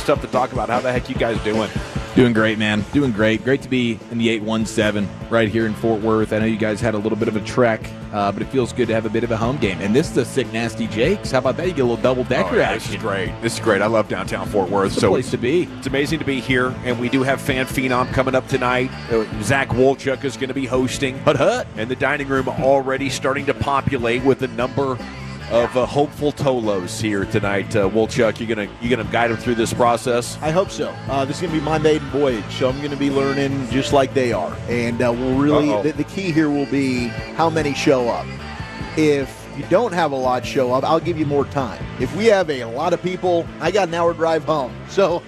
stuff to talk about. How the heck you guys doing? Doing great, man. Doing great. Great to be in the 817 right here in Fort Worth. I know you guys had a little bit of a trek, but it feels good to have a bit of a home game. And this is a sick, nasty Jake's. How about that? You get a little double-decker action. This is great. This is great. I love downtown Fort Worth. It's a place to be. It's amazing to be here, and we do have Fan Phenom coming up tonight. Zach Wolchuk is going to be hosting. And the dining room already starting to populate with a number of hopeful Tolos here tonight. Wolchuk, you're gonna guide them through this process? I hope so. This is going to be my maiden voyage, so I'm going to be learning just like they are. And we'll really the key here will be how many show up. If you don't have a lot show up, I'll give you more time. If we have a lot of people, I got an hour drive home. So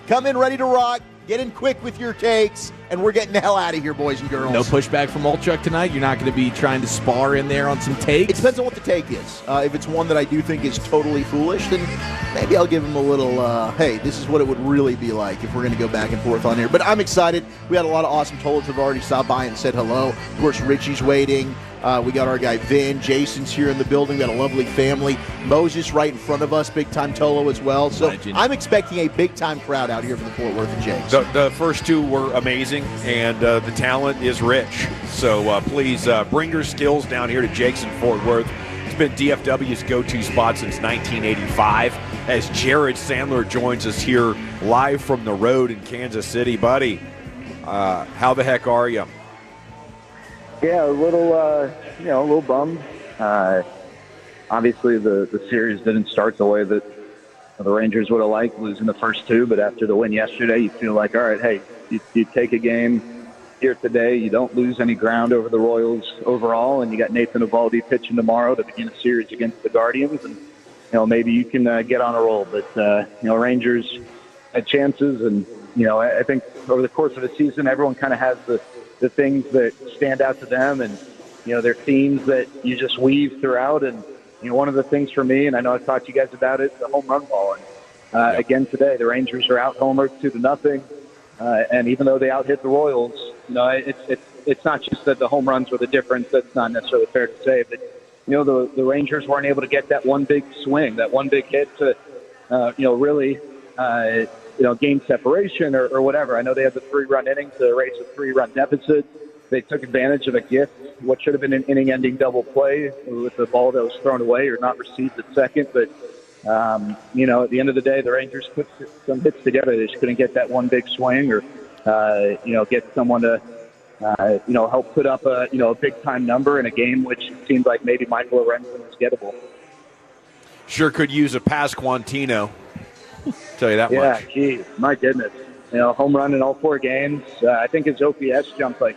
come in ready to rock. Get in quick with your takes, and we're getting the hell out of here, boys and girls. No pushback from Wolchuk tonight? You're not going to be trying to spar in there on some takes? It depends on what the take is. If it's one that I do think is totally foolish, then maybe I'll give him a little, hey, this is what it would really be like if we're going to go back and forth on here. But I'm excited. We had a lot of awesome Tolos who have already stopped by and said hello. Of course, Richie's waiting. We got our guy Vin. Jason's here in the building. We got a lovely family. Moses right in front of us, big-time Tolo as well. So Legend. I'm expecting a big-time crowd out here for the Fort Worth and Jakes. The first two were amazing, and the talent is rich. So please bring your skills down here to Jake's in Fort Worth. It's been DFW's go-to spot since 1985 as Jared Sandler joins us here live from the road in Kansas City. Buddy, how the heck are you? Yeah, a little bummed. Obviously, the series didn't start the way that the Rangers would have liked, losing the first two. But after the win yesterday, you feel like, all right, hey, you take a game here today. You don't lose any ground over the Royals overall, and you got Nathan Eovaldi pitching tomorrow to begin a series against the Guardians, and maybe you can get on a roll. But Rangers had chances, and I think over the course of the season, everyone kind of has the things that stand out to them, and their themes that you just weave throughout. And one of the things for me, and I know I've talked to you guys about it, the home run ball. And again today, the Rangers are out homered 2-0, and even though they out-hit the Royals, it's not just that the home runs were the difference. That's not necessarily fair to say, but the Rangers weren't able to get that one big swing, that one big hit to really gain separation or whatever. I know they had the 3-run inning to erase a 3-run deficit. They took advantage of a gift, what should have been an inning-ending double play with the ball that was thrown away or not received at second. But, at the end of the day, the Rangers put some hits together. They just couldn't get that one big swing or, get someone to, help put up a big-time number in a game which seemed like maybe Michael Lorenzen was gettable. Sure could use a Pasquantino. Tell you that much. Yeah, geez, my goodness. Home run in all 4 games. I think his OPS jumped like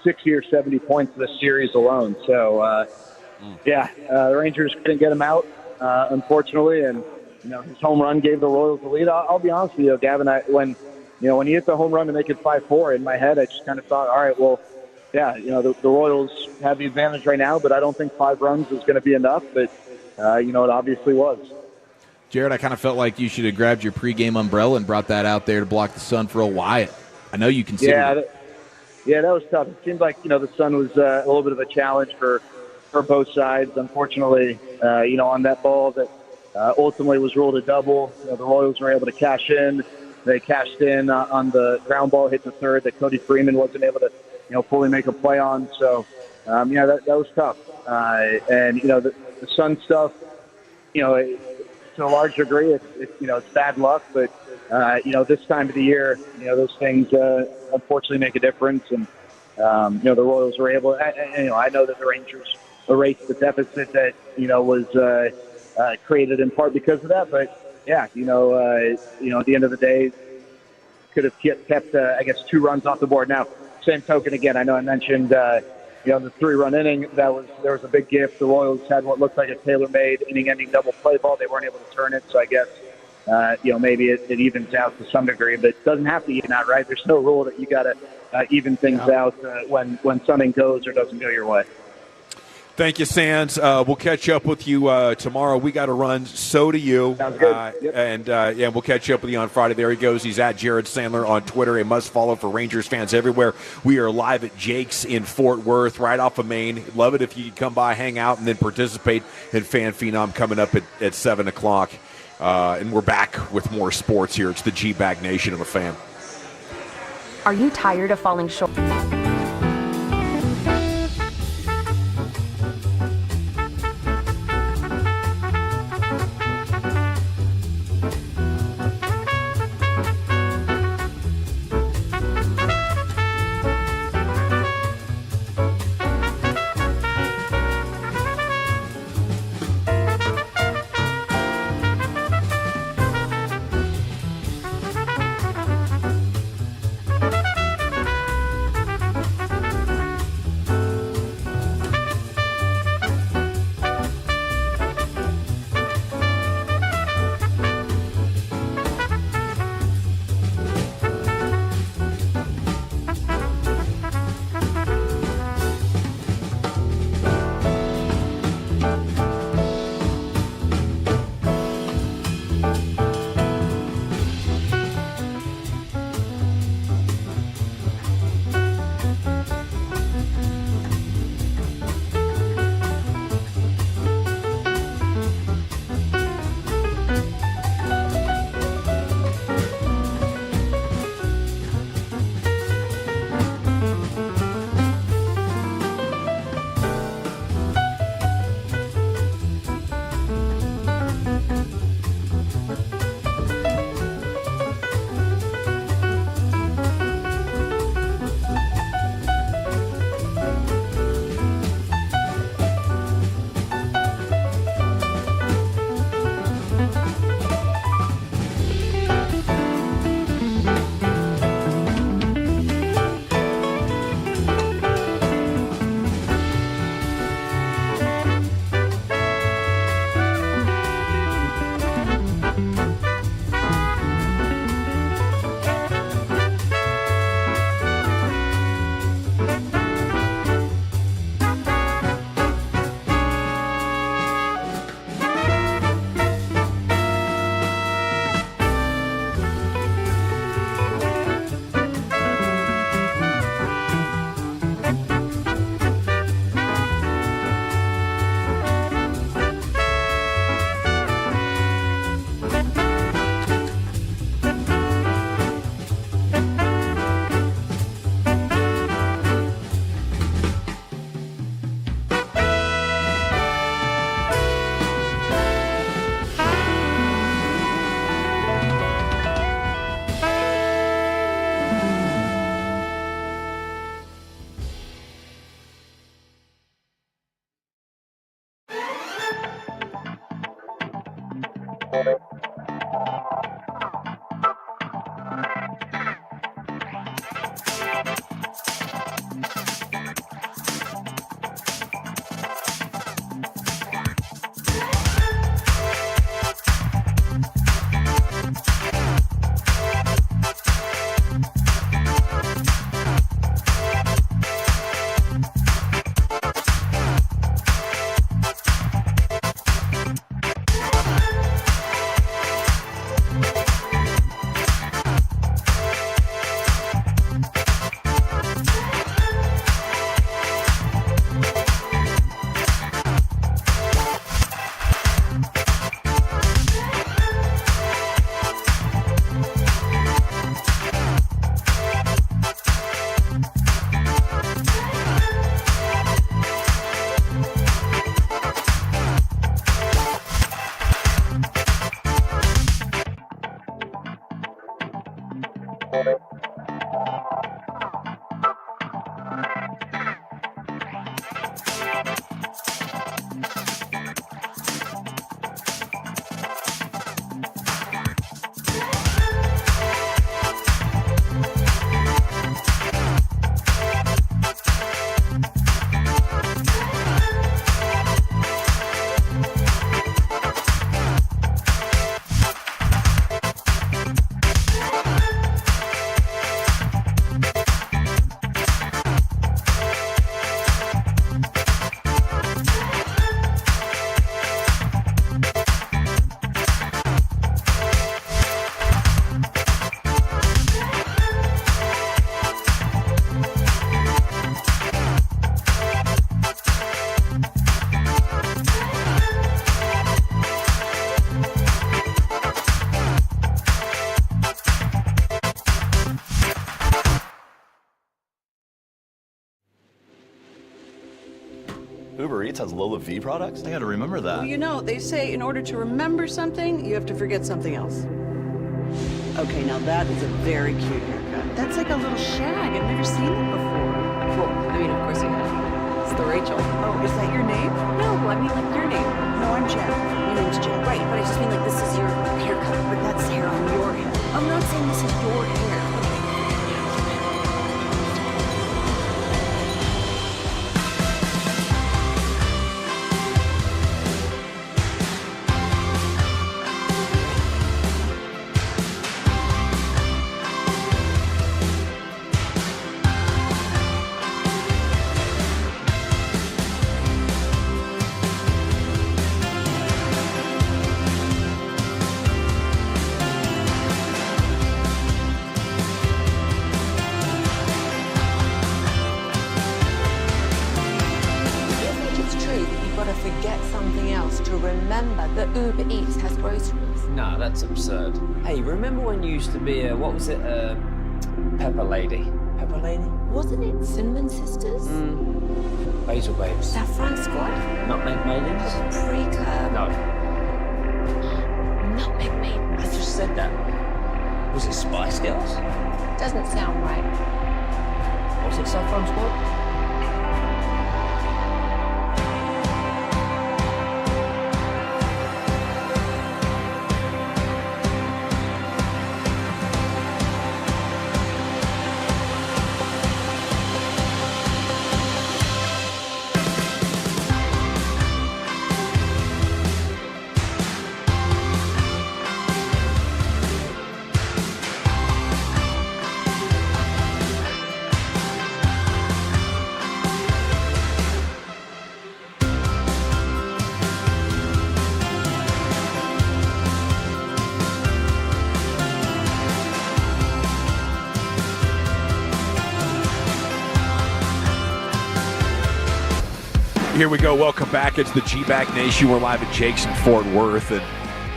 60 or 70 points this series alone. So, the Rangers couldn't get him out, unfortunately, and his home run gave the Royals the lead. I'll be honest with you, Gavin. When he hit the home run to make it 5-4, in my head, I just kind of thought, all right, well, the Royals have the advantage right now, but I don't think 5 runs is going to be enough. But it obviously was. Jared, I kind of felt like you should have grabbed your pregame umbrella and brought that out there to block the sun for Old Wyatt. I know you considered it. Yeah, that was tough. It seemed like, the sun was a little bit of a challenge for both sides. Unfortunately, on that ball that ultimately was ruled a double, the Royals were able to cash in. They cashed in on the ground ball, hit the third that Cody Freeman wasn't able to, fully make a play on. So, that was tough. And the sun stuff, to a large degree, it's bad luck, but this time of the year, those things unfortunately make a difference, and the Royals were able. I know that the Rangers erased the deficit that was created in part because of that, but at the end of the day, could have kept 2 runs off the board. Now, same token again, I know I mentioned. The 3-run inning, there was a big gift. The Royals had what looked like a tailor-made inning-ending double play ball. They weren't able to turn it, so I guess, maybe it evens out to some degree. But it doesn't have to even out, right? There's no rule that you got to even things out when something goes or doesn't go your way. Thank you, Sands. We'll catch up with you tomorrow. We got to run. So do you. Sounds good. Yep. And we'll catch up with you on Friday. There he goes. He's at Jared Sandler on Twitter. A must-follow for Rangers fans everywhere. We are live at Jake's in Fort Worth, right off of Main. Love it if you could come by, hang out, and then participate in Fan Phenom coming up at 7 o'clock. And we're back with more sports here. It's the GBAG Nation of the Fan. Are you tired of falling short? Uber Eats has Lola V products? I gotta remember that. Well, you know, they say in order to remember something, you have to forget something else. Okay, now that is a very cute haircut. That's like a little shag. I've never seen it before. Well, I mean, of course you have. It's the Rachel. Oh, is that your name? No, I mean like your name. No, I'm Jen. Your name's Jen. Right, but I just mean like this is your haircut, but that's hair on your head. I'm not saying this is your hair. Uber Eats has groceries. No, that's absurd. Hey, remember when you used to be what was it, Pepper Lady? Pepper Lady? Wasn't it Cinnamon Sisters? Basil Babes. Saffron Squad? Nutmeg Maidens? Pre-curb? No. Nutmeg Maidens. I just said that. Was it Spice Girls? Doesn't sound right. Was it Saffron Squad? Here we go. Welcome back. It's the GBAG Nation. We're live at Jake's in Fort Worth. And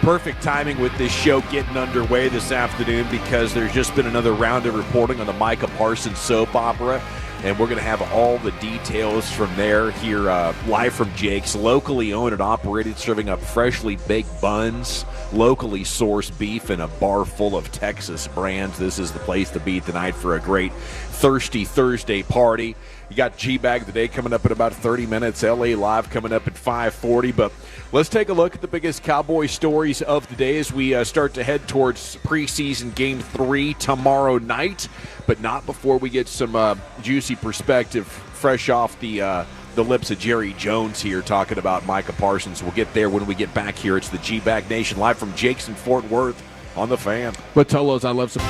perfect timing with this show getting underway this afternoon because there's just been another round of reporting on the Micah Parsons soap opera. And we're going to have all the details from there here live from Jake's. Locally owned and operated, serving up freshly baked buns, locally sourced beef, and a bar full of Texas brands. This is the place to be tonight for a great Thirsty Thursday party. You got GBAG today coming up in about 30 minutes. LA Live coming up at 5:40. But let's take a look at the biggest Cowboy stories of the day as we start to head towards preseason Game 3 tomorrow night. But not before we get some juicy perspective fresh off the lips of Jerry Jones here talking about Micah Parsons. We'll get there when we get back here. It's the GBAG Nation live from Jake's in Fort Worth on the Fan. But Tolos, I love some.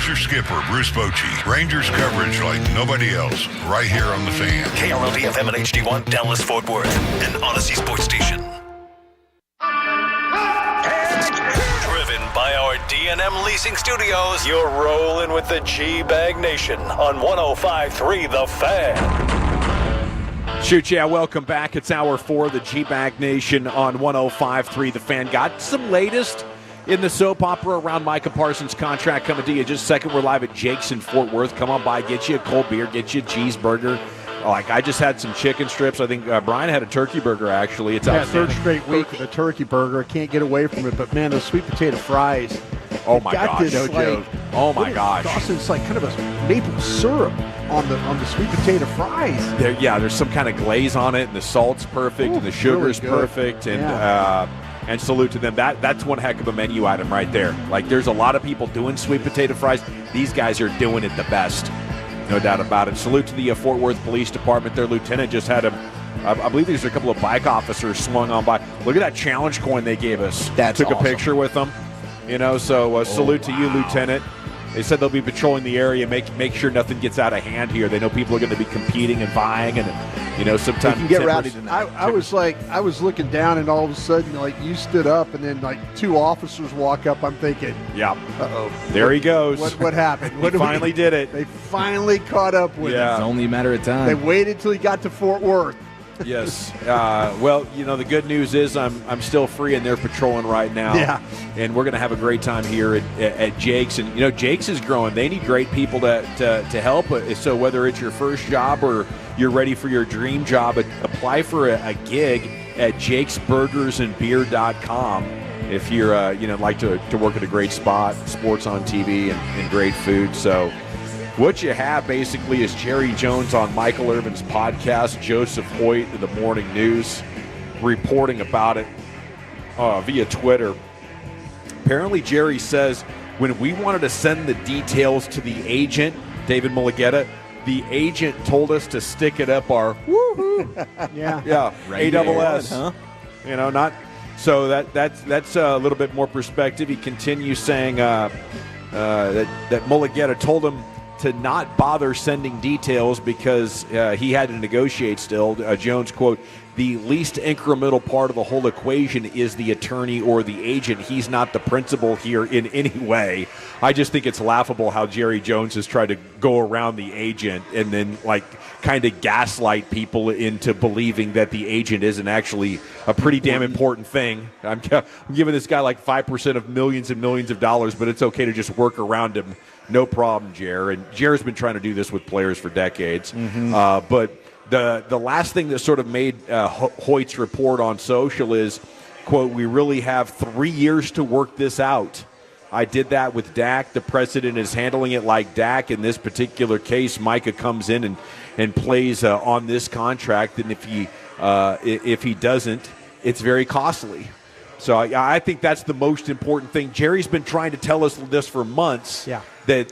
Here's your skipper, Bruce Bochy. Rangers coverage like nobody else, right here on The Fan. KRLD-FM and HD1, Dallas, Fort Worth, an Odyssey sports station. Driven by our D&M Leasing Studios, you're rolling with the GBAG Nation on 105.3 The Fan. Shoot, yeah, welcome back. It's hour 4 of the GBAG Nation on 105.3 The Fan. Got some latest in the soap opera around Micah Parsons' contract coming to you just a second. We're live at Jake's in Fort Worth. Come on by, get you a cold beer, get you a cheeseburger. Like, I just had some chicken strips. I think Brian had a turkey burger, actually. It's outstanding. Third straight week with a turkey burger. I can't get away from it. But, man, those sweet potato fries. Oh, my gosh. No joke. Oh, my gosh. Dawson, it's like kind of a maple syrup on the sweet potato fries. There's some kind of glaze on it, and the salt's perfect, and the sugar's really perfect, and salute to them. That's one heck of a menu item right there. Like, there's a lot of people doing sweet potato fries. These guys are doing it the best, no doubt about it. Salute to the Fort Worth Police Department. Their lieutenant just had I believe there's a couple of bike officers swung on by. Look at that challenge coin they gave us. Took awesome. A picture with them. Salute to you, Lieutenant. They said they'll be patrolling the area, make sure nothing gets out of hand here. They know people are going to be competing and vying, and sometimes we can get rowdy tonight. I was looking down, and all of a sudden, like, you stood up, and then like 2 officers walk up. I'm thinking, yeah, uh-oh, there he goes. What happened? He finally did it. They finally caught up with him. It's only a matter of time. They waited till he got to Fort Worth. Yes. The good news is I'm still free, and they're patrolling right now. Yeah. And we're going to have a great time here at Jake's. And, Jake's is growing. They need great people to help. So whether it's your first job or you're ready for your dream job, apply for a gig at jakesburgersandbeer.com if you're, like to work at a great spot, sports on TV, and great food. So what you have basically is Jerry Jones on Michael Irvin's podcast, Joseph Hoyt in the Morning News reporting about it via Twitter. Apparently, Jerry says when we wanted to send the details to the agent, David Mulligetta, the agent told us to stick it up our woohoo. Yeah, ASS. Huh? Not so that's a little bit more perspective. He continues saying that Mulligetta told him to not bother sending details because he had to negotiate still. Jones, quote, the least incremental part of the whole equation is the attorney or the agent. He's not the principal here in any way. I just think it's laughable how Jerry Jones has tried to go around the agent and then kind of gaslight people into believing that the agent isn't actually a pretty damn important thing. I'm giving this guy 5% of millions and millions of dollars, but it's okay to just work around him. No problem, Jer. And Jer's been trying to do this with players for decades. Mm-hmm. But the last thing that sort of made Hoyt's report on social is, quote, we really have 3 years to work this out. I did that with Dak. The president is handling it like Dak. In this particular case, Micah comes in and plays on this contract. And if he doesn't, it's very costly. So I think that's the most important thing. Jerry's been trying to tell us this for months, that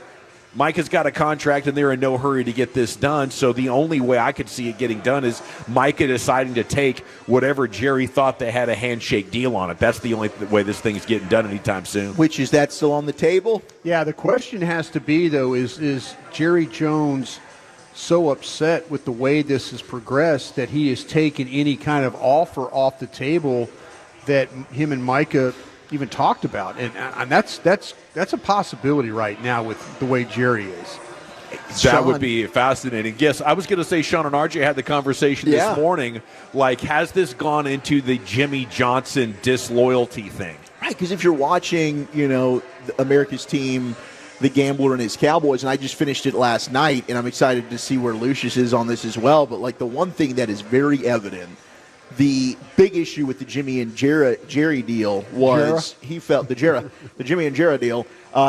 Micah's got a contract and they're in no hurry to get this done. So the only way I could see it getting done is Micah deciding to take whatever Jerry thought they had a handshake deal on it. That's the only way this thing's getting done anytime soon. Which, is that still on the table? Yeah, the question has to be, though, is Jerry Jones so upset with the way this has progressed that he has taken any kind of offer off the table that him and Micah even talked about, and that's a possibility right now with the way Jerry is. That would be fascinating. Yes, I was going to say Sean and RJ had the conversation this morning. Has this gone into the Jimmy Johnson disloyalty thing? Right, because if you're watching, America's team, the Gambler and his Cowboys, and I just finished it last night, and I'm excited to see where Lucius is on this as well. But the one thing that is very evident. The big issue with the Jimmy and Jerry deal was he felt the Jimmy and Jerry deal.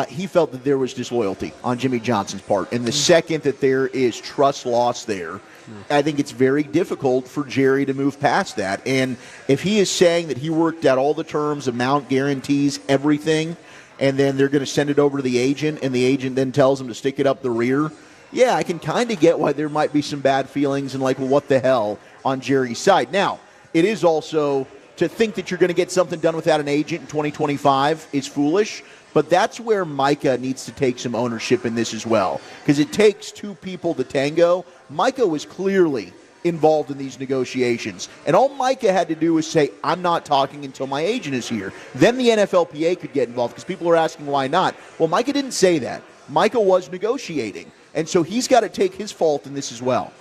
He felt that there was disloyalty on Jimmy Johnson's part, and the second that there is trust lost there, I think it's very difficult for Jerry to move past that. And if he is saying that he worked out all the terms, amount, guarantees, everything, and then they're going to send it over to the agent, and the agent then tells him to stick it up the rear, I can kind of get why there might be some bad feelings and well, what the hell on Jerry's side. Now, it is also to think that you're going to get something done without an agent in 2025 is foolish. But that's where Micah needs to take some ownership in this as well, because it takes two people to tango. Micah was clearly involved in these negotiations, and all Micah had to do was say, I'm not talking until my agent is here. Then the NFLPA could get involved, because people are asking why not. Well, Micah didn't say that. Micah was negotiating, and so he's got to take his fault in this as well.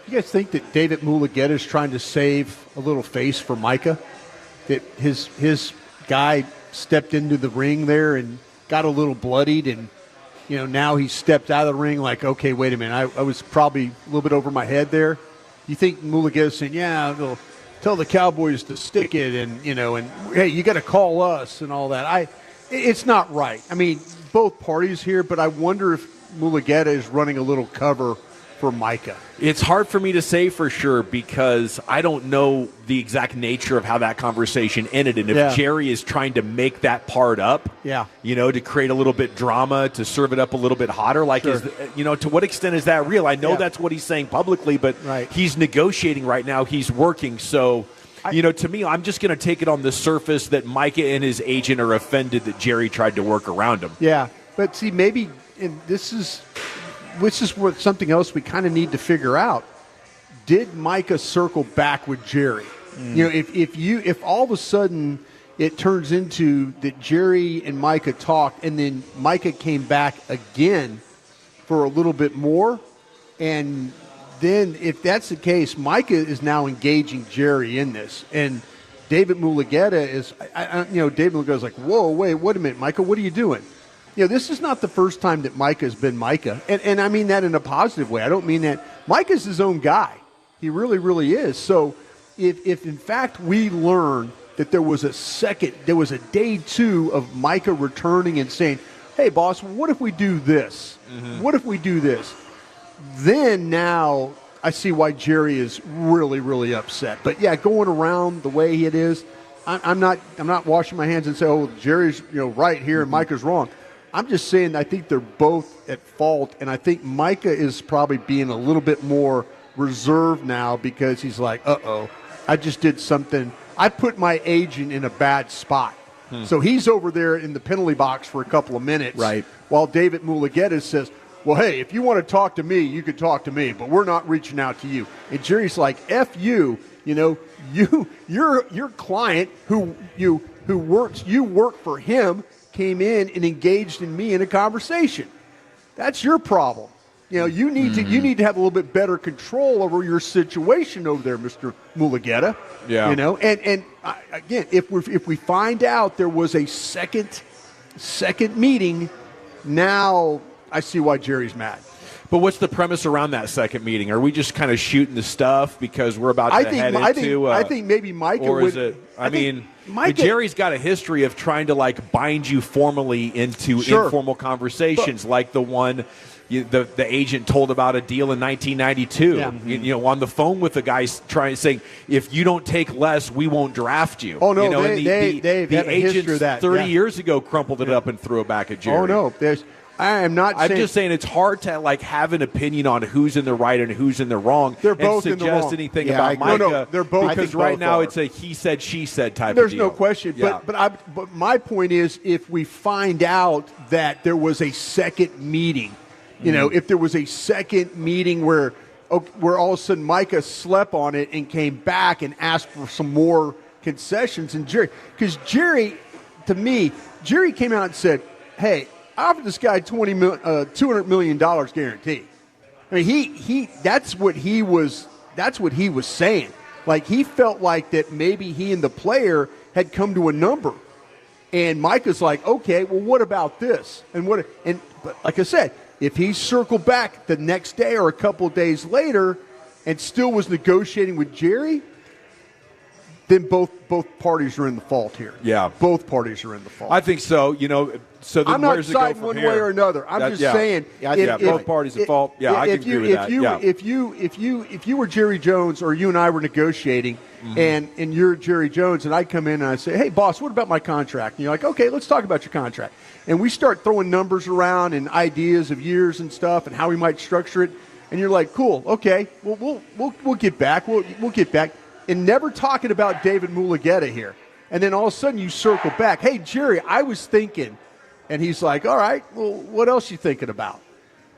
You guys think that David Mulugeta is trying to save a little face for Micah? That his guy stepped into the ring there and got a little bloodied, and now he stepped out of the ring like, okay, wait a minute, I was probably a little bit over my head there. You think Mulugeta's saying, yeah, they'll tell the Cowboys to stick it, and hey, you got to call us and all that. It's not right. I mean, both parties here, but I wonder if Mulugeta is running a little cover for Micah. It's hard for me to say for sure, because I don't know the exact nature of how that conversation ended. And if Jerry is trying to make that part up, to create a little bit drama, to serve it up a little bit hotter, to what extent is that real? I know that's what he's saying publicly, but he's negotiating right now. He's working. So, to me, I'm just going to take it on the surface that Micah and his agent are offended that Jerry tried to work around him. Yeah, but see, maybe this is what something else we kind of need to figure out. Did Micah circle back with Jerry? If all of a sudden it turns into that Jerry and Micah talked, and then Micah came back again for a little bit more, and then if that's the case, Micah is now engaging Jerry in this, and David Mulugeta is, David Mulugeta's like, whoa, wait a minute, Micah, what are you doing? This is not the first time that Micah's been Micah, and I mean that in a positive way. I don't mean that. Micah's his own guy. He really, really is. So if in fact we learn that there was a day two of Micah returning and saying, hey, boss, what if we do this? Mm-hmm. What if we do this? Then now I see why Jerry is really, really upset. But, yeah, going around the way it is, I'm not washing my hands and saying, oh, Jerry's right here and Micah's wrong. I'm just saying I think they're both at fault, and I think Micah is probably being a little bit more reserved now because he's like, uh-oh, I just did something. I put my agent in a bad spot. So he's over there in the penalty box for a couple of minutes, right? While David Mulugeta says, well, hey, if you want to talk to me, you can talk to me, but we're not reaching out to you. And Jerry's like, F you, your client who work for him came in and engaged in me in a conversation. That's your problem. You need to have a little bit better control over your situation over there, Mr. Mulugeta. Yeah. And again, if we find out there was a second meeting, now I see why Jerry's mad. But what's the premise around that second meeting? Are we just kind of shooting the stuff because we're about to head into? I think maybe Micah or would. Is it? Micah, Jerry's got a history of trying to bind you formally into informal conversations, like the one the agent told about a deal in 1992. On the phone with the guy saying, if you don't take less, we won't draft you. Oh no, the agent 30 years ago crumpled it up and threw it back at Jerry. Oh no, I'm just saying it's hard to have an opinion on who's in the right and who's in the wrong. They're both and in the wrong. Suggest anything about Micah. No, they're both. Because right now it's a he said, she said type There's of deal. no question. Yeah. But my point is, if we find out that there was a second meeting, if there was a second meeting where all of a sudden Micah slept on it and came back and asked for some more concessions, and because Jerry came out and said, hey, I offered this guy $200 million guarantee. I mean, that's what he was saying. Like, he felt like that maybe he and the player had come to a number, and Micah's like, okay, well, what about this? But like I said, if he circled back the next day or a couple of days later and still was negotiating with Jerry, then both parties are in the fault here. Yeah. Both parties are in the fault. I think so. So then I'm not where's it go siding from one here? way or another. I'm just saying. Both parties at fault. Yeah, I can agree with that. If you were Jerry Jones or you and I were negotiating, and you're Jerry Jones, and I come in and I say, hey, boss, what about my contract? And you're like, okay, let's talk about your contract. And we start throwing numbers around and ideas of years and stuff and how we might structure it. And you're like, cool, okay, we'll get back. We'll get back. and never talking about David Mulugeta here. And then all of a sudden you circle back. Hey, Jerry, I was thinking. And he's like, all right, well, what else you thinking about?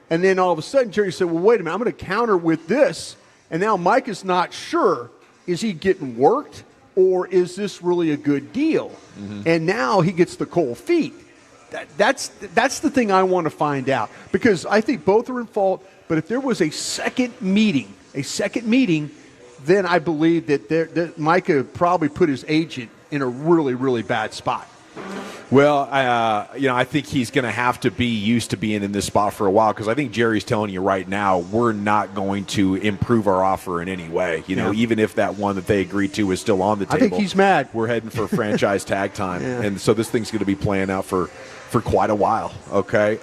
And then all of a sudden Jerry said, well, wait a minute, I'm going to counter with this. And now Mike is not sure, is he getting worked or is this really a good deal? Mm-hmm. And now he gets the cold feet. That's the thing I want to find out, because I think both are in fault. But if there was a second meeting, then I believe that Micah probably put his agent in a really, really bad spot. Well, I think he's going to have to be used to being in this spot for a while, because I think Jerry's telling you right now we're not going to improve our offer in any way. Even if that one that they agreed to is still on the table. I think he's mad. We're heading for franchise tag time, and so this thing's going to be playing out for quite a while. Okay.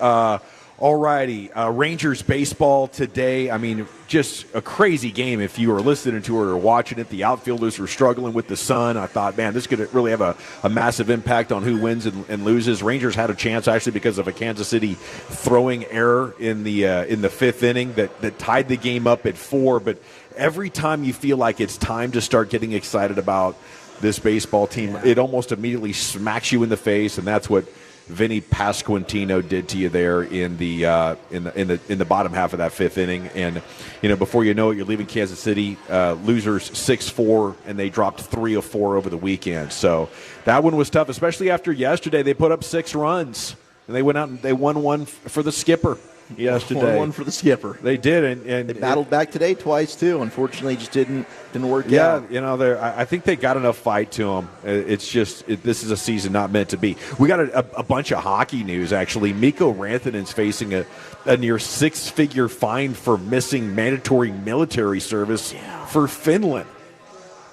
All righty. Rangers baseball today. I mean, just a crazy game if you were listening to it or watching it. The outfielders were struggling with the sun. I thought, man, this could really have a massive impact on who wins and loses. Rangers had a chance, actually, because of a Kansas City throwing error in the fifth inning that tied the game up at 4. But every time you feel like it's time to start getting excited about this baseball team, it almost immediately smacks you in the face, and that's what Vinny Pasquantino did to you there in the bottom half of that fifth inning. And before you know it, you're leaving Kansas City losers 6-4, and they dropped 3 of 4 over the weekend. So that one was tough, especially after yesterday. They put up 6 runs, and they went out and they won one for the skipper yesterday. One for the skipper. They did, and they battled back today twice too. Unfortunately, it just didn't work out. Yeah, I think they got enough fight to them. It's just this is a season not meant to be. We got a bunch of hockey news actually. Mikko Rantanen's facing a near 6-figure fine for missing mandatory military service for Finland.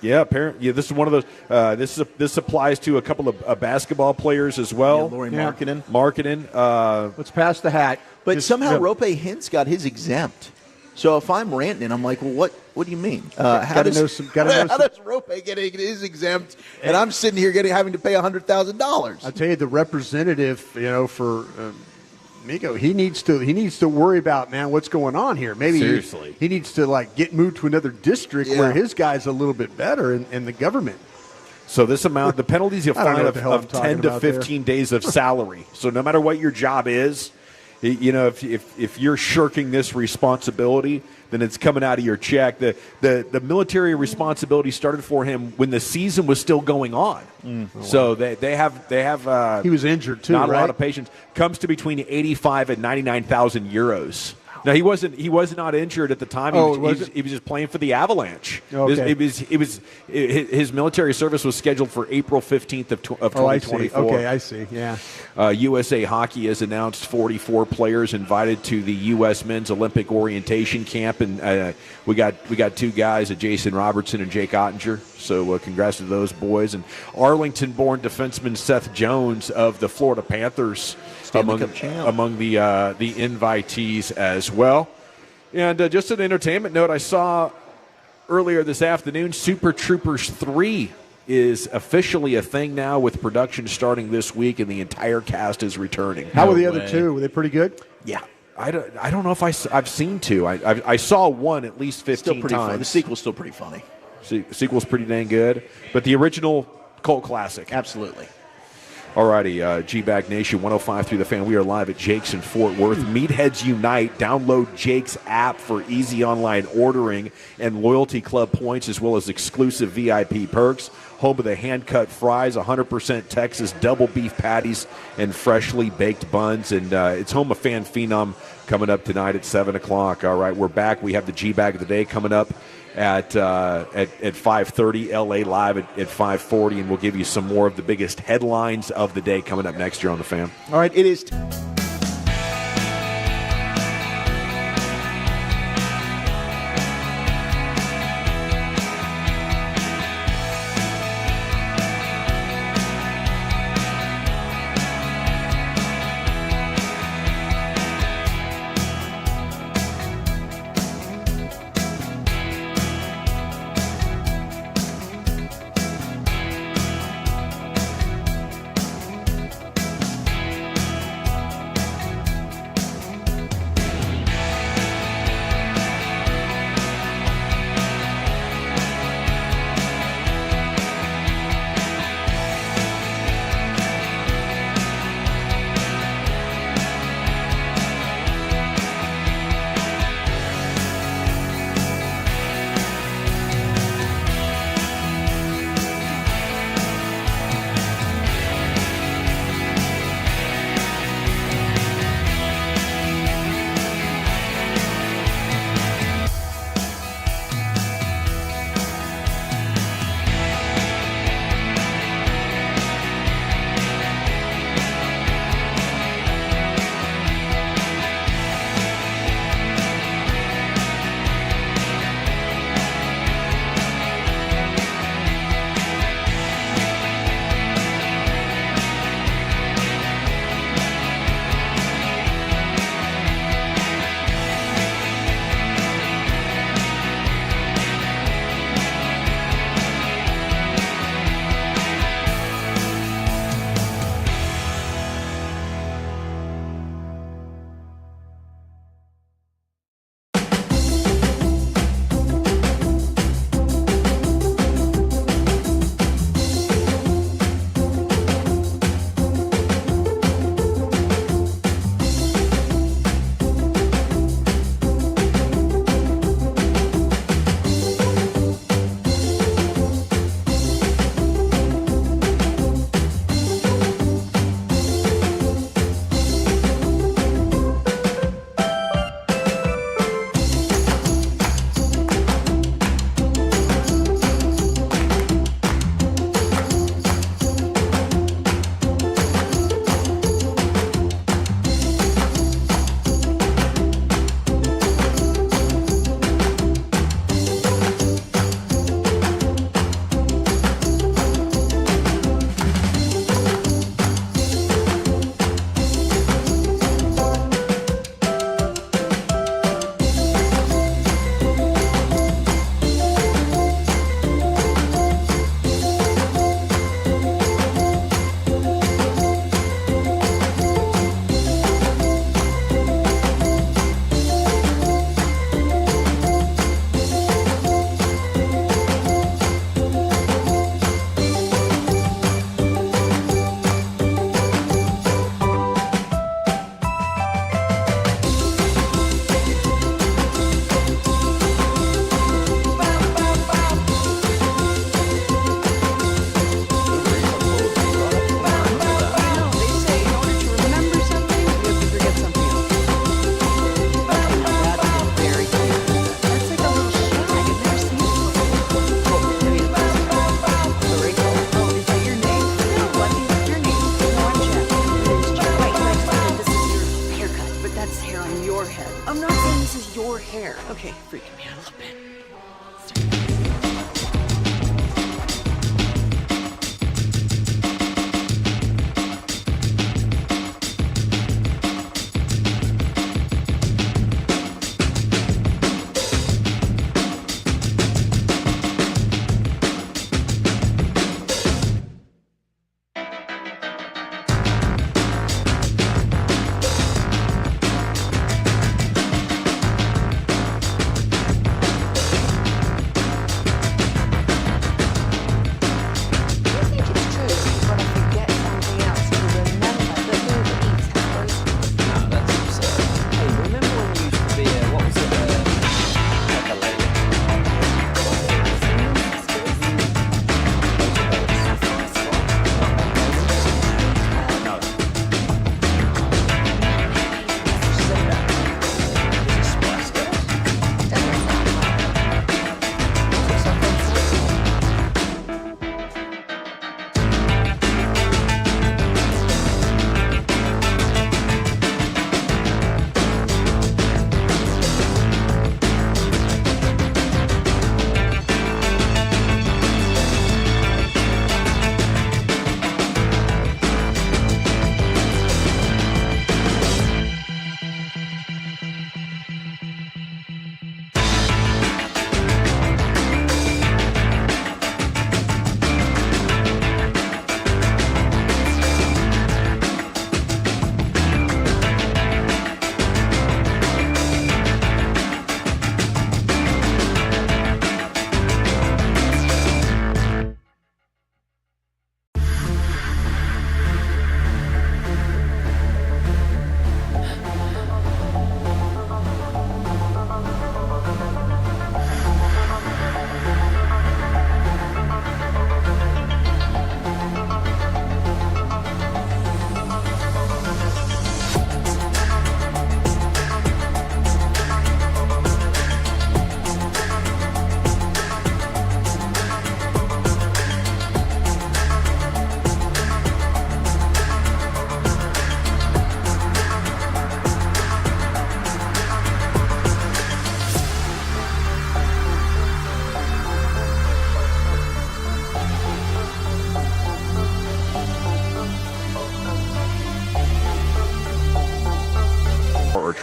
Yeah, apparently. Yeah, this is one of those. This applies to a couple of basketball players as well. Lauri Markkanen. Let's pass the hat. But somehow Roope Hintz got his exempt. So if I'm Rantanen, I'm like, well, what do you mean? How does Roope get his exempt, and I'm sitting here having to pay $100,000? I tell you, the representative, for Mikko, he needs to worry about, man, what's going on here. Maybe seriously, he needs to get moved to another district where his guy's a little bit better in the government. So this amount, the penalties you find of 10 to 15 days of salary. So no matter what your job is, if you're shirking this responsibility, then it's coming out of your check. The military responsibility started for him when the season was still going on. So they have he was injured too. Not right? a lot of patience. Comes to between 85 and 99,000 euros. Now he was not injured at the time. He was just playing for the Avalanche. Okay. His military service was scheduled for April 15th of 2024. Okay, I see. Yeah. USA Hockey has announced 44 players invited to the U.S. Men's Olympic Orientation Camp, and we got 2 guys, Jason Robertson and Jake Ottinger. So congrats to those boys. And Arlington-born defenseman Seth Jones of the Florida Panthers among the invitees as well. And just an entertainment note, I saw earlier this afternoon, Super Troopers 3 is officially a thing now, with production starting this week, and the entire cast is returning. How were the other 2? Were they pretty good? Yeah. I don't know if I've seen 2. I saw 1 at least 15 times. Funny. The sequel's still pretty funny. Sequel's pretty dang good. But the original, cult classic. Absolutely. Alrighty, GBAG Nation 105 through the fan. We are live at Jake's in Fort Worth. Meatheads Unite. Download Jake's app for easy online ordering and loyalty club points, as well as exclusive VIP perks. Home of the hand-cut fries, 100% Texas double beef patties, and freshly baked buns. And it's home of Fan Phenom coming up tonight at 7 o'clock. All right, we're back. We have the GBAG of the day coming up at 5:30, LA Live at 5:40, and we'll give you some more of the biggest headlines of the day coming up next year on The Fan. All right, it is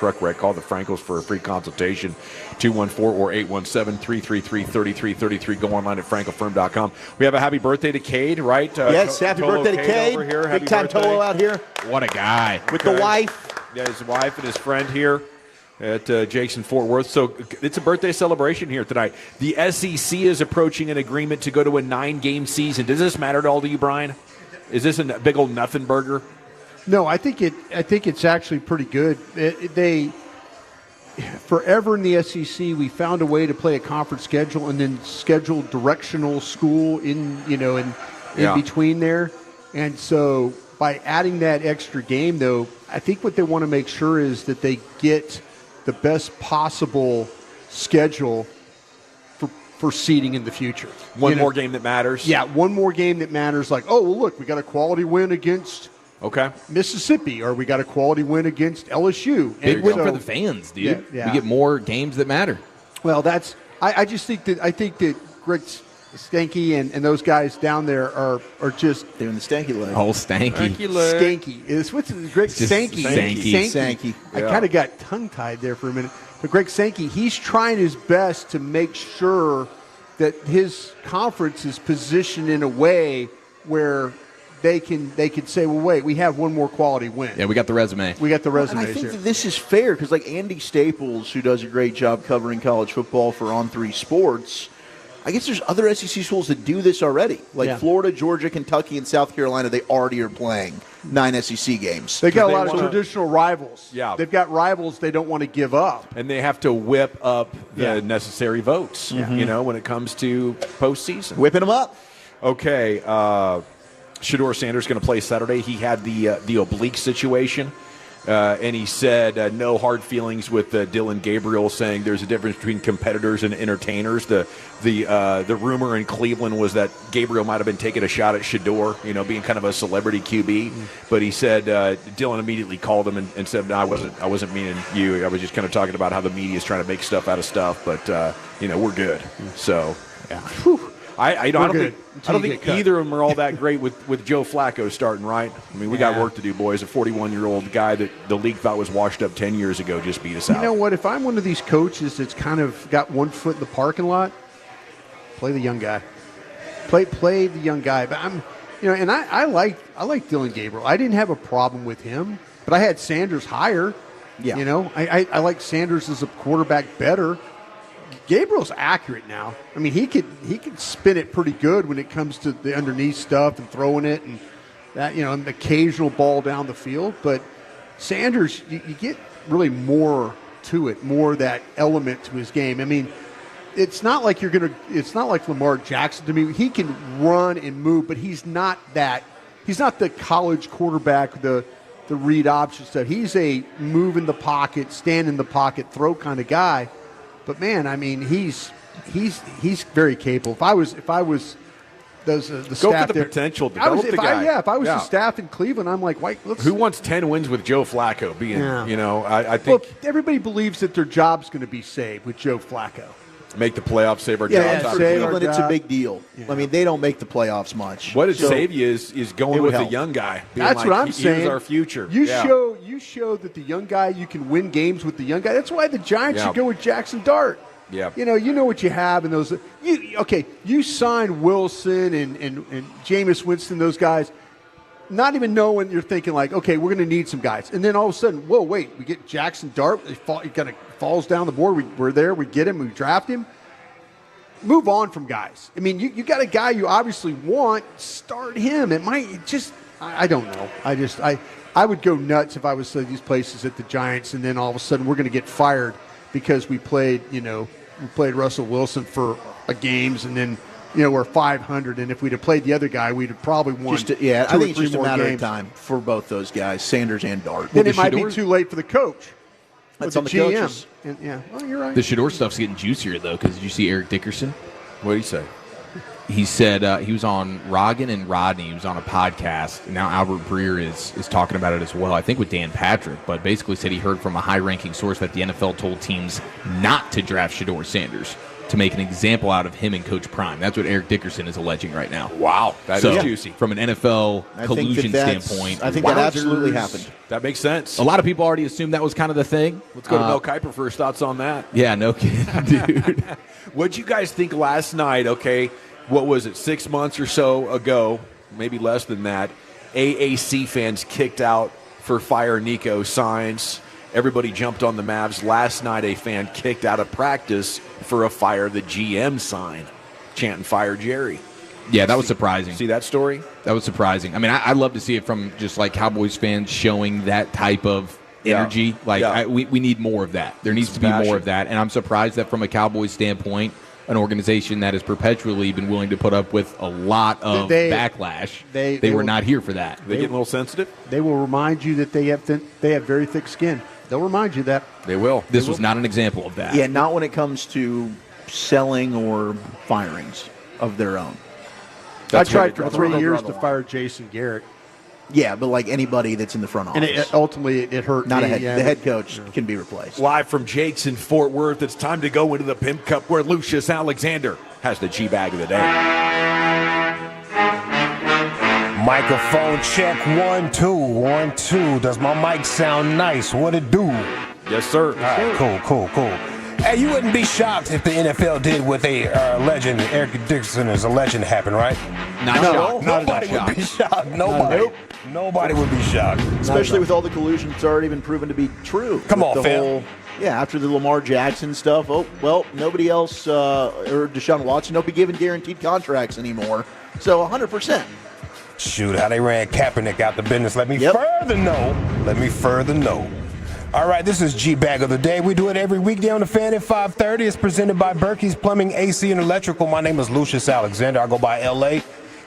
truck wreck. Call the Frankels for a free consultation, 214 or 817-333-3333. Go online at frankelfirm.com. We have a happy birthday to Cade, right? Yes, happy birthday to Cade. Over here. Big time Tolo out here. What a guy. With the wife. Yeah, his wife and his friend here at Jake's in Fort Worth. So it's a birthday celebration here tonight. The SEC is approaching an agreement to go to a 9-game season. Does this matter at all to you, Brian? Is this a big old nothing burger? No, I think it's actually pretty good. They forever in the SEC, we found a way to play a conference schedule and then schedule directional school in between there. And so by adding that extra game, though, I think what they want to make sure is that they get the best possible schedule for seeding in the future. One more game that matters? Yeah, one more game that matters. Like, oh, well, look, we got a quality win against Mississippi, or we got a quality win against LSU. Big win for the fans, dude. Yeah. We get more games that matter. Well, I just think that Greg Stanky and those guys down there are just doing the stanky leg. Oh, stanky. Stanky. What's Greg Stanky? Stanky. I kind of got tongue-tied there for a minute. But Greg Stanky, he's trying his best to make sure that his conference is positioned in a way where they can say, well, wait, we have one more quality win. Yeah, we got the resume. We got the resume. And I think that this is fair because, like Andy Staples, who does a great job covering college football for On3 Sports, I guess there's other SEC schools that do this already. Like Florida, Georgia, Kentucky, and South Carolina, they already are playing 9 SEC games. They got a lot of traditional rivals. Yeah. They've got rivals they don't want to give up. And they have to whip up the necessary votes, when it comes to postseason. Whipping them up. Okay. Shedeur Sanders going to play Saturday. He had the oblique situation. And he said no hard feelings with Dylan Gabriel, saying there's a difference between competitors and entertainers. The rumor in Cleveland was that Gabriel might have been taking a shot at Shedeur, being kind of a celebrity QB. But he said Dylan immediately called him and said, no, I wasn't meaning you. I was just kind of talking about how the media is trying to make stuff out of stuff. But we're good. So yeah. I don't think either of them are all that great with Joe Flacco starting, right? I mean, we got work to do, boys. A 41-year-old guy that the league thought was washed up 10 years ago just beat us out. You know what? If I'm one of these coaches that's kind of got one foot in the parking lot, play the young guy. Play the young guy. But and I like Dylan Gabriel. I didn't have a problem with him, but I had Sanders higher. Yeah. I like Sanders as a quarterback better. Gabriel's accurate now. I mean, he could spin it pretty good when it comes to the underneath stuff and throwing it and that, an occasional ball down the field. But Sanders, you get really more to it, more that element to his game. I mean, it's not like it's not like Lamar Jackson to me. He can run and move, but he's not that. He's not the college quarterback, the read option stuff. He's a move in the pocket, stand in the pocket, throw kind of guy. But man, I mean, he's very capable. If I was the staff go for the there, potential, develop the guy. If I was the staff in Cleveland, I'm like, who wants 10 wins with Joe Flacco being? I think. Well, everybody believes that their job's going to be saved with Joe Flacco. Make the playoffs, save our job. For Cleveland, it's a big deal. Yeah. I mean, they don't make the playoffs much. What it save you is going with the young guy. That's what I'm saying. He's our future. You show that the young guy, you can win games with the young guy. That's why the Giants should go with Jackson Dart. Yeah. You know what you have in those. You sign Wilson and Jameis Winston, those guys, not even knowing, you're thinking like, okay, we're going to need some guys. And then all of a sudden, whoa, wait, we get Jackson Dart. He kind of falls down the board. We're there. We get him. We draft him. Move on from guys. I mean, you got a guy you obviously want. Start him. It might just. I don't know. I would go nuts if I was at these places at the Giants, and then all of a sudden we're going to get fired because we played Russell Wilson for games, and then we're 500, and if we'd have played the other guy, we'd have probably won. I think it's just a matter of time for both those guys, Sanders and Dart. Then it might be too late for the coach. That's on the coaches. Well, you're right. The Shedeur stuff's getting juicier, though, because did you see Eric Dickerson? What did he say? He said he was on Rogan and Rodney. He was on a podcast. Now Albert Breer is talking about it as well, I think with Dan Patrick, but basically said he heard from a high-ranking source that the NFL told teams not to draft Shedeur Sanders. to make an example out of him and Coach Prime. That's what Eric Dickerson is alleging right now. Wow, that is juicy. From an NFL collusion standpoint. I think that absolutely happened. That makes sense. A lot of people already assumed that was kind of the thing. Let's go to Mel Kiper for his thoughts on that. Yeah, no kidding, dude. What'd you guys think last night? Okay, what was it, 6 months or so ago, maybe less than that, AAC fans kicked out for Fire Nico signs. Everybody jumped on the Mavs. Last night, a fan kicked out of practice for a Fire the GM sign, chanting Fire Jerry. Yeah, that was surprising. See that story? That was surprising. I mean, I'd love to see it from just like Cowboys fans showing that type of energy. We need more of that. There needs to be more of that. And I'm surprised that from a Cowboys standpoint, an organization that has perpetually been willing to put up with a lot of backlash, they were not here for that. They get a little sensitive? They will remind you that they have very thick skin. They'll remind you that. They will. This was not an example of that. Yeah, not when it comes to selling or firings of their own. I tried for 3 years to fire Jason Garrett. Yeah, but like anybody that's in the front office. And ultimately, it hurt not me. The head coach can be replaced. Live from Jake's in Fort Worth, it's time to go into the Pimp Cup where Lucius Alexander has the G-Bag of the day. Microphone check, 1 2 1 2. Does my mic sound nice? What it do? Yes, sir. All right, cool. Hey, you wouldn't be shocked if the NFL did what a legend, Eric Dickerson is a legend, happen, right? Nobody would be shocked. Nobody would be shocked. Especially with all the collusion that's already been proven to be true. Come on, Phil. After the Lamar Jackson stuff, nobody else or Deshaun Watson don't be given guaranteed contracts anymore. So 100%. Shoot, how they ran Kaepernick out the business. Let me further know. All right, this is G-Bag of the Day. We do it every weekday on the Fan at 5:30. It's presented by Berkey's Plumbing, AC, and Electrical. My name is Lucius Alexander. I go by LA.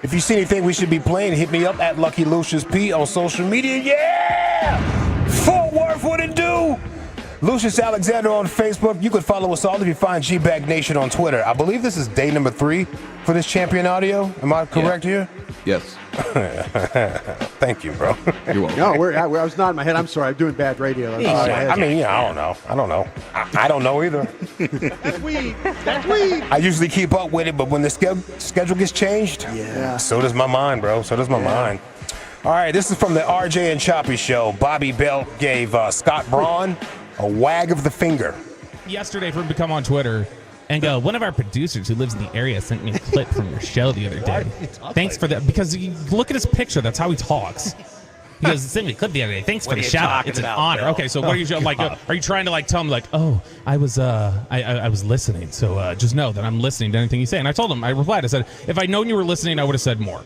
If you see anything we should be playing, hit me up at Lucky Lucius P on social media. Yeah! Fort Worth, what it do? Lucius Alexander on Facebook. You could follow us all if you find GBAG Nation on Twitter. I believe this is day number 3 for this champion audio. Am I correct here? Yes. Thank you, bro. You're welcome. No, I was nodding my head. I'm sorry. I'm doing bad radio. I don't know. I don't know either. That's weed. I usually keep up with it, but when the schedule gets changed, so does my mind, bro. So does my mind. All right, this is from the RJ and Choppy show. Bobby Belt gave Scott Braun a wag of the finger. Yesterday, for him to come on Twitter and go, one of our producers who lives in the area sent me a clip from your show the other day. Thanks for that. Because you look at his picture. That's how he talks. He goes, sent me a clip the other day. Thanks for the shout out. It's an honor. Bill? Okay, so what are you like? Are you trying to tell him I was listening. So just know that I'm listening to anything you say. And I told him, I replied, I said, if I'd known you were listening, I would have said more.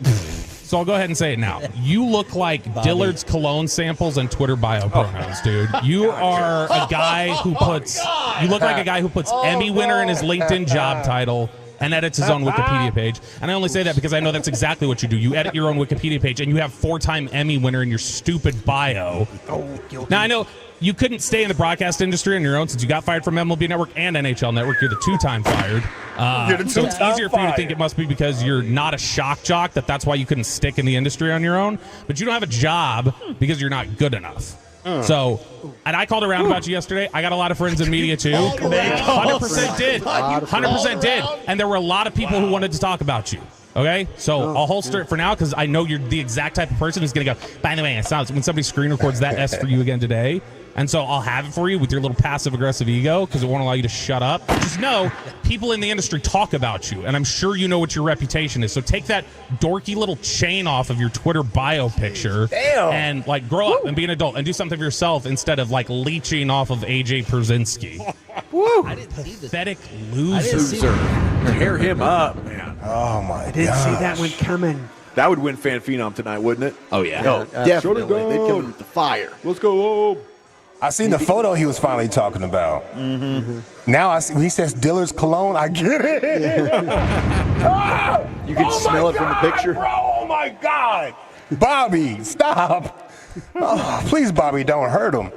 So I'll go ahead and say it now. You look like Dillard's cologne samples and Twitter bio pronouns, dude. You are a guy who puts. You look like a guy who puts Emmy winner in his LinkedIn job title and edits his own Wikipedia page. And I only say that because I know that's exactly what you do. You edit your own Wikipedia page, and you have 4-time Emmy winner in your stupid bio. Now, I know you couldn't stay in the broadcast industry on your own since you got fired from MLB Network and NHL Network. You're the 2-time fired. So it's easier for you to think it must be because you're not a shock jock, that's why you couldn't stick in the industry on your own. But you don't have a job because you're not good enough. So, and I called around about you yesterday. I got a lot of friends in media too. 100% did. 100% did. And there were a lot of people who wanted to talk about you. Okay? So I'll holster it for now because I know you're the exact type of person who's going to go, by the way, it sounds when somebody screen records that S for you again today. And so I'll have it for you with your little passive-aggressive ego because it won't allow you to shut up. Just know people in the industry talk about you, and I'm sure you know what your reputation is. So take that dorky little chain off of your Twitter bio picture and, grow up and be an adult and do something for yourself instead of, leeching off of A.J. Perzinski. Woo! I didn't see this. Pathetic loser. Tear him up, man. Oh, my God. I didn't see that one coming. That would win Fan Phenom tonight, wouldn't it? Oh, yeah. Definitely. They'd come in with the fire. Let's go. I seen the photo he was finally talking about. Mm-hmm. Now I see when he says Dillard's cologne, I get it. You can smell it from the picture. Bro, oh my God. Bobby, stop. Please, Bobby, don't hurt him.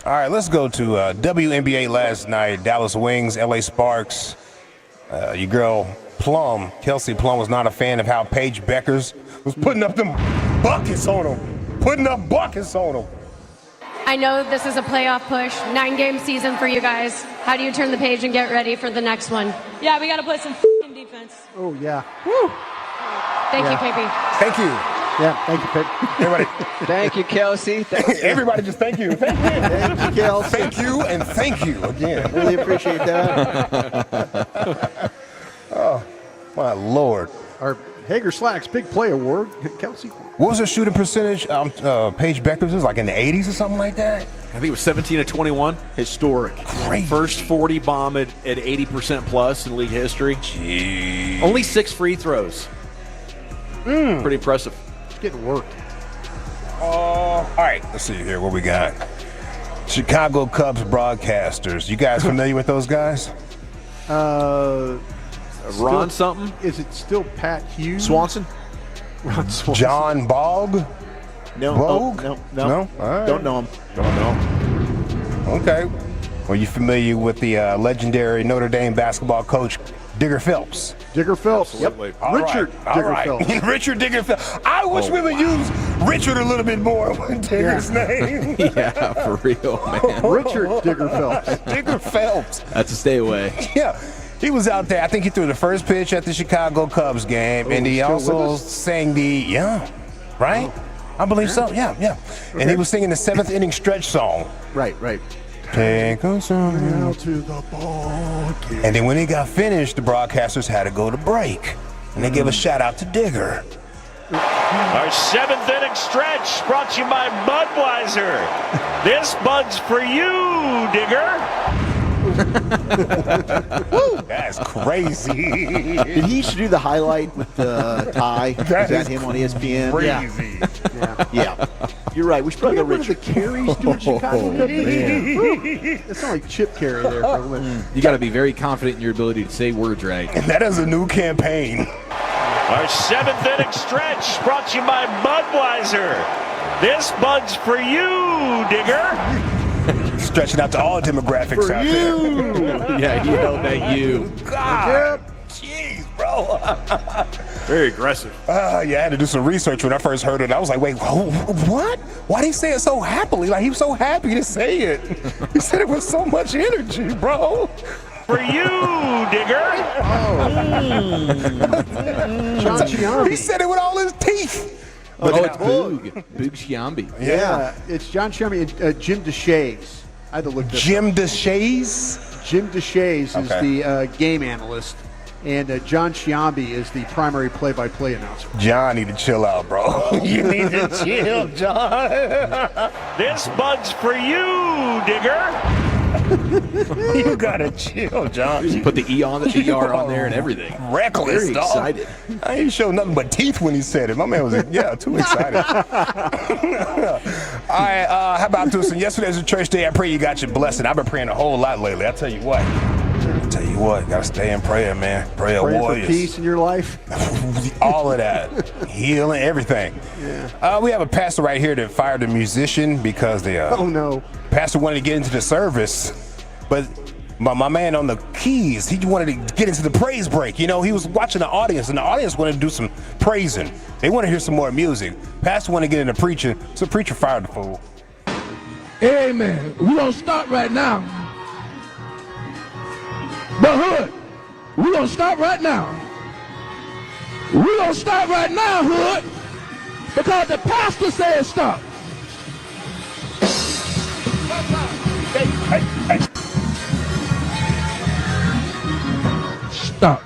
All right, let's go to WNBA last night. Dallas Wings, LA Sparks. Your girl Plum, Kelsey Plum, was not a fan of how Paige Beckers was putting up them buckets on him. I know this is a playoff push, 9-game season for you guys. How do you turn the page and get ready for the next one? Yeah, we got to play some f***ing defense. Oh, yeah. Woo. Thank you, KP. Thank you. Yeah, thank you, Pip. Everybody. Thank you, Kelsey. Thank you. Everybody just thank you. Thank you. Thank you, Kelsey. Thank you and thank you again. Really appreciate that. Oh, my Lord. Our Hager Slacks Big Play Award, Kelsey. What was the shooting percentage? Paige Beckers was like in the 80s or something like that? I think it was 17 of 21. Historic. Great. First 40 bomb at 80% plus in league history. Jeez. Only 6 free throws. Pretty impressive. It's getting worked. All right, let's see here what we got. Chicago Cubs broadcasters. You guys familiar with those guys? Ron something? Is it still Pat Hughes? Swanson? Ron Swanson. John Bogg? No. Bogue? No. No? All right. Don't know him. Don't know. Okay. Are you familiar with the legendary Notre Dame basketball coach, Digger Phelps? Digger Phelps. Absolutely. Yep. All Richard right. Digger All right. Phelps. Richard Digger Phelps. I wish we would use Richard a little bit more with Digger's name. Yeah, for real, man. Richard Digger Phelps. Digger Phelps. That's a stay away. Yeah. He was out there. I think he threw the first pitch at the Chicago Cubs game, and he also sang right? I believe so. Yeah. Okay. And he was singing the 7th inning stretch song. Right. Take us on. Out to the ball game. And then when he got finished, the broadcasters had to go to break. And they gave a shout out to Digger. Our 7th inning stretch brought to you by Budweiser. This Bud's for you, Digger. That's crazy. Did he used to do the highlight with the tie? Was that him on ESPN? Crazy. Yeah. You're right. We should probably go Remember Richard. the Carries doing Chicago Cubs? It's not like Chip Carey there. For a minute. You got to be very confident in your ability to say words right. And that is a new campaign. Our 7th inning stretch brought to you by Budweiser. This Bud's for you, Digger. Stretching out to all demographics For out you. there. Yeah, he held at you. God. Jeez, bro. Very aggressive. Yeah, I had to do some research when I first heard it. I was like, wait, what? Why did he say it so happily? Like, he was so happy to say it. He said it with so much energy, bro. For you, Digger. John Giambi. He said it with all his teeth. It's Boog. Boog Giambi. Yeah, it's John Giambi and Jim DeShays. I had to look this Jim up. DeShays? Jim DeShays is Okay. the game analyst, and John Giambi is the primary play-by-play announcer. John, need to chill out, bro. You need to chill, John. This Bud's for you, Digger. You gotta chill, John. You put the ER on there and everything. Reckless, Very dog. excited. I ain't showed nothing but teeth when he said it. My man was, too excited. All right, how about this? And yesterday's a church day. I pray you got your blessing. I've been praying a whole lot lately. I tell you what, gotta stay in prayer, man. Prayer Praying warriors. for peace in your life. All of that. Healing, everything. Yeah. We have a pastor right here that fired a musician because the Oh no. pastor wanted to get into the service, but my man on the keys, he wanted to get into the praise break. You know, he was watching the audience, and the audience wanted to do some praising. They want to hear some more music. Pastor wanted to get into preaching, so the preacher fired the fool. Amen. We don't stop right now. But Hood, we don't stop right now. We don't stop right now, Hood, because the pastor said stop. Hey. Stop.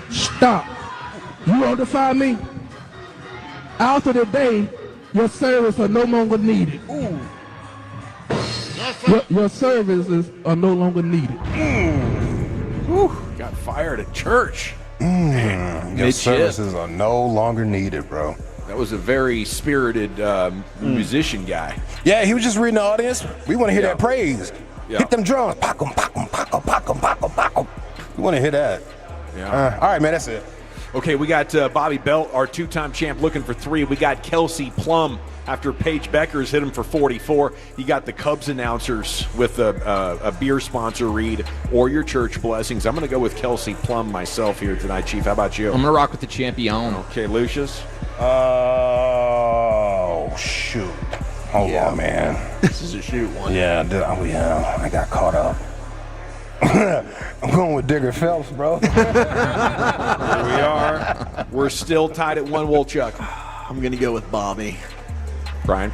Stop. You won't defy me? After today, your service are no longer needed. Your services are no longer needed. Got fired at church. Your services are no longer needed, bro. That was a very spirited musician guy. Yeah, he was just reading the audience. We want to hear that praise. Yeah. Hit them drums. Pack 'em, pack 'em, pack 'em, pack 'em, pack 'em, pack 'em. We want to hear that. Yeah. All right, man, that's it. Okay, we got Bobby Belt, our two-time champ, looking for 3. We got Kelsey Plum after Paige Beckers hit him for 44. You got the Cubs announcers with a beer sponsor read or your church blessings. I'm going to go with Kelsey Plum myself here tonight, Chief. How about you? I'm going to rock with the champion. Okay, Lucius? Oh, shoot. Hold on, man. This is a shoot one. Yeah, I got caught up. I'm going with Digger Phelps, bro. Here we are. We're still tied at 1, Wolchuk. I'm going to go with Bobby. Brian?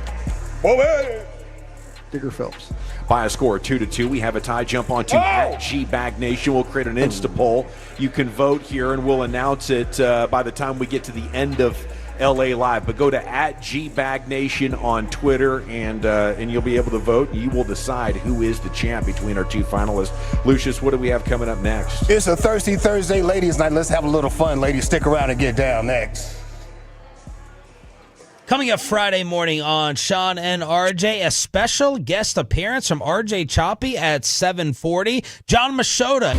Digger Phelps. By a score of 2-2, we have a tie. Jump on to at GBAG Nation. We'll create an Insta poll. You can vote here, and we'll announce it by the time we get to the end of LA Live. But go to at GBAG Nation on Twitter, and you'll be able to vote. You will decide who is the champ between our two finalists. Lucius, what do we have coming up next? It's a Thirsty Thursday ladies night. Let's have a little fun, ladies. Stick around and get down next. Coming up Friday morning on Sean and RJ, a special guest appearance from RJ Choppy at 7:40. John Machota.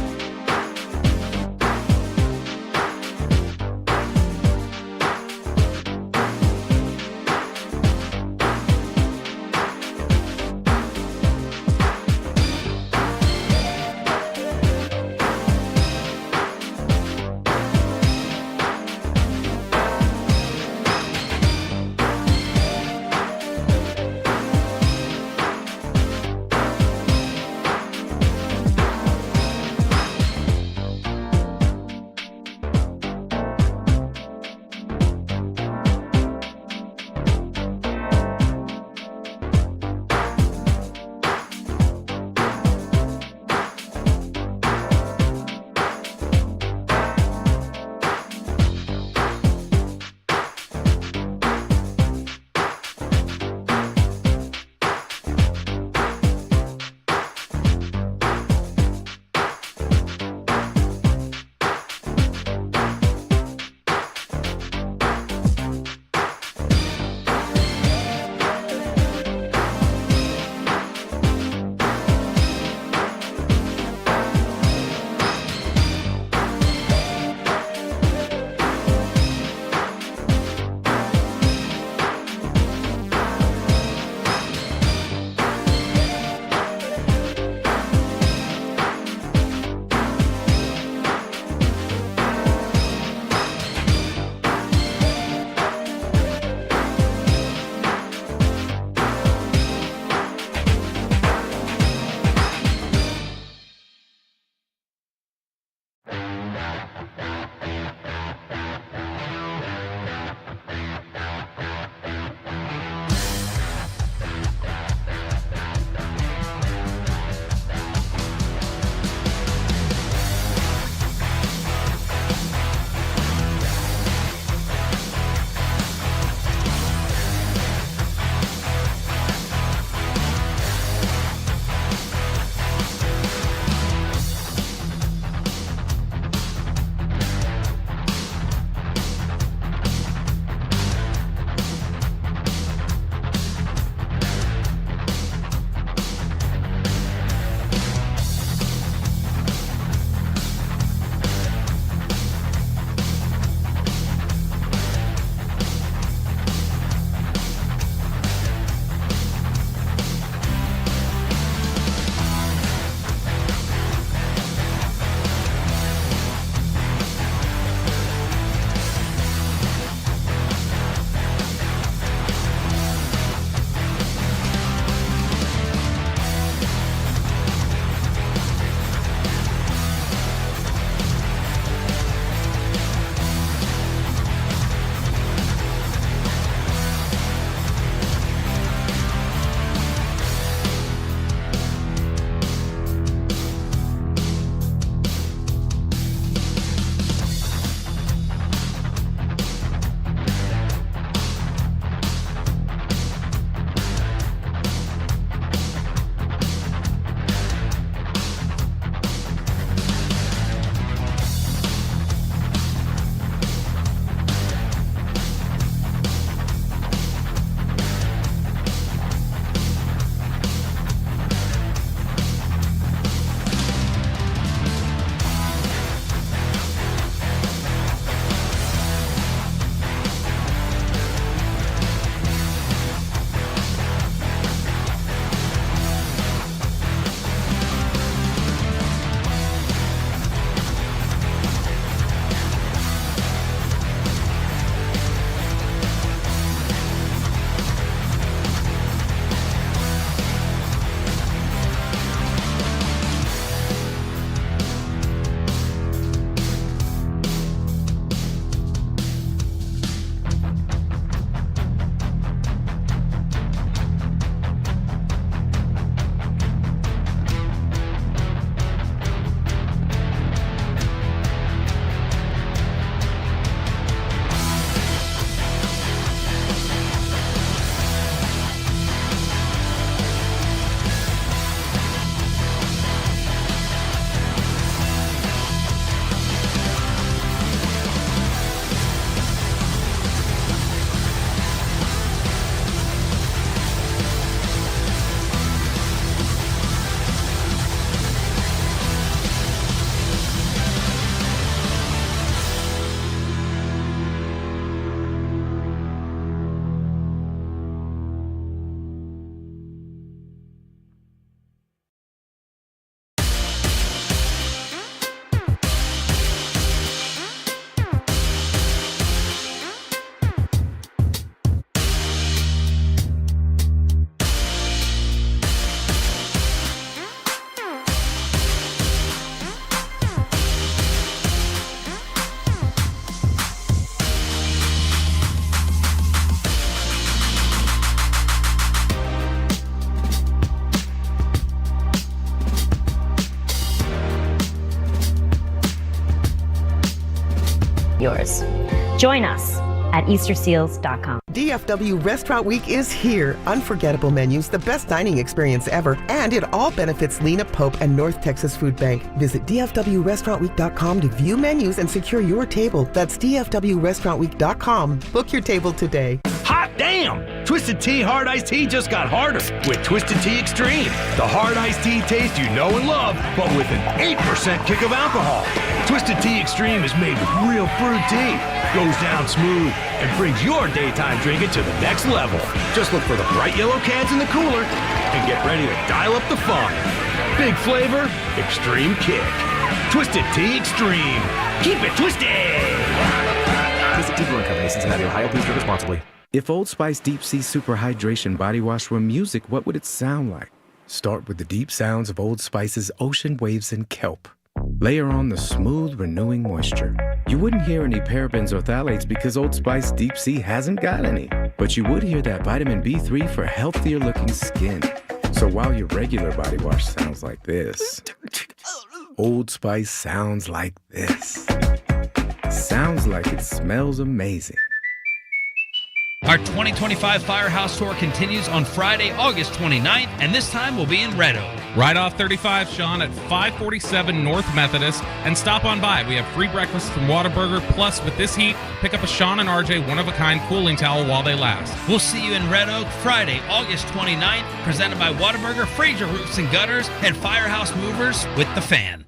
Join us at easterseals.com. DFW Restaurant Week is here. Unforgettable menus, the best dining experience ever, and it all benefits Lena Pope and North Texas Food Bank. Visit DFWRestaurantWeek.com to view menus and secure your table. That's DFWRestaurantWeek.com. Book your table today. Hot damn! Twisted Tea Hard Iced Tea just got harder with Twisted Tea Extreme. The hard iced tea taste you know and love, but with an 8% kick of alcohol. Twisted Tea Extreme is made with real brewed tea, goes down smooth, and brings your daytime drinking to the next level. Just look for the bright yellow cans in the cooler and get ready to dial up the fun. Big flavor, extreme kick. Twisted Tea Extreme. Keep it twisted! Twisted Tea Brewing Company, Cincinnati, Ohio. Please drink responsibly. If Old Spice Deep Sea Super Hydration Body Wash were music, what would it sound like? Start with the deep sounds of Old Spice's Ocean Waves and Kelp. Layer on the smooth, renewing moisture. You wouldn't hear any parabens or phthalates because Old Spice Deep Sea hasn't got any. But you would hear that vitamin B3 for healthier looking skin. So while your regular body wash sounds like this, Old Spice sounds like this. Sounds like it smells amazing. Our 2025 Firehouse Tour continues on Friday, August 29th, and this time we'll be in Red Oak. Right off 35, Sean, at 547 North Methodist, and stop on by. We have free breakfast from Whataburger, plus with this heat, pick up a Sean and RJ one-of-a-kind cooling towel while they last. We'll see you in Red Oak Friday, August 29th, presented by Whataburger, Fraser Roofs and Gutters, and Firehouse Movers with the Fan.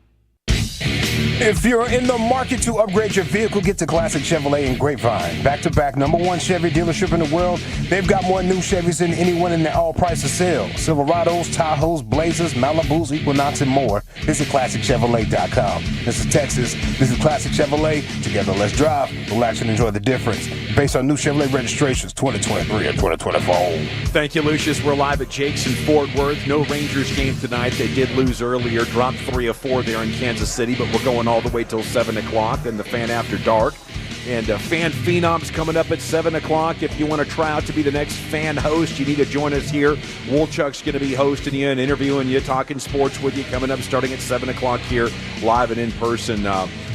If you're in the market to upgrade your vehicle, get to Classic Chevrolet in Grapevine. Back-to-back #1 Chevy dealership in the world. They've got more new Chevys than anyone in the all-price of sale. Silverados, Tahoes, Blazers, Malibus, Equinox, and more. Visit ClassicChevrolet.com. This is Texas. This is Classic Chevrolet. Together, let's drive, relax, and enjoy the difference. Based on new Chevrolet registrations, 2023 and 2024. Thank you, Lucius. We're live at Jake's in Fort Worth. No Rangers game tonight. They did lose earlier, dropped 3 of 4 there in Kansas City, but we're going all the way till 7 o'clock and the Fan After Dark. And Fan Phenoms coming up at 7 o'clock. If you want to try out to be the next fan host, you need to join us here. Woolchuck's going to be hosting you and interviewing you, talking sports with you, coming up starting at 7 o'clock here, live and in person.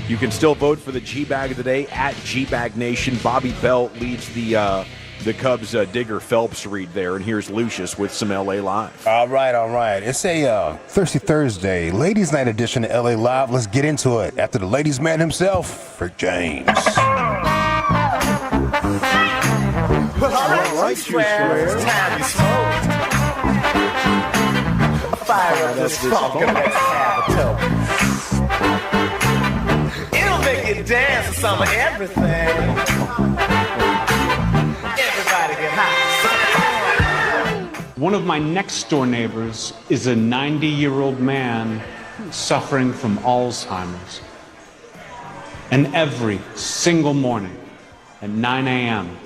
You can still vote for the G-Bag of the Day at GBAG Nation. Bobby Belt leads the Cubs Digger Phelps read there, and here's Lucius with some LA Live. All right. It's a Thirsty Thursday, Ladies Night edition of LA Live. Let's get into it. After the ladies' man himself, Rick James. All right, square. It's time to smoke. Fire up this funk and let's have a toke. It'll make you dance to some of everything. Everybody get high. One of my next door neighbors is a 90-year-old man suffering from Alzheimer's. And every single morning at 9 a.m.,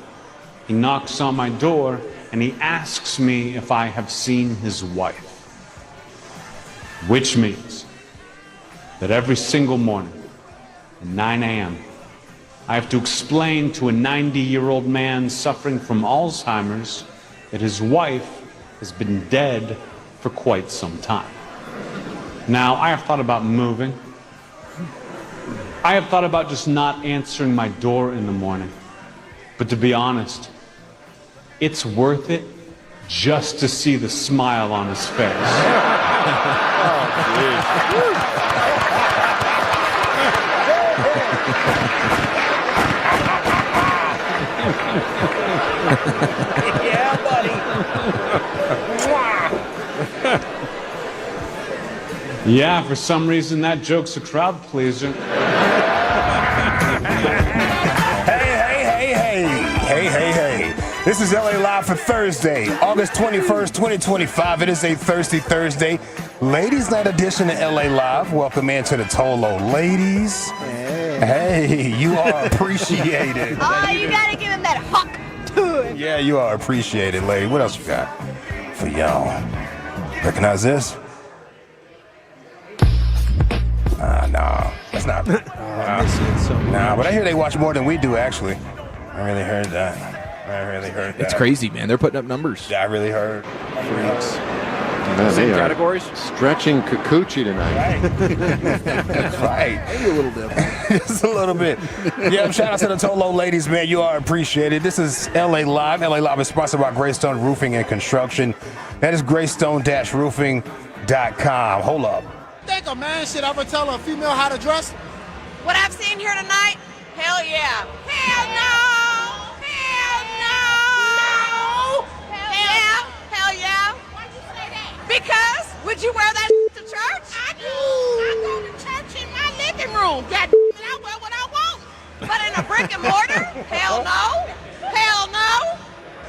he knocks on my door and he asks me if I have seen his wife. Which means that every single morning at 9 a.m., I have to explain to a 90-year-old man suffering from Alzheimer's that his wife has been dead for quite some time. Now, I have thought about moving. I have thought about just not answering my door in the morning. But to be honest, it's worth it just to see the smile on his face. Yeah, buddy. Yeah, for some reason that joke's a crowd pleaser. Hey. This is LA Live for Thursday, August 21st, 2025. It is a Thirsty Thursday, Ladies Night edition of LA Live. Welcome into the Tolo ladies. Hey, you are appreciated. Oh, you gotta give him that hawk to him. Yeah, you are appreciated, lady. What else you got for y'all? Recognize this? No, that's not. Nah, but I hear they watch more than we do, actually. I really heard that. It's crazy, man. They're putting up numbers. Yeah, I really heard. Freaks. Man, Same they are categories? Stretching Kikuchi tonight. Right. Maybe a little different. Just a little bit. Yeah, shout out to the Tolo ladies, man. You are appreciated. This is LA Live. LA Live is sponsored by Greystone Roofing and Construction. That is greystone-roofing.com. Hold up. Think a man should ever tell a female how to dress? What I've seen here tonight? Hell yeah. Hell no. Hell no. Hell yeah. Hell yeah. Why'd you say that? Because would you wear that to church? I do. I go to church in my living room. God, and I wear what I want. But in a brick and mortar? Hell no. Hell no.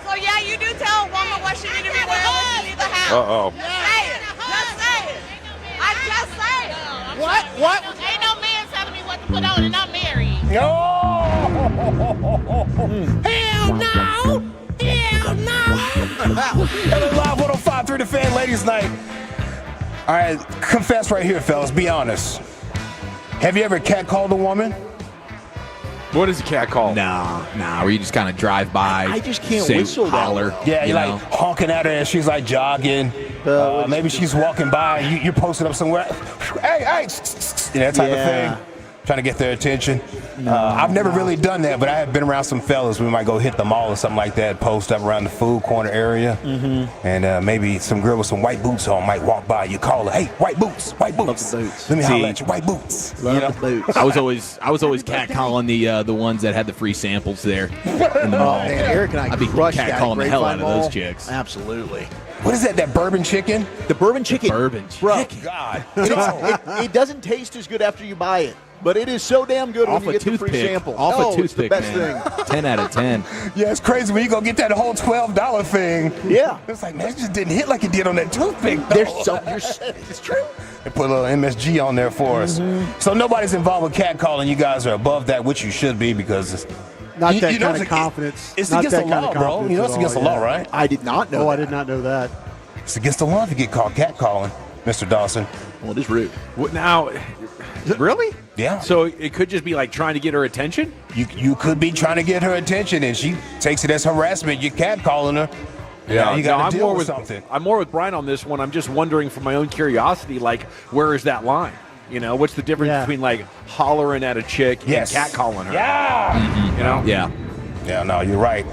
So yeah, you do tell a woman what she need to be wearing when she leaves the house. Uh-oh. Just say it. Just say it. I just say it. What? What? Ain't no man telling me what to put on and I'm married. Hell no! Hell no! LA Live 105.3 The Fan Ladies Night. All right, confess right here, fellas. Be honest. Have you ever catcalled a woman? What is a cat call? Nah, where you just kind of drive by. I just can't say, whistle that holler. well. Yeah, you you're know? like honking at her and she's like jogging. Maybe she's walking by. You're posted up somewhere. Hey, that type of thing. Trying to get their attention. I've never really done that, but I have been around some fellas. We might go hit the mall or something like that, post up around the food corner area. And maybe some girl with some white boots on might walk by. You call her, hey, white boots, white boots. Let me holler at you, white boots. Love the boots. I was always catcalling the ones that had the free samples there in the mall. Man, Eric and I'd be crushed that catcalling the hell out of Grapevine those Mall. chicks. Absolutely. What is that bourbon chicken? The bourbon chicken. Bourbon Bro, chicken. God. it doesn't taste as good after you buy it, but it is so damn good Off when you a get the free toothpick. sample. Off a it's the toothpick, best man. thing. 10 out of 10. Yeah, it's crazy when you go get that whole $12 thing. Yeah. It's like, man, it just didn't hit like it did on that toothpick. It's true. They put a little MSG on there for us. So nobody's involved with catcalling. You guys are above that, which you should be, because it's Not you that know, kind of confidence. It's Not against that the kind law, of bro. confidence You know at it's against all, the law, yeah. right? I did not know Oh, that. I did not know that. It's against the law if you get caught catcalling, Mr. Dawson. Well, it is rude. What now? Really? Yeah. So it could just be like trying to get her attention? You could be trying to get her attention, and she takes it as harassment. You're catcalling her. Yeah, you got to I'm deal more with with something. I'm more with Brian on this one. I'm just wondering from my own curiosity, like, where is that line? You know, what's the difference between like hollering at a chick Yes. and catcalling her? Yeah. You know? Yeah. Yeah, no, you're right.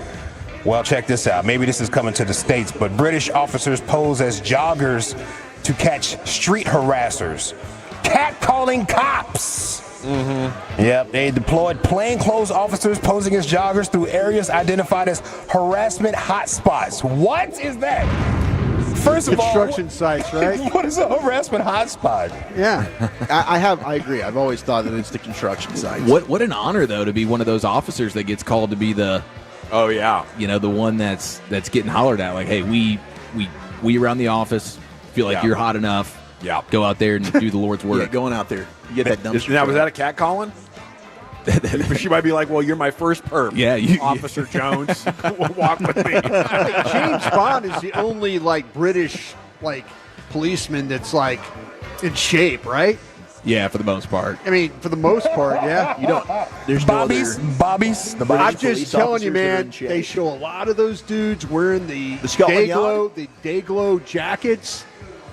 Well, check this out. Maybe this is coming to the States, but British officers pose as joggers to catch street harassers. Catcalling cops. Yep, they deployed plainclothes officers posing as joggers through areas identified as harassment hotspots. What is that? First of all, Construction sites, right? what is a harassment hotspot? Yeah. I agree. I've always thought that it's the construction sites. What an honor, though, to be one of those officers that gets called to be the the one that's getting hollered at. Like, hey, we around the office feel like you're hot enough. Yeah. Go out there and do the Lord's work. Yeah, going out there. You get that dumpster. Now, was that a catcalling? She might be like, well, you're my first perp. Yeah, Officer Jones, walk with me. James Bond is the only British policeman that's in shape, right? Yeah, for the most part. I mean, for the most part, yeah. You don't. There's Bobbies. The British I'm just police telling you, officers are man. in shape. They show a lot of those dudes wearing the Scotland day glow jackets.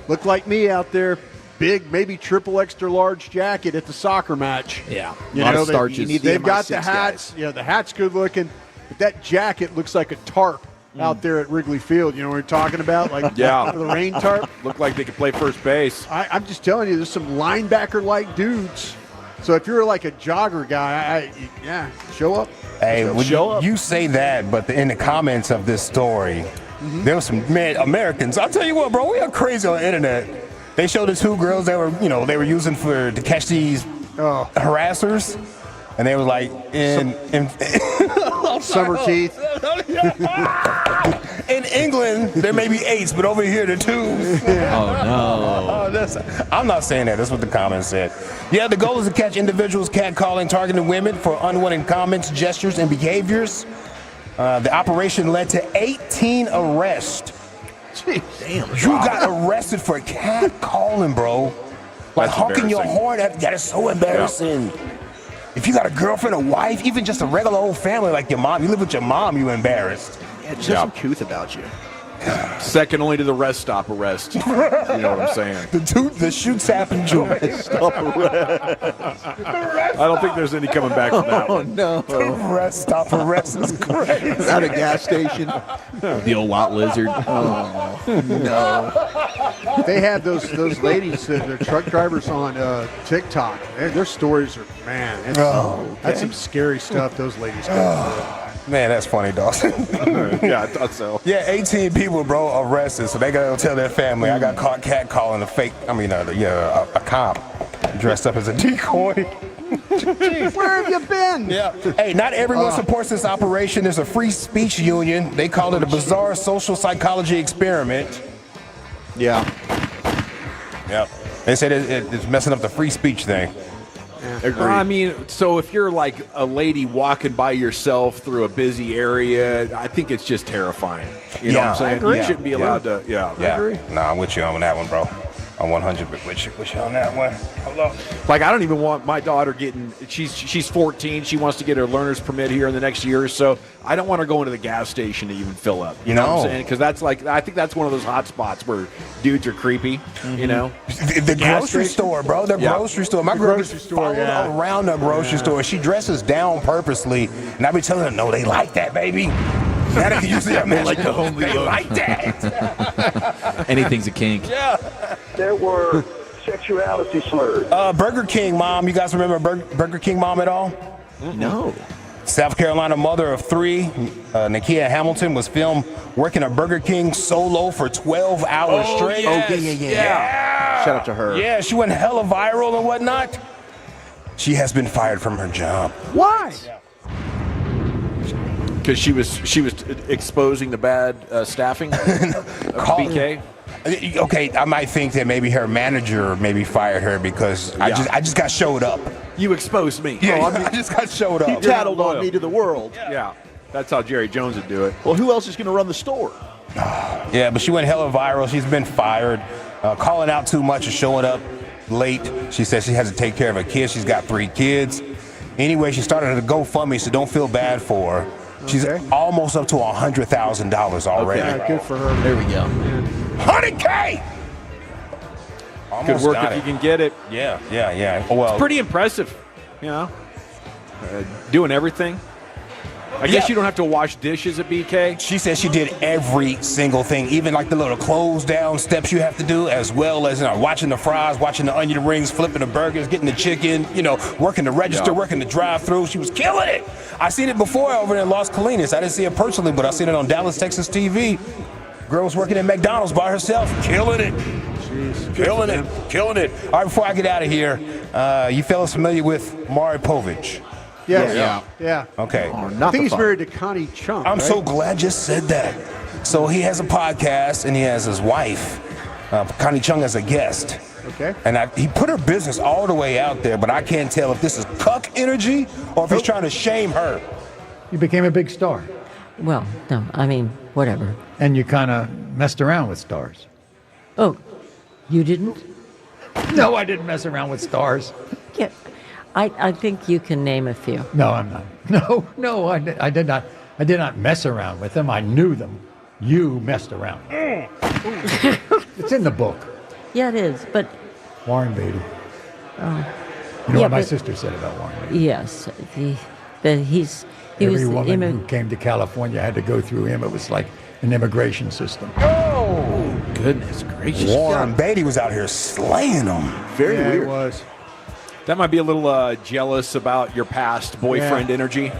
Look like me out there. Big, maybe triple extra large jacket at the soccer match. Yeah, you lot know of starches. They've got the hats. Yeah, the hat's good looking. But that jacket looks like a tarp out there at Wrigley Field. You know what we're talking about? The rain tarp. Look like they could play first base. I'm just telling you, there's some linebacker-like dudes. So if you're like a jogger guy, show up. Hey, show up. You say that, but in the comments of this story, there was some Americans. I'll tell you what, bro, we are crazy on the internet. They showed the two girls that were using to catch these harassers, and they were like in summer teeth. In England, there may be 8s, but over here, they're 2s. Oh, no. I'm not saying that. That's what the comments said. Yeah, the goal is to catch individuals catcalling, targeting women for unwanted comments, gestures, and behaviors. The operation led to 18 arrests. Jeez, damn. You got arrested for catcalling, bro. Like honking your horn at. That is so embarrassing. Yeah. If you got a girlfriend, a wife, even just a regular old family like your mom, you live with your mom, you embarrassed. Yeah, just have some couth about you. Second only to the rest stop arrest. You know what I'm saying? The shoot, tap, and joy. Stop arrest. I don't think there's any coming back from that one. No. The rest stop arrest is crazy. At a gas station. The old lot lizard. Oh, no. They have those ladies, they're truck drivers on TikTok. Their stories are, man, that's some scary stuff those ladies go through. Man, that's funny, Dawson. Yeah, I thought so. Yeah, 18 people, bro, arrested, so they gotta tell their family. I got caught catcalling a cop dressed up as a decoy. Where have you been? Yeah. Hey, not everyone supports this operation. There's a free speech union. They call it a bizarre social psychology experiment. Yeah. Yep. They said it's messing up the free speech thing. I mean, so if you're like a lady walking by yourself through a busy area, I think it's just terrifying. You know what I'm saying? You shouldn't be allowed to. Yeah. I agree. Nah, I'm with you on that one, bro. I'm 100 with you on that one. Hello. Like, I don't even want my daughter getting. She's 14. She wants to get her learner's permit here in the next year or so. I don't want her going to the gas station to even fill up. You know what I'm saying? Because that's like, I think that's one of those hot spots where dudes are creepy. You know, the grocery store, bro. The grocery store. My grocery store. Around the grocery store. She dresses down purposely, and I be telling her, no, they like that, baby. Now they use it. They like the homely They look. like that. Anything's a kink. Yeah. There were sexuality slurs. Burger King mom. You guys remember Burger King mom at all? No. South Carolina mother of 3, Nakia Hamilton, was filmed working at Burger King solo for 12 hours straight. Yeah. Shout out to her. Yeah, she went hella viral and whatnot. She has been fired from her job. Why? Because she was exposing the bad staffing of BK. Okay, I might think that maybe her manager maybe fired her because I just got showed up. You exposed me. Yeah, I just got showed up. He tattled on me to the world. Yeah, that's how Jerry Jones would do it. Well, who else is going to run the store? Yeah, but she went hella viral. She's been fired. Calling out too much and showing up late. She says she has to take care of her kids. She's got 3 kids. Anyway, she started a GoFundMe, so don't feel bad for her. She's almost up to $100,000 already. Yeah, good for her. There we go. 100K. Good work if you can get it. Yeah. Well, it's pretty impressive. You know, doing everything. I guess you don't have to wash dishes at BK. She said she did every single thing, even like the little close down steps you have to do, as well as watching the fries, watching the onion rings, flipping the burgers, getting the chicken, working the register, working the drive-thru. She was killing it. I seen it before over there in Las Colinas. I didn't see it personally, but I seen it on Dallas, Texas TV. Girl was working at McDonald's by herself, killing it. Jeez, killing it. All right, before I get out of here, you fellas familiar with Maury Povich? Yeah. Okay. I think he's married to Connie Chung. I'm so glad you said that. So he has a podcast, and he has his wife, Connie Chung, as a guest. Okay. And he put her business all the way out there, but I can't tell if this is cuck energy or if he's trying to shame her. You became a big star. Well, no, I mean, whatever. And you kind of messed around with stars. Oh, you didn't? No, I didn't mess around with stars. Yeah, I think you can name a few. No, I'm not. No, I did not. I did not mess around with them. I knew them. You messed around. It's in the book. Yeah, it is, but... Warren Beatty. Oh. You know what my sister said about Warren Beatty? Yes. He was Every woman who came to California had to go through him. It was like an immigration system. Oh, goodness gracious. Warren Beatty was out here slaying them. Very weird. It was. That might be a little jealous about your past boyfriend energy.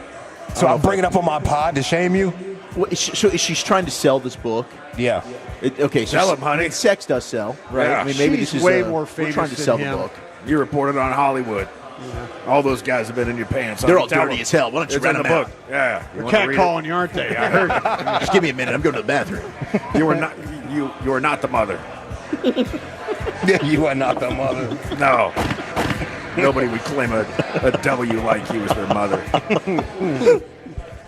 So I'll bring it up on my pod to shame you? Well, so she's trying to sell this book. Yeah. Okay, so Sell 'em, honey. Sex does sell, right? Yeah. I mean, maybe She's this is way more we're trying to famous sell than the him. book. You reported on Hollywood. All those guys have been in your pants. They're all dirty as hell. Why don't you It's rent in the them book. out? Yeah. They're catcalling you, aren't they? I heard. Just give me a minute. I'm going to the bathroom. You are not. You are not the mother. You are not the mother. No. Nobody would claim a W like you as their mother.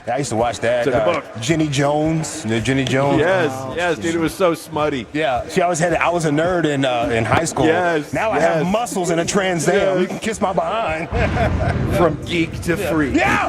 I used to watch that. It's in the book. Jenny Jones. Jenny Jones. Yes, dude. It was so smutty. Yeah, she always had. I was a nerd in high school. Yes. Now I have muscles and a Trans Am. You can kiss my behind. From geek to freak. Yeah,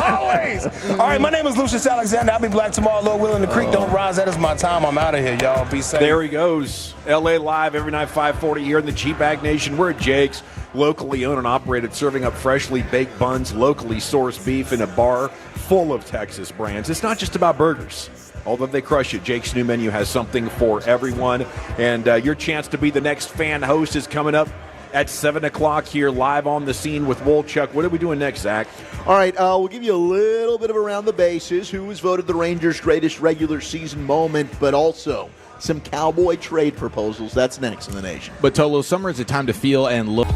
always. All right, my name is Lucius Alexander. I'll be back tomorrow. Lord willing, the creek don't rise. That is my time. I'm out of here, y'all. Be safe. There he goes. LA Live every night, 5:40 here in the GBAG Nation. We're at Jake's, locally owned and operated, serving up freshly baked buns, locally sourced beef in a bar full of Texas brands. It's not just about burgers. Although they crush it, Jake's new menu has something for everyone. And your chance to be the next fan host is coming up at 7 o'clock here live on the scene with Wolchuk. What are we doing next, Zach? All right, we'll give you a little bit of around the bases. Who was voted the Rangers' greatest regular season moment, but also some Cowboy trade proposals. That's next in the nation. But Tolo, summer is a time to feel and look.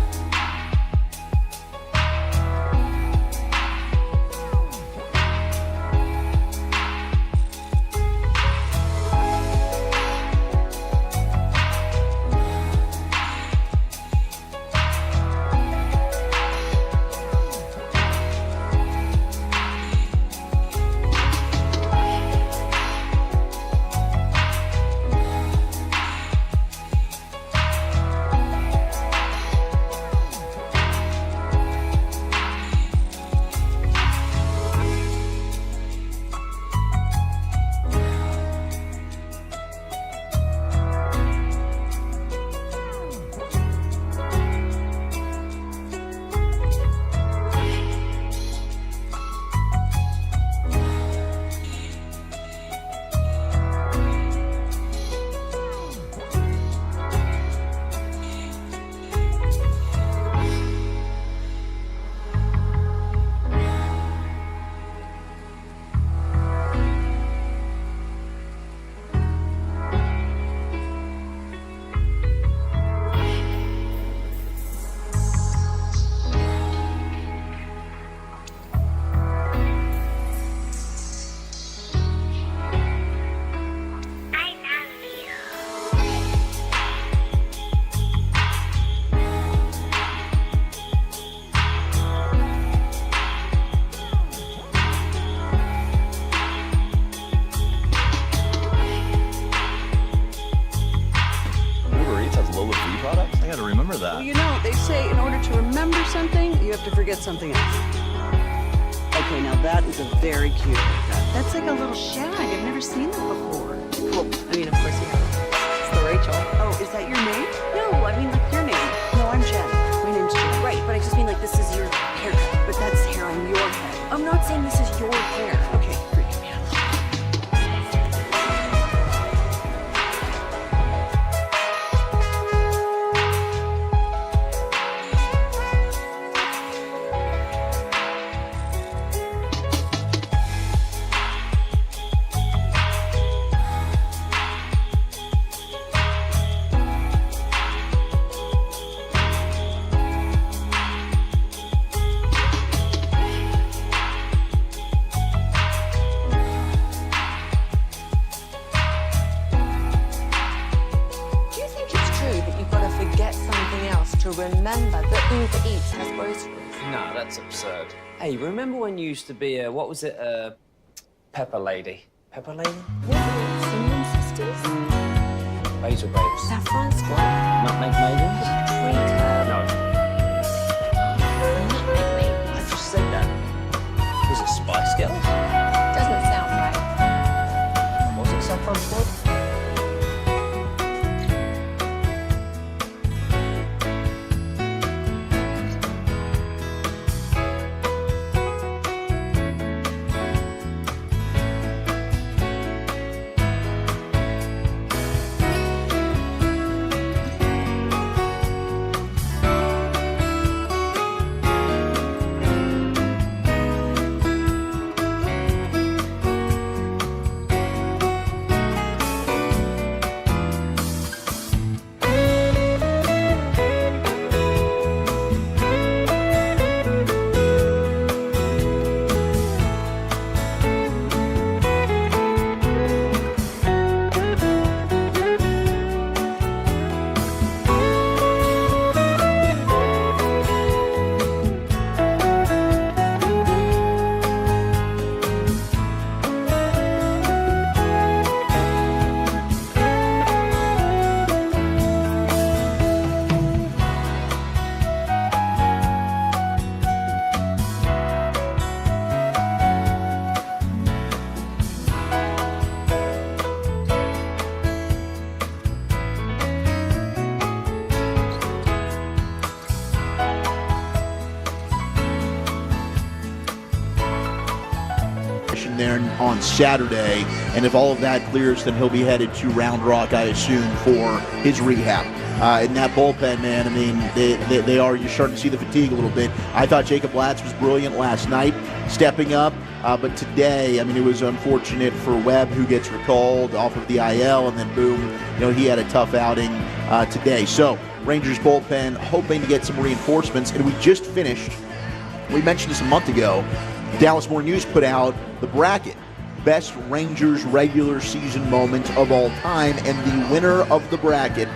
Well, you know, they say in order to remember something, you have to forget something else. Okay, now that is a very cute haircut. That's like a little shag. I've never seen that before. Well, I mean, of course you have. It's the Rachel. Oh, is that your name? No, I mean like your name. No, I'm Jen. My name's Jen. Right, but I just mean like this is your haircut. But that's hair on your head. I'm not saying this is your hair. Okay, freaking me out. Remember that Uber Eats has groceries. No, that's absurd. Hey, remember when you used to be a, what was it, Pepper Lady? Pepper Lady? What? Cinnamon Sisters? Basil Babes. Saffron Squad? Nutmeg Maidens? Paprika? No. Nutmeg Maidens. I just said that. Was it Spice Girls? Doesn't sound right. Was it Saffron Squad? on Saturday. And if all of that clears, then he'll be headed to Round Rock, I assume, for his rehab. In that bullpen, man, I mean, you're starting to see the fatigue a little bit. I thought Jacob Latz was brilliant last night, stepping up. But today, I mean, it was unfortunate for Webb, who gets recalled off of the IL, and then boom, he had a tough outing today. So Rangers bullpen hoping to get some reinforcements. And we just finished, we mentioned this a month ago, Dallas Morning News put out the bracket. Best Rangers regular season moment of all time. And the winner of the bracket,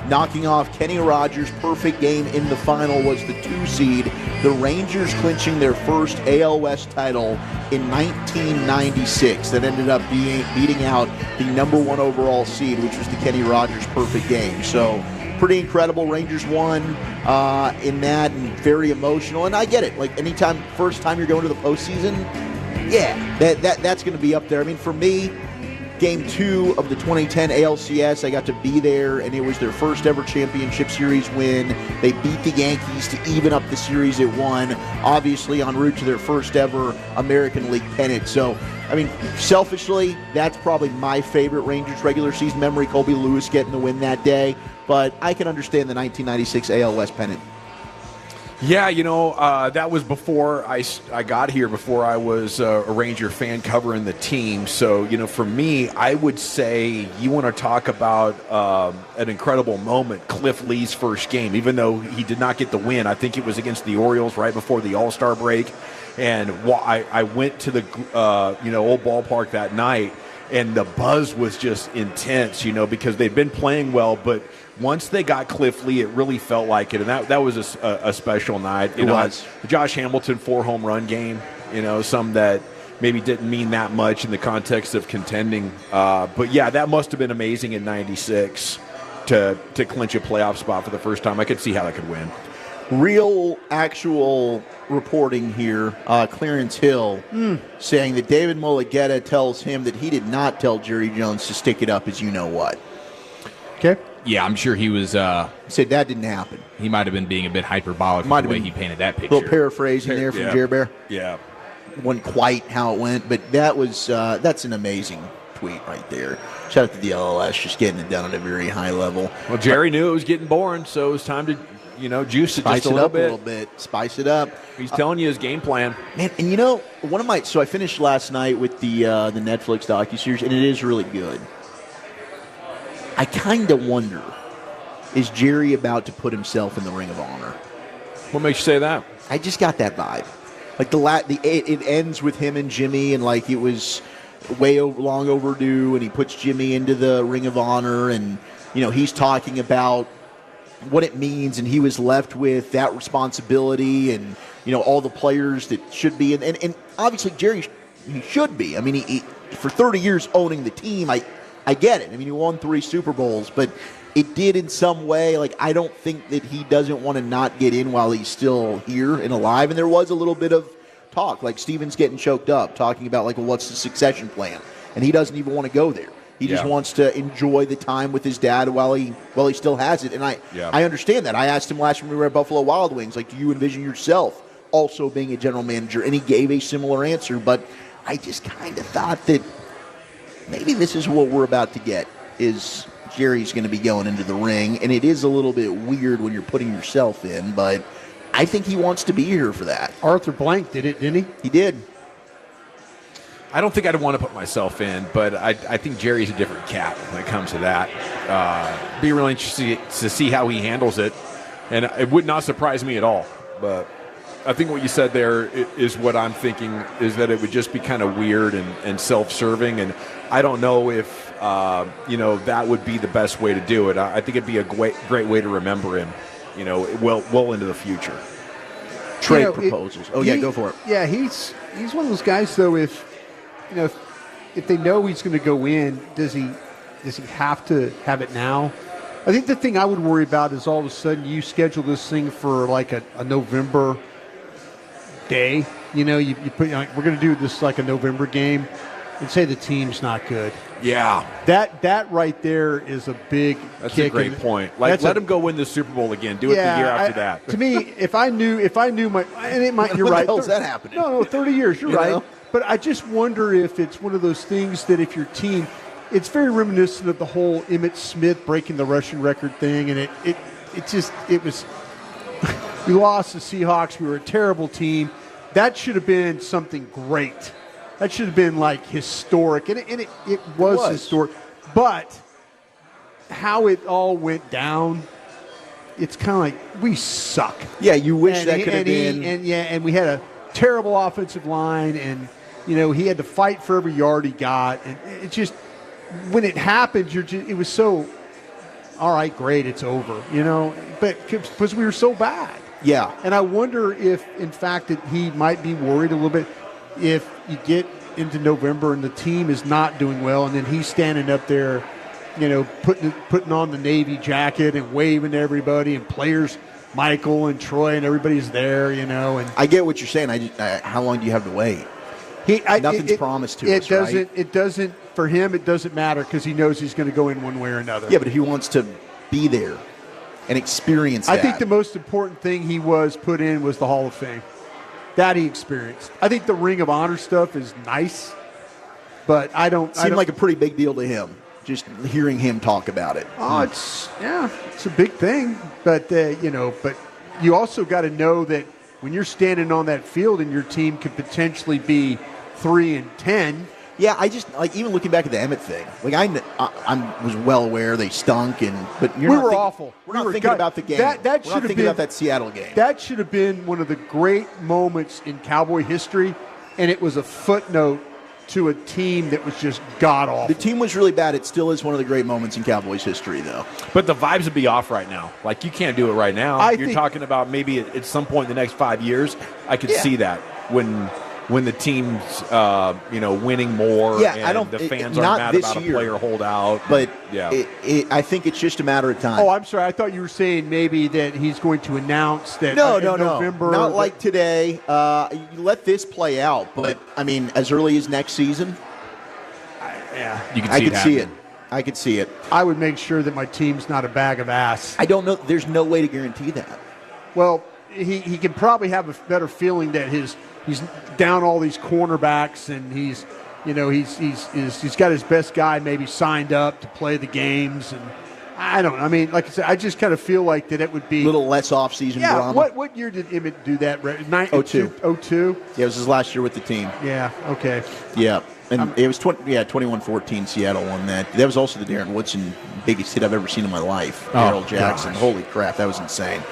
knocking off Kenny Rogers' perfect game in the final, was the 2 seed. The Rangers clinching their first AL West title in 1996. That ended up beating out the number 1 overall seed, which was the Kenny Rogers perfect game. So pretty incredible. Rangers won in that, and very emotional. And I get it. Like, anytime, first time you're going to the postseason, yeah, that's going to be up there. I mean, for me, Game 2 of the 2010 ALCS, I got to be there, and it was their first ever championship series win. They beat the Yankees to even up the series at 1, obviously en route to their first ever American League pennant. So, I mean, selfishly, that's probably my favorite Rangers regular season memory, Colby Lewis getting the win that day. But I can understand the 1996 AL West pennant. Yeah, that was before I got here, before I was a Ranger fan covering the team. So, for me, I would say you want to talk about an incredible moment, Cliff Lee's first game. Even though he did not get the win, I think it was against the Orioles right before the All-Star break. And I went to the old ballpark that night, and the buzz was just intense, because they'd been playing well, but once they got Cliff Lee, it really felt like it, and that was a special night. It was. The Josh Hamilton 4-home run game, some that maybe didn't mean that much in the context of contending. But, yeah, that must have been amazing in 96 to clinch a playoff spot for the first time. I could see how that could win. Real, actual reporting here, Clarence Hill saying that David Mulugheta tells him that he did not tell Jerry Jones to stick it up as you-know-what. Okay. Yeah, I'm sure he was. Said that didn't happen. He might have been being a bit hyperbolic with the way he painted that picture. A little paraphrasing there from Jer Bear. Yeah. Wasn't quite how it went, but that was that's an amazing tweet right there. Shout out to the LLS, just getting it done at a very high level. Well, Jerry knew it was getting boring, so it was time to juice it Spice just a it little up bit. a little bit. Spice it up. He's telling you his game plan. Man, and so I finished last night with the Netflix docuseries, and it is really good. I kind of wonder, is Jerry about to put himself in the Ring of Honor? What makes you say that? I just got that vibe. Like it ends with him and Jimmy, and like it was long overdue, and he puts Jimmy into the Ring of Honor, and he's talking about what it means, and he was left with that responsibility, and all the players that should be, and obviously Jerry, he should be. I mean, he for 30 years owning the team, I get it. I mean, he won 3 Super Bowls, but it did in some way. Like, I don't think that he doesn't want to not get in while he's still here and alive. And there was a little bit of talk, like Steven's getting choked up, talking about like, well, what's the succession plan? And he doesn't even want to go there. He just wants to enjoy the time with his dad while he still has it. And I understand that. I asked him last when we were at Buffalo Wild Wings, like, do you envision yourself also being a general manager? And he gave a similar answer. But I just kind of thought that maybe this is what we're about to get, is Jerry's going to be going into the ring. And it is a little bit weird when you're putting yourself in, but I think he wants to be here for that. Arthur Blank did it, didn't he? He did. I don't think I'd want to put myself in, but I think Jerry's a different cat when it comes to that. Be really interested to see how he handles it, and it would not surprise me at all. But I think what you said there is what I'm thinking, is that it would just be kind of weird and self-serving, and I don't know if that would be the best way to do it. I think it'd be a great way to remember him, well into the future. Trade proposals. Go for it. Yeah, he's one of those guys, though. If they know he's going to go in, does he have to have it now? I think the thing I would worry about is all of a sudden you schedule this thing for like a November day. You put we're going to do this like a November game, and say the team's not good. Yeah, that right there is a big. That's kick. a great point. Like, let him go win the Super Bowl again. Do it the year after that. To me, if I knew my, and it might. You're when right. The hell's that happening? No, 30 years. You're right. But I just wonder if it's one of those things that if your team, it's very reminiscent of the whole Emmitt Smith breaking the rushing record thing, and it was we lost the Seahawks. We were a terrible team. That should have been something great. That should have been like historic, and it was historic. But how it all went down, it's kind of like we suck. Yeah, you wish that could have been. And we had a terrible offensive line, and he had to fight for every yard he got, and it just when it happened, it was so. All right, great, it's over. But because we were so bad. Yeah. And I wonder if, in fact, that he might be worried a little bit if you get into November and the team is not doing well, and then he's standing up there, putting on the Navy jacket and waving to everybody, and players, Michael and Troy and everybody's there, And I get what you're saying. How long do you have to wait? Nothing's promised to us, right? It doesn't, for him, it doesn't matter because he knows he's going to go in one way or another. Yeah, but if he wants to be there and experience that. I think the most important thing he was put in was the Hall of Fame. That he experienced. I think the Ring of Honor stuff is nice, but I don't. Seemed like a pretty big deal to him, just hearing him talk about it. Oh, it's a big thing, but but you also got to know that when you're standing on that field and your team could potentially be 3-10. Yeah, I just even looking back at the Emmitt thing. I was well aware they stunk, but we were awful. We're not thinking about the game. That we're not thinking about that Seattle game. That should have been one of the great moments in Cowboy history, and it was a footnote to a team that was just god awful. The team was really bad. It still is one of the great moments in Cowboys history, though. But the vibes would be off right now. Like, you can't do it right now. You're talking about maybe at some point in the next 5 years. I could see that when the team's winning more, and the fans aren't mad about a player holdout. But I think it's just a matter of time. Oh, I'm sorry. I thought you were saying maybe that he's going to announce that No. November. Not like today. You let this play out. But, as early as next season, you can I could see it. I could see it. I would make sure that my team's not a bag of ass. I don't know. There's no way to guarantee that. Well, he can probably have a better feeling that he's down all these cornerbacks, and he's got his best guy maybe signed up to play the games, and I don't know. I mean, like I said, I just kind of feel like that it would be a little less off-season drama. What year did Emmitt do that? 02. Yeah, it was his last year with the team. Yeah. Okay. Yeah. And it was 21-14. Seattle won that. That was also the Darren Woodson biggest hit I've ever seen in my life. Darrell Jackson. Gosh. Holy crap, that was insane.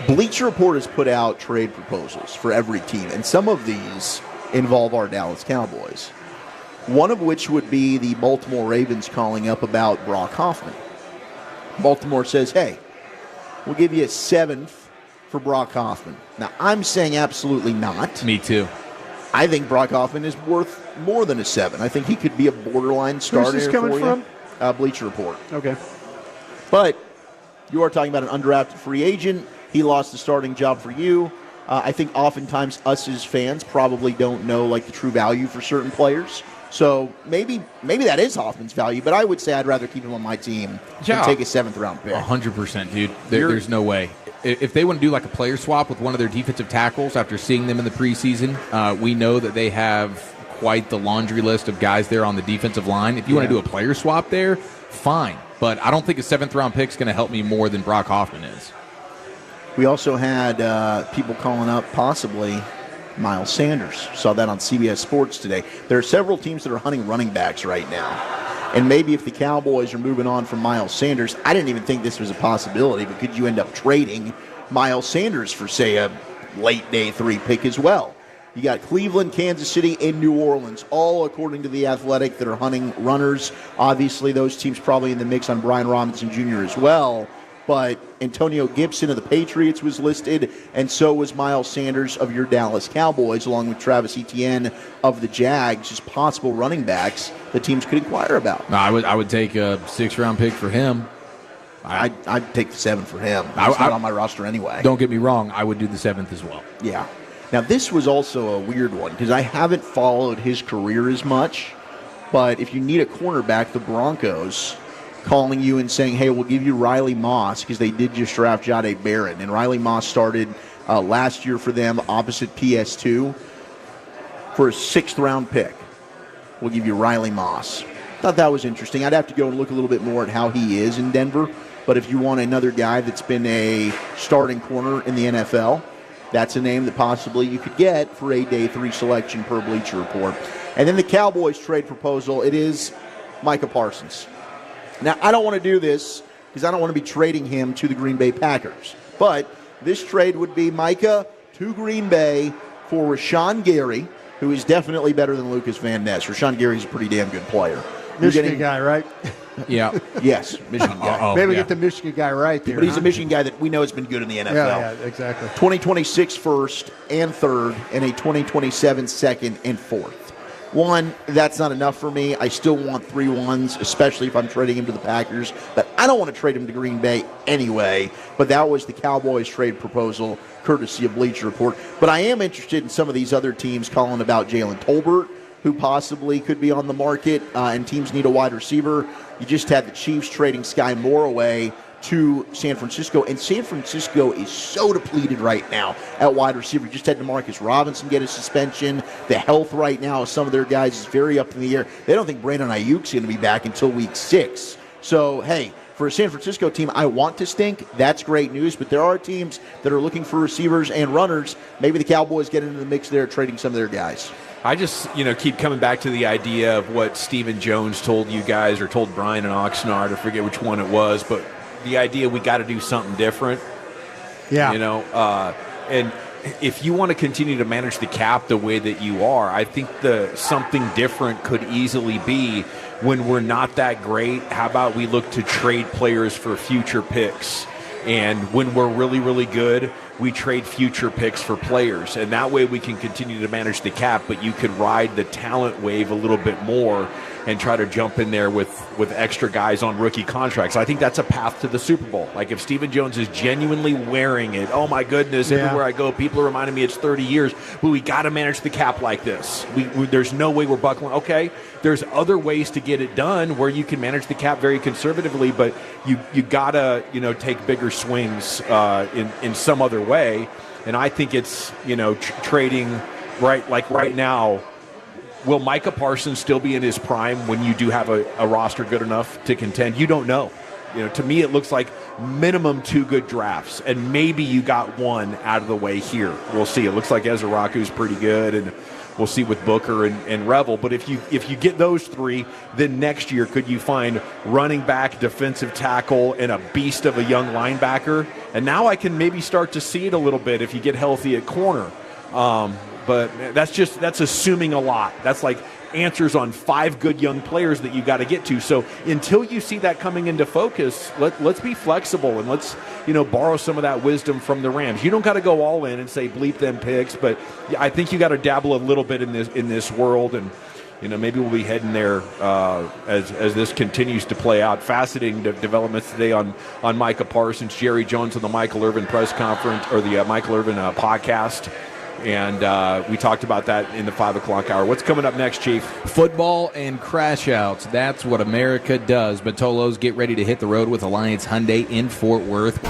Bleacher Report has put out trade proposals for every team, and some of these involve our Dallas Cowboys. One of which would be the Baltimore Ravens calling up about Brock Hoffman. Baltimore says, hey, we'll give you a 7th for Brock Hoffman. Now, I'm saying absolutely not. Me too. I think Brock Hoffman is worth more than a 7. I think he could be a borderline starter. Who's this coming from? Bleacher Report. Okay. But you are talking about an undrafted free agent. He lost the starting job for you. I think oftentimes us as fans probably don't know the true value for certain players. So maybe that is Hoffman's value, but I would say I'd rather keep him on my team than take a 7th-round pick. 100%, dude. There's no way. If they want to do a player swap with one of their defensive tackles after seeing them in the preseason, we know that they have quite the laundry list of guys there on the defensive line. If you want to do a player swap there, fine. But I don't think a 7th-round pick is going to help me more than Brock Hoffman is. We also had people calling up possibly Miles Sanders. Saw that on CBS Sports today. There are several teams that are hunting running backs right now. And maybe if the Cowboys are moving on from Miles Sanders, I didn't even think this was a possibility, but could you end up trading Miles Sanders for, say, a late day 3 pick as well? You got Cleveland, Kansas City, and New Orleans, all according to The Athletic, that are hunting runners. Obviously, those teams probably in the mix on Brian Robinson Jr. as well. But Antonio Gibson of the Patriots was listed, and so was Miles Sanders of your Dallas Cowboys, along with Travis Etienne of the Jags, just possible running backs that teams could inquire about. No, I would take a 6th-round pick for him. I'd take the 7th for him. He's not on my roster anyway. Don't get me wrong. I would do the 7th as well. Yeah. Now, this was also a weird one because I haven't followed his career as much, but if you need a cornerback, the Broncos calling you and saying, hey, we'll give you Riley Moss because they did just draft Jahdae Barrett. And Riley Moss started last year for them opposite PS2. for a 6th-round pick. We'll give you Riley Moss. Thought that was interesting. I'd have to go and look a little bit more at how he is in Denver. But if you want another guy that's been a starting corner in the NFL, that's a name that possibly you could get for a day 3 selection per Bleacher Report. And then the Cowboys trade proposal, it is Micah Parsons. Now, I don't want to do this because I don't want to be trading him to the Green Bay Packers. But this trade would be Micah to Green Bay for Rashawn Gary, who is definitely better than Lucas Van Ness. Rashawn Gary's a pretty damn good player. Michigan guy, right? Yeah. Yes, Michigan guy. Maybe get the Michigan guy right there. But he's huh? a Michigan guy that we know has been good in the NFL. Yeah, exactly. 2026 first and third, and a 2027 second and fourth. One, that's not enough for me. I still want 3 ones, especially if I'm trading him to the Packers. But I don't want to trade him to Green Bay anyway. But that was the Cowboys trade proposal, courtesy of Bleacher Report. But I am interested in some of these other teams calling about Jalen Tolbert, who possibly could be on the market, and teams need a wide receiver. You just had the Chiefs trading Sky Moore away to San Francisco, and San Francisco is so depleted right now at wide receiver. You just had DeMarcus Robinson get a suspension. The health right now of some of their guys is very up in the air. They don't think Brandon Ayuk's going to be back until week 6. So, hey, for a San Francisco team, I want to stink. That's great news, but there are teams that are looking for receivers and runners. Maybe the Cowboys get into the mix there, trading some of their guys. I just, keep coming back to the idea of what Stephen Jones told you guys or told Brian and Oxnard. I forget which one it was, but the idea we got to do something different. Yeah. And if you want to continue to manage the cap the way that you are, I think something different could easily be when we're not that great. How about we look to trade players for future picks? And when we're really, really good, we trade future picks for players. And that way we can continue to manage the cap, but you could ride the talent wave a little bit more and try to jump in there with extra guys on rookie contracts. I think that's a path to the Super Bowl. Like if Stephen Jones is genuinely wearing it, oh my goodness, everywhere I go, people are reminding me it's 30 years, but we got to manage the cap like this. There's no way we're buckling. Okay, there's other ways to get it done where you can manage the cap very conservatively, but you got to, take bigger swings in some other way. And I think it's, trading right now. Will Micah Parsons still be in his prime when you do have a roster good enough to contend? You don't know. To me, it looks like minimum 2 good drafts, and maybe you got one out of the way here. We'll see. It looks like Ezra Raku's pretty good, and we'll see with Booker and Revel. But if you get those 3, then next year could you find running back, defensive tackle, and a beast of a young linebacker? And now I can maybe start to see it a little bit if you get healthy at corner. But that's assuming a lot. That's like answers on 5 good young players that you got to get to. So until you see that coming into focus, let's be flexible and let's borrow some of that wisdom from the Rams. You don't got to go all in and say bleep them picks, but I think you got to dabble a little bit in this world, and maybe we'll be heading there as this continues to play out. Fascinating developments today on Micah Parsons, Jerry Jones on the Michael Irvin press conference or the Michael Irvin podcast. And we talked about that in the 5 o'clock hour. What's coming up next, Chief? Football and crash outs. That's what America does. Batolos, get ready to hit the road with Alliance Hyundai in Fort Worth.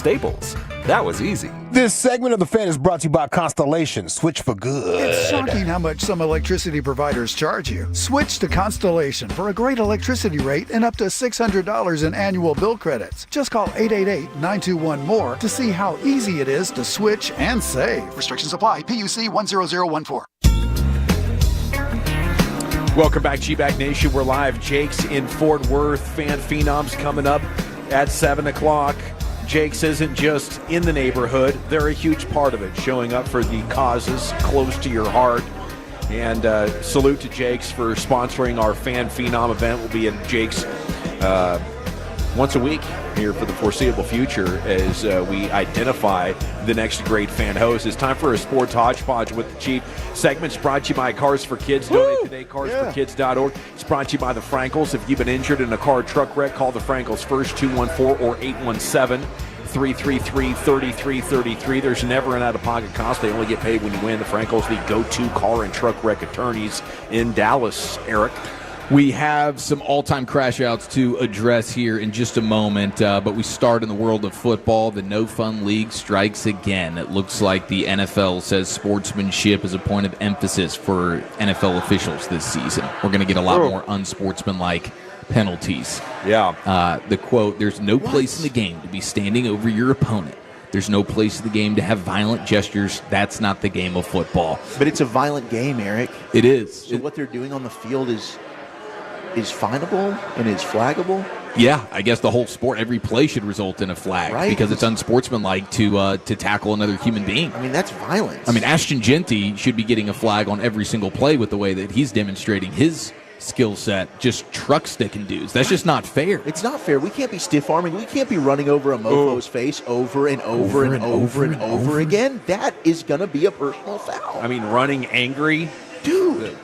Staples. That was easy. This segment of The Fan is brought to you by Constellation. Switch for good. It's shocking how much some electricity providers charge you. Switch to Constellation for a great electricity rate and up to $600 in annual bill credits. Just call 888-921-MORE to see how easy it is to switch and save. Restrictions apply. PUC 10014. Welcome back, GBAG Nation. We're live. Jake's in Fort Worth. Fan Phenoms coming up at 7 o'clock. Jake's isn't just in the neighborhood. They're a huge part of it, showing up for the causes close to your heart. And salute to Jake's for sponsoring our Fan Phenom event. We'll be in Jake's once a week here for the foreseeable future as we identify the next great fan host. It's time for a sports hodgepodge with the Chief. Segment's brought to you by Cars for Kids. Donate today, carsforkids.org. It's brought to you by the Frankels. If you've been injured in a car or truck wreck, call the Frankels first, 214 or 817-333-3333. There's never an out-of-pocket cost. They only get paid when you win. The Frankels, the go-to car and truck wreck attorneys in Dallas. Eric? We have some all-time crash outs to address here in just a moment, but we start in the world of football. The No Fun League strikes again. It looks like the NFL says sportsmanship is a point of emphasis for NFL officials this season. We're going to get a lot more unsportsmanlike penalties. Yeah. The quote, "There's no place in the game to be standing over your opponent. There's no place in the game to have violent gestures. That's not the game of football." But it's a violent game, Eric. It is. So what they're doing on the field is finable and is flaggable? Yeah, I guess the whole sport, every play should result in a flag, right? Because it's unsportsmanlike to tackle another human being. I mean, that's violence. I mean, Ashton Genty should be getting a flag on every single play with the way that he's demonstrating his skill set, just truck sticking dudes. That's just not fair. It's not fair. We can't be stiff-arming. We can't be running over a mofo's face over and over and over again. That is going to be a personal foul. I mean, running angry. Dude.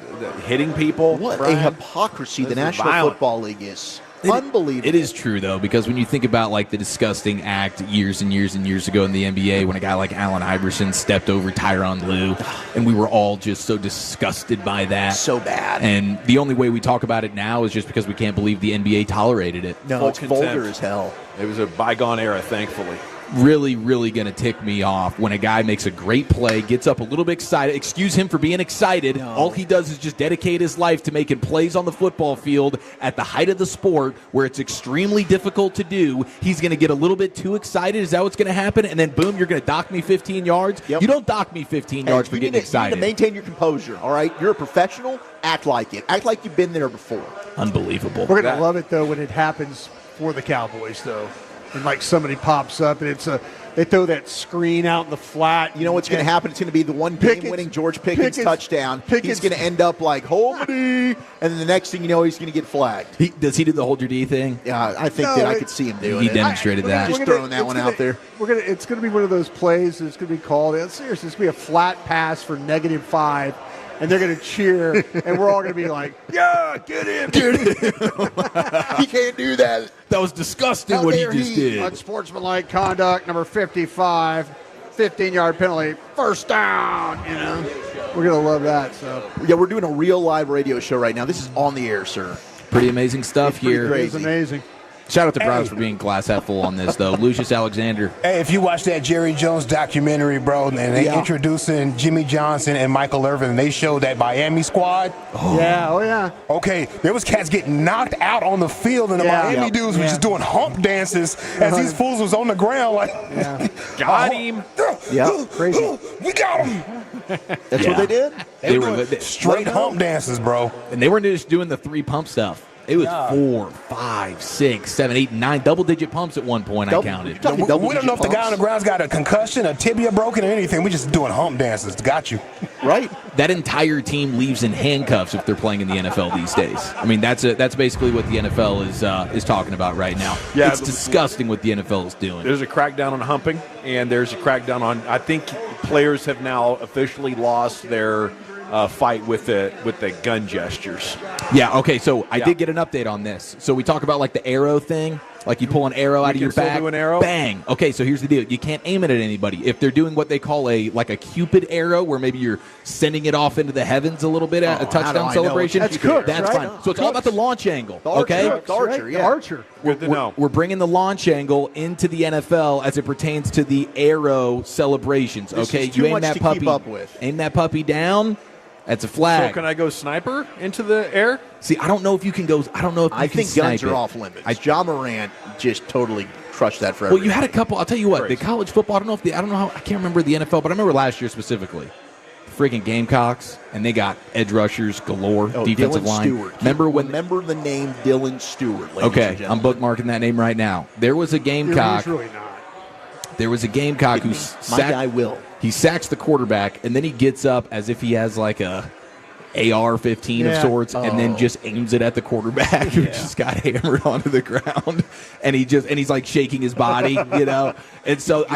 Hitting people. What a hypocrisy the National Football League is. Unbelievable. It is true, though, because when you think about like the disgusting act years and years and years ago in the NBA when a guy like Allen Iverson stepped over Tyronn Lue, and we were all just so disgusted by that. So bad. And the only way we talk about it now is just because we can't believe the NBA tolerated it. No, it's vulgar as hell. It was a bygone era, thankfully. Really, really going to tick me off when a guy makes a great play, gets up a little bit excited. Excuse him for being excited. No. All he does is just dedicate his life to making plays on the football field at the height of the sport where it's extremely difficult to do. He's going to get a little bit too excited. Is that what's going to happen? And then, boom, you're going to dock me 15 yards? Yep. You don't dock me 15 yards for getting excited. You need to maintain your composure, all right? You're a professional. Act like it. Act like you've been there before. Unbelievable. We're going to love it, though, when it happens for the Cowboys, though. And like somebody pops up, and they throw that screen out in the flat. You know what's going to happen? It's going to be the one game-winning George Pickens touchdown. He's going to end up like homedy, and then the next thing you know, he's going to get flagged. Does he do the hold your D thing? Yeah, I think that I could see him doing it. He demonstrated that. Just throwing that one out there. It's going to be one of those plays that's going to be called. Seriously, it's going to be a flat pass for -5. And they're going to cheer, and we're all going to be like, yeah, get him. He can't do that. That was disgusting what he just did. Unsportsmanlike conduct, number 55, 15-yard penalty, first down, you know. We're going to love that. So yeah, we're doing a real live radio show right now. This is on the air, sir. Pretty amazing stuff here. It's amazing. Shout out to Browns for being glass half full on this, though. Lucius Alexander. Hey, if you watch that Jerry Jones documentary, bro, and they introducing Jimmy Johnson and Michael Irvin, and they showed that Miami squad. Oh yeah. Okay, there was cats getting knocked out on the field, and the Miami dudes were just doing hump dances as these fools was on the ground like, got him. Yeah, crazy. We got him. That's what they did? They were straight hump dances, bro. And they weren't just doing the 3 pump stuff. It was 4, 5, 6, 7, 8, 9 double-digit pumps at one point. I counted. We don't know if the guy on the ground's got a concussion, a tibia broken, or anything. We just doing hump dances. Got you. Right. That entire team leaves in handcuffs if they're playing in the NFL these days. I mean, that's basically what the NFL is talking about right now. Yeah, it's disgusting what the NFL is doing. There's a crackdown on humping, and there's a crackdown on. I think players have now officially lost their fight with the gun gestures. Yeah, okay, so I did get an update on this. So we talk about like the arrow thing, like you pull an arrow out of your back. Do an arrow? Bang. Okay, so here's the deal. You can't aim it at anybody. If they're doing what they call a Cupid arrow, where maybe you're sending it off into the heavens a little bit at a touchdown celebration. That's Cooks, That's right? fine. So it's all about the launch angle. The archer. Good to know. We're bringing the launch angle into the NFL as it pertains to the arrow celebrations. This okay, is too you aim much that to puppy. keep up with. Aim that puppy down. That's a flag. So can I go sniper into the air? See, I don't know if you can go. I don't know if you I can think guns snipe are it. off limits. John Morant just totally crushed that for Well, everyone. you had a couple. I'll tell you what. The college football. I don't know how. I can't remember the NFL, but I remember last year specifically. Friggin' Gamecocks, and they got edge rushers galore, defensive Dylan line. Stewart. Remember the name Dylan Stewart, ladies Okay, and I'm gentlemen. bookmarking that name right now. There was a Gamecock. He's really not. There was a Gamecock who My guy Will. He sacks the quarterback, and then he gets up as if he has like a AR-15 of sorts, and then just aims it at the quarterback who just got hammered onto the ground, and he's like shaking his body, you know. And so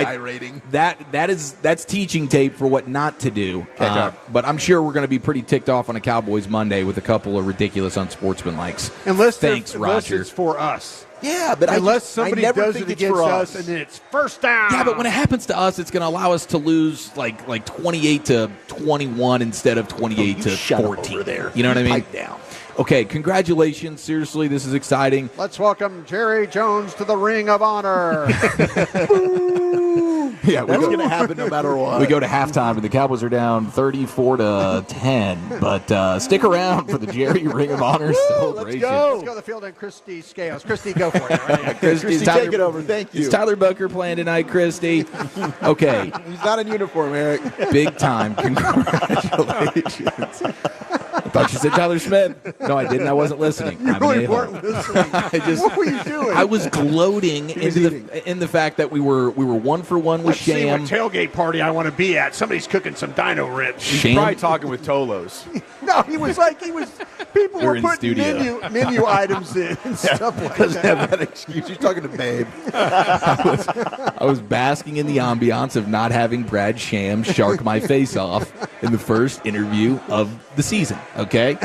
that's teaching tape for what not to do. But I'm sure we're going to be pretty ticked off on a Cowboys Monday with a couple of ridiculous unsportsmanlikes. Unless Roger. it's for us. Yeah, but unless somebody I never does think it it's against for us, and then it's first down. Yeah, but when it happens to us, it's going to allow us to lose like 28-21 instead of 28-14. Over there. You know what I mean? Pipe down. Okay, congratulations. Seriously, this is exciting. Let's welcome Jerry Jones to the Ring of Honor. Yeah, That's going to happen no matter what. We go to halftime, and the Cowboys are down 34-10. But stick around for the Jerry Ring of Honor celebration. Let's go to the field and Christy Scales. Christy, go for it. Right? Christy, take it over. Thank you. Is Tyler Booker playing tonight, Christy? Okay. He's not in uniform, Eric. Big time. Congratulations. I thought you said Tyler Smith. No, I didn't. I wasn't listening. You really weren't listening. What were you doing? I was gloating in the fact that we were 1 for 1 with Let's see Sham. what tailgate party I want to be at. Somebody's cooking some dino ribs. He's probably talking with Tolos. No, people They're were in putting studio. menu items in and stuff like Doesn't that. have that excuse. He's talking to Babe. I was basking in the ambiance of not having Brad Sham shark my face off in the first interview of the season, okay?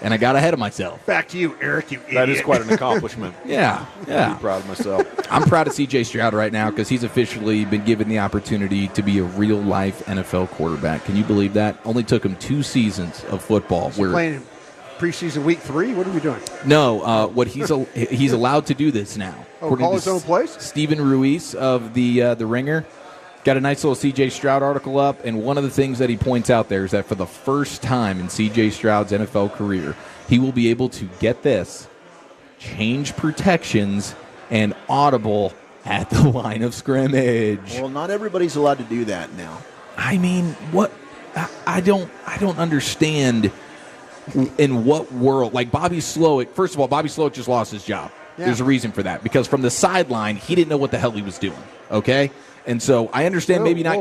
And I got ahead of myself. Back to you, Eric, you idiot. That is quite an accomplishment. Yeah. I'm proud of myself. I'm proud of C.J. Stroud right now because he's officially been given the opportunity to be a real-life NFL quarterback. Can you believe that? Only took him 2 seasons of football. Is he playing preseason week 3? What are we doing? No, what he's allowed to do this now. Oh, call his own plays? Stephen Ruiz of the Ringer got a nice little C.J. Stroud article up, and one of the things that he points out there is that for the first time in C.J. Stroud's NFL career, he will be able to get this, change protections, and audible at the line of scrimmage. Well, not everybody's allowed to do that now. I mean, what? I don't understand in what world. Like Bobby Slowick. First of all, Bobby Slowick just lost his job. There's a reason for that, because from the sideline, he didn't know what the hell he was doing, okay? And so I understand maybe not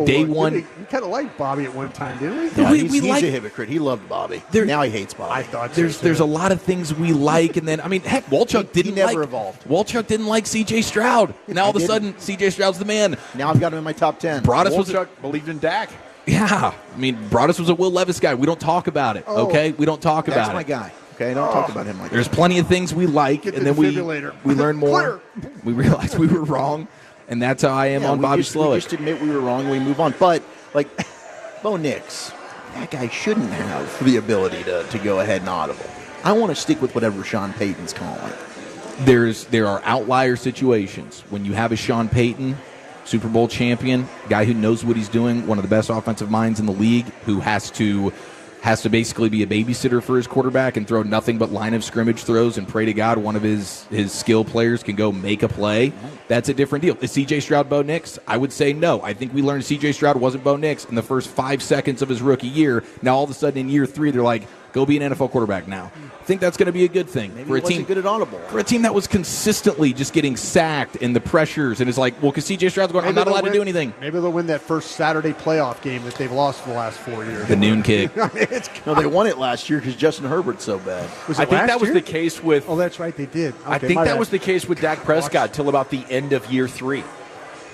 day one. We kind of liked Bobby at one time, didn't we? Yeah, he's a hypocrite. He loved Bobby. Now he hates Bobby. I thought there's a lot of things we like, and then, I mean, heck, Walchuk didn't never evolved. Walchuk didn't like C.J. Stroud. Now all of a sudden, C.J. Stroud's the man. Now I've got him in my top 10. Walchuk believed in Dak. Yeah. I mean, Broadus was a Will Levis guy. We don't talk about it, okay? We don't talk about it. That's my guy. Okay, don't talk about him like There's that. plenty of things we like, and then we learn more. We realize we were wrong, and that's how I am on Bobby Slowick. We just admit we were wrong and we move on. But, like, Bo Nix, that guy shouldn't have the ability to go ahead and audible. I want to stick with whatever Sean Payton's calling. There are outlier situations. When you have a Sean Payton, Super Bowl champion, guy who knows what he's doing, one of the best offensive minds in the league, who has to basically be a babysitter for his quarterback and throw nothing but line of scrimmage throws and pray to God one of his skill players can go make a play. That's a different deal. Is C.J. Stroud Bo Nix? I would say no. I think we learned C.J. Stroud wasn't Bo Nix in the first 5 seconds of his rookie year. Now all of a sudden in year 3 they're like, go be an NFL quarterback now. I think that's going to be a good thing Maybe for a he wasn't team. good at audible. For a team that was consistently just getting sacked and the pressures, and it's like, well, because C.J. Stroud's going, I'm not allowed to do anything. Maybe they'll win that first Saturday playoff game that they've lost for the last 4 years. The noon kick. No, they won it last year because Justin Herbert's so bad. I think that was the case with. Oh, that's right, they did. Okay, I think that was the case with Dak Prescott till about the end of year 3.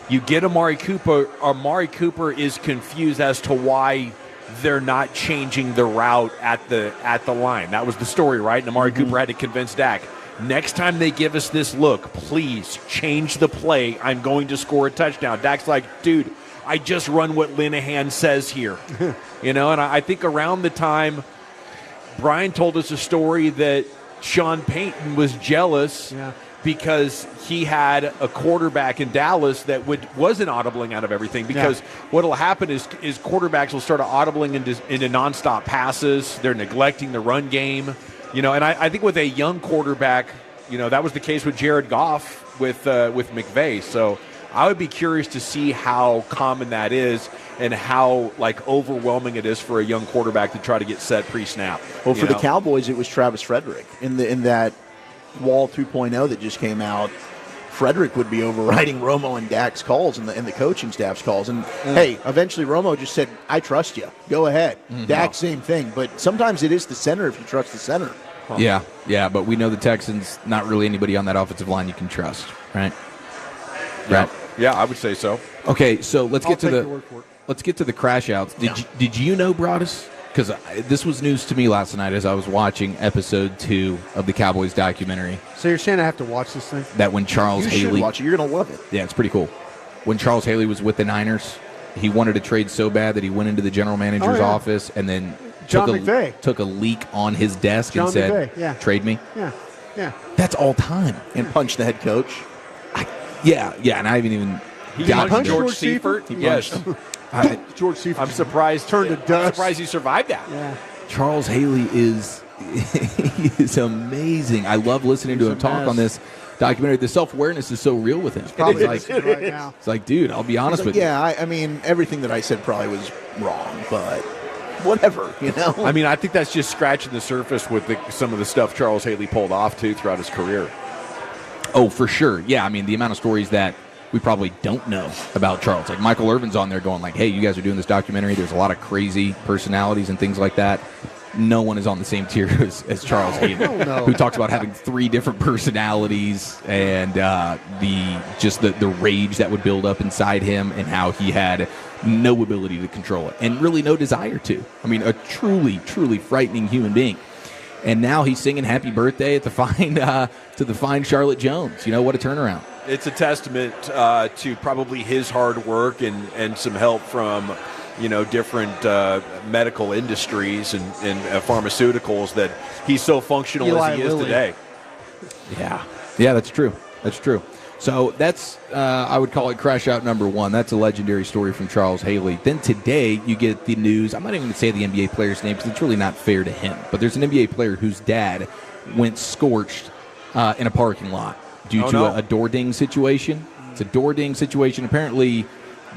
You get Amari Cooper. Amari Cooper is confused as to why they're not changing the route at the line. That was the story, right? And Amari Cooper had to convince Dak, next time they give us this look, please change the play. I'm going to score a touchdown. Dak's like, dude, I just run what Linehan says here. And I think around the time Brian told us a story that Sean Payton was jealous because he had a quarterback in Dallas that wasn't audibling out of everything. Because what will happen is quarterbacks will start audibling into nonstop passes. They're neglecting the run game. And I think with a young quarterback, that was the case with Jared Goff with McVay. So I would be curious to see how common that is and how overwhelming it is for a young quarterback to try to get set pre-snap. Well, for the Cowboys, it was Travis Frederick in that Wall 2.0 that just came out. Frederick would be overriding Romo and Dak's calls and the coaching staff's calls. And, hey, eventually Romo just said, I trust you. Go ahead. Dak, same thing. But sometimes it is the center if you trust the center. Yeah, but we know the Texans, not really anybody on that offensive line you can trust, right? Right. Yeah, I would say so. Okay, so let's get to the crash outs. Did you know, Broadus? Because this was news to me last night as I was watching episode 2 of the Cowboys documentary. So you're saying I have to watch this thing? That when Charles You Haley, should watch it. You're going to love it. Yeah, it's pretty cool. When Charles Haley was with the Niners, he wanted to trade so bad that he went into the general manager's office and then took a leak on his desk and said, trade me. Yeah. That's all time. And punched the head coach. Yeah, and I haven't even punched George Seifert? Yes. George Seifert. I'm surprised. Turned to dust. I'm surprised he survived that. Yeah. Charles Haley is amazing. I love listening to him talk on this documentary. The self-awareness is so real with him. It's like, dude, I'll be honest with you. Yeah, I mean, everything that I said probably was wrong, but whatever, I mean, I think that's just scratching the surface with some of the stuff Charles Haley pulled off, too, throughout his career. Oh, for sure. Yeah, I mean, the amount of stories that we probably don't know about Charles. Like Michael Irvin's on there going like, hey, you guys are doing this documentary. There's a lot of crazy personalities and things like that. No one is on the same tier as Charles Haley, who talks about having 3 different personalities and the rage that would build up inside him and how he had no ability to control it and really no desire to. I mean, a truly, truly frightening human being. And now he's singing "Happy Birthday" at the fine Charlotte Jones. What a turnaround! It's a testament to probably his hard work and some help from different medical industries and pharmaceuticals that he's so functional as he is today. Yeah, that's true. So that's, I would call it crash out number 1. That's a legendary story from Charles Haley. Then today you get the news. I'm not even going to say the NBA player's name because it's really not fair to him. But there's an NBA player whose dad went scorched in a parking lot due to a door ding situation. It's a door ding situation. Apparently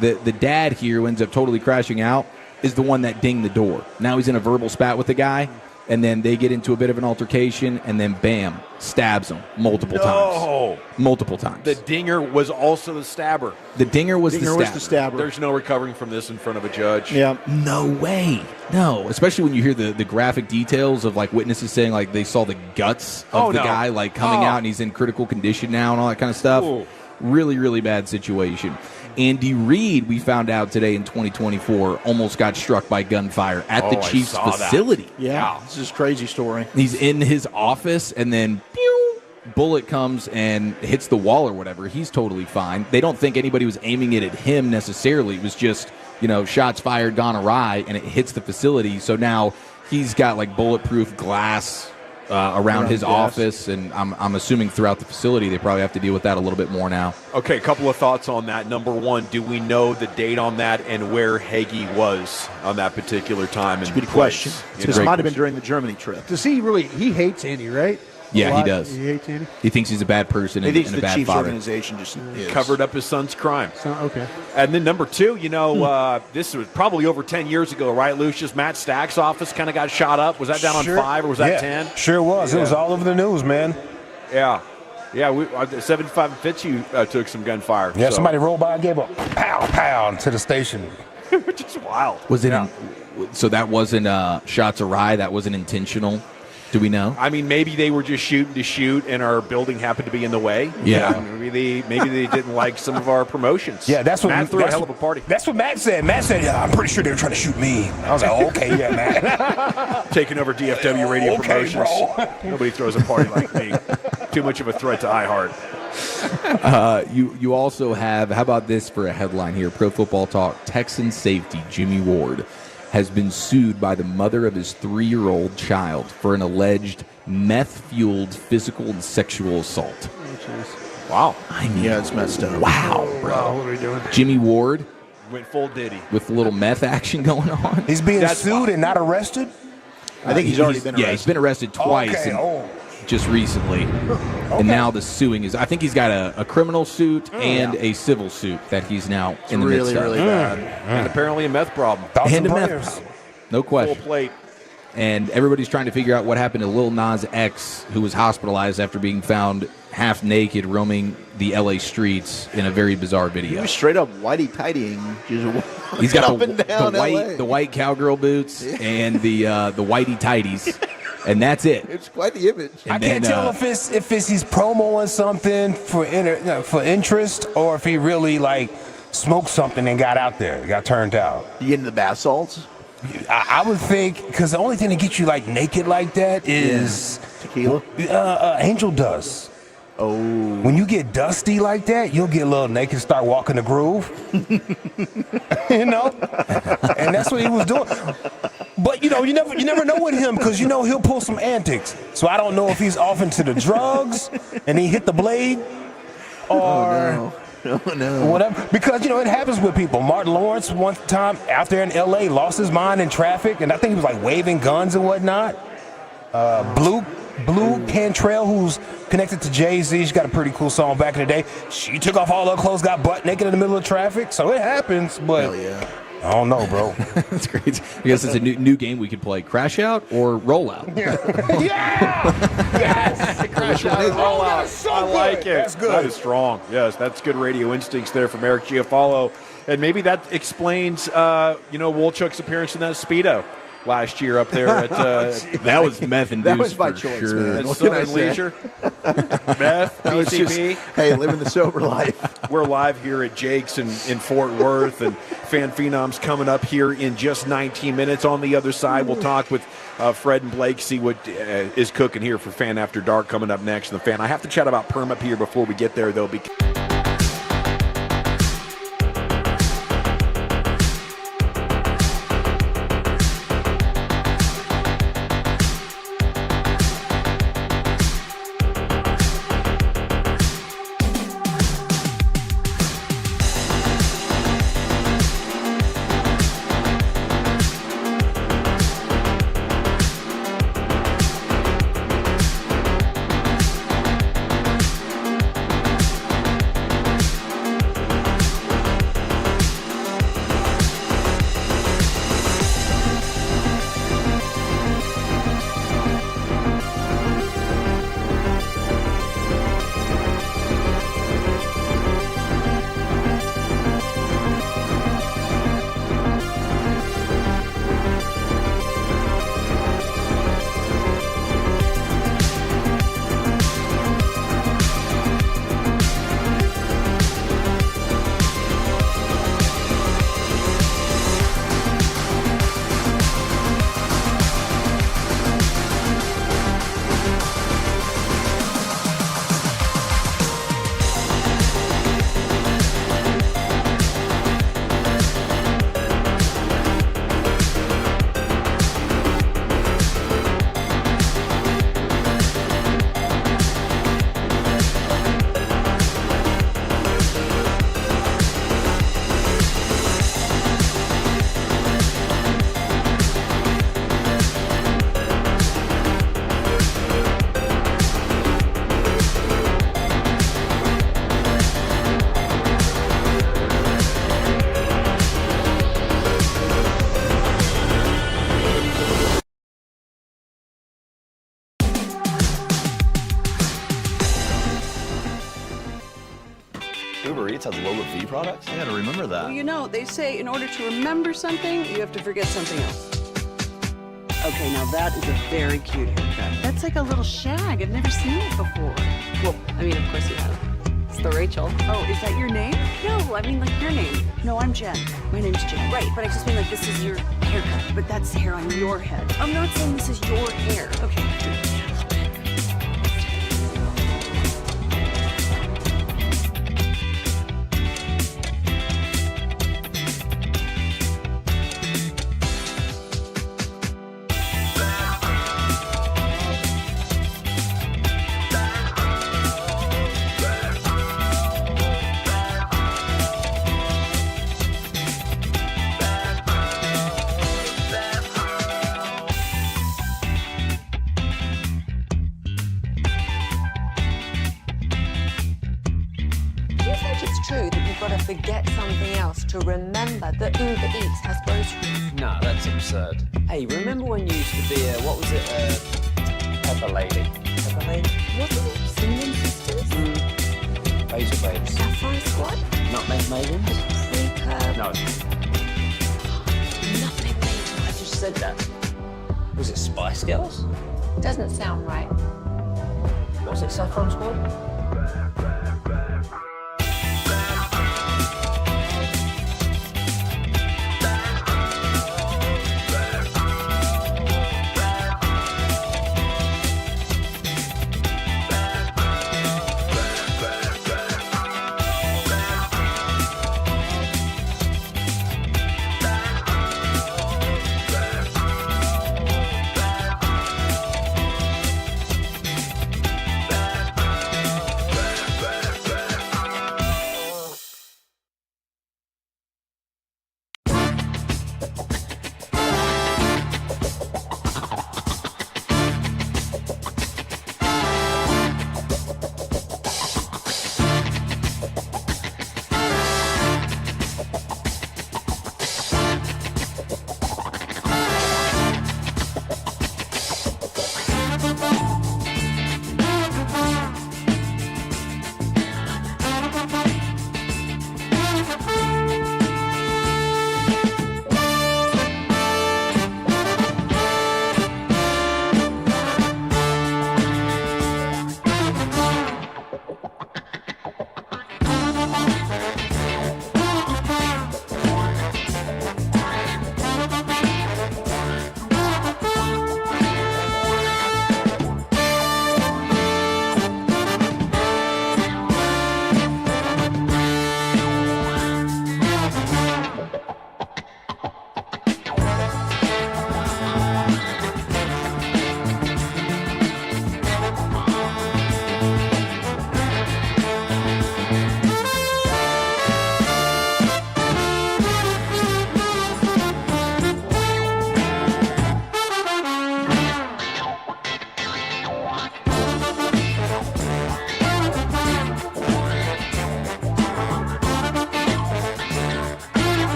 the dad here who ends up totally crashing out is the one that dinged the door. Now he's in a verbal spat with the guy. and then they get into a bit of an altercation, and then bam, stabs him multiple times. Multiple times. The dinger was also the stabber. The dinger was the stabber. There's no recovering from this in front of a judge. Yeah. No way. No. Especially when you hear the graphic details of like witnesses saying like they saw the guts of the guy like coming out and he's in critical condition now and all that kind of stuff. Ooh. Really, really bad situation. Andy Reid, we found out today in 2024, almost got struck by gunfire at the Chiefs facility. Yeah, this is a crazy story. He's in his office, and then pew, bullet comes and hits the wall or whatever. He's totally fine. They don't think anybody was aiming it at him necessarily. It was just, shots fired, gone awry, and it hits the facility. So now he's got like bulletproof glass around his office, and I'm assuming throughout the facility they probably have to deal with that a little bit more now. Okay, a couple of thoughts on that. Number one, do we know the date on that and where Hagee was on that particular time? That's a good question. This might have been during the Germany trip. Does he really? He hates Andy, right? Yeah, he does. He hates Andy? He thinks he's a bad person and, He thinks and a the bad Chiefs father. organization just Covered up his son's crime. Okay. And then number two, this was probably over 10 years ago, right, Lucius? Matt Stack's office kind of got shot up. Was that down on 5 or was that 10? Sure was. It was all over the news, man. Yeah. Yeah, 75 and Fitzhugh took some gunfire. Yeah, somebody rolled by and gave a pow to the station. Which is wild. Was it? So that wasn't shots awry. That wasn't intentional. Do we know? I mean, maybe they were just shooting to shoot, and our building happened to be in the way. Yeah. Maybe they didn't like some of our promotions. Yeah, that's what Matt threw a hell of a party. That's what Matt said. Matt said, "Yeah, I'm pretty sure they were trying to shoot me." I was like, oh, "Okay, yeah, Matt." Taking over DFW radio Okay, promotions. bro. Nobody throws a party like me. Too much of a threat to iHeart. You also have, how about this for a headline here? Pro Football Talk, Texan safety Jimmy Ward has been sued by the mother of his 3-year-old child for an alleged meth-fueled physical and sexual assault. Wow. I mean, it's messed up. Wow, bro. Wow, what are we doing? Jimmy Ward Went full Diddy. with a little meth action going on. He's being sued and not arrested? I think he's already been arrested. Yeah, he's been arrested twice. Okay, and just recently. And now the suing is, I think he's got a criminal suit and a civil suit that he's now in the midst of. Really bad. And apparently a meth problem. And a meth problem. No question. Full plate. And everybody's trying to figure out what happened to Lil Nas X, who was hospitalized after being found half naked roaming the LA streets in a very bizarre video. He was straight up whitey-tidying. He's got up and down the white cowgirl boots and the whitey tighties, and that's it. It's quite the image. And I can't tell if it's he's promoing something for interest or if he really like smoked something and got out there, got turned out. You get into the bath salts? I would think, because the only thing that gets you like naked like that is tequila. Angel dust. Oh. When you get dusty like that, you'll get a little naked and start walking the groove. And that's what he was doing. But you never know with him, because he'll pull some antics. So I don't know if he's off into the drugs and he hit the blade or whatever. Because it happens with people. Martin Lawrence one time out there in LA lost his mind in traffic, and I think he was like waving guns and whatnot. Blue Cantrell, who's connected to Jay-Z, she's got a pretty cool song back in the day. She took off all her clothes, got butt naked in the middle of traffic. So it happens, but Hell yeah. I don't know, bro. That's great. I guess it's a new game we could play: Crash Out or Roll Out. Yes! Crash out and roll out. So I like good. it. That's good. That is strong. Yes, that's good radio instincts there from Eric Giafalo. And maybe that explains, Wolchuk's appearance in that Speedo last year up there at That was meth induced. That was my for choice, sure. man. at What can I Southern say? Leisure. Meth, That was just, PCP. hey, living the sober life. We're live here at Jake's in Fort Worth, and Fan Phenoms coming up here in just 19 minutes. On the other side, we'll talk with Fred and Blake, see what is cooking here for Fan After Dark coming up next. And the Fan, I have to chat about Perm up here before we get there, though, because Uber Eats has lower fee products? I gotta remember that. Well, you know, they say in order to remember something, you have to forget something else. Okay, now that is a very cute haircut. That's like a little shag. I've never seen it before. Well, I mean, of course you have. It's the Rachel. Oh, is that your name? No, I mean like your name. No, I'm Jen. My name's Jen. Right, but I just mean like this is your haircut, but that's hair on your head. I'm not saying this is your hair. Okay. Forget something else to remember that Uber Eats has groceries. Nah, that's absurd. Hey, remember when you used to be a, what was it, Pepper Lady? Pepper Lady? Wasn't it Cinnamon Sisters? Razor Babes. Saffron Squad? Nutmeg Maidens? Pre-curb? No. Nutmeg Maidens. I just said that. Was it Spice Girls? Doesn't sound right. Was it Saffron Squad?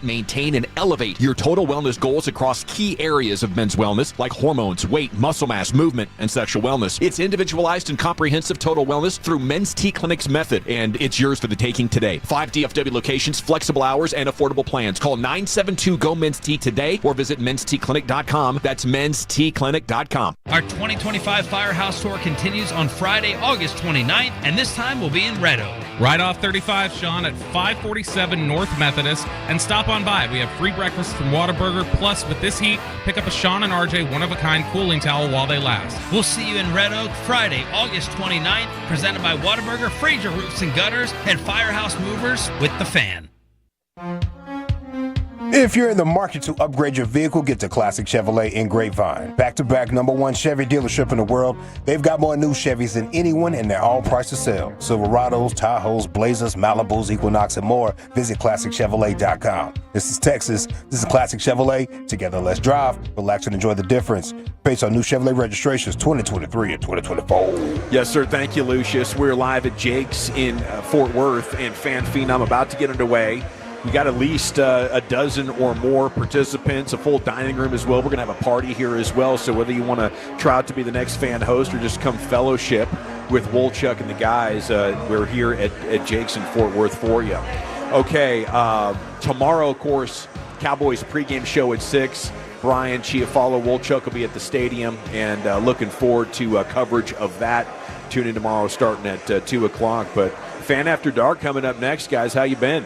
maintain, and elevate your total wellness goals across key areas of men's wellness like hormones, weight, muscle mass, movement, and sexual wellness. It's individualized and comprehensive total wellness through Men's T Clinic's method, and it's yours for the taking today. 5 DFW locations, flexible hours, and affordable plans. Call 972-GO-MEN'S-T today or visit menstclinic.com. That's menstclinic.com. Our 2025 Firehouse Tour continues on Friday, August 29th, and this time we'll be in Red Oak. Right off 35, Sean, at 547 North Methodist, and stop on by. We have free breakfast from Whataburger, plus with this heat, pick up a Sean and RJ one-of-a-kind cooling towel while they last. We'll see you in Red Oak Friday, August 29th, presented by Whataburger, Fraser Roofs and Gutters, and Firehouse Movers with The Fan. If you're in the market to upgrade your vehicle, get to Classic Chevrolet in Grapevine. Back-to-back #1 Chevy dealership in the world. They've got more new Chevys than anyone, and they're all priced to sell. Silverados, Tahoes, Blazers, Malibus, Equinox, and more. Visit ClassicChevrolet.com. This is Texas. This is Classic Chevrolet. Together, let's drive, relax, and enjoy the difference. Based on new Chevrolet registrations 2023 and 2024. Yes, sir. Thank you, Lucius. We're live at Jake's in Fort Worth, and Fan Phenom about to get underway. We got at least a dozen or more participants, a full dining room as well. We're going to have a party here as well, so whether you want to try out to be the next fan host or just come fellowship with Wolchuk and the guys, we're here at Jake's in Fort Worth for you. Okay, tomorrow, of course, Cowboys pregame show at 6. Brian Chiafalo, Wolchuk will be at the stadium, and looking forward to coverage of that. Tune in tomorrow starting at 2 o'clock. But Fan After Dark coming up next, guys. How you been?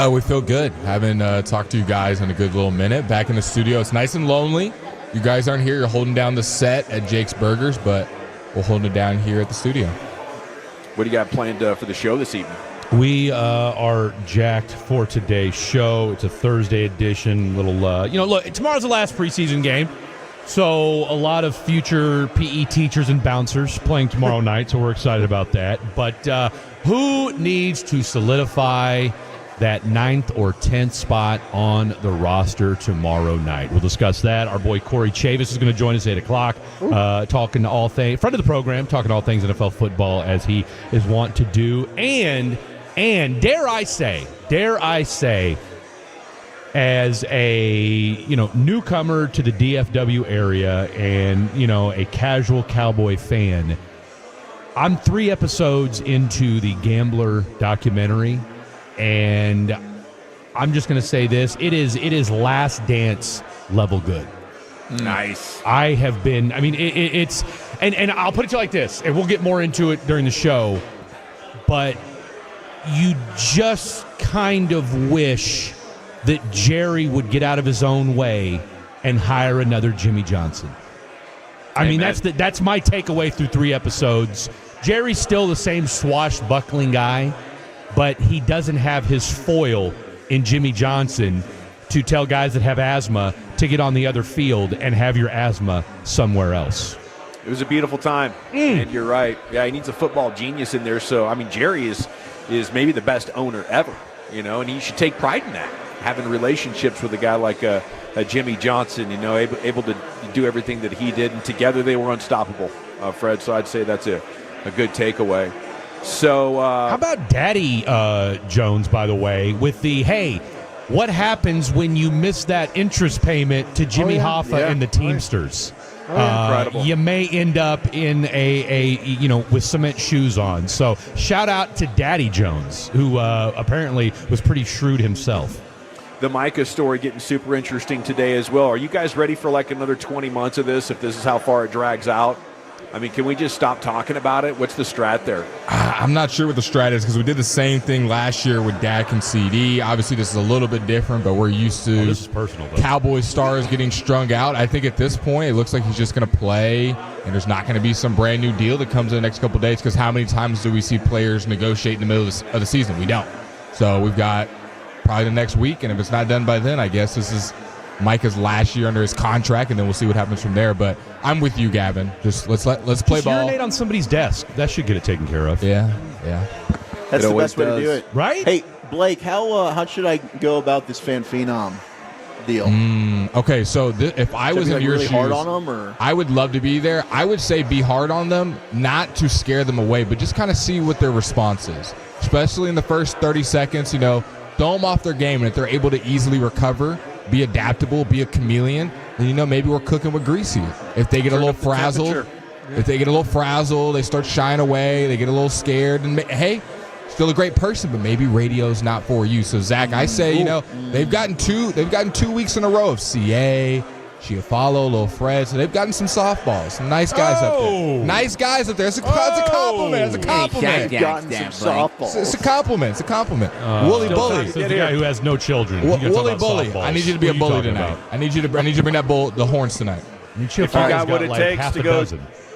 We feel good. Haven't talked to you guys in a good little minute. Back in the studio. It's nice and lonely. You guys aren't here. You're holding down the set at Jake's Burgers, but we're holding it down here at the studio. What do you got planned for the show this evening? We are jacked for today's show. It's a Thursday edition. Little, look, tomorrow's the last preseason game. So a lot of future PE teachers and bouncers playing tomorrow night, so we're excited about that. But who needs to solidify that 9th or 10th spot on the roster tomorrow night? We'll discuss that. Our boy Corey Chavis is going to join us at 8 o'clock, talking all things, friend of the program, talking all things NFL football as he is wont to do. And dare I say, as a newcomer to the DFW area and a casual Cowboy fan, I'm 3 episodes into the Gambler documentary. And I'm just going to say this. It is Last Dance level good. Nice. I have been, it's, and I'll put it to you like this, and we'll get more into it during the show, but you just kind of wish that Jerry would get out of his own way and hire another Jimmy Johnson. That's my takeaway through 3 episodes. Jerry's still the same swashbuckling guy, but he doesn't have his foil in Jimmy Johnson to tell guys that have asthma to get on the other field and have your asthma somewhere else. It was a beautiful time, and you're right. Yeah, he needs a football genius in there. So, Jerry is maybe the best owner ever, and he should take pride in that, having relationships with a guy like a Jimmy Johnson, able to do everything that he did, and together they were unstoppable, Fred. So I'd say that's a good takeaway. So how about Daddy Jones, by the way, with the, hey, what happens when you miss that interest payment to Jimmy Hoffa and the Teamsters? Incredible. You may end up in a with cement shoes on. So shout out to Daddy Jones, who apparently was pretty shrewd himself. The Micah story getting super interesting today as well. Are you guys ready for like another 20 months of this if this is how far it drags out? Can we just stop talking about it? What's the strat there? I'm not sure what the strat is because we did the same thing last year with Dak and CD. Obviously, this is a little bit different, but we're used to this is personal, Cowboys stars getting strung out. I think at this point, it looks like he's just going to play, and there's not going to be some brand new deal that comes in the next couple of days because how many times do we see players negotiate in the middle of the season? We don't. So we've got probably the next week, and if it's not done by then, I guess this is Micah's last year under his contract, and then we'll see what happens from there. But I'm with you, Gavin. Just let's play ball. Urinate on somebody's desk. That should get it taken care of. Yeah. That's the best way to do it, right? Hey, Blake, how should I go about this Fan Phenom deal? Okay, so if I was in your really shoes, hard on them, or I would love to be there. I would say be hard on them, not to scare them away, but just kind of see what their response is, especially in the first 30 seconds. throw them off their game, and if they're able to easily recover, be adaptable, be a chameleon, then maybe we're cooking with grease here. If they get a little frazzled, they start shying away, they get a little scared, and hey, still a great person, but maybe radio's not for you. So Zach, I say, they've gotten 2 weeks in a row of CA, Chiafalo, Lil Fred, so they've gotten some softballs, some nice guys up there. Nice guys up there. It's a compliment. It's a compliment. They've gotten some softballs. It's a compliment. It's a compliment. Wooly Bully. This is the guy who has no children. Wooly Bully. I need you to be a bully tonight. I need you to bring the horns tonight. If you got what it takes to go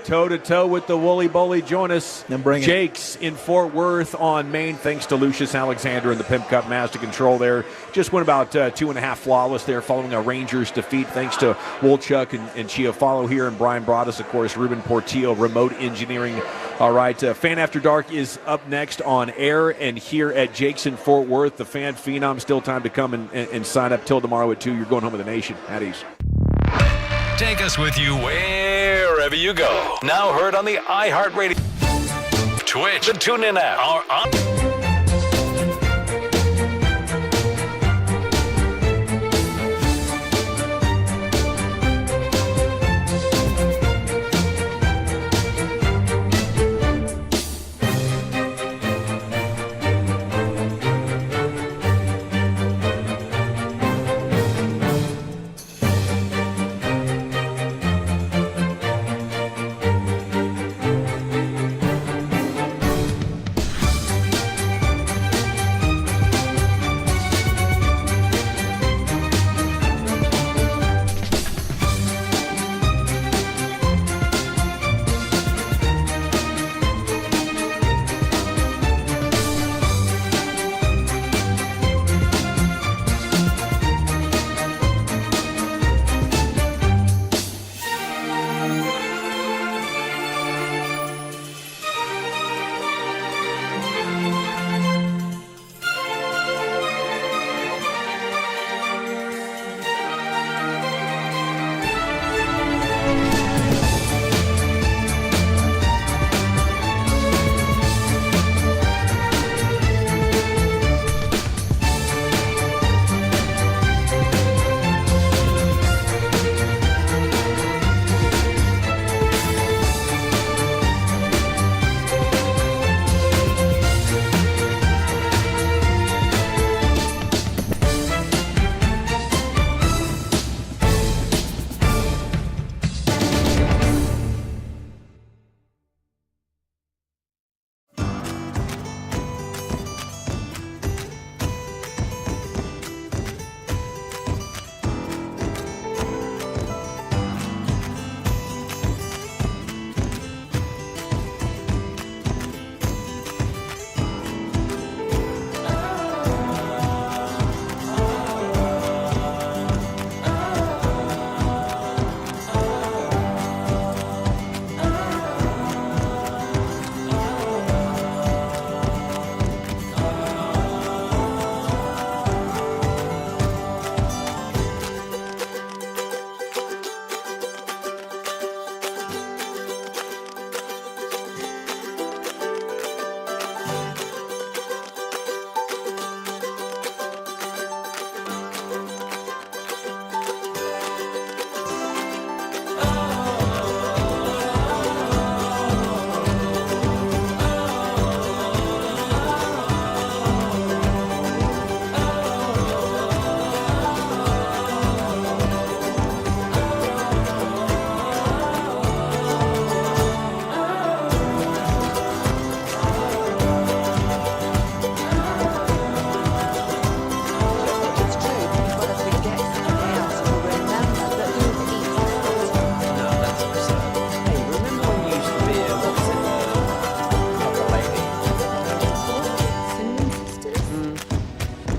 toe-to-toe with the Wooly Bully, join us. Jake's in Fort Worth on Main. Thanks to Lucius Alexander and the Pimp Cup Master Control there. Just went about 2.5 flawless there following a Rangers defeat. Thanks to Wolchuk and Chiafalo here, and Brian Broaddus, of course, Ruben Portillo, remote engineering. All right, Fan After Dark is up next on air and here at Jake's in Fort Worth. The Fan Phenom, still time to come and sign up till tomorrow at 2. You're going home with the nation. At ease. Take us with you wherever you go. Now heard on the iHeartRadio, Twitch, and TuneIn app.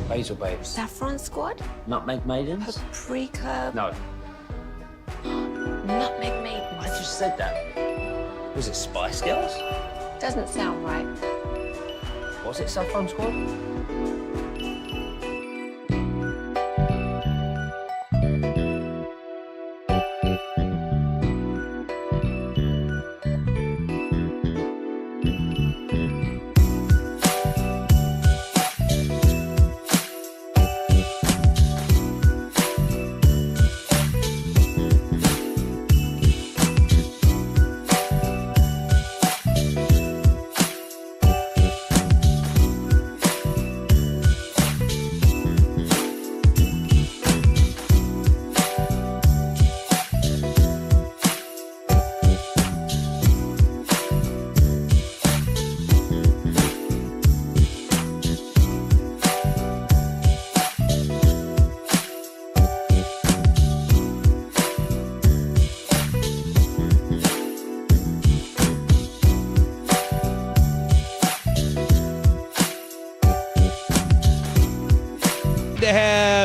Basil Babes. Saffron Squad? Nutmeg Maidens? Paprika? No. Nutmeg Maidens. I just said that. Was it Spice Girls? Doesn't sound right. Was it Saffron Squad?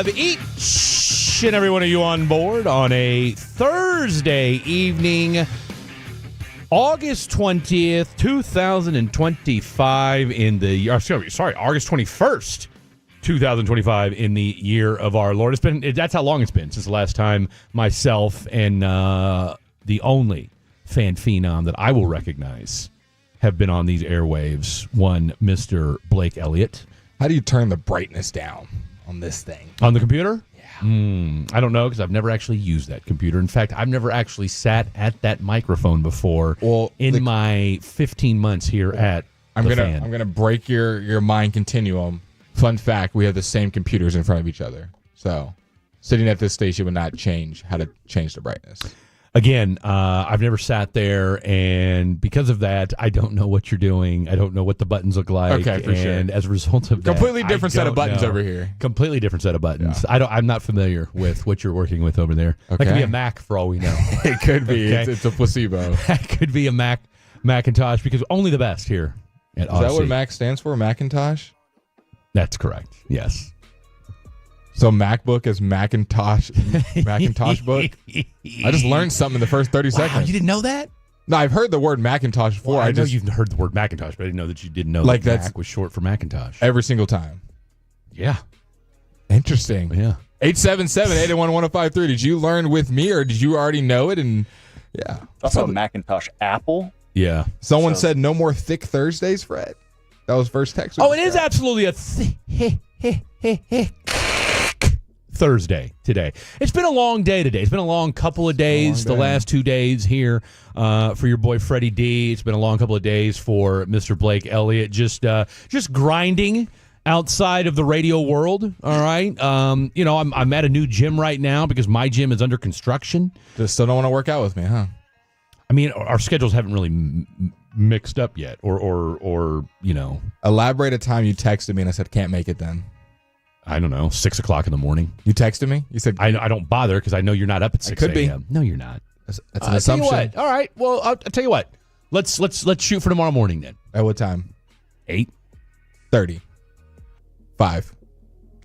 have each and every one of you on board on a Thursday evening, August 20th, 2025 in the August 21st, 2025 in the year of our Lord. That's how long it's been since the last time myself and the only fan phenom that I will recognize have been on these airwaves, one Mr. Blake Elliott. How do you turn the brightness down on this thing? On the computer? Yeah. I don't know because I've never actually used that computer. In fact, I've never actually sat at that microphone before in my 15 months here at I'm gonna break your mind continuum. Fun fact, we have the same computers in front of each other. So sitting at this station would not change how to change the brightness. Again, I've never sat there, and because of that, I don't know what you're doing. I don't know what the buttons look like. Okay, for sure. And as a result of that, completely different set of buttons over here. Completely different set of buttons. Yeah. I'm not familiar with what you're working with over there. Okay. That could be a Mac for all we know. It could be. Okay. It's a placebo. That could be a Macintosh because only the best here at Odyssey. Is that what Mac stands for? Macintosh? That's correct. Yes. So MacBook is Macintosh book? I just learned something in the first 30 seconds. You didn't know that? No, I've heard the word Macintosh before. Well, I know you've heard the word Macintosh, but I didn't know that you didn't know that Mac was short for Macintosh. Every single time. Yeah. Interesting. Yeah. 877-881-1053. Did you learn with me or did you already know it? And yeah. Also Macintosh Apple. Yeah. Someone said no more thick Thursdays, Fred. That was first text. Oh, it is absolutely a Thursday today. It's been a long day today. It's been a long couple of days, the last 2 days here for your boy Freddie D. It's been a long couple of days for Mr. Blake Elliott. Just grinding outside of the radio world, all right? I'm at a new gym right now because my gym is under construction. Just still don't want to work out with me, huh? I mean, our schedules haven't really mixed up yet or Elaborate a time you texted me and I said, can't make it then. I don't know, 6 o'clock in the morning. You texted me? You said I don't bother because I know you're not up at 6 a.m. No, you're not. That's an assumption. Tell you what. All right. Well, I'll tell you what. Let's shoot for tomorrow morning then. At what time? 8:30. 5.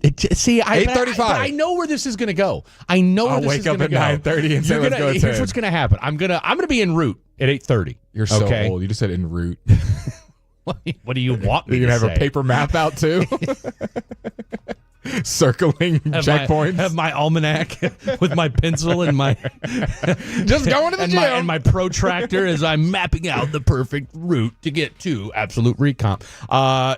8:35. I know where this is going to go. I know where this is going to go. I'll wake up at 9:30 and say, let's go at 10. Here's what's going to happen. I'm gonna be en route at 8:30. You're so old. You just said en route. What do you want me to say? You're going to have a paper map out too? Circling checkpoints. Have my almanac with my pencil and my just going to the gym and my protractor as I'm mapping out the perfect route to get to absolute recomp.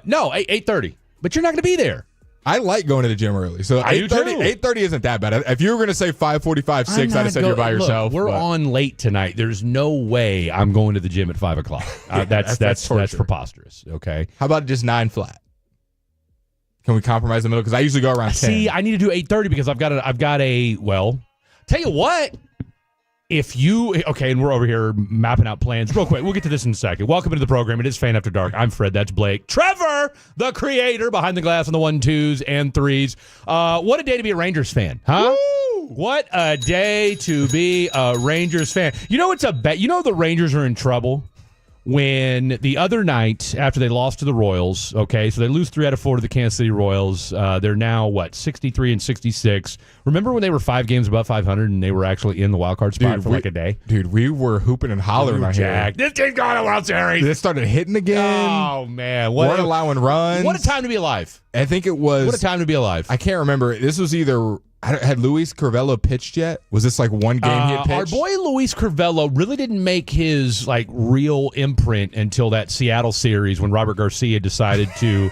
No, 8:30. But you're not going to be there. I like going to the gym early, so 8:30 isn't that bad. If you were going to say 5:45, 6, I'd have said you're by yourself. We're on late tonight. There's no way I'm going to the gym at 5 o'clock. That's preposterous. Okay. How about just 9 flat? Can we compromise the middle? Because I usually go around 10. See, I need to do 8:30 because I've got a well. Tell you what. And we're over here mapping out plans. Real quick, we'll get to this in a second. Welcome into the program. It is Fan After Dark. I'm Fred. That's Blake. Trevor, the creator behind the glass on the 1, 2s, and 3s. What a day to be a Rangers fan, huh? Woo! What a day to be a Rangers fan. You know the Rangers are in trouble when the other night after they lost to the Royals, okay, so they lose 3 out of 4 to the Kansas City Royals. They're now, 63 and 66. Remember when they were 5 games above 500 and they were actually in the wild card spot for a day? Dude, we were hooping and hollering right here. This team's going to World Series. They started hitting again. Oh, man. Weren't allowing runs. What a time to be alive. I think it was. What a time to be alive. I can't remember. This was either. Had Luis Crivello pitched yet? Was this like one game he had pitched? Our boy Luis Crivello really didn't make his real imprint until that Seattle series when Robert Garcia decided to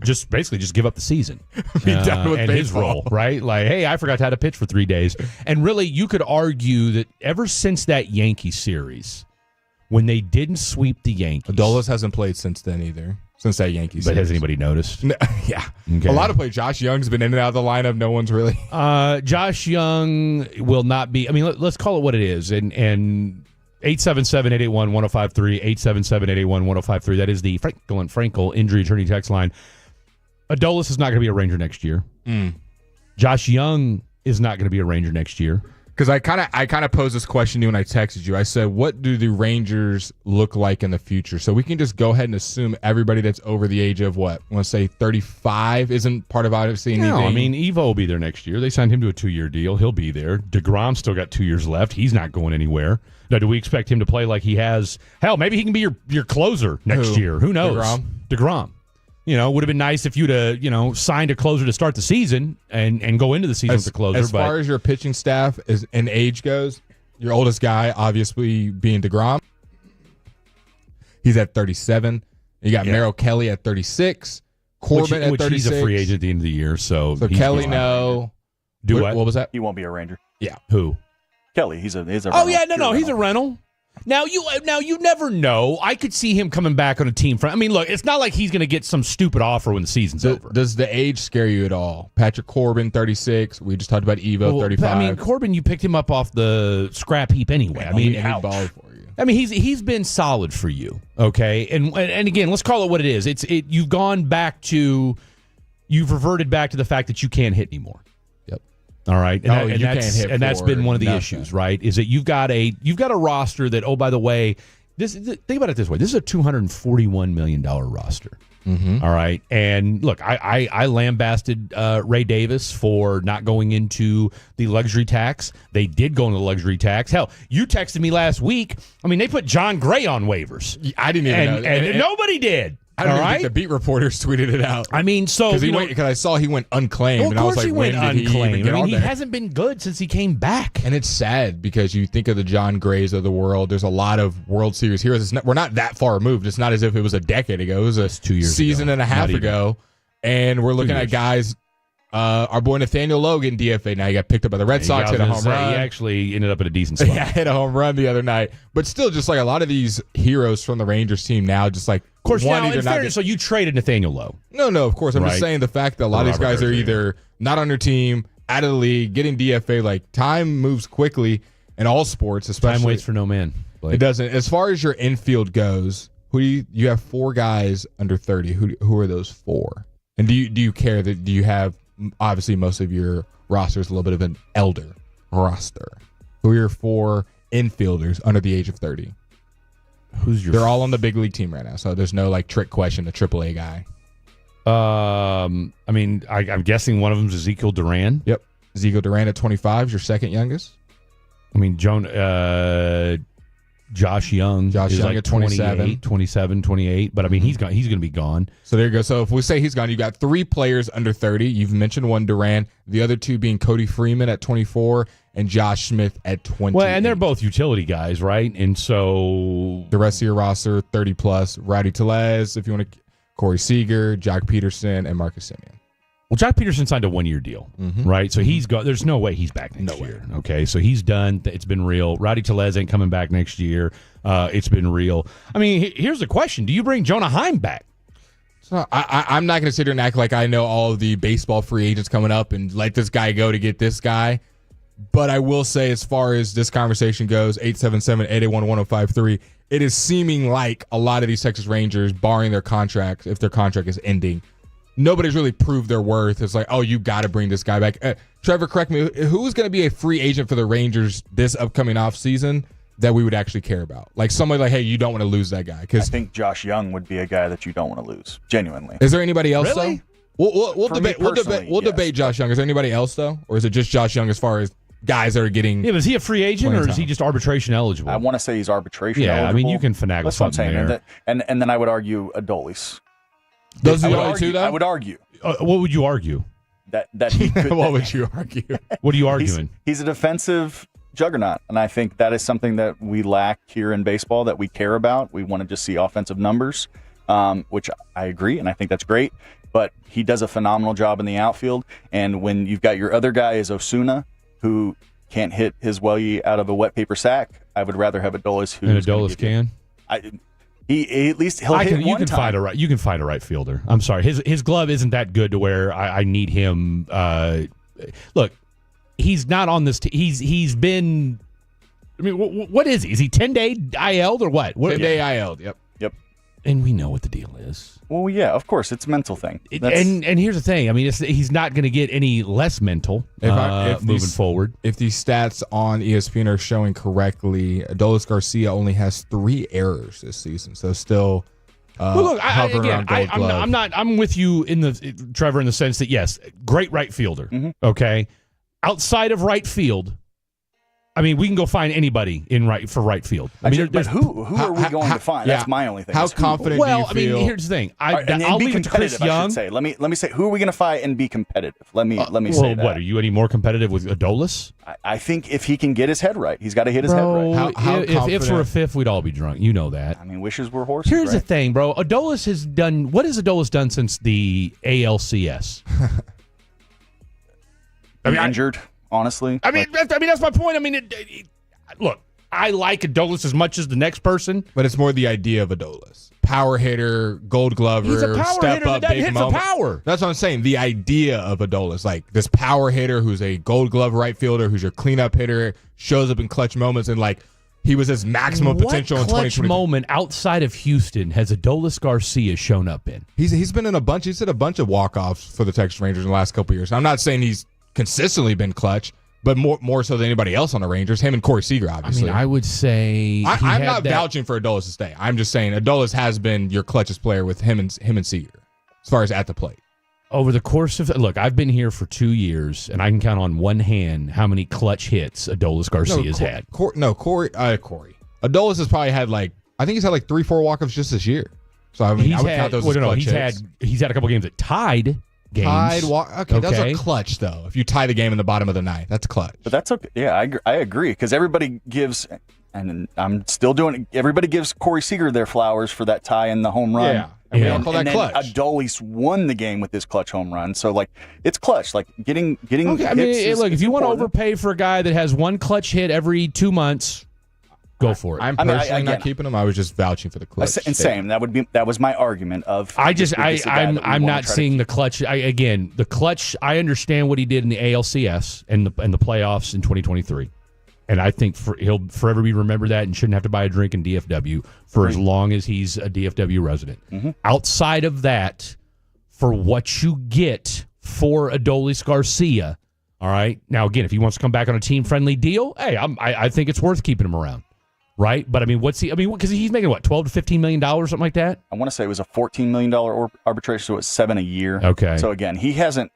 just give up the season be done with and baseball. His role, right? Like, hey, I forgot how to pitch for 3 days. And really, you could argue that ever since that Yankee series, when they didn't sweep the Yankees, Adolis hasn't played since then either. Since that Yankees. But has anybody noticed? No, yeah. Okay. A lot of players. Josh Young's been in and out of the lineup. No one's really. Josh Young will not be. I mean, let's call it what it is. And 877-881-1053, 877-881-1053. That is the Frankel Injury Attorney text line. Adolis is not going to be a Ranger next year. Josh Young is not going to be a Ranger next year. Because I kind of posed this question to you when I texted you. I said, what do the Rangers look like in the future? So we can just go ahead and assume everybody that's over the age of, what, I want to say 35 isn't part of obviously anything. No, I mean, Evo will be there next year. They signed him to a 2-year deal. He'll be there. DeGrom's still got 2 years left. He's not going anywhere. Now, do we expect him to play like he has? Hell, maybe he can be your closer next year. Who knows? DeGrom. You know, would have been nice if you'd have, signed a closer to start the season and go into the season with the closer. As far as your pitching staff and age goes, your oldest guy obviously being DeGrom. He's at 37. You got Merrill Kelly at 36. Corbin at 36. He's a free agent at the end of the year, so Kelly, no. What was that? He won't be a Ranger. Yeah. Who? Kelly. He's a rental. Oh yeah, no, he's a rental. Now you never know. I could see him coming back on a team front. I mean, look, it's not like he's going to get some stupid offer when the season's over. Does the age scare you at all? Patrick Corbin, 36. We just talked about Evo, 35. I mean, Corbin, you picked him up off the scrap heap anyway. I mean, he's been solid for you, okay? And again, let's call it what it is. You've reverted back to the fact that you can't hit anymore. All right, and that's been one of the issues, right? Is that you've got a roster that, oh, by the way, think about it this way: this is a $241 million roster. Mm-hmm. All right, and look, I lambasted Ray Davis for not going into the luxury tax. They did go into the luxury tax. Hell, you texted me last week. I mean, they put John Gray on waivers. I didn't even know, and nobody did. I don't even think the beat reporters tweeted it out. I mean, because I saw he went unclaimed. Well, of course he went unclaimed. He there? hasn't been good since he came back. And it's sad because you think of the John Grays of the world. There's a lot of World Series heroes. We're not that far removed. It's not as if it was a decade ago. It was a 2 years season and a half ago. And we're looking at guys. Our boy Nathaniel Lowe getting DFA now. He got picked up by the Red Sox, hit a home run. He actually ended up at a decent spot. Yeah, hit a home run the other night. But still, just like a lot of these heroes from the Rangers team now, just like, of course, now, in fairness, so you traded Nathaniel Lowe. No, of course. I'm just saying the fact that a lot of these guys are either not on your team, out of the league, getting DFA. Like, time moves quickly in all sports, especially. Time waits for no man. Blake. It doesn't. As far as your infield goes, you have 4 guys under 30. Who are those 4? And do you care that do you have obviously most of your roster is a little bit of an elder roster? Who are your 4 infielders under the age of 30? They're all on the big league team right now, so there's no like trick question, a AAA guy. I mean, I'm guessing one of them is Ezekiel Duran. Yep, Ezekiel Duran at 25 is your second youngest. I mean, Josh Young is like at 27. 28, but I mean, he's going to be gone. So there you go. So if we say he's gone, you got 3 players under 30. You've mentioned one, Duran. The other 2 being Cody Freeman at 24 and Josh Smith at 20. Well, and they're both utility guys, right? And so the rest of your roster, 30 plus, Rowdy Tellez, if you want to, Corey Seager, Jock Peterson, and Marcus Semien. Well, Jock Peterson signed a 1-year deal, right? So he's got. There's no way he's back next year. Okay, so he's done. It's been real. Rowdy Tellez ain't coming back next year. It's been real. I mean, here's the question: do you bring Jonah Heim back? So I'm not going to sit here and act like I know all of the baseball free agents coming up and let this guy go to get this guy. But I will say, as far as this conversation goes, 877-881-1053, it is seeming like a lot of these Texas Rangers, barring their contract, if their contract is ending, nobody's really proved their worth. It's like, oh, you got to bring this guy back. Trevor, correct me. Who's going to be a free agent for the Rangers this upcoming offseason that we would actually care about? Like somebody like, hey, you don't want to lose that guy. I think Josh Young would be a guy that you don't want to lose, genuinely. Is there anybody else, really? though? We'll debate Josh Young. Is there anybody else, though? Or is it just Josh Young as far as guys that are getting... Yeah, but is he a free agent or is he just arbitration eligible? I want to say he's arbitration eligible. Yeah, I mean, you can finagle That's what something I'm saying. there. And then I would argue Adolis. Those are the only 2, though? I would argue. What would you argue? That he could... What would you argue? What are you arguing? He's a defensive juggernaut, and I think that is something that we lack here in baseball that we care about. We want to just see offensive numbers, which I agree, and I think that's great. But he does a phenomenal job in the outfield, and when you've got your other guy is Osuna, who can't hit his welly out of a wet paper sack, I would rather have Adolis. And Adolis can? He at least he'll hit one time. You can find a right fielder. I'm sorry, his glove isn't that good to where I need him. Look, he's not on this. He's been. I mean, what is he? Is he 10-day IL'd or what? 10-day IL'd. Yep. And we know what the deal is. Well, yeah, of course, it's a mental thing. And here's the thing. I mean, he's not going to get any less mental moving forward. If these stats on ESPN are showing correctly, Adolis Garcia only has 3 errors this season, so still. Well, look, I'm with you Trevor, in the sense that yes, great right fielder. Mm-hmm. Okay, outside of right field. I mean, we can go find anybody for right field. I mean, but who are we going to find? That's my only thing. How confident do you feel? I mean, here's the thing. I'll be leave it to Chris Young. I should say. Let me say, who are we going to find and be competitive? Let me say that. What, are you any more competitive with Adolis? I think if he can get his head right, he's got to hit his head right. If for a fifth, we'd all be drunk. You know that. I mean, wishes were horses. Here's the thing, bro. Adolis has done. What has Adolis done since the ALCS? Injured, honestly. I mean, that's my point. I mean, look, I like Adolis as much as the next person, but it's more the idea of Adolis. Power hitter, Gold Glover, he's a power step hitter up, that big hits moment. for power. That's what I'm saying. The idea of Adolis, like this power hitter who's a Gold Glove right fielder, who's your cleanup hitter, shows up in clutch moments, and like he was his maximum potential in 2020. What clutch moment outside of Houston has Adolis Garcia shown up in? He's been in a bunch. He's hit a bunch of walk-offs for the Texas Rangers in the last couple of years. I'm not saying he's consistently been clutch, but more so than anybody else on the Rangers, him and Corey Seager, obviously. I mean, I would say I'm not vouching for Adolis to stay. I'm just saying Adolis has been your clutchest player with him and Seager, as far as at the plate. Over the course of look, I've been here for 2 years, and I can count on one hand how many clutch hits Adolis Garcia's had. Corey. Adolis has probably had I think he's had 3-4 walk-ups just this year. So I mean, I would count those as clutch hits. He's had a couple games that tied games. Okay, those are clutch though. If you tie the game in the bottom of the ninth, that's clutch. But that's okay. Yeah, I agree because everybody gives, and I'm still doing it. Everybody gives Corey Seager their flowers for that tie and the home run. Yeah, and we don't call that clutch. Adolis won the game with his clutch home run, so it's clutch. Getting. Okay, I mean, look, if you want to overpay for a guy that has one clutch hit every 2 months. Go for it. I'm personally not keeping him. I was just vouching for the clutch. And same. That was my argument of. I'm not seeing the clutch. The clutch. I understand what he did in the ALCS and the playoffs in 2023, and I think he'll forever be remembered that and shouldn't have to buy a drink in DFW for as long as he's a DFW resident. Mm-hmm. Outside of that, for what you get for Adolis Garcia, all right. Now again, if he wants to come back on a team friendly deal, hey, I think it's worth keeping him around. Right, but I mean, what's he? I mean, because he's making what, $12 to $15 million, something like that. I want to say it was a $14 million arbitration, so it's $7 a year. Okay. So again, he hasn't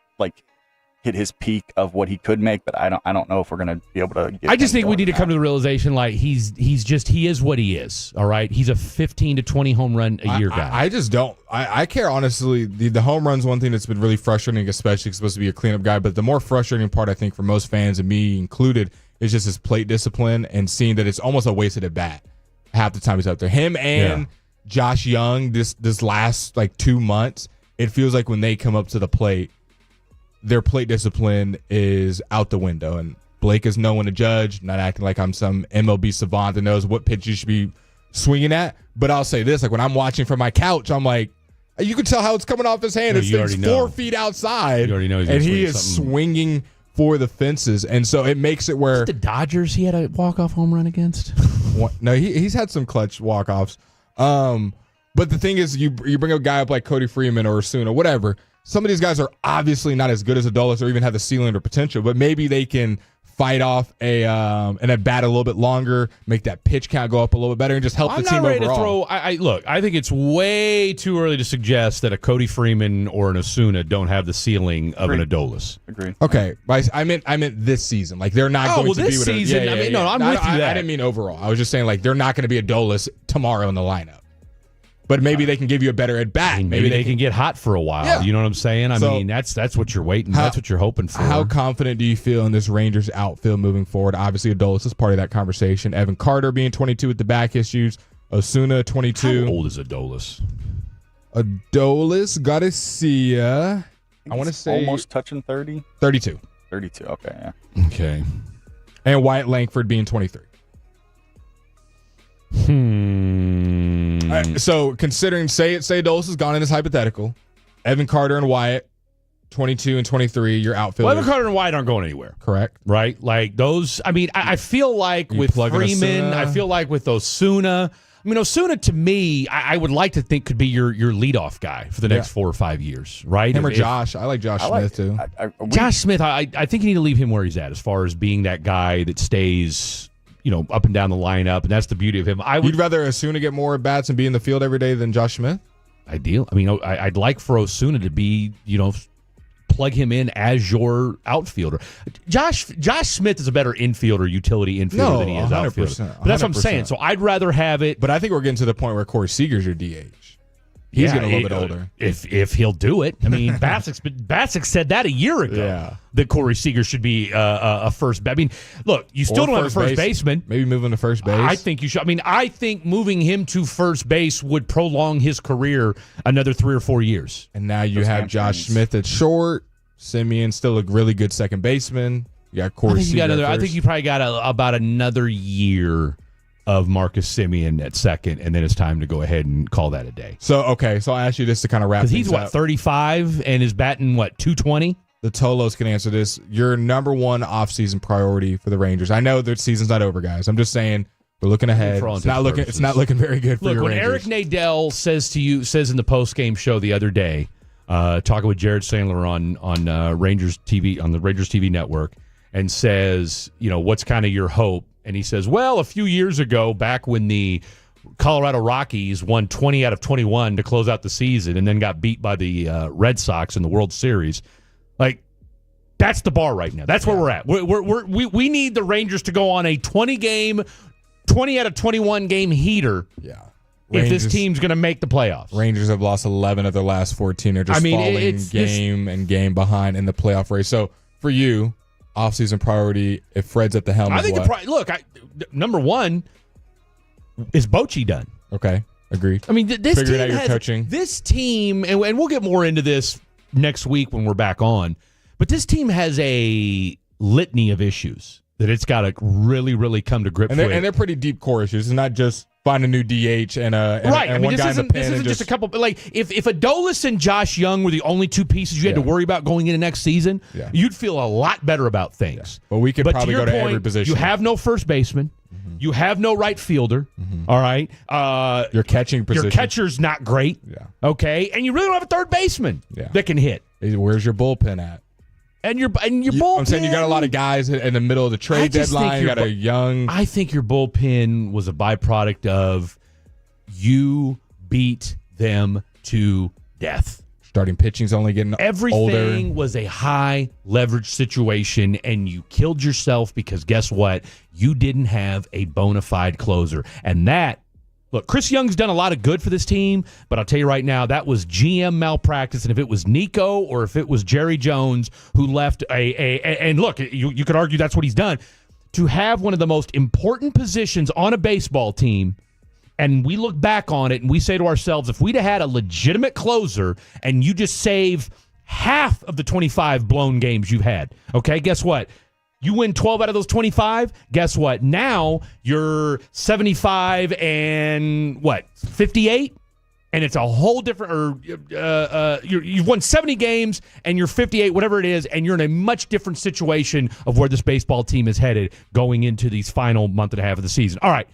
hit his peak of what he could make, but I don't know if we're going to be able to. I just think we need to come to the realization he is what he is. All right, he's a 15 to 20 home run a year guy. I just don't. I care honestly. The home run's one thing that's been really frustrating, especially because he's supposed to be a cleanup guy. But the more frustrating part, I think, for most fans and me included, is just his plate discipline and seeing that it's almost a wasted at bat half the time he's out there. Him and Josh Young this last 2 months, it feels like when they come up to the plate, their plate discipline is out the window. And Blake is no one to judge, not acting like I'm some MLB savant that knows what pitch you should be swinging at. But I'll say this, when I'm watching from my couch, I'm like, you can tell how it's coming off his hand. It's 4 feet outside. You already know and he is swinging for the fences, and so it makes it where the Dodgers he had a walk-off home run against. No, he's had some clutch walk-offs. But the thing is, you bring a guy up like Cody Freeman or Osuna, whatever. Some of these guys are obviously not as good as Adolis or even have the ceiling or potential, but maybe they can fight off an at bat a little bit longer, make that pitch count go up a little bit better, and just help the team overall. I'm not ready to throw. I think it's way too early to suggest that a Cody Freeman or an Osuna don't have the ceiling of an Adolis. Agreed. Okay, I meant this season. They're not going to be this season. I'm with you. I didn't mean overall. I was just saying they're not going to be Adolis tomorrow in the lineup. But maybe they can give you a better at bat. Maybe they can get hot for a while. Yeah. You know what I'm saying? I mean, that's what you're waiting. That's what you're hoping for. How confident do you feel in this Rangers outfield moving forward? Obviously, Adolis is part of that conversation. Evan Carter being 22 with the back issues. Osuna 22. How old is Adolis? Adolis Garcia. I want to say almost touching 30. 32. 32. Okay. Yeah. Okay. And Wyatt Langford being 23. All right, so considering, say Adolis is gone in this hypothetical, Evan Carter and Wyatt, 22 and 23, your outfield. Well, Evan Carter and Wyatt aren't going anywhere. Correct. Right? Those, I mean, I feel like with Freeman, I feel like with Osuna, I mean, Osuna, to me, I would like to think could be your leadoff guy for the next 4 or 5 years, right? Him or Josh. I like Josh Smith, too. Josh Smith, I think you need to leave him where he's at as far as being that guy that stays, up and down the lineup, and that's the beauty of him. You'd rather Osuna get more at-bats and be in the field every day than Josh Smith? Ideal. I mean, I'd like for Osuna to be, plug him in as your outfielder. Josh Smith is a better utility infielder than he is outfielder. But that's what I'm saying. So I'd rather have it. But I think we're getting to the point where Corey Seager's your DH. He's getting a little bit older. If he'll do it. I mean, Bassick said that a year ago. That Corey Seager should be a first. I mean, look, you still don't have a first baseman. Maybe move him to first base. I think you should. I mean, I think moving him to first base would prolong his career another 3 or 4 years. And now you have Josh Smith at short. Simeon still a really good second baseman. You got Corey Seager. I think you probably got about another year of Marcus Simeon at second, and then it's time to go ahead and call that a day. So I'll ask you this to kind of wrap things up. Because he's, 35 and is batting, 220? The Tolos can answer this. Your number one offseason priority for the Rangers. I know their season's not over, guys. I'm just saying we're looking ahead. It's not looking very good for your Rangers. Look, when Eric Nadel says in the post-game show the other day, talking with Jared Sandler on Rangers TV, on the Rangers TV network, and says, what's kind of your hope? And he says, well, a few years ago, back when the Colorado Rockies won 20 out of 21 to close out the season and then got beat by the Red Sox in the World Series, that's the bar right now. That's where we're at. We need the Rangers to go on a 20 out of 21 game heater. Yeah. If this team's going to make the playoffs. Rangers have lost 11 of their last 14. They're just falling game behind in the playoff race. So for you, offseason priority, if Fred's at the helm, I think number one is Bochy done. Okay, agreed. I mean, this Figuring team out your coaching. This team, and we'll get more into this next week when we're back on, but this team has a litany of issues that it's got to really, really come to grips with. And they're pretty deep core issues. It's not just find a new DH and one guy in the pen. This isn't just a couple. If Adolis and Josh Young were the only two pieces you had to worry about going into next season, you'd feel a lot better about things. But we could probably go to every position. You have no first baseman. Mm-hmm. You have no right fielder. Mm-hmm. All right. Your catching position. Your catcher's not great. Yeah. Okay. And you really don't have a third baseman that can hit. Where's your bullpen at? And your bullpen. I'm saying you got a lot of guys in the middle of the trade deadline. You got a young. I think your bullpen was a byproduct of you beat them to death. Starting pitching's only getting Everything older. Was a high leverage situation, and you killed yourself because guess what? You didn't have a bona fide closer. And that, look, Chris Young's done a lot of good for this team, but I'll tell you right now, that was GM malpractice. And if it was Nico or if it was Jerry Jones who left and look, you could argue that's what he's done, to have one of the most important positions on a baseball team. And we look back on it and we say to ourselves, if we'd have had a legitimate closer and you just save half of the 25 blown games you've had, okay, guess what? You win 12 out of those 25, guess what? Now you're 75 and 58? And it's a whole different, you've won 70 games and you're 58, whatever it is, and you're in a much different situation of where this baseball team is headed going into these final month and a half of the season. All right.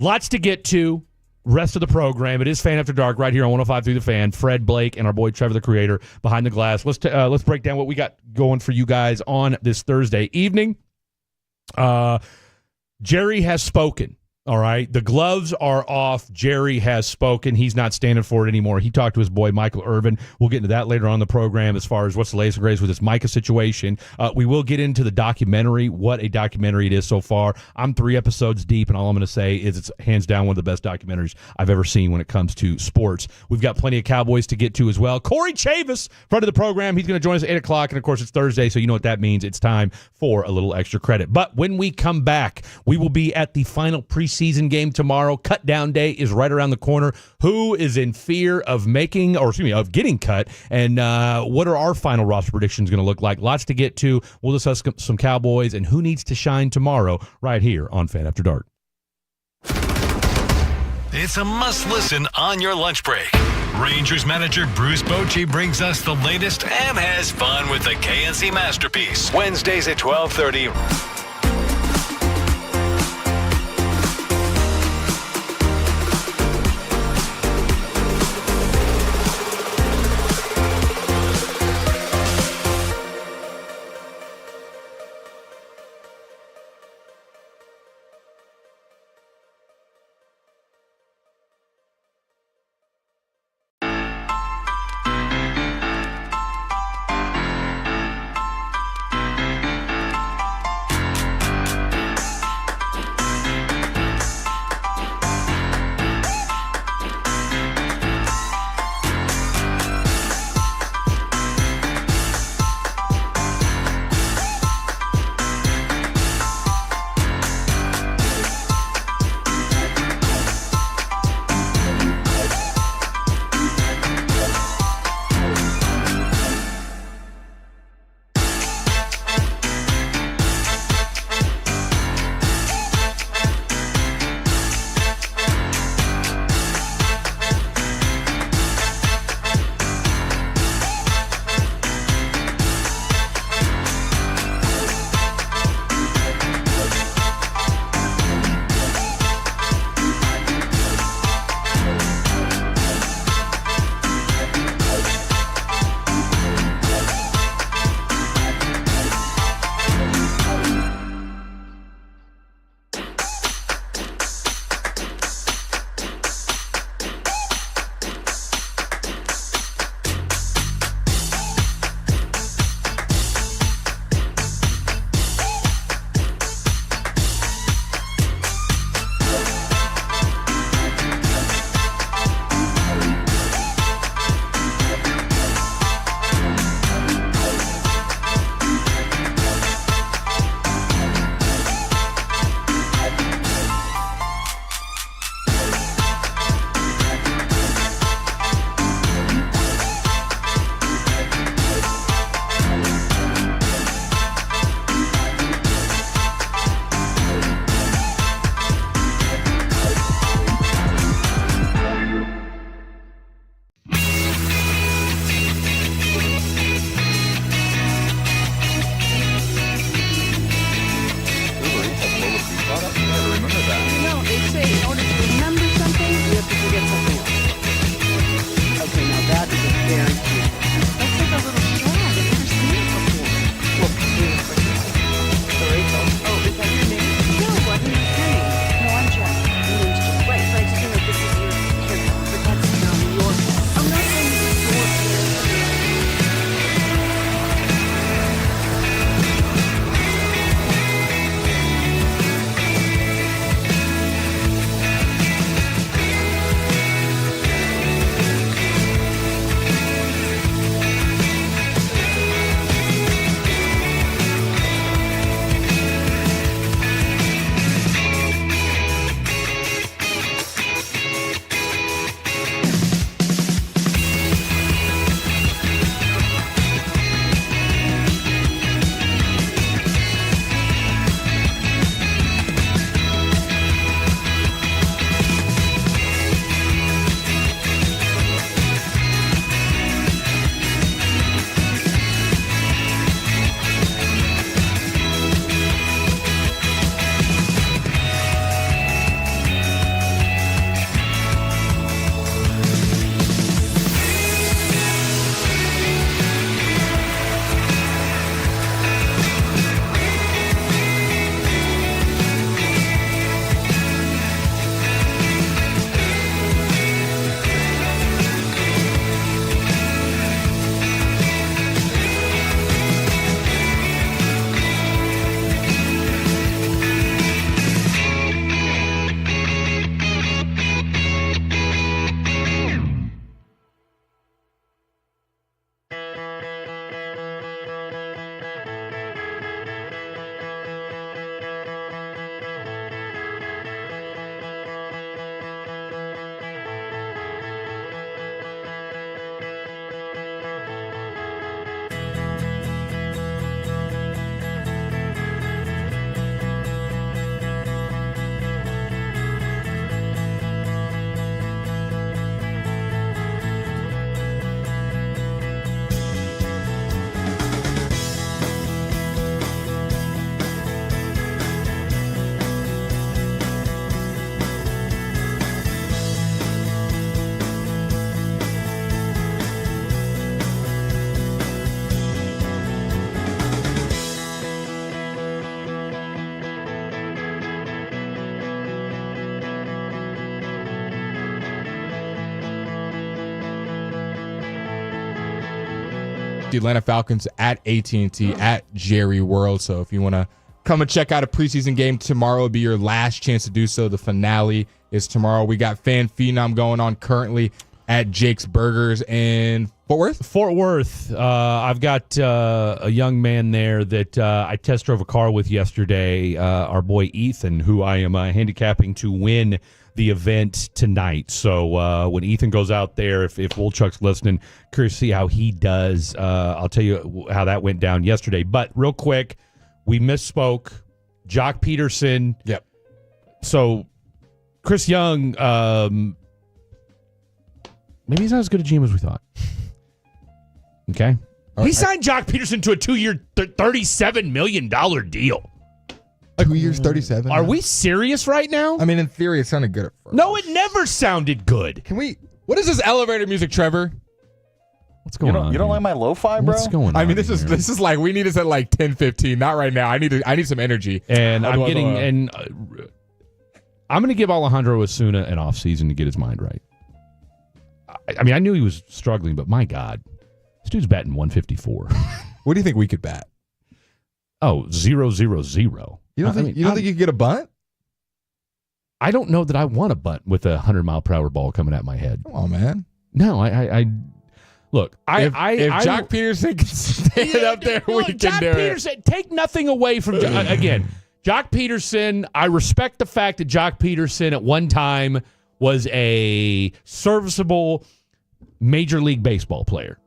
Lots to get to. Rest of the program. It is Fan After Dark right here on 105 through the Fan. Fred, Blake, and our boy Trevor, the creator, behind the glass. Let's break down what we got going for you guys on this Thursday evening. Jerry has spoken. All right. The gloves are off. Jerry has spoken. He's not standing for it anymore. He talked to his boy, Michael Irvin. We'll get into that later on in the program as far as what's the latest and greatest with this Micah situation. We will get into the documentary, what a documentary it is so far. I'm 3 episodes deep, and all I'm going to say is it's hands down one of the best documentaries I've ever seen when it comes to sports. We've got plenty of Cowboys to get to as well. Corey Chavis, front of the program. He's going to join us at 8 o'clock, and, of course, it's Thursday, so you know what that means. It's time for a little extra credit. But when we come back, we will be at the final preseason game tomorrow. Cut down day is right around the corner. Who is in fear of getting cut? And what are our final roster predictions going to look like? Lots to get to. We'll discuss some Cowboys and who needs to shine tomorrow right here on Fan After Dark. It's a must-listen on your lunch break. Rangers manager Bruce Bochy brings us the latest and has fun with the KNC Masterpiece. Wednesdays at 12:30. the Atlanta Falcons at AT&T at Jerry World. So if you want to come and check out a preseason game tomorrow, will be your last chance to do so. The finale is tomorrow. We got Fan Phenom going on currently at Jake's Burgers in Fort Worth. Fort Worth. I've got a young man there that I test drove a car with yesterday, our boy Ethan, who I am handicapping to win the event tonight. So when Ethan goes out there, if Woolchuck's listening, curious to see how he does. I'll tell you how that went down yesterday. But real quick, we misspoke. Jock Peterson. Yep. So Chris Young, maybe he's not as good a GM as we thought. Okay. He signed Jock Peterson to a 2-year, $37 million deal. 2 years, 37. Are we serious right now? I mean, in theory, it sounded good at first. No, it never sounded good. What is this elevator music, Trevor? What's going on? You don't like my lo-fi, bro? What's going on? I mean, this is like, we need this at like 10:15. Not right now. I need some energy. And I'm going to give Alejandro Osuna an offseason to get his mind right. I mean, I knew he was struggling, but my God, this dude's batting 154. What do you think we could bat? Oh, 0-0-0. You don't think you could get a bunt? I don't know that I want a bunt with a 100-mile-per-hour ball coming at my head. Come on, man. No, look. If Jock Peterson can stand up there, we can Jock do Peterson, it. take nothing away from again. Jock Peterson. I respect the fact that Jock Peterson at one time was a serviceable Major League Baseball player.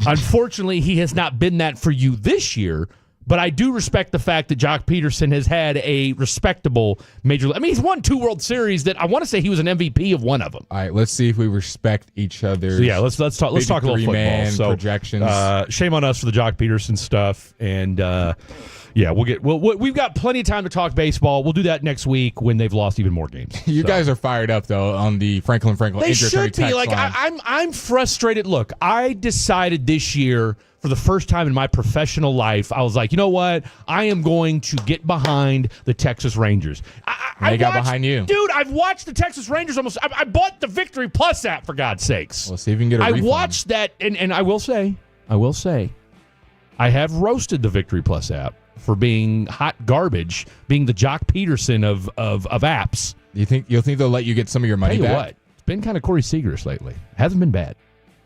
Unfortunately, he has not been that for you this year. But I do respect the fact that Jock Peterson has had a respectable major league. I mean, he's won 2 World Series that I want to say he was an MVP of one of them. All right, let's see if we respect each other. So yeah, let's talk a little football. So projections. Shame on us for the Jock Peterson stuff, and we've got plenty of time to talk baseball. We'll do that next week when they've lost even more games. You guys are fired up though on the Franklin They should be. Like I'm frustrated. Look, I decided this year, for the first time in my professional life, I was like, you know what? I am going to get behind the Texas Rangers. I got behind you. Dude, I've watched the Texas Rangers almost. I bought the Victory Plus app, for God's sakes. We'll see if you can get a refund. I watched that, and I will say, I have roasted the Victory Plus app for being hot garbage, being the Jock Peterson of apps. You'll think they'll let you get some of your money back? back? What? It's been kind of Corey Seagers lately. Hasn't been bad.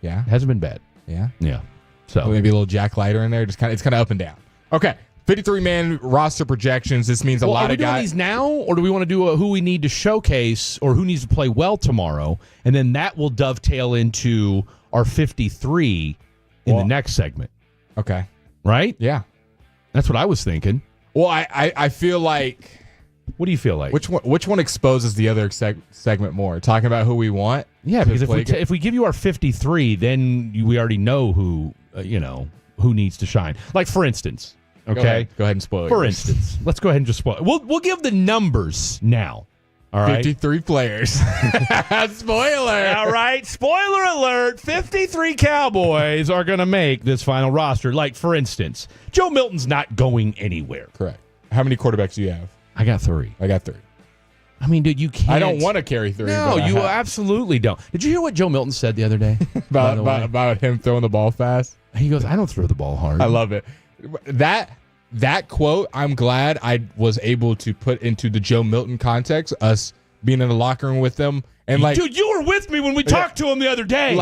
Yeah? Hasn't been bad. Yeah? Yeah. So maybe a little Jack Leiter in there. It's kind of up and down. Okay, 53-man roster projections. This means a lot of guys. Are we doing these now, or do we want to do who we need to showcase or who needs to play well tomorrow, and then that will dovetail into our 53 in the next segment? Okay, right? Yeah, that's what I was thinking. Well, I feel like. What do you feel like? Which one exposes the other segment more? Talking about who we want. Yeah, because if we give you our 53, then we already know who who needs to shine. Like, for instance, okay? Go ahead and spoil it. For instance, let's go ahead and just spoil it. We'll give the numbers now. All right? 53 players. Spoiler. All right. Spoiler alert. 53 Cowboys are going to make this final roster. Like, for instance, Joe Milton's not going anywhere. Correct. How many quarterbacks do you have? I got 3. I got 3. I mean, dude, you can't. I don't want to carry 3. No, you absolutely don't. Did you hear what Joe Milton said the other day? about him throwing the ball fast? He goes, I don't throw the ball hard. I love it. That quote, I'm glad I was able to put into the Joe Milton context, us being in the locker room with them. And dude, you were with me when we talked to him the other day.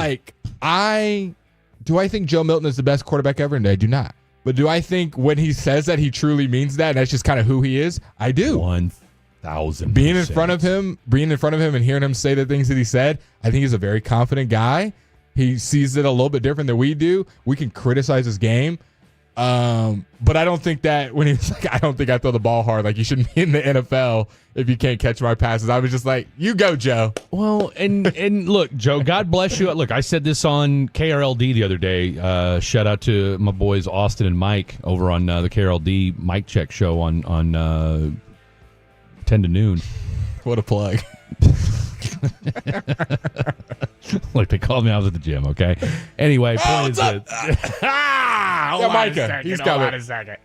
Do I think Joe Milton is the best quarterback ever? And I do not. But do I think when he says that, he truly means that? And that's just kind of who he is? I do. 1,000%. Being in front of him and hearing him say the things that he said, I think he's a very confident guy. He sees it a little bit different than we do. We can criticize his game. But I don't think that when he was like, I don't think I throw the ball hard. Like, you shouldn't be in the NFL if you can't catch my passes. I was just like, you go, Joe. Well, and look, Joe, God bless you. Look, I said this on KRLD the other day. Shout out to my boys Austin and Mike over on the KRLD Mike Check show on 10 to noon. What a plug. Look, they called me. I was at the gym. Okay. Anyway, point is this. Yeah, Micah. He's got a second.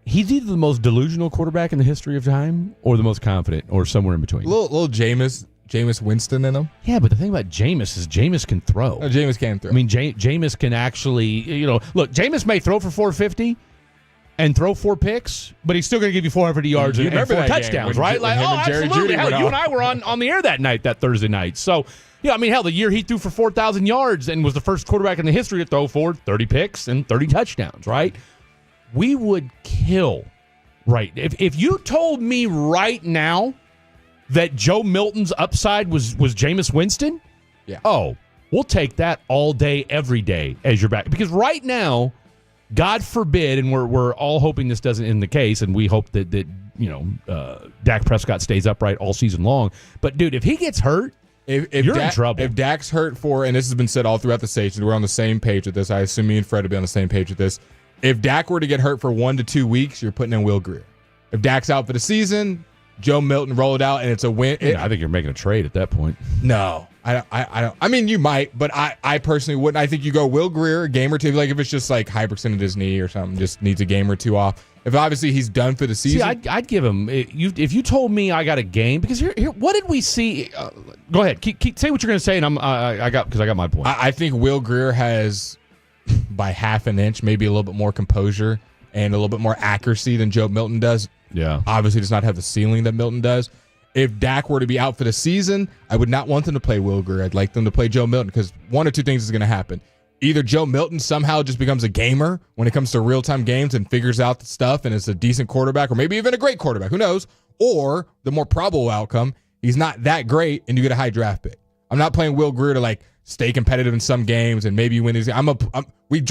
He's either the most delusional quarterback in the history of time, or the most confident, or somewhere in between. Little Jameis Jameis Winston in him. Yeah, but the thing about Jameis is Jameis can throw. Oh, Jameis can throw. I mean, Jameis can actually, look, Jameis may throw for 450 and throw 4 picks, but he's still going to give you 450 yards and 4 touchdowns, right? Like, absolutely. Hell, you and I were on the air that Thursday night. So, I mean, hell, the year he threw for 4,000 yards and was the first quarterback in the history to throw for 30 picks and 30 touchdowns, right? We would kill, right? If you told me right now that Joe Milton's upside was Jameis Winston, we'll take that all day, every day as your back. Because right now, God forbid, and we're all hoping this doesn't end the case, and we hope that Dak Prescott stays upright all season long. But, dude, if he gets hurt, you're in trouble. If Dak's hurt and this has been said all throughout the station, we're on the same page with this. I assume me and Fred would be on the same page with this. If Dak were to get hurt for 1 to 2 weeks, you're putting in Will Grier. If Dak's out for the season, Joe Milton roll it out, and it's a win. I think you're making a trade at that point. No, I don't. I mean, you might, but I personally wouldn't. I think you go Will Grier, a game or two. Like if it's just like high percent of his knee or something, just needs a game or two off. If obviously he's done for the season, see, I'd give him. If you told me I got a game, because here what did we see? Go ahead, keep say what you're going to say, and I got my point. I think Will Grier has by half an inch, maybe a little bit more composure and a little bit more accuracy than Joe Milton does. Yeah. Obviously does not have the ceiling that Milton does. If Dak were to be out for the season, I would not want them to play Will Grier. I'd like them to play Joe Milton because one or two things is going to happen. Either Joe Milton somehow just becomes a gamer when it comes to real-time games and figures out the stuff and is a decent quarterback or maybe even a great quarterback. Who knows? Or the more probable outcome, he's not that great and you get a high draft pick. I'm not playing Will Grier to stay competitive in some games and maybe win these. We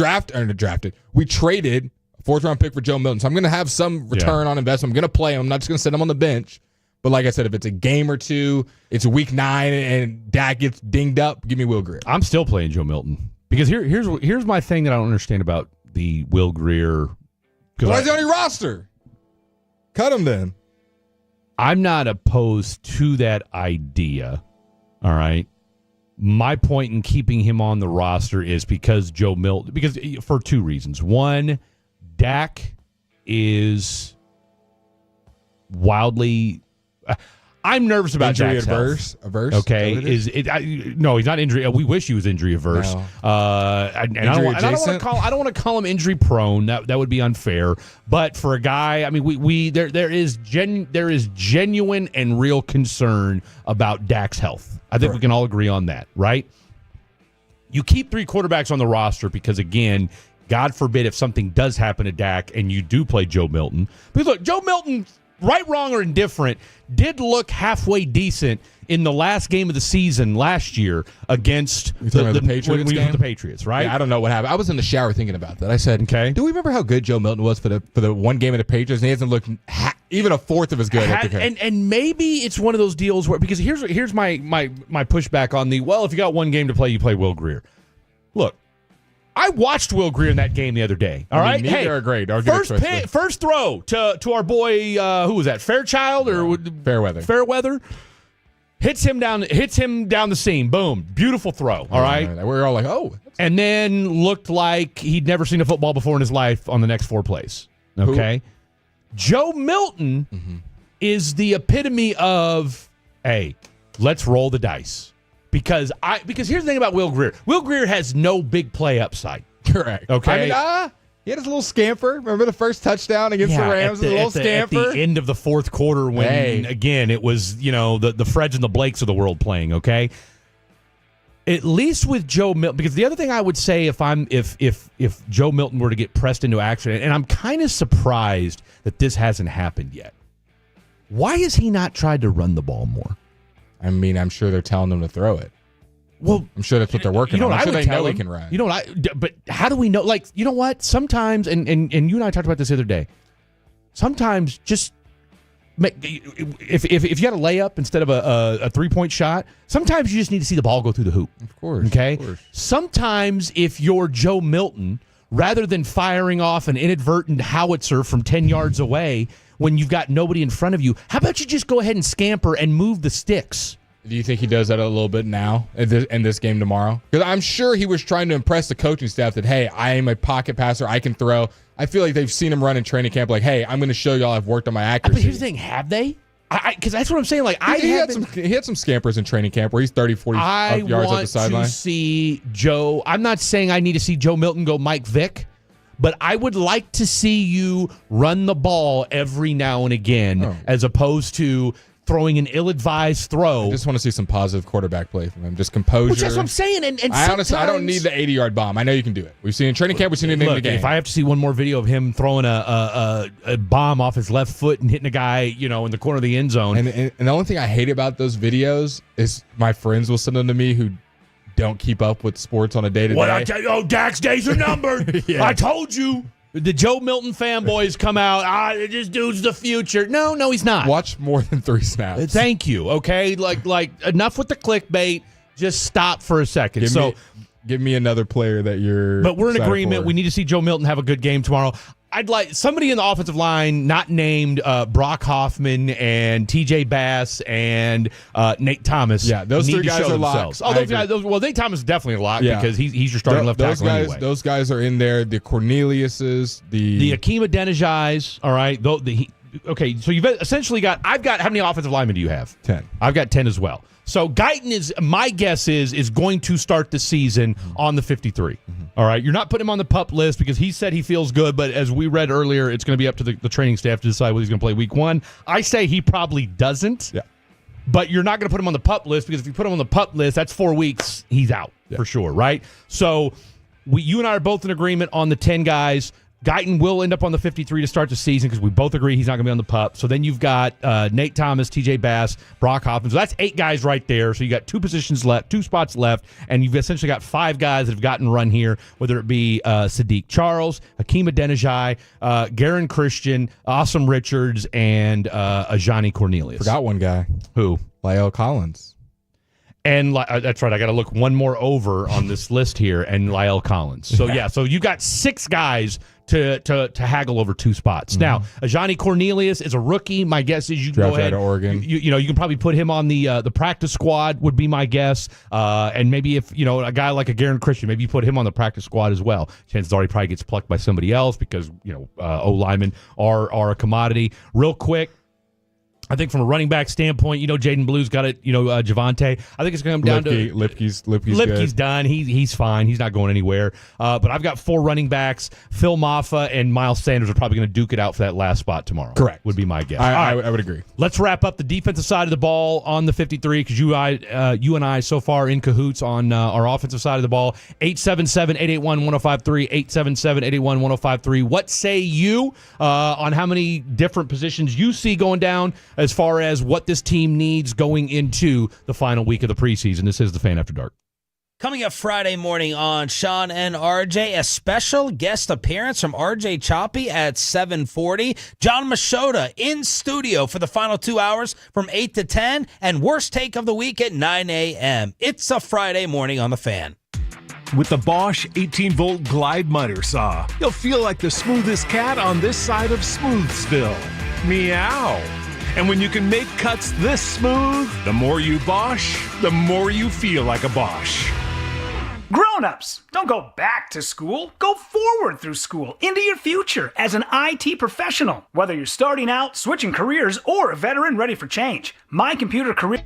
traded a 4th-round pick for Joe Milton, so I'm going to have some return on investment. I'm going to play him. I'm not just going to sit him on the bench. But like I said, if it's a game or two, it's week 9 and Dak gets dinged up, give me Will Grier. I'm still playing Joe Milton because here's my thing that I don't understand about the Will Grier. Why is he on your roster? Cut him then. I'm not opposed to that idea. All right. My point in keeping him on the roster is because Joe Milton, because for 2 reasons. One, Dak is wildly. I'm nervous about injury Dak's averse. Okay, no, he's not injury. We wish he was injury averse. No. I don't want to call him injury prone. That would be unfair. But for a guy, I mean, there is genuine and real concern about Dak's health. I think we can all agree on that, right? You keep 3 quarterbacks on the roster because, again, God forbid if something does happen to Dak and you do play Joe Milton. Because look, Joe Milton, right, wrong, or indifferent, did look halfway decent in the last game of the season last year against the Patriots game? The Patriots, right? Yeah, I don't know what happened. I was in the shower thinking about that. I said, okay, do we remember how good Joe Milton was for the one game of the Patriots? And he hasn't looked even a fourth of as good. And maybe it's one of those deals where, because here's my pushback on if you got one game to play, you play Will Grier. Look, I watched Will Grier in that game the other day. All right, neither are great. First throw to our boy, who was that? Fairchild or Fairweather hits him down the seam. Boom, beautiful throw. All right, we're all like, oh, and then looked like he'd never seen a football before in his life on the next 4 plays. Okay, Joe Milton is the epitome of, hey, let's roll the dice. Because here's the thing about Will Grier. Will Grier has no big play upside. Correct. Okay. I mean, he had his little scamper. Remember the first touchdown against the Rams? At the end of the 4th quarter when, again, it was, the Freds and the Blakes of the world playing, okay? At least with Joe Milton, because the other thing I would say if Joe Milton were to get pressed into action, and I'm kind of surprised that this hasn't happened yet, why has he not tried to run the ball more? I mean, I'm sure they're telling them to throw it. Well, I'm sure that's what they're working on. I'm sure they know he can run. You know but how do we know? Like, you know what? Sometimes, and you and I talked about this the other day. Sometimes just if you got a layup instead of a 3-point shot, sometimes you just need to see the ball go through the hoop. Of course. Okay. Of course. Sometimes if you're Joe Milton, rather than firing off an inadvertent howitzer from 10 yards away when you've got nobody in front of you, how about you just go ahead and scamper and move the sticks? Do you think he does that a little bit now in this game tomorrow? Because I'm sure he was trying to impress the coaching staff that, hey, I am a pocket passer. I can throw. I feel like they've seen him run in training camp like, hey, I'm going to show y'all I've worked on my accuracy. But here's the thing. Have they? Because that's what I'm saying. Like he had some scampers in training camp where he's 30, 40 yards up the sideline. I want to see Joe. I'm not saying I need to see Joe Milton go Mike Vick, but I would like to see you run the ball every now and again as opposed to throwing an ill-advised throw. I just want to see some positive quarterback play from him. Just composure. Which that's what I'm saying. And I honestly, I don't need the 80-yard bomb. I know you can do it. We've seen it in training camp. We've seen it in the game. If I have to see one more video of him throwing a bomb off his left foot and hitting a guy, in the corner of the end zone. And the only thing I hate about those videos is my friends will send them to me who don't keep up with sports on a day-to-day. What I tell you? Dak's days are numbered. Yeah. I told you. The Joe Milton fanboys come out. This dude's the future. No, he's not. Watch more than 3 snaps. Thank you. Okay, like enough with the clickbait. Just stop for a second. Give me another player that you're. But we're in agreement. For. We need to see Joe Milton have a good game tomorrow. I'd like somebody in the offensive line, not named Brock Hoffman and TJ Bass and Nate Thomas. Yeah, those need 3 to guys show are themselves. locked. Those guys. Nate Thomas is definitely a lock because he's your starting left tackle anyway. Those guys are in there. The Corneliuses, the Akeem Adenijais. All right. Okay, so you've essentially got. I've got. How many offensive linemen do you have? 10. I've got 10 as well. So Guyton is, my guess is going to start the season on the 53. All right, you're not putting him on the PUP list because he said he feels good, but as we read earlier, it's going to be up to the training staff to decide whether he's going to play week 1. I say he probably doesn't. Yeah. But you're not going to put him on the PUP list because if you put him on the PUP list, that's 4 weeks. He's out for sure, right? So you and I are both in agreement on the 10 guys. Guyton will end up on the 53 to start the season because we both agree he's not going to be on the PUP. So then you've got Nate Thomas, TJ Bass, Brock Hoffman. So that's 8 guys right there. So you got 2 positions left, 2 spots left, and you've essentially got 5 guys that have gotten run here, whether it be Sadiq Charles, Hakeem Adenijai, Garen Christian, Awesome Richards, and Ajani Cornelius. Forgot one guy. Who? Lyle Collins. And that's right. I got to look one more over on this list here, and Lyle Collins. So so you got 6 guys to haggle over 2 spots. Now, Ajani Cornelius is a rookie. My guess is you can go ahead. Out of Oregon. You can probably put him on the practice squad. Would be my guess. And maybe if a guy like a Garen Christian, maybe you put him on the practice squad as well. Chances are he probably gets plucked by somebody else because O linemen are a commodity. Real quick. I think from a running back standpoint, Jaden Blue's got it. Javante. I think it's going to come down to Lipke's done. He's fine. He's not going anywhere. But I've got 4 running backs. Phil Maffa and Miles Sanders are probably going to duke it out for that last spot tomorrow. Correct. Would be my guess. I would agree. Let's wrap up the defensive side of the ball on the 53 because you and I so far in cahoots on our offensive side of the ball. 877-881-1053. 877-881-1053. What say you on how many different positions you see going down as far as what this team needs going into the final week of the preseason? This is the Fan After Dark. Coming up Friday morning on Sean and RJ, a special guest appearance from RJ Choppy at 7:40. John Machota in studio for the final 2 hours from 8 to 10, and worst take of the week at 9 a.m. It's a Friday morning on the Fan. With the Bosch 18-volt Glide Miter Saw, you'll feel like the smoothest cat on this side of Smoothsville. Meow. And when you can make cuts this smooth, the more you Bosch, the more you feel like a Bosch. Grown-ups, don't go back to school. Go forward through school into your future as an IT professional. Whether you're starting out, switching careers, or a veteran ready for change, My Computer Career...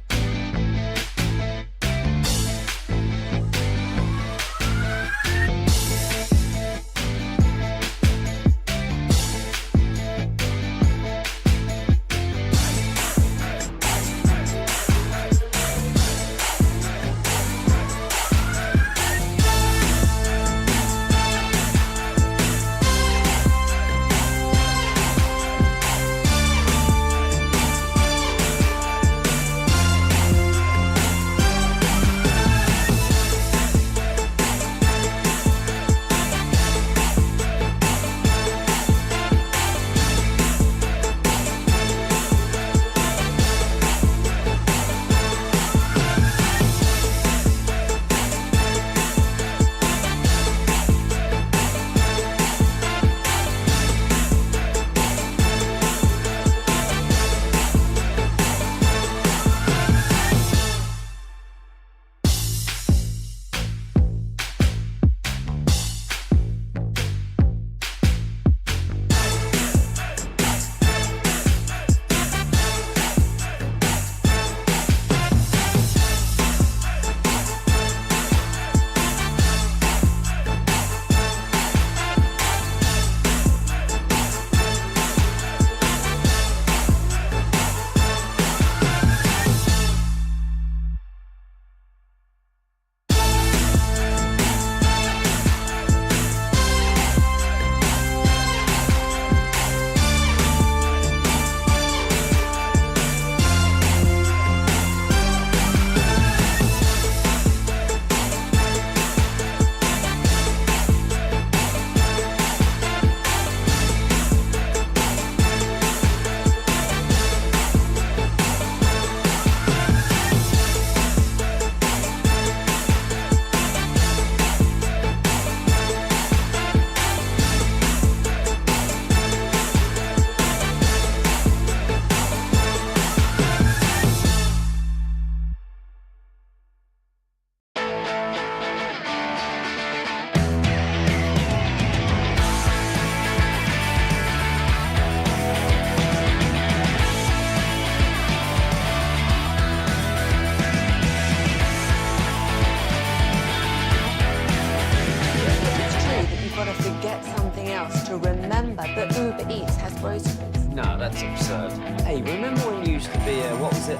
groceries. No, that's absurd. Hey, remember when you used to be what was it,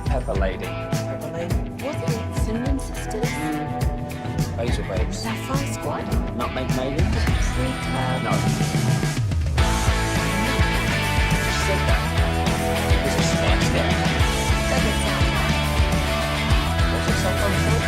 Pepper Lady? Pepper Lady? Wasn't it Cinnamon Sisters? Basil Babes. Sapphire Squad? Nutmeg Maybe? Pre-club? No. She said that. It was a spice there. Doesn't sound right. What's it sometimes called?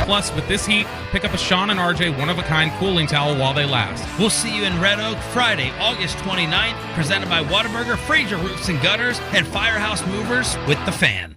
Plus, with this heat, pick up a Sean and RJ one-of-a-kind cooling towel while they last. We'll see you in Red Oak Friday, August 29th, presented by Whataburger, Fraser Roofs and Gutters, and Firehouse Movers with The Fan.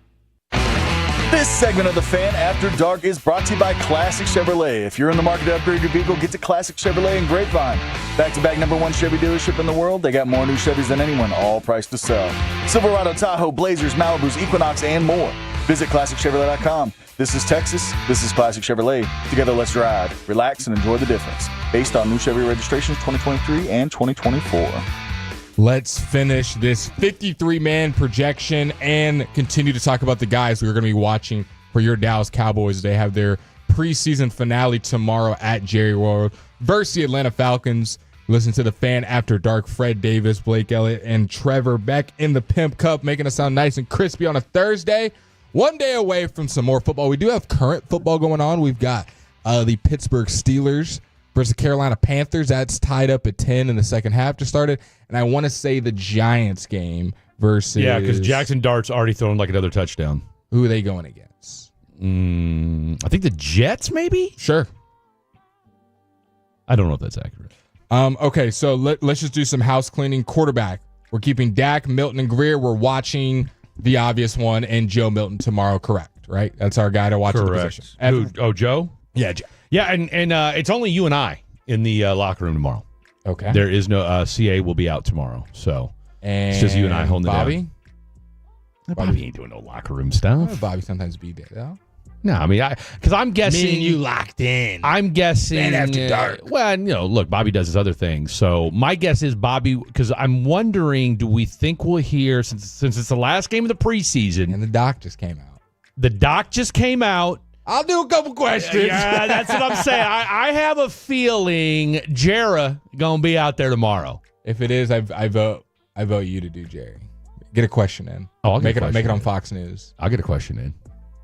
This segment of The Fan After Dark is brought to you by Classic Chevrolet. If you're in the market to upgrade your vehicle, get to Classic Chevrolet in Grapevine. Back-to-back #1 Chevy dealership in the world. They got more new Chevys than anyone, all priced to sell. Silverado, Tahoe, Blazers, Malibus, Equinox, and more. Visit ClassicChevrolet.com. This is Texas. This is Classic Chevrolet. Together, let's drive, relax, and enjoy the difference. Based on new Chevy registrations 2023 and 2024. Let's finish this 53-man projection and continue to talk about the guys we're going to be watching for your Dallas Cowboys. They have their preseason finale tomorrow at Jerry World versus the Atlanta Falcons. Listen to The Fan After Dark. Fred Davis, Blake Elliott, and Trevor Beck in the Pimp Cup, making us sound nice and crispy on a Thursday. One day away from some more football. We do have current football going on. We've got the Pittsburgh Steelers versus the Carolina Panthers. That's tied up at 10 in the second half just started. And I want to say the Giants game versus... Yeah, because Jackson Dart's already thrown like another touchdown. Who are they going against? I think the Jets, maybe? Sure. I don't know if that's accurate. Okay, so let's just do some house cleaning. Quarterback. We're keeping Dak, Milton, and Greer. We're watching the obvious one and Joe Milton tomorrow, correct? Right? That's our guy to watch the position. Who, Joe? Yeah, Joe. Yeah, and it's only you and I in the locker room tomorrow. Okay. There is no CA will be out tomorrow, so it's just you and I holding Bobby? it down. Bobby ain't doing no locker room stuff. Bobby sometimes be there, though. No, I mean, because I'm guessing Me and you locked in. I'm guessing Man after dark. Well, look, Bobby does his other things. So my guess is Bobby, because I'm wondering, do we think we'll hear since it's the last game of the preseason and the doc just came out? The doc just came out. I'll do a couple questions. Yeah, that's what I'm saying. I have a feeling Jera gonna be out there tomorrow. If it is, I vote you to do Jerry. Get a question in. Oh, I'll make it on Fox News. I'll get a question in.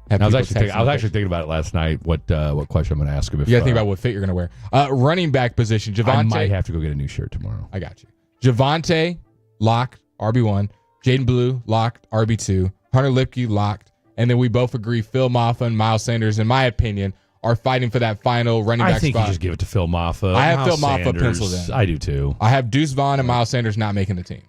I was actually thinking about it last night. What question I'm going to ask him? You got to think about what fit you're going to wear. Running back position. Javonte. I might have to go get a new shirt tomorrow. I got you. Javonte locked RB1. Jaden Blue locked RB2. Hunter Lipke locked. And then we both agree Phil Maffa and Miles Sanders, in my opinion, are fighting for that final running back spot. I think you just give it to Phil Maffa. I have Phil Maffa penciled in. I do too. I have Deuce Vaughn and Miles Sanders not making the team.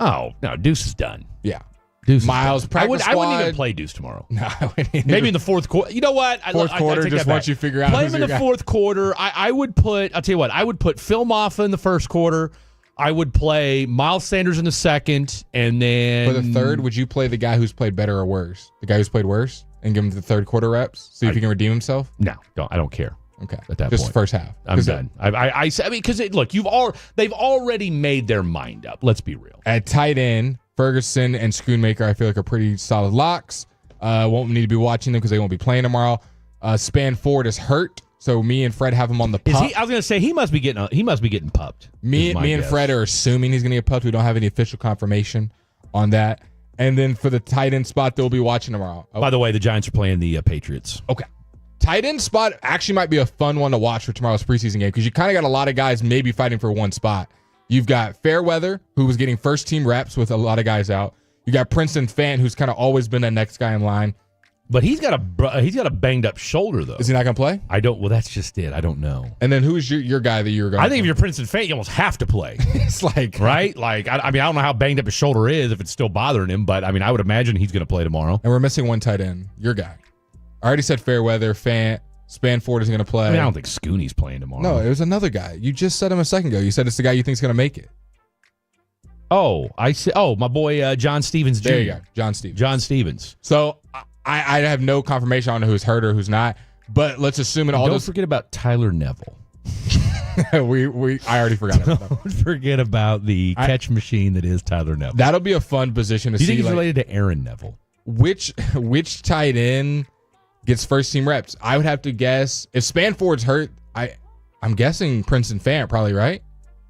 Oh no, Deuce is done. Yeah. Deuce Miles, I practice wouldn't squad. even play Deuce tomorrow. No, I wouldn't either. Maybe in the fourth quarter. You know what? Fourth quarter, I take just that once back. you figure out Play who's him in your the guy. fourth quarter. I would put. I'll tell you what. I would put Phil Maffa in the first quarter. I would play Miles Sanders in the second, and then For the third, would you play the guy who's played better or worse? The guy who's played worse, and give him the third quarter reps, see if he can redeem himself. No, I don't care. Okay, at that just point, first half. I'm done. I mean, because look, they've already made their mind up. Let's be real. At tight end, Ferguson and Schoonmaker, I feel like are pretty solid locks. Won't need to be watching them because they won't be playing tomorrow. Spanford is hurt, so me and Fred have him on the pup. I was going to say he must be getting pupped. Me and Fred are assuming he's going to get pupped. We don't have any official confirmation on that. And then for the tight end spot, they'll be watching tomorrow. By the way, the Giants are playing the Patriots. Okay. Tight end spot actually might be a fun one to watch for tomorrow's preseason game because you kind of got a lot of guys maybe fighting for one spot. You've got Fairweather, who was getting first-team reps with a lot of guys out. You got Princeton Fant, who's kind of always been that next guy in line. But he's got a banged-up shoulder, though. Is he not going to play? I don't. Well, that's just it. I don't know. And then who is your guy that you were going I think if you're Princeton Fant, you almost have to play. It's like... Right? Like, I mean, I don't know how banged up his shoulder is, if it's still bothering him, but, I mean, I would imagine he's going to play tomorrow. And we're missing one tight end. Your guy. I already said Fairweather, Fant. Spanford is going to play. I mean, I don't think Scooney's playing tomorrow. No, it was another guy. You just said him a second ago. You said it's the guy you think's going to make it. Oh, I see. Oh, my boy John Stevens Jr. There you go. John Stevens. John Stevens. So I have no confirmation on who's hurt or who's not, but let's assume Don't forget about Tyler Neville. I already forgot about that. Don't forget about the catch machine that is Tyler Neville. That'll be a fun position to Do you see. think he's related to Aaron Neville? Which tight end gets first team reps? I would have to guess if Spanford's hurt. I'm guessing Princeton Fant probably, right?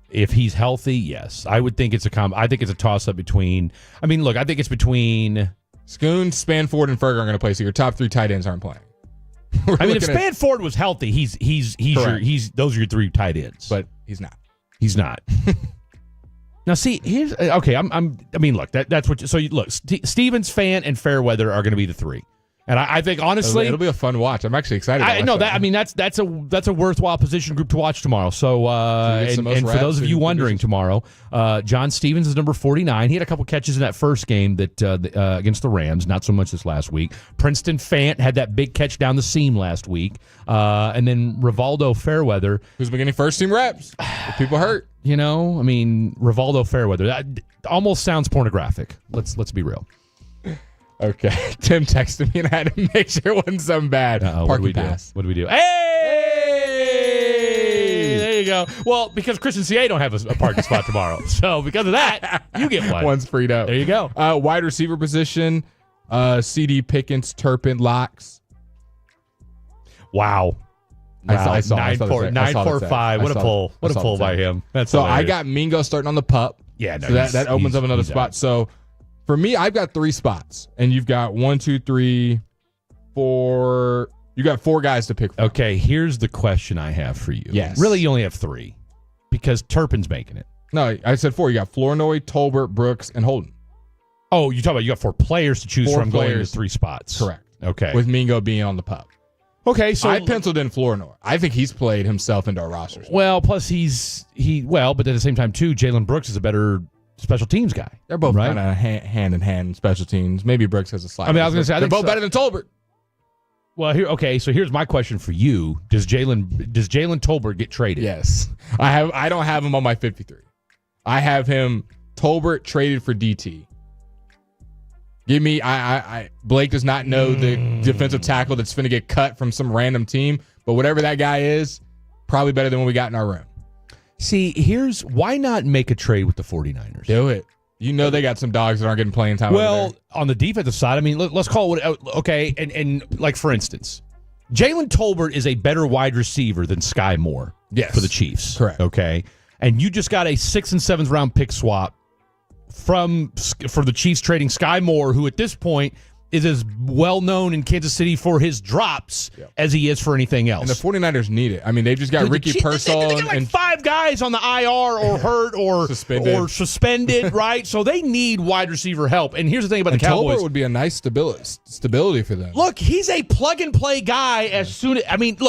If he's healthy, yes. I would think it's I think it's a toss up between. I mean, look, I think it's between Schoon, Spanford, and Ferger are going to play. So your top three tight ends aren't playing. I mean, if Spanford was healthy, those are your three tight ends. But he's not. He's not. Now, see, here's okay. I mean, look, that's what. So look, Stevens, Fant, and Fairweather are going to be the three. And I think honestly, it'll be a fun watch. I'm actually excited. I know that. I mean, that's a worthwhile position group to watch tomorrow. So, and for those of you wondering, tomorrow, John Stevens is number 49. He had a couple catches in that first game that against the Rams. Not so much this last week. Princeton Fant had that big catch down the seam last week, and then Rivaldo Fairweather, who's been getting first team reps. People hurt. You know, I mean, Rivaldo Fairweather. That almost sounds pornographic. Let's be real. Okay. Tim texted me and I had to make sure it wasn't something bad. Parking pass. What do we do? Hey! There you go. Well, because Christian CA don't have a parking spot tomorrow. So because of that, you get one. One's freed up. There you go. Wide receiver position, CD, Pickens, Turpin, Locks. Wow. I saw 945. What a pull. What a pull by him. That's so hilarious. I got Mingo starting on the pup. Yeah, no, so that opens up another spot. So for me, I've got three spots, and you've got 1, 2, 3, 4. You got four guys to pick from. Okay, here's the question I have for you. Yes. Really, you only have three because Turpin's making it. No, I said four. You got Flournoy, Tolbert, Brooks, and Holden. Oh, you're talking about you got four players to choose from going to three spots. Correct. Okay. With Mingo being on the pup. Okay, so I penciled in Flournoy. I think he's played himself into our roster. Well, plus but at the same time too, Jalen Brooks is a better special teams guy. They're both right? kind of hand in hand special teams. Maybe Brooks has a slide. I mean, I was going to say they're both better than Tolbert. Well, so here's my question for you: Does Jalen Tolbert get traded? Yes, I don't have him on my 53. I have him Tolbert traded for DT. Give me Blake does not know the defensive tackle that's going to get cut from some random team, but whatever that guy is, probably better than what we got in our room. See, why not make a trade with the 49ers? Do it. You know they got some dogs that aren't getting playing time. Well, on the defensive side, I mean, let's call it okay. And like for instance, Jalen Tolbert is a better wide receiver than Sky Moore. Yes. For the Chiefs. Correct. Okay, and you just got a 6th and 7th round pick swap for the Chiefs trading Sky Moore, who at this point is as well known in Kansas City for his drops as he is for anything else. And the 49ers need it. I mean, they've just got Ricky Pearsall. They got like 5 guys on the IR or hurt or suspended, right? So they need wide receiver help. And here's the thing about the Cowboys. Tolbert would be a nice stability for them. Look, he's a plug-and-play guy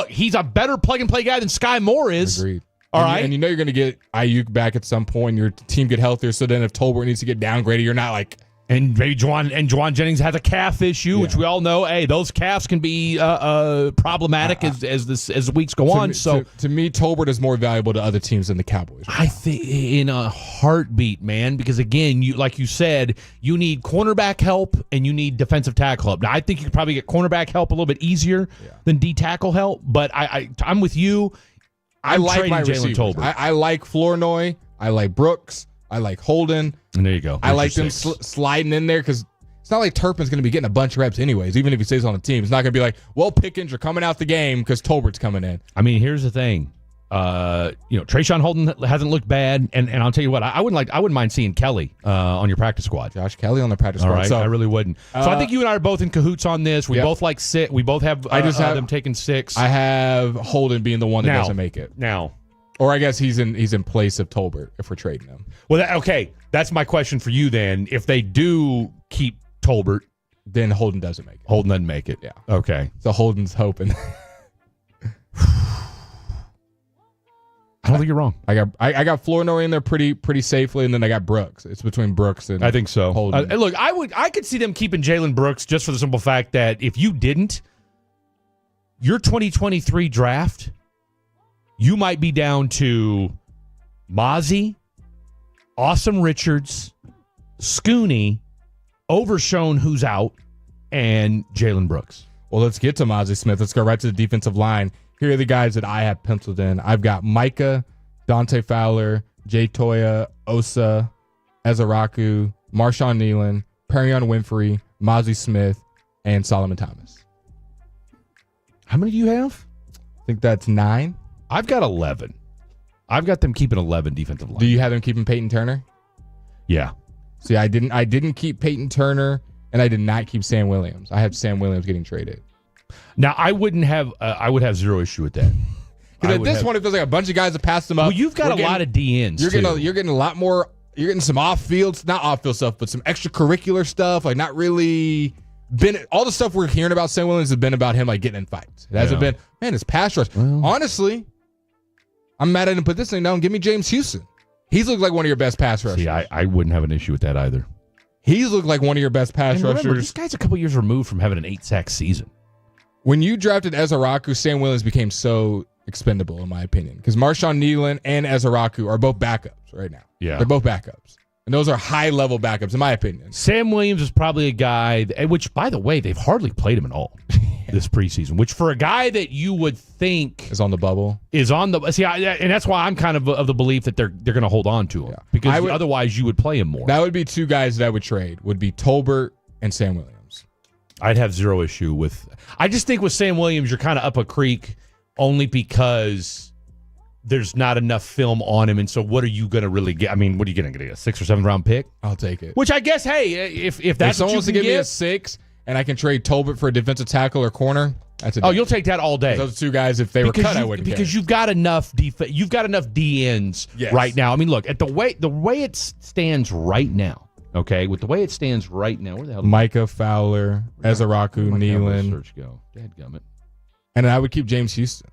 he's a better plug-and-play guy than Sky Moore is. Agreed. All right. And you know you're going to get Ayuk back at some point. Your team get healthier. So then if Tolbert needs to get downgraded, you're not like And maybe Juwan Jennings has a calf issue, which we all know. Hey, those calves can be problematic as the weeks go on. To me, Tolbert is more valuable to other teams than the Cowboys. I think in a heartbeat, man, because again, like you said, you need cornerback help and you need defensive tackle help. Now, I think you could probably get cornerback help a little bit easier than D tackle help, but I'm with you. I like my Jalen receivers. Tolbert. I like Flournoy. I like Brooks. I like Holden. And there you go. I like them sliding in there because it's not like Turpin's going to be getting a bunch of reps anyways, even if he stays on the team. It's not going to be like, well, Pickens are coming out the game because Tolbert's coming in. I mean, here's the thing. Trayshawn Holden hasn't looked bad, and I'll tell you what, I wouldn't mind seeing Kelly on your practice squad. Josh Kelly on the practice squad. All right, so, I really wouldn't. So I think you and I are both in cahoots on this. We both like six. We both have. I just have them taking 6. I have Holden being the one that doesn't make it now. Or I guess he's in place of Tolbert if we're trading him. Well, okay, that's my question for you then. If they do keep Tolbert, then Holden doesn't make it. Holden doesn't make it. Yeah. Okay. So Holden's hoping. I don't think you're wrong. I got Flournoy in there pretty safely, and then I got Brooks. It's between Brooks and I think so. Holden. Look, I could see them keeping Jalen Brooks just for the simple fact that if you didn't, your 2023 draft, you might be down to Mozzie, Awesome Richards, Scooney, Overshown, who's out, and Jalen Brooks. Well, let's get to Mozzie Smith. Let's go right to the defensive line. Here are the guys that I have penciled in. I've got Micah, Dante Fowler, Jay Toya, Osa, Ezaraku, Marshawn Nealon, Perion Winfrey, Mozzie Smith, and Solomon Thomas. How many do you have? I think that's 9. I've got 11. I've got them keeping 11 defensive line. Do you have them keeping Peyton Turner? Yeah. See, I didn't keep Peyton Turner, and I did not keep Sam Williams. I had Sam Williams getting traded. Now, I would have zero issue with that. Because at this point, it feels like a bunch of guys have passed them up. Well, you've got a lot of DNs. You're getting a lot more. You're getting some not off-field stuff, but some extracurricular stuff. Like not really been all the stuff we're hearing about Sam Williams has been about him like getting in fights. It hasn't been, man, his pass rush. Well, honestly, I'm mad I didn't put this thing down. Give me James Houston. He's looked like one of your best pass rushers. See, I wouldn't have an issue with that either. He's looked like one of your best pass rushers. Remember, this guy's a couple years removed from having an 8-sack season. When you drafted Ezaraku, Sam Williams became so expendable, in my opinion, because Marshawn Nealon and Ezaraku are both backups right now. Yeah. They're both backups. And those are high-level backups, in my opinion. Sam Williams is probably a guy, which, by the way, they've hardly played him at all this preseason, which for a guy that you would think is on the bubble. And that's why I'm kind of the belief that they're going to hold on to him, because otherwise you would play him more. That would be 2 guys that I would trade, would be Tolbert and Sam Williams. I'd have zero issue with. I just think with Sam Williams, you're kind of up a creek only because there's not enough film on him. And so what are you going to really get? I mean, what are you going to get? A 6th or 7th round pick? I'll take it. Which I guess, hey, if that's someone what wants to give me a 6 and I can trade Tolbert for a defensive tackle or corner, that's a you'll take that all day. Those 2 guys, if they were cut, I wouldn't because you've got enough you've got enough DNs right now. I mean, look at the way it stands right now. Okay, with the way it stands right now, where the hell? Micah Fowler, Ezaraku, Nealon. Search go. Dadgummit. And I would keep James Houston.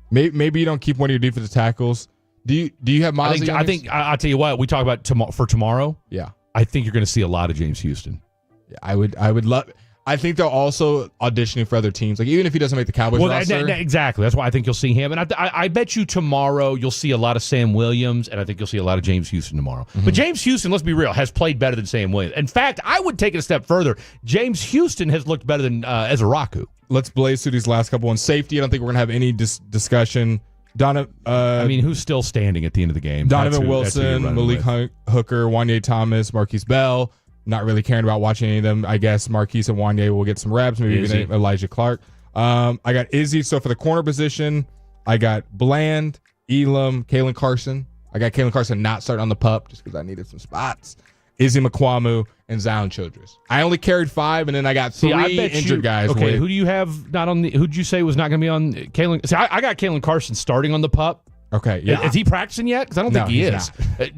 Maybe you don't keep one of your defensive tackles. Do you have Mozzie? I think I'll tell you what we talk about tomorrow. Yeah, I think you're going to see a lot of James Houston. Yeah, I would love. I think they're also auditioning for other teams. Like even if he doesn't make the Cowboys roster, exactly. That's why I think you'll see him. And I bet you tomorrow you'll see a lot of Sam Williams, and I think you'll see a lot of James Houston tomorrow. Mm-hmm. But James Houston, let's be real, has played better than Sam Williams. In fact, I would take it a step further. James Houston has looked better than Ezaraku. Let's blaze through these last couple ones. Safety, I don't think we're gonna have any discussion. Who's still standing at the end of the game? Donovan Wilson, Malik Hooker, Wanye Thomas, Marquise Bell. Not really caring about watching any of them. I guess Marquise and Wanye will get some reps. Maybe even Elijah Clark. I got Izzy. So for the corner position, I got Bland, Elam, Kalen Carson. I got Kalen Carson not starting on the pup just because I needed some spots. Izzy McQuamu and Zion Childress. I only carried 5, and then I got 3 injured guys. Okay, who do you have not on the? Who did you say was not going to be on Kalen? See, I got Kalen Carson starting on the pup. Okay, yeah. Is he practicing yet? Because I don't think he is.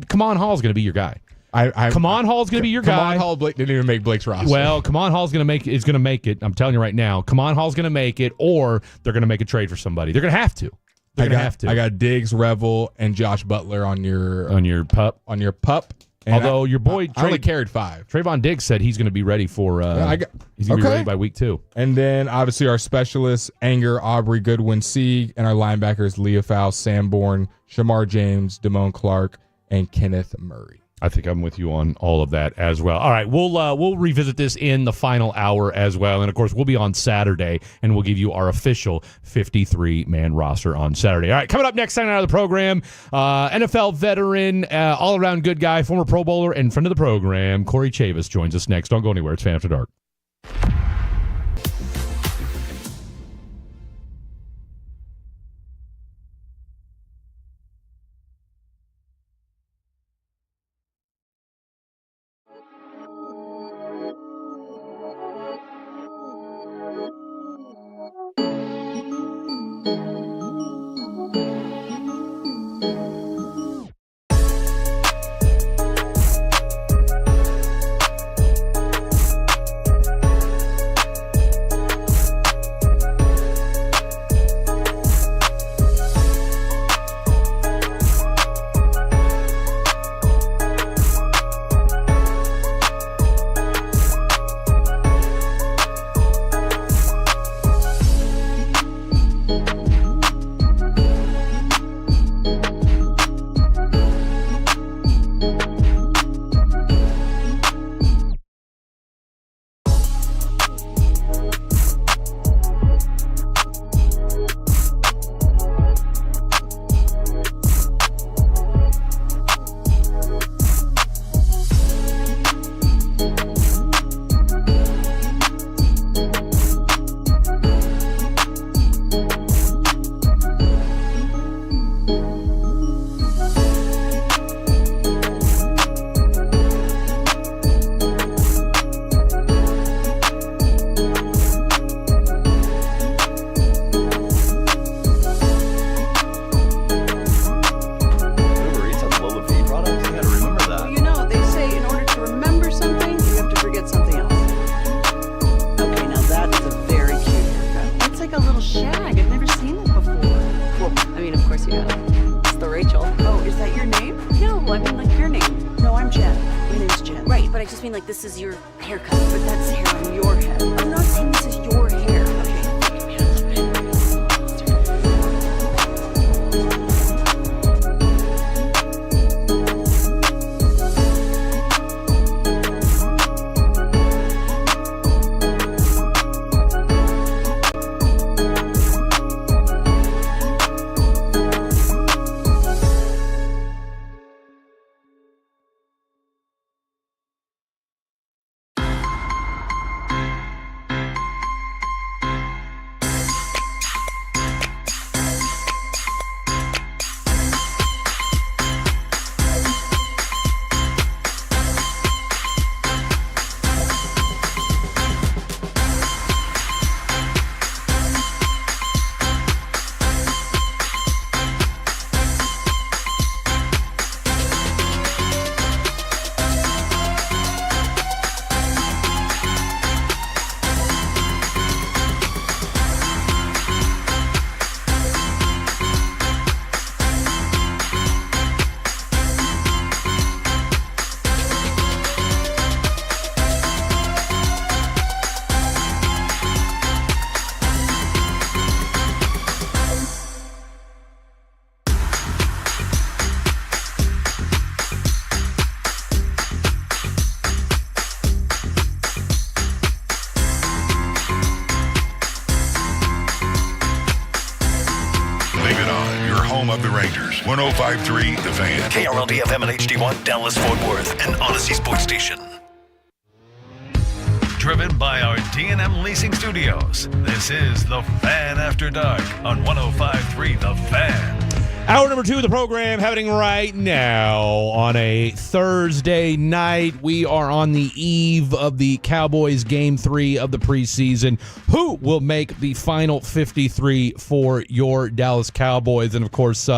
Kamon Hall's going to be your guy. Kamon Hall's going to be your guy. Kamon Hall didn't even make Blake's roster. Well, Kamon Hall's going to make it. I'm telling you right now. Kamon Hall's going to make it, or they're going to make a trade for somebody. They're going to have to. I got Diggs, Revel, and Josh Butler on your pup. On your pup. And Although your boy I only carried 5. Trayvon Diggs said he's going to be ready for. He's going to be ready by week 2. And then obviously our specialists: Anger, Aubrey, Goodwin, Sieg, and our linebackers: Leah Fowl, Sanborn, Shamar James, Damone Clark, and Kenneth Murray. I think I'm with you on all of that as well. All right, we'll revisit this in the final hour as well, and of course we'll be on Saturday, and we'll give you our official 53-man roster on Saturday. All right, coming up next, signing out of the program, NFL veteran, all-around good guy, former Pro Bowler, and friend of the program, Corey Chavis joins us next. Don't go anywhere. It's Fan After Dark. just mean like this is your haircut, but that's hair on your head. I'm not saying this is your hair. Of the Rangers, 105.3 The Fan. KRLD-FM and HD1, Dallas, Fort Worth, and Odyssey Sports Station. Driven by our D&M Leasing Studios, this is The Fan After Dark on 105.3 The Fan. Hour number 2 of the program happening right now on a Thursday night. We are on the eve of the Cowboys Game 3 of the preseason. Who will make the final 53 for your Dallas Cowboys? And, of course,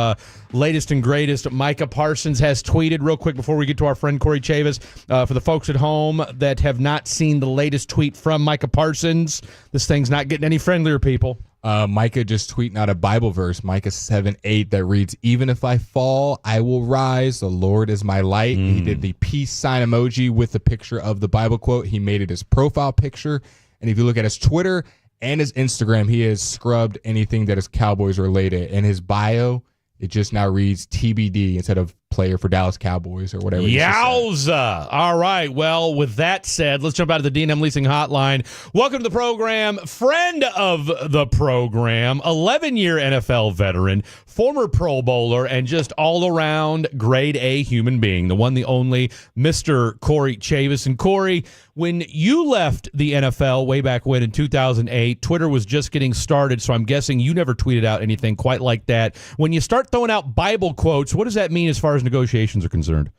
latest and greatest, Micah Parsons has tweeted real quick before we get to our friend Corey Chavis. For the folks at home that have not seen the latest tweet from Micah Parsons, this thing's not getting any friendlier, people. Micah just tweeting out a Bible verse, Micah 7:8, that reads, "Even if I fall, I will rise. The Lord is my light." He did the peace sign emoji with the picture of the Bible quote. He made it his profile picture. And if you look at his Twitter and his Instagram, he has scrubbed anything that is Cowboys related. In his bio, it just now reads TBD instead of player for Dallas Cowboys or whatever. Yowza. All right. Well, with that said, let's jump out of the D&M Leasing Hotline. Welcome to the program. Friend of the program, 11-year NFL veteran, former Pro Bowler, and just all-around grade A human being, the one, the only, Mr. Corey Chavis. And Corey, when you left the NFL way back when in 2008, Twitter was just getting started, so I'm guessing you never tweeted out anything quite like that. When you start throwing out Bible quotes, what does that mean as far as negotiations are concerned?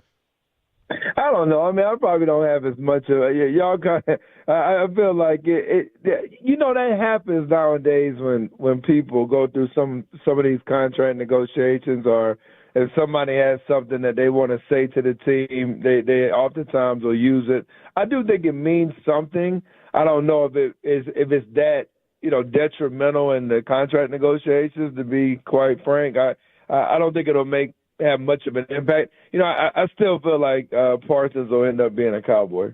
I don't know. I mean, I probably don't have as much of it. Y'all kind of, I feel like that happens nowadays when people go through some of these contract negotiations, or if somebody has something that they want to say to the team, they oftentimes will use it. I do think it means something. I don't know if it's that, detrimental in the contract negotiations, to be quite frank. I don't think it'll have much of an impact. I still feel like Parsons will end up being a Cowboy.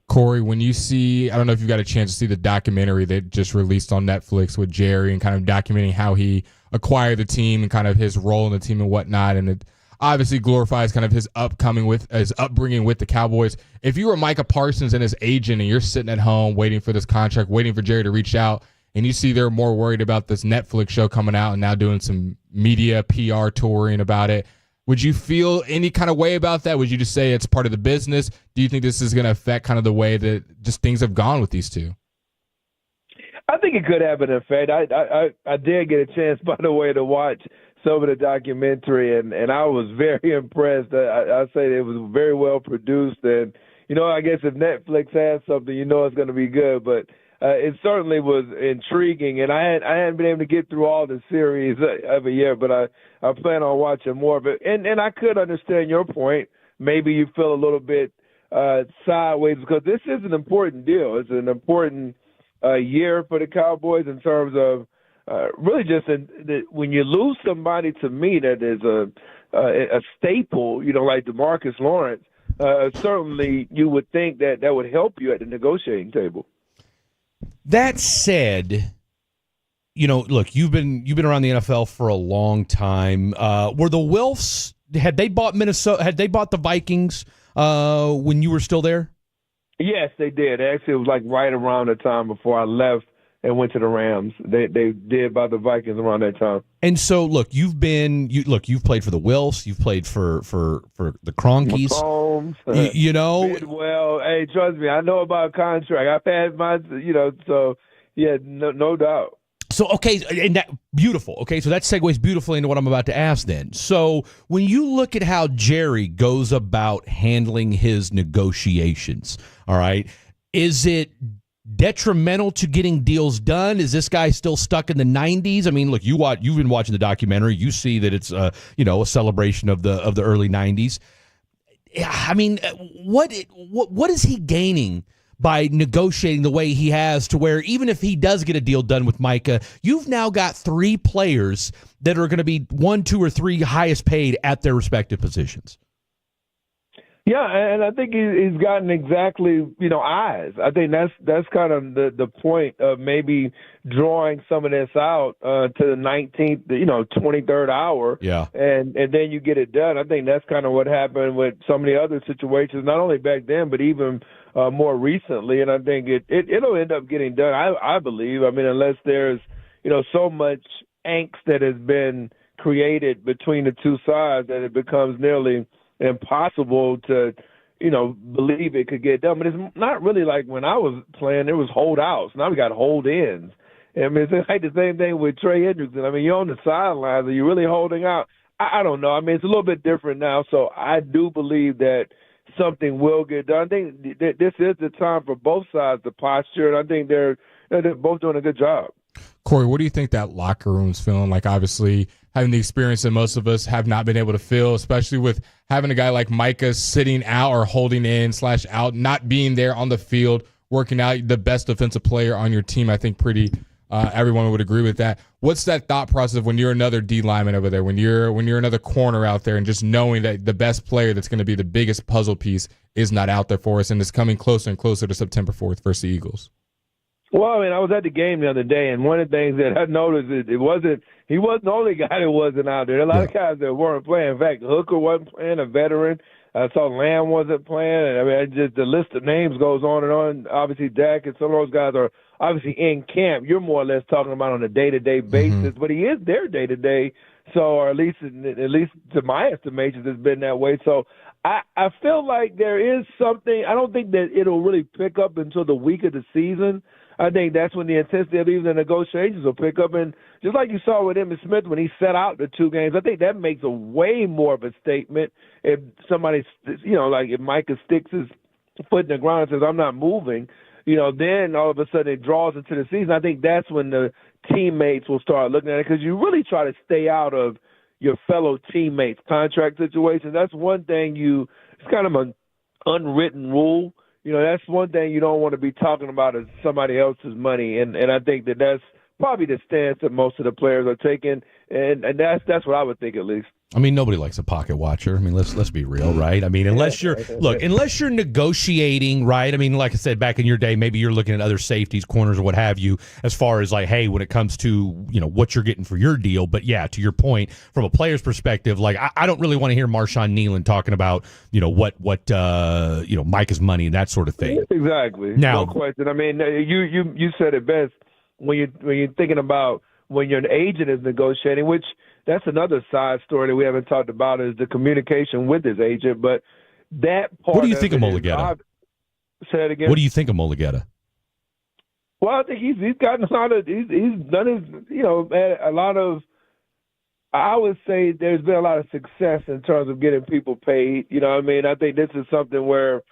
Corey, when you see, I don't know if you got a chance to see the documentary that just released on Netflix with Jerry and kind of documenting how he acquired the team and kind of his role in the team and whatnot, and it obviously glorifies kind of his upbringing with the Cowboys. If you were Micah Parsons and his agent and you're sitting at home waiting for this contract, waiting for Jerry to reach out, and you see they're more worried about this Netflix show coming out and now doing some media PR touring about it, would you feel any kind of way about that? Would you just say it's part of the business? Do you think this is going to affect kind of the way that just things have gone with these two? I think it could have an effect. I did get a chance, by the way, to watch some of the documentary, and I was very impressed. I say it was very well produced, and I guess if Netflix has something, it's going to be good. But it certainly was intriguing, and I hadn't been able to get through all the series of a year, but I plan on watching more of it. And I could understand your point. Maybe you feel a little bit sideways because this is an important deal. It's an important year for the Cowboys in terms of really just when you lose somebody, to me, that is a staple, like DeMarcus Lawrence, certainly you would think that would help you at the negotiating table. That said, look, you've been around the NFL for a long time. Were the Wilfs, had they bought Minnesota? Had they bought the Vikings when you were still there? Yes, they did. Actually, it was like right around the time before I left and went to the Rams. They did buy the Vikings around that time. And so, look, you've played for the Wilfs, you've played for the Cronkies. Mahomes, Bidwell. Hey, trust me, I know about contract. I've had my, so yeah, no doubt. So, okay, and that beautiful. Okay, so that segues beautifully into what I'm about to ask then. So, when you look at how Jerry goes about handling his negotiations, all right, is it detrimental to getting deals done? Is this guy still stuck in the 90s? I mean, look, you've been watching the documentary. You see that it's a celebration of the early 90s. I mean, what is he gaining by negotiating the way he has, to where even if he does get a deal done with Micah, you've now got three players that are going to be 1, 2, or 3 highest paid at their respective positions? Yeah, and I think he's gotten exactly, eyes. I think that's kind of the point of maybe drawing some of this out to the 19th, 23rd hour. Yeah. And then you get it done. I think that's kind of what happened with some of the other situations, not only back then, but even more recently. And I think it'll end up getting done, I believe. I mean, unless there's, so much angst that has been created between the two sides that it becomes nearly impossible to, believe it could get done. But it's not really like when I was playing, there was holdouts. Now we got hold-ins. I mean, it's like the same thing with Trey Hendrickson. I mean, you're on the sidelines. Are you really holding out? I don't know. I mean, it's a little bit different now. So I do believe that something will get done. I think this is the time for both sides to posture, and I think they're both doing a good job. Corey, what do you think that locker room's feeling like? Obviously, having the experience that most of us have not been able to feel, especially with having a guy like Micah sitting out or holding in /out, not being there on the field, working out, the best defensive player on your team, I think pretty Everyone would agree with that. What's that thought process of when you're another D lineman over there, when you're another corner out there, and just knowing that the best player that's going to be the biggest puzzle piece is not out there for us, and it's coming closer and closer to September 4th versus the Eagles? Well, I mean, I was at the game the other day, and one of the things that I noticed is he wasn't the only guy that wasn't out there. There are a lot of guys that weren't playing. In fact, Hooker wasn't playing, a veteran. I saw Lamb wasn't playing. And I mean, just the list of names goes on and on. Obviously, Dak and some of those guys are obviously in camp. You're more or less talking about on a day-to-day basis, but he is there day-to-day. So, or at least to my estimations, it's been that way. So I feel like there is something. I don't think that it'll really pick up until the week of the season. I think that's when the intensity of even the negotiations will pick up. And just like you saw with Emmitt Smith when he set out the 2 games, I think that makes a way more of a statement if somebody, like if Micah sticks his foot in the ground and says, I'm not moving, then all of a sudden it draws into the season. I think that's when the teammates will start looking at it, because you really try to stay out of your fellow teammates' contract situations. That's one thing it's kind of an unwritten rule. That's one thing you don't want to be talking about is somebody else's money, and I think that's probably the stance that most of the players are taking, and that's what I would think at least. I mean, nobody likes a pocket watcher. I mean, let's be real, right? I mean, unless you're negotiating, right? I mean, like I said, back in your day, maybe you're looking at other safeties, corners, or what have you, as far as like, hey, when it comes to what you're getting for your deal. But yeah, to your point, from a player's perspective, like I don't really want to hear Marshawn Nealon talking about what Micah's money and that sort of thing. Exactly. Now, no question. I mean, you said it best when you're thinking about when your agent is negotiating, which. That's another side story that we haven't talked about is the communication with his agent. But that part. What do you think of Mulugeta? Say it again. What do you think of Mulugeta? Well, I think he's gotten a lot of he's done his a lot of. I would say there's been a lot of success in terms of getting people paid. You know what I mean? I think this is something where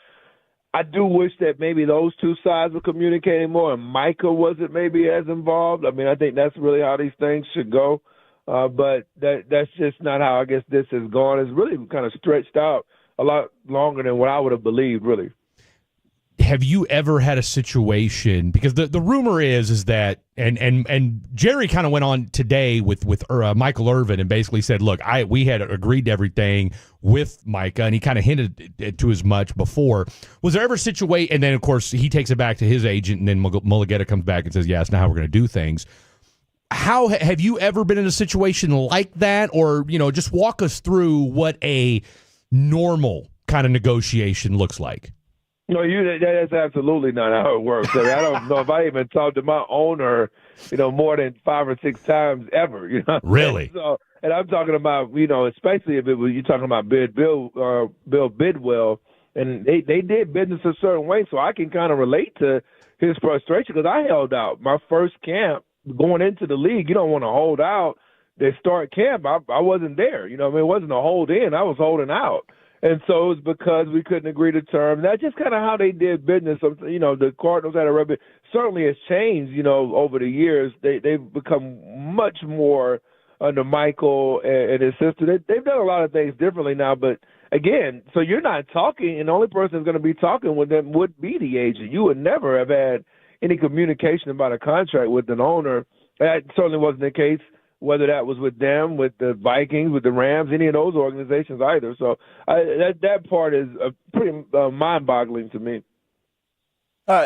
I do wish that maybe those two sides were communicating more, and Micah wasn't maybe as involved. I mean, I think that's really how these things should go. But that's just not how I guess this has gone. It's really kind of stretched out a lot longer than what I would have believed, really. Have you ever had a situation, because the rumor is that, and Jerry kind of went on today with Michael Irvin and basically said, look, we had agreed to everything with Micah, and he kind of hinted it to as much before. Was there ever a situation, and then of course he takes it back to his agent, and then Mulugeta comes back and says, yeah, it's not how we're going to do things. How have you ever been in a situation like that, or just walk us through what a normal kind of negotiation looks like? No, that's absolutely not how it works. I mean, I don't know if I even talked to my owner, more than 5 or 6 times ever. Really? So, and I'm talking about, especially if you're talking about Bill Bidwell, and they did business a certain way, so I can kind of relate to his frustration because I held out my first camp. Going into the league, you don't want to hold out. They start camp. I wasn't there. It wasn't a hold in. I was holding out. And so it was because we couldn't agree to terms. That's just kind of how they did business. The Cardinals had a rubber. Certainly has changed, over the years. They've become much more under Michael and his sister. They've done a lot of things differently now. But, again, so you're not talking, and the only person who's going to be talking with them would be the agent. You would never have had any communication about a contract with an owner. That certainly wasn't the case, whether that was with them, with the Vikings, with the Rams, any of those organizations either. So that part is pretty mind-boggling to me.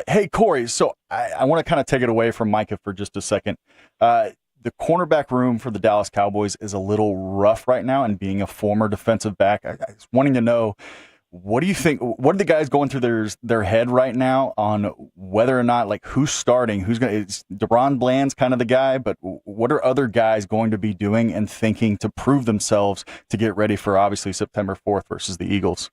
Hey, Corey, so I want to kind of take it away from Micah for just a second. The cornerback room for the Dallas Cowboys is a little rough right now, and being a former defensive back, I was wanting to know, what do you think? What are the guys going through their head right now on whether or not, like, who's starting? Who's going to? DeRon Bland's kind of the guy, but what are other guys going to be doing and thinking to prove themselves to get ready for obviously September 4th versus the Eagles?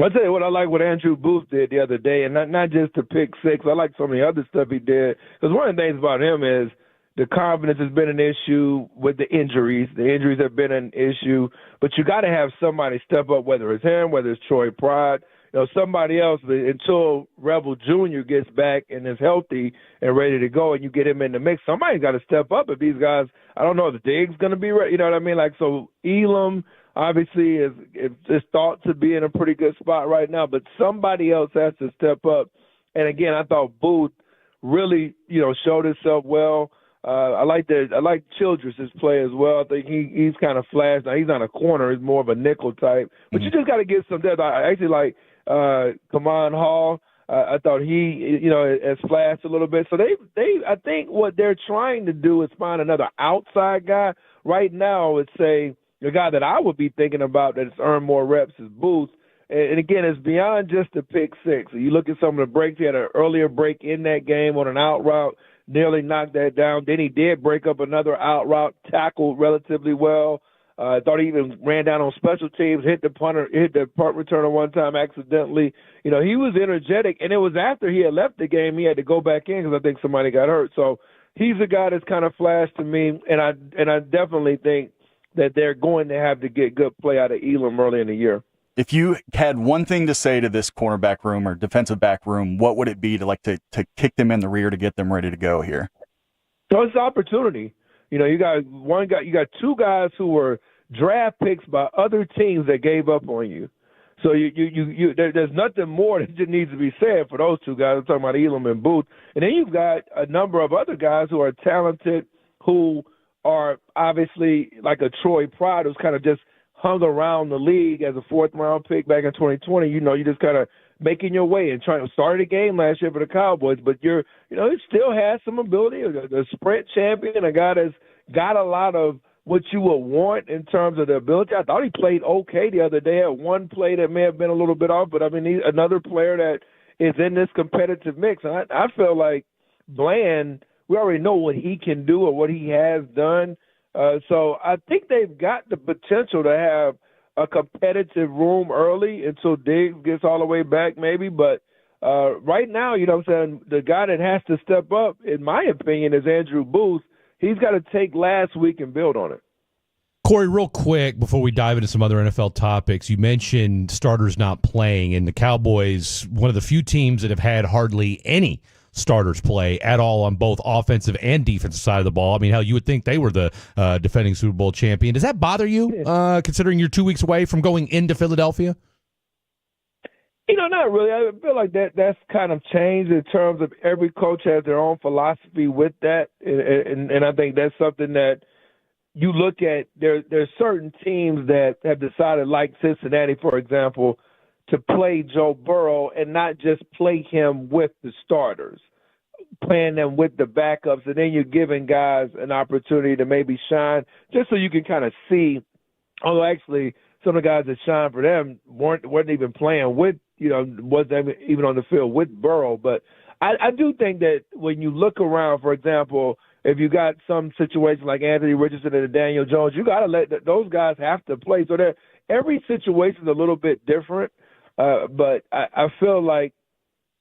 I'll tell you what I like what Andrew Booth did the other day, and not just to pick six. I like some of the other stuff he did, because one of the things about him is the confidence has been an issue with the injuries. The injuries have been an issue, but you got to have somebody step up, whether it's him, whether it's Troy Pride, somebody else, until Rebel Jr. gets back and is healthy and ready to go, and you get him in the mix. Somebody's got to step up. If these guys, I don't know if Diggs going to be ready. You know what I mean? Like, so Elam obviously is thought to be in a pretty good spot right now, but somebody else has to step up. And again, I thought Booth really, showed himself well. I like Childress's play as well. I think he's kind of flashed. Now he's not a corner; he's more of a nickel type. But you just got to get some depth. I actually like Kamon Hall. I thought he, has flashed a little bit. So I think what they're trying to do is find another outside guy. Right now, I would say the guy that I would be thinking about that's earned more reps is Booth. And again, it's beyond just the pick six. You look at some of the breaks. He had an earlier break in that game on an out route, nearly knocked that down. Then he did break up another out route, tackled relatively well. I thought he even ran down on special teams, hit the punt returner one time accidentally. He was energetic, and it was after he had left the game he had to go back in because I think somebody got hurt. So he's a guy that's kind of flashed to me, and I definitely think that they're going to have to get good play out of Elam early in the year. If you had one thing to say to this cornerback room or defensive back room, what would it be to kick them in the rear to get them ready to go here? So it's opportunity. You got two guys who were draft picks by other teams that gave up on you. So there's nothing more that just needs to be said for those two guys. I'm talking about Elam and Booth. And then you've got a number of other guys who are talented, who are obviously like a Troy Pride, who's kind of just hung around the league as a fourth-round pick back in 2020. You just kind of making your way and trying to start a game last year for the Cowboys, but he still has some ability. The sprint champion, a guy that's got a lot of what you would want in terms of the ability. I thought he played okay the other day. Had one play that may have been a little bit off, but he's another player that is in this competitive mix. And I feel like Bland, we already know what he can do or what he has done. So I think they've got the potential to have a competitive room early until Diggs gets all the way back maybe. But right now, the guy that has to step up, in my opinion, is Andrew Booth. He's got to take last week and build on it. Corey, real quick, before we dive into some other NFL topics, you mentioned starters not playing, and the Cowboys, one of the few teams that have had hardly any starters play at all on both offensive and defensive side of the ball. I mean, hell, you would think they were the defending Super Bowl champion. Does that bother you, considering you're 2 weeks away from going into Philadelphia? Not really. I feel like that's kind of changed in terms of every coach has their own philosophy with that, and I think that's something that you look at. There's certain teams that have decided, like Cincinnati, for example, to play Joe Burrow and not just play him with the starters, playing them with the backups, and then you're giving guys an opportunity to maybe shine, just so you can kind of see. Although actually, some of the guys that shine for them weren't even playing with, wasn't even on the field with Burrow. But I do think that when you look around, for example, if you got some situation like Anthony Richardson and Daniel Jones, you got to let those guys have to play. So every situation is a little bit different. But I feel like,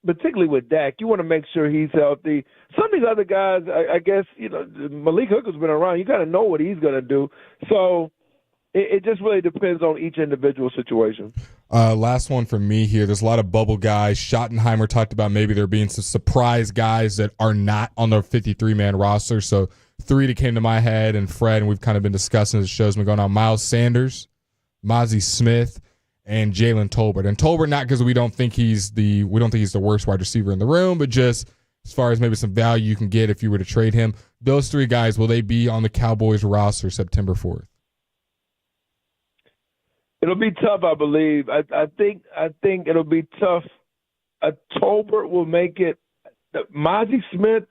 particularly with Dak, you want to make sure he's healthy. Some of these other guys, I guess, Malik Hooker's been around. You kind of know what he's going to do. So it just really depends on each individual situation. Last one from me here. There's a lot of bubble guys. Schottenheimer talked about maybe there being some surprise guys that are not on the 53-man roster. So three that came to my head, and Fred, and we've kind of been discussing as the show's been going on. Miles Sanders, Mozzie Smith, and Jalen Tolbert. And Tolbert, not because we don't think he's the worst wide receiver in the room, but just as far as maybe some value you can get if you were to trade him. Those three guys, will they be on the Cowboys roster September 4th? It'll be tough, I believe. I think it'll be tough. Tolbert will make it. Mozzie Smith,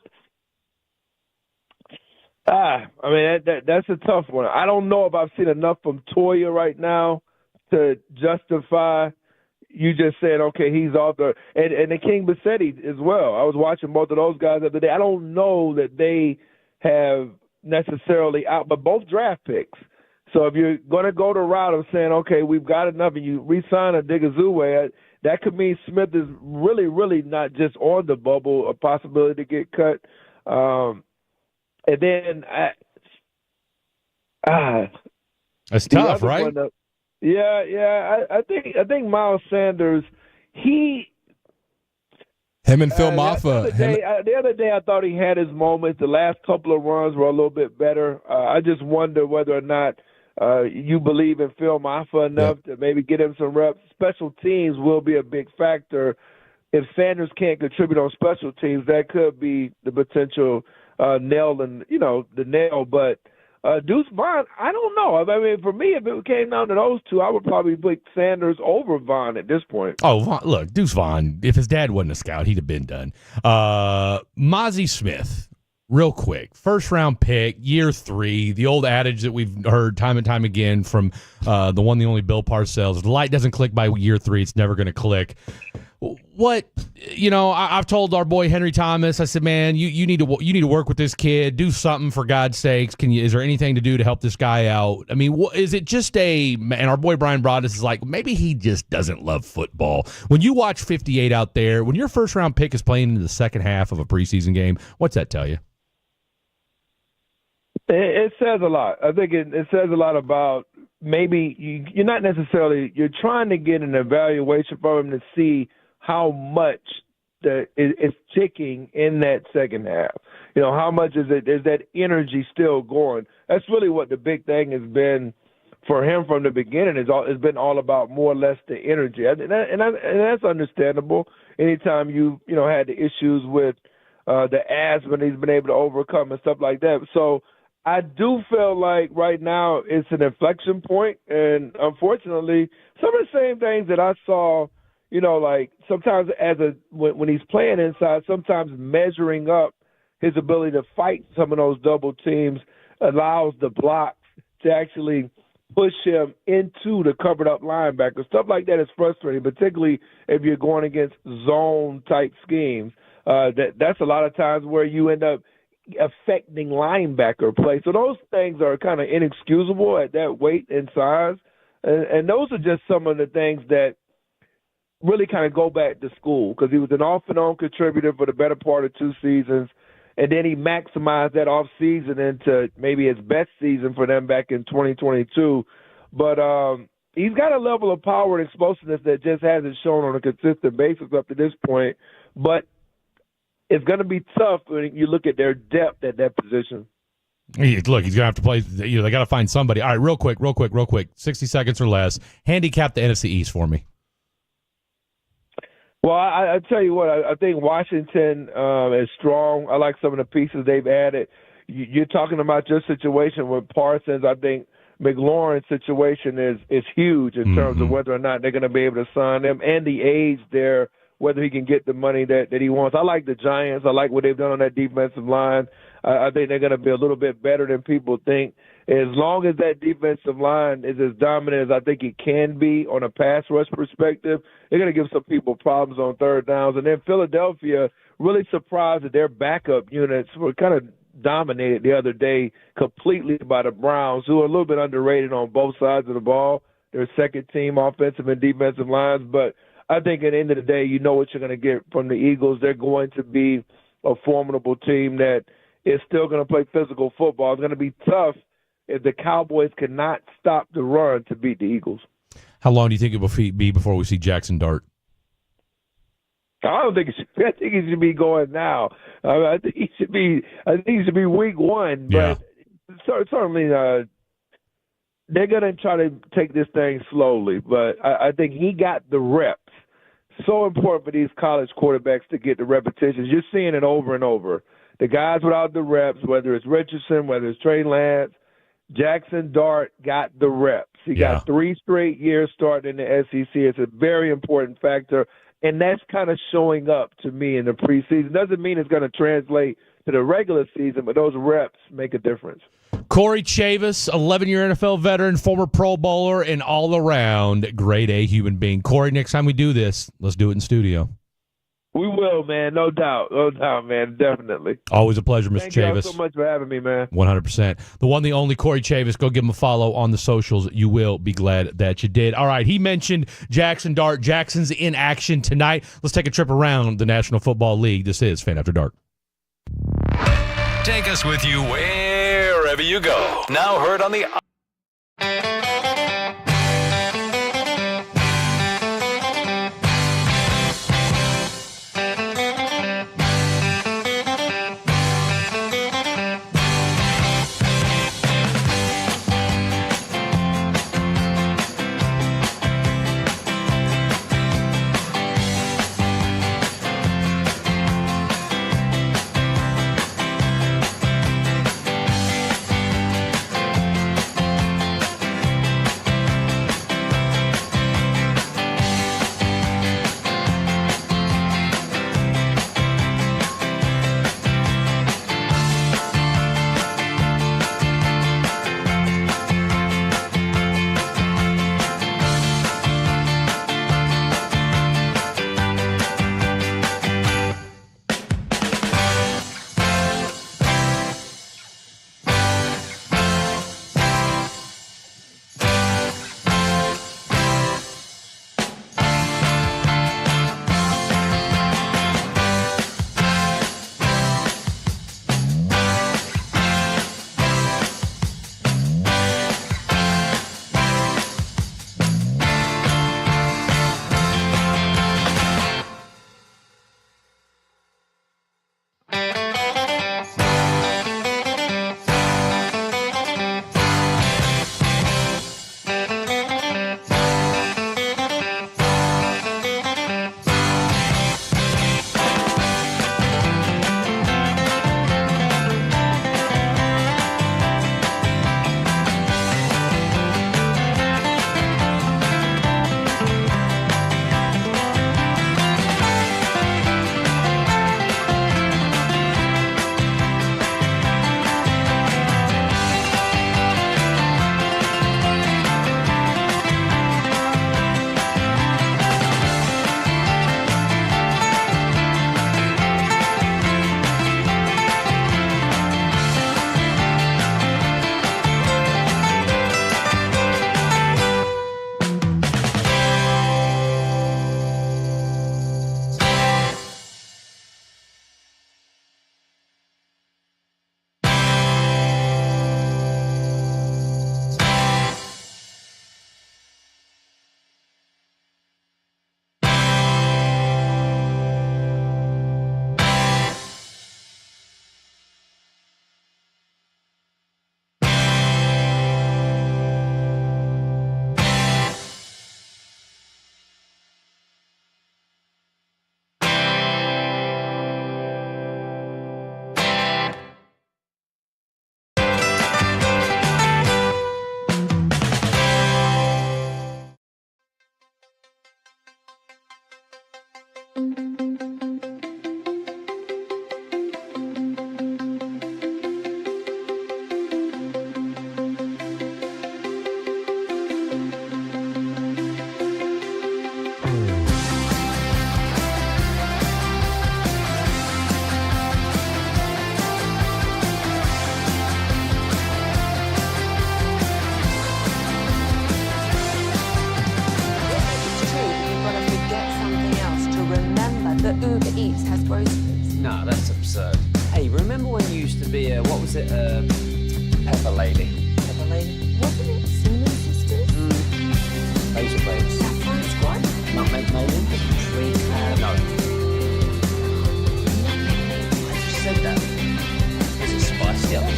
that's a tough one. I don't know if I've seen enough from Toya right now to justify you just saying, okay, he's off the – and the King Bassetti as well. I was watching both of those guys the other day. I don't know that they have necessarily out – but both draft picks. So if you're going to go the route of saying, okay, we've got enough, and you re-sign a Digazue, that could mean Smith is really, really not just on the bubble, a possibility to get cut. And then that's tough, right? I think Miles Sanders, him and Phil Maffa. The other day I thought he had his moments. The last couple of runs were a little bit better. I just wonder whether or not you believe in Phil Maffa enough to maybe get him some reps. Special teams will be a big factor. If Sanders can't contribute on special teams, that could be the potential nailing, the nail. But Deuce Vaughn, I don't know. I mean, for me, if it came down to those two, I would probably pick Sanders over Vaughn at this point. Oh, look, Deuce Vaughn, if his dad wasn't a scout, he'd have been done. Mozzie Smith, real quick. First-round pick, year 3, the old adage that we've heard time and time again from the one, the only Bill Parcells. If the light doesn't click by year 3, it's never going to click. What, I've told our boy Henry Thomas, I said, man, you need to work with this kid, do something for God's sakes. Is there anything to do to help this guy out? I mean, is it just and our boy Brian Broaddus is like, maybe he just doesn't love football. When you watch 58 out there, when your first round pick is playing in the second half of a preseason game, what's that tell you? It says a lot. I think it says a lot about maybe you're not necessarily, you're trying to get an evaluation from him to see how much is ticking in that second half. How much is that energy still going? That's really what the big thing has been for him from the beginning. It's been all about more or less the energy, and that's understandable. Anytime you had the issues with the asthma, he's been able to overcome and stuff like that. So I do feel like right now it's an inflection point, and unfortunately, some of the same things that I saw. Like sometimes when he's playing inside, sometimes measuring up his ability to fight some of those double teams allows the blocks to actually push him into the covered up linebacker. Stuff like that is frustrating, particularly if you're going against zone type schemes. That's a lot of times where you end up affecting linebacker play. So those things are kind of inexcusable at that weight and size. And those are just some of the things that really kind of go back to school, because he was an off-and-on contributor for the better part of 2 seasons, and then he maximized that off-season into maybe his best season for them back in 2022. But he's got a level of power and explosiveness that just hasn't shown on a consistent basis up to this point. But it's going to be tough when you look at their depth at that position. Look, he's going to have to play. They got to find somebody. All right, real quick, 60 seconds or less. Handicap the NFC East for me. Well, I tell you what, I think Washington is strong. I like some of the pieces they've added. You're talking about your situation with Parsons. I think McLaurin's situation is huge in terms of whether or not they're going to be able to sign him, and the age there, whether he can get the money that he wants. I like the Giants. I like what they've done on that defensive line. I think they're going to be a little bit better than people think. As long as that defensive line is as dominant as I think it can be on a pass rush perspective, they're going to give some people problems on third downs. And then Philadelphia, really surprised that their backup units were kind of dominated the other day completely by the Browns, who are a little bit underrated on both sides of the ball. They're second-team offensive and defensive lines. But I think at the end of the day, you know what you're going to get from the Eagles. They're going to be a formidable team that is still going to play physical football. It's going to be tough if the Cowboys cannot stop the run to beat the Eagles. How long do you think it will be before we see Jackson Dart? I don't think it should. I think he should be going now. I think he should be week 1. But certainly, they're going to try to take this thing slowly. But I think he got the reps. So important for these college quarterbacks to get the repetitions. You're seeing it over and over. The guys without the reps, whether it's Richardson, whether it's Trey Lance, Jackson Dart got the reps. He got 3 straight years starting in the SEC. It's a very important factor, and that's kind of showing up to me in the preseason. Doesn't mean it's going to translate to the regular season, but those reps make a difference. Corey Chavis, 11-year NFL veteran, former Pro Bowler, and all-around grade A human being. Corey, next time we do this, let's do it in studio. We will, man. No doubt, man. Definitely. Always a pleasure, Mr. Chavis. Thank you so much for having me, man. 100%. The one, the only Corey Chavis. Go give him a follow on the socials. You will be glad that you did. All right, he mentioned Jackson Dart. Jackson's in action tonight. Let's take a trip around the National Football League. This is Fan After Dark. Take us with you wherever you go. Now heard on the... be a, what was it, Pepper Lady. Pepper Lady? Wasn't it Cinnamon Sisters? Razor Blades. Saffron Squad? Nutmeg Lady? No. I just said that. Was it Spice Girls?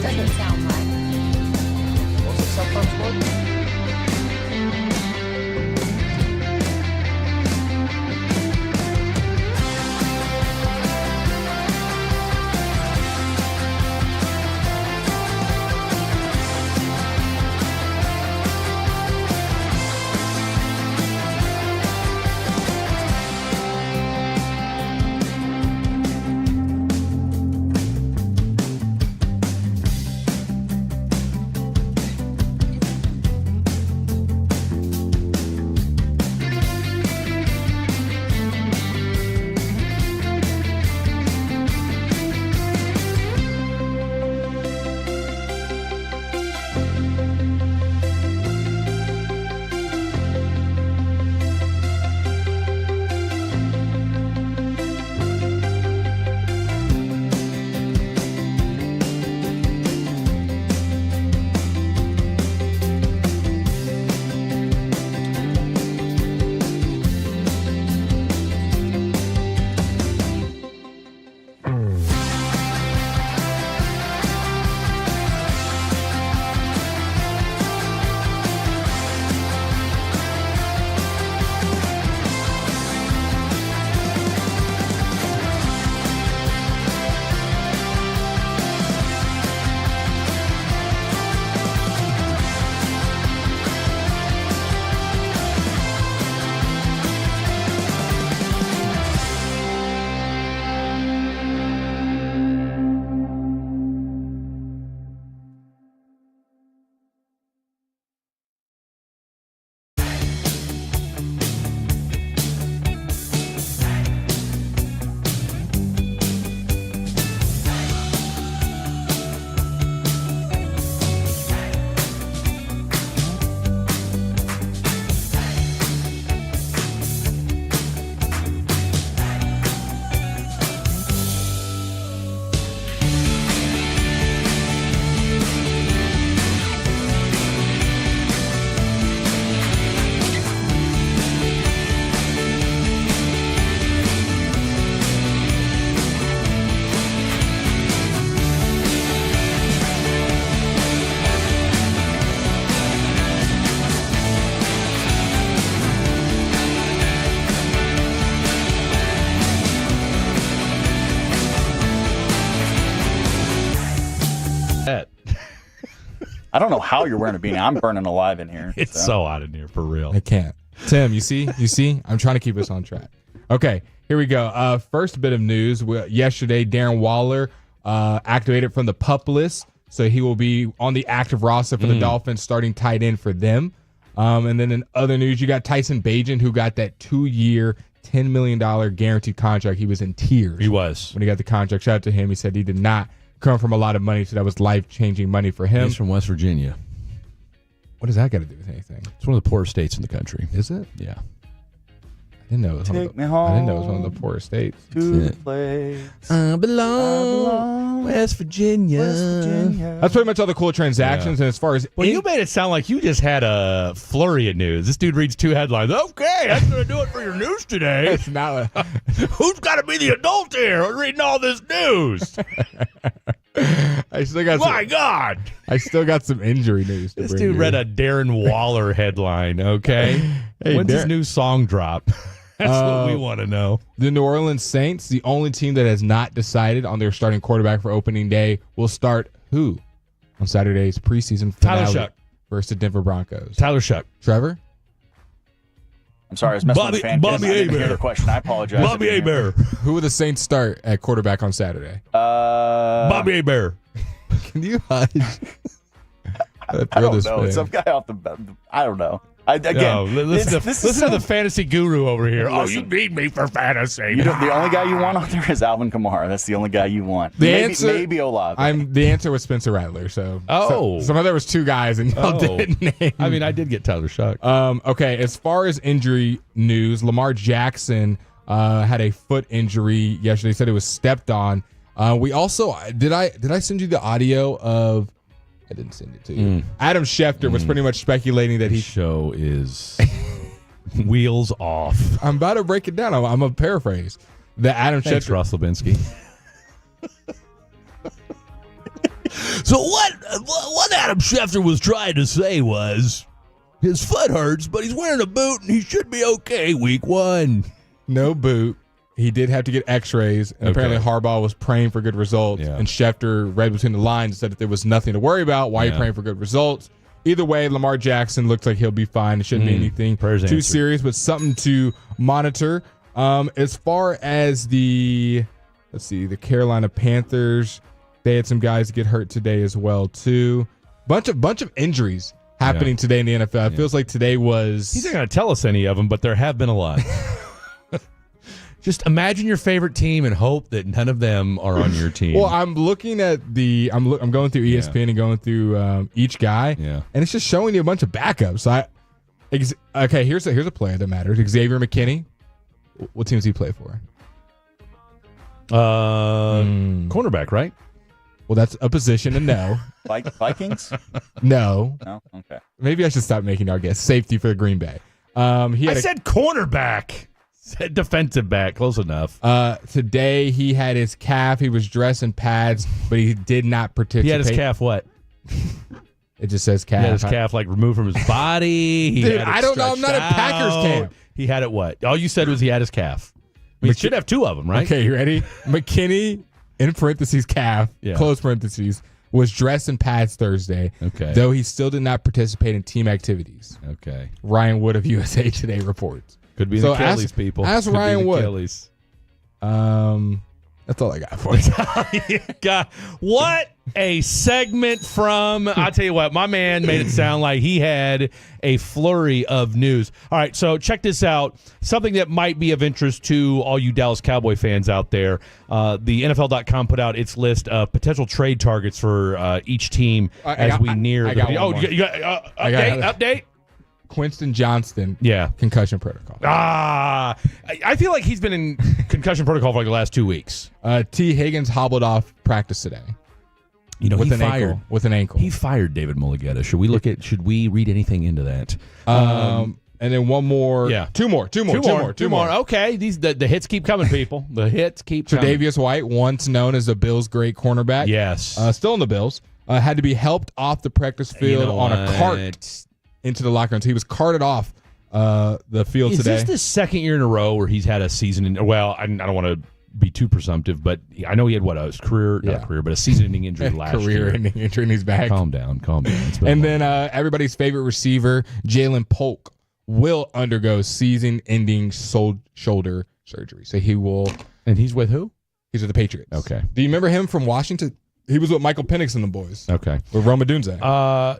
Doesn't sound right. Was it Saffron Squad? I don't know how you're wearing a beanie. I'm burning alive in here. It's so hot in here, for real. I can't. Tim, you see? I'm trying to keep us on track. Okay, here we go. First bit of news. Yesterday, Darren Waller activated from the PUP list, so he will be on the active roster for the Dolphins, starting tight end for them. And then in other news, you got Tyson Bagent, who got that 2-year, $10 million guaranteed contract. He was in tears. He was. When he got the contract. Shout out to him. He said he did not come from a lot of money, so that was life-changing money for him. He's from West Virginia. What does that got to do with anything? It's one of the poorest states in the country. Is it? Yeah. I didn't know it was one of the poorest states. To the place I belong, West Virginia. That's pretty much all the cool transactions. Yeah. And as far as you made it sound like you just had a flurry of news. This dude reads 2 headlines. Okay, that's going to do it for your news today. It's not Who's got to be the adult here reading all this news? I still got God! I still got some injury news. This dude read a Darren Waller headline. Okay, when's his new song drop? That's what we want to know. The New Orleans Saints, the only team that has not decided on their starting quarterback for opening day, will start who on Saturday's preseason finale Tyler Shuck versus the Denver Broncos. Tyler Shuck. Trevor? I'm sorry, I was messing with the fan. Bobby I didn't hear Hebert. the question. I apologize. Bobby Hebert. Who will the Saints start at quarterback on Saturday? Bobby Hebert. Can you hush? I don't know. It's some guy off the. I don't know. Listen to the fantasy guru over here. You need me for fantasy. The only guy you want on there is Alvin Kamara. That's the only guy you want. Maybe Olave. The answer was Spencer Rattler. So there was 2 guys and y'all didn't name. I mean, I did get Tyler Shuck. Okay, as far as injury news, Lamar Jackson had a foot injury yesterday. He said it was stepped on. We also did I send you the audio of? I didn't send it to you. Adam Schefter was pretty much speculating that show is wheels off. I'm about to break it down. I'm a paraphrase. The Adam Thanks, Schefter. Russ Levinsky. So what Adam Schefter was trying to say was his foot hurts, but he's wearing a boot and he should be okay week 1. No boot. He did have to get x-rays, and apparently Harbaugh was praying for good results, and Schefter read between the lines and said that there was nothing to worry about. Why are you praying for good results? Either way, Lamar Jackson looks like he'll be fine. It shouldn't be anything too serious, but something to monitor. As far as the Carolina Panthers, they had some guys get hurt today as well too. Bunch of injuries happening today in the NFL. It feels like today was. He's not going to tell us any of them, but there have been a lot. Just imagine your favorite team and hope that none of them are on your team. Well, I'm looking at I'm going through ESPN and going through each guy, and it's just showing you a bunch of backups. Okay, here's a player that matters. Xavier McKinney. What team does he play for? Cornerback, right? Well, that's a position to know. Vikings? No. No? Okay. Maybe I should stop making our guess. Safety for Green Bay. I said cornerback. Said defensive back. Close enough. Today he had his calf. He was dressed in pads, but he did not participate. He had his calf what? It just says calf. He had his calf like removed from his body. Dude, I don't know. I'm not at Packers camp. He had it what? All you said was he had his calf. He should have 2 of them, right? Okay, you ready? McKinney, in parentheses, calf, close parentheses, was dressed in pads Thursday. Okay. Though he still did not participate in team activities. Okay. Ryan Wood of USA Today reports. Could be the Achilles, people. Ask Ryan Wood. Achilles. That's all I got for you. God, what a segment from, I'll tell you what, my man made it sound like he had a flurry of news. All right, so check this out. Something that might be of interest to all you Dallas Cowboy fans out there. The NFL.com put out its list of potential trade targets for each team as we near. Update? Quinston Johnston, concussion protocol. I feel like he's been in concussion protocol for like the last 2 weeks. T. Higgins hobbled off practice today. You know, with an ankle. He fired David Mulligetta. Should we read anything into that? And then one more. Yeah. Two more. Okay. The hits keep coming, people. The hits keep coming. Tre'Davious White, once known as the Bills' great cornerback. Yes. Still in the Bills. Had to be helped off the practice field on a cart into the locker room. So he was carted off the field today. Is this the second year in a row where he's had a season? Well, I don't want to be too presumptive, but I know he had a season-ending injury last year. Career-ending injury in his back. Calm down. And then everybody's favorite receiver, Jalen Polk, will undergo season-ending shoulder surgery. So he will. And he's with who? He's with the Patriots. Okay. Do you remember him from Washington? He was with Michael Penix and the boys. Okay. With Roma Dunze.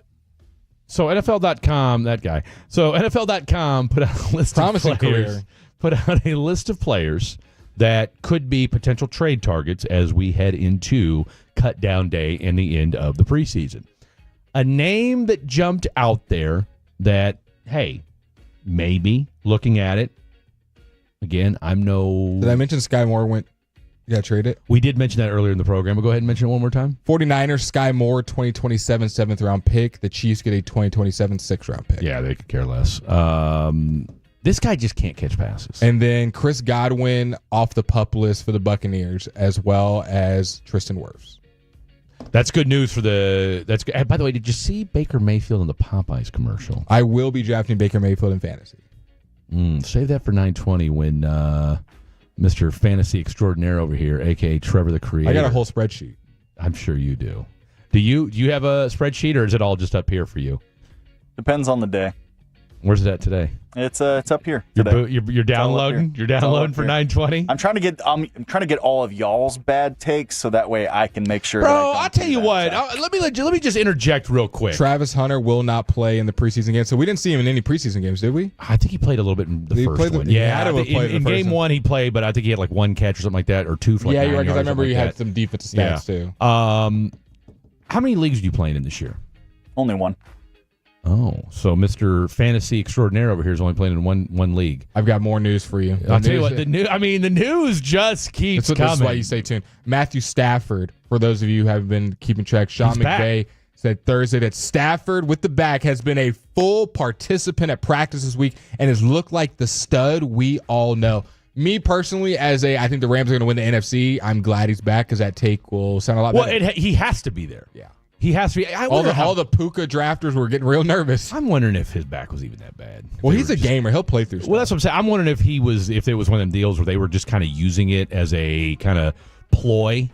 So NFL.com, that guy. So NFL.com put out a list of players. Career. Put out a list of players that could be potential trade targets as we head into cut down day and the end of the preseason. A name that jumped out there that, hey, maybe looking at it. Again, Did I mention Sky Moore got traded? We did mention that earlier in the program. But go ahead and mention it one more time. 49ers, Sky Moore, 2027 7th-round pick. The Chiefs get a 2027 6th-round pick. Yeah, they could care less. This guy just can't catch passes. And then Chris Godwin off the PUP list for the Buccaneers, as well as Tristan Wirfs. That's good news for the. That's good. By the way, did you see Baker Mayfield in the Popeyes commercial? I will be drafting Baker Mayfield in fantasy. Save that for 920 when Mr. Fantasy Extraordinaire over here, a.k.a. Trevor the Creator. I got a whole spreadsheet. I'm sure you do. Do you have a spreadsheet, or is it all just up here for you? Depends on the day. Where's it at today? It's up here today. You're downloading. You're downloading for 920. I'm trying to get all of y'all's bad takes so that way I can make sure. Bro, I'll tell you what. Let me just interject real quick. Travis Hunter will not play in the preseason game, so we didn't see him in any preseason games, did we? I think he played a little bit in the first one. Yeah, in game one he played, but I think he had like one catch or something like that, or two for like 9 you're right, because I remember he had some defensive stats too. How many leagues are you playing in this year? Only one. Oh, so Mr. Fantasy Extraordinaire over here is only playing in one league. I've got more news for you. I'll tell you what, the news just keeps coming. That's why you stay tuned. Matthew Stafford, for those of you who have been keeping track, Sean McVay said Thursday that Stafford with the back has been a full participant at practice this week and has looked like the stud we all know. Me personally, I think the Rams are going to win the NFC. I'm glad he's back because that take will sound a lot better. Well, he has to be there. Yeah. He has to be. All the Puka drafters were getting real nervous. I'm wondering if his back was even that bad. Well, he's a gamer. He'll play through stuff. Well, that's what I'm saying. I'm wondering if it was one of them deals where they were just kind of using it as a kind of ploy.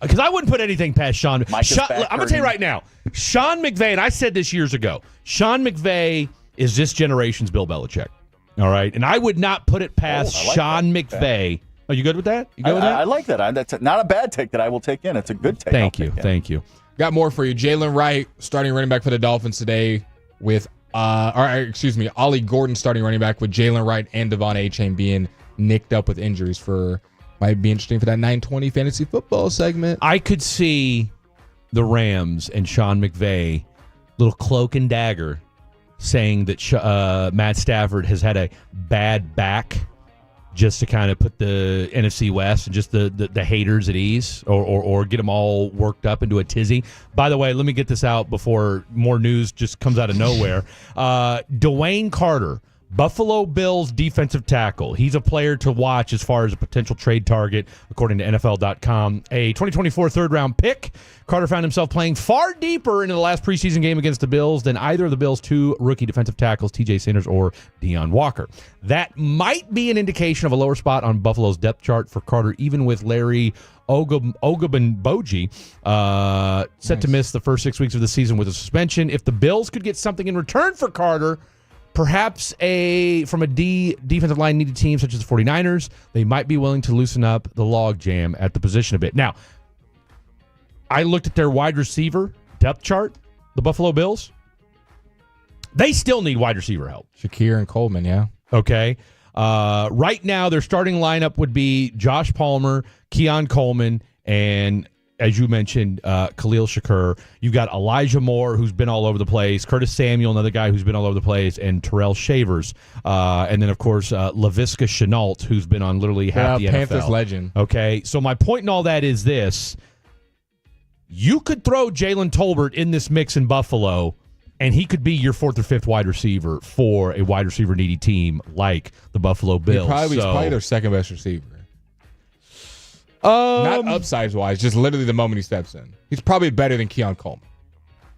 Because I wouldn't put anything past Sean. I'm going to tell you right now, Sean McVay, and I said this years ago, Sean McVay is this generation's Bill Belichick. All right? And I would not put it past Sean McVay. Are you good with that? You good with that? I like that. That's not a bad take that I will take in. It's a good take. Thank you. Got more for you. Jalen Wright, starting running back for the Dolphins today with, Ollie Gordon starting running back with Jalen Wright and Devon A-Chain being nicked up with injuries might be interesting for that 920 fantasy football segment. I could see the Rams and Sean McVay, little cloak and dagger, saying that Matt Stafford has had a bad back just to kind of put the NFC West and just the haters at ease or get them all worked up into a tizzy. By the way, let me get this out before more news just comes out of nowhere. Dwayne Carter, Buffalo Bills defensive tackle. He's a player to watch as far as a potential trade target, according to NFL.com. A 2024 third-round pick. Carter found himself playing far deeper into the last preseason game against the Bills than either of the Bills' two rookie defensive tackles, T.J. Sanders or Deion Walker. That might be an indication of a lower spot on Buffalo's depth chart for Carter, even with Larry Ogunboji set to miss the first 6 weeks of the season with a suspension. If the Bills could get something in return for Carter, perhaps from a defensive line needed team such as the 49ers, they might be willing to loosen up the log jam at the position a bit. Now, I looked at their wide receiver depth chart, the Buffalo Bills. They still need wide receiver help. Shakir and Coleman, yeah. Okay. Right now, their starting lineup would be Josh Palmer, Keon Coleman, and as you mentioned, Khalil Shakir. You've got Elijah Moore, who's been all over the place, Curtis Samuel, another guy who's been all over the place, and Terrell Shavers. And then, of course, Laviska Shenault, who's been on literally half the NFL. Panthers legend. Okay, so my point in all that is this. You could throw Jalen Tolbert in this mix in Buffalo, and he could be your fourth or fifth wide receiver for a wide receiver needy team like the Buffalo Bills. He's probably their second best receiver. Not upsides wise, just literally the moment he steps in. He's probably better than Keon Coleman.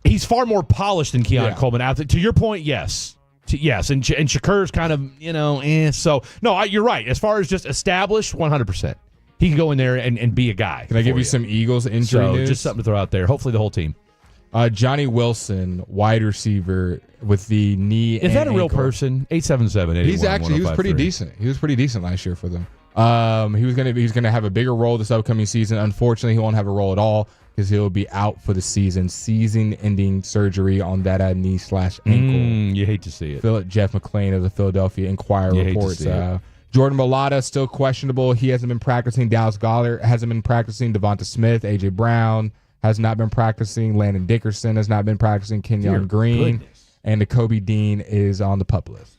He's far more polished than Keon Coleman. To your point, yes. Yes, and Shakir's kind of, So, no, you're right. As far as just established, 100%. He can go in there and be a guy. Can I give you some Eagles injury news? Just something to throw out there. Hopefully the whole team. Johnny Wilson, wide receiver with the knee. Is that a real person? 877-81. He was pretty decent. He was pretty decent last year for them. He's gonna have a bigger role this upcoming season. Unfortunately, he won't have a role at all because he'll be out for the season-ending surgery on that knee/ankle. You hate to see it. Jeff McClain of the Philadelphia Inquirer reports. Jordan Mailata still questionable. He hasn't been practicing. Dallas Goedert hasn't been practicing. Devonta Smith, A.J. Brown has not been practicing. Landon Dickerson has not been practicing. Kenyon Green and Nakobe Dean is on the PUP list.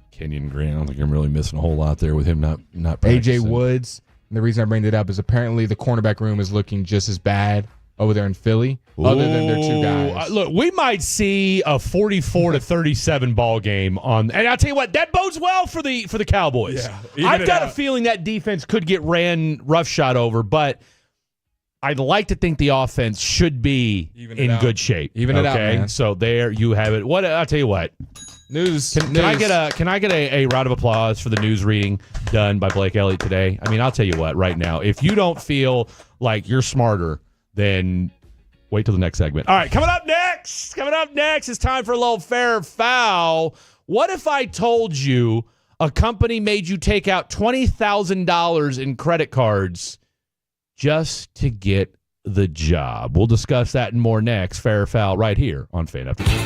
Kenyon Green, I don't think I'm really missing a whole lot there with him not practicing. A.J. Woods, and the reason I bring it up is apparently the cornerback room is looking just as bad over there in Philly, other than their two guys. Look, we might see a 44-37 ball game and I'll tell you what, that bodes well for the Cowboys. Yeah, I've got a feeling that defense could get ran roughshod over, but I'd like to think the offense should be in good shape. Even it out, man. So there you have it. I'll tell you what. News. Can I get a round of applause for the news reading done by Blake Elliott today? I mean, I'll tell you what, right now, if you don't feel like you're smarter, then wait till the next segment. All right, coming up next, it's time for a little fair or foul. What if I told you a company made you take out $20,000 in credit cards just to get the job? We'll discuss that and more next. Fair or foul right here on Fan Afternoon.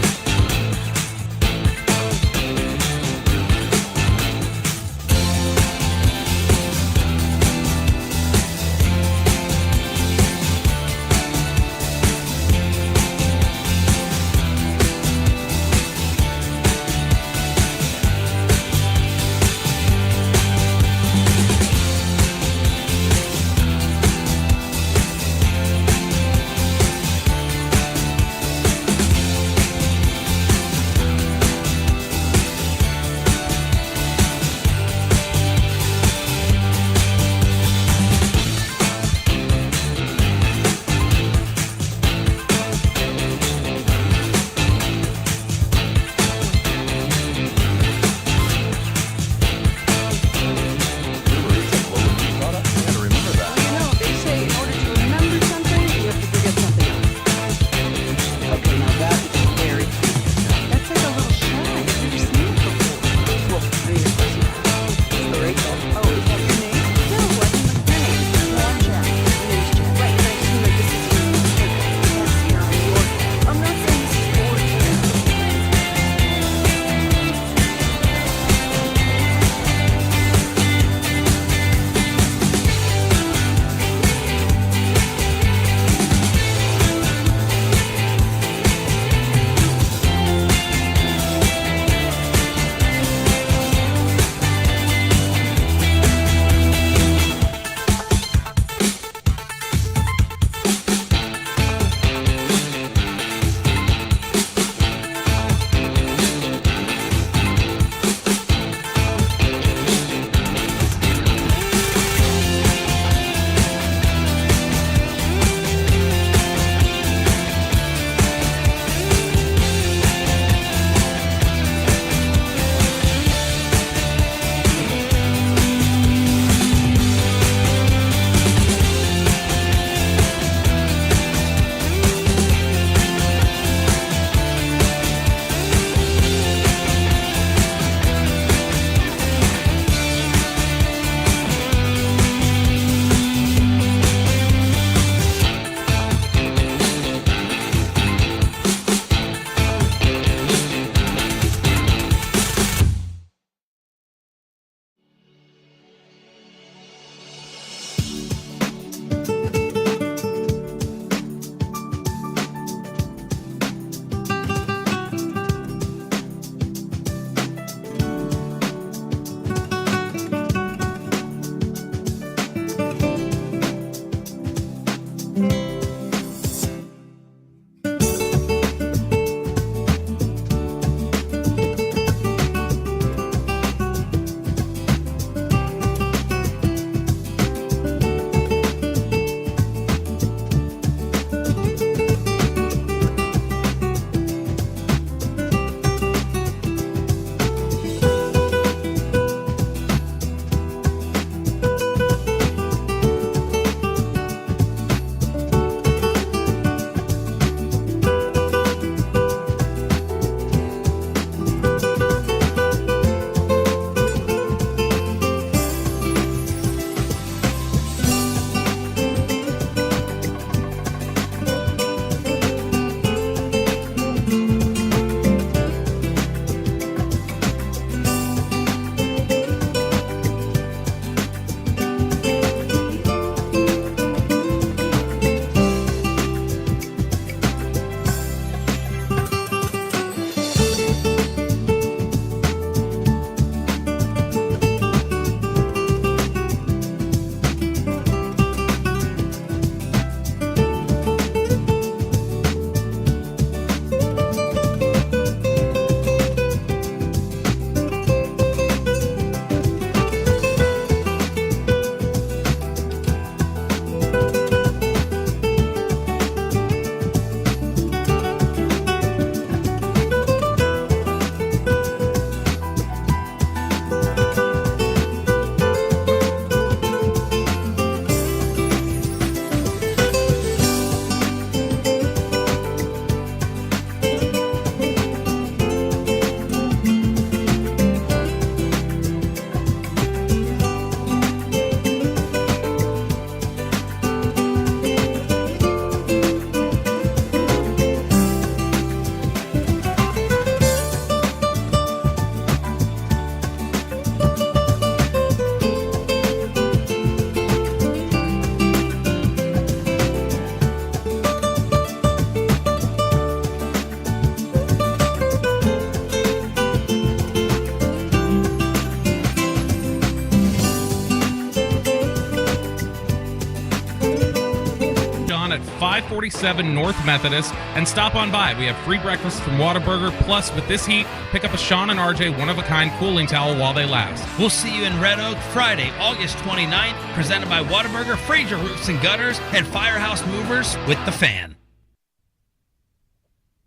147 North Methodist, and stop on by. We have free breakfast from Whataburger. Plus, with this heat, pick up a Sean and RJ one-of-a-kind cooling towel while they last. We'll see you in Red Oak Friday, August 29th, presented by Whataburger, Fraser Roofs and Gutters, and Firehouse Movers with The Fan.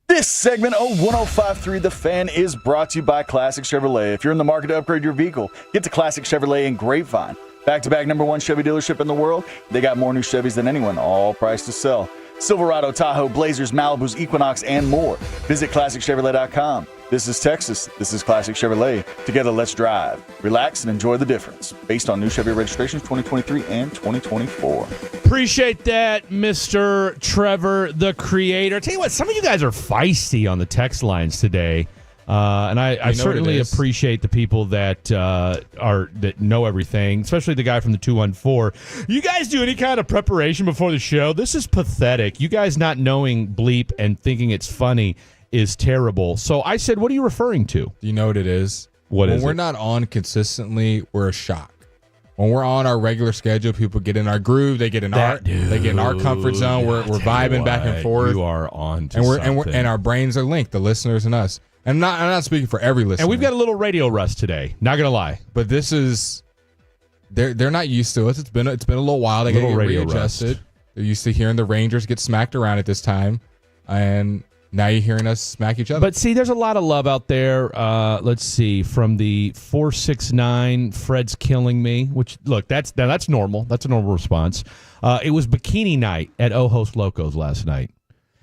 This segment of 105.3 The Fan is brought to you by Classic Chevrolet. If you're in the market to upgrade your vehicle, get to Classic Chevrolet in Grapevine. Back-to-back #1 Chevy dealership in the world. They got more new Chevys than anyone, all priced to sell. Silverado, Tahoe, Blazers, Malibus, Equinox, and more. Visit ClassicChevrolet.com. This is Texas. This is Classic Chevrolet. Together, let's drive. Relax and enjoy the difference. Based on new Chevy registrations 2023 and 2024. Appreciate that, Mr. Trevor, the creator. Tell you what, some of you guys are feisty on the text lines today. And I certainly appreciate the people that that know everything, especially the guy from the 214. You guys do any kind of preparation before the show? This is pathetic. You guys not knowing bleep and thinking it's funny is terrible. So I said, what are you referring to? Do you know what it is? When we're not on consistently, we're a shock. When we're on our regular schedule, people get in our groove. They get in our comfort zone. We're vibing back and forth. You are on to and our brains are linked, the listeners and us. And I'm not speaking for every listener. And we've got a little radio rust today. Not gonna lie, but this is they're not used to us. It's been a little while. They got to get readjusted. They're used to hearing the Rangers get smacked around at this time, and now you're hearing us smack each other. But see, there's a lot of love out there. Let's see, from the 469, Fred's killing me. Which look, that's normal. That's a normal response. It was bikini night at Ojos Locos last night.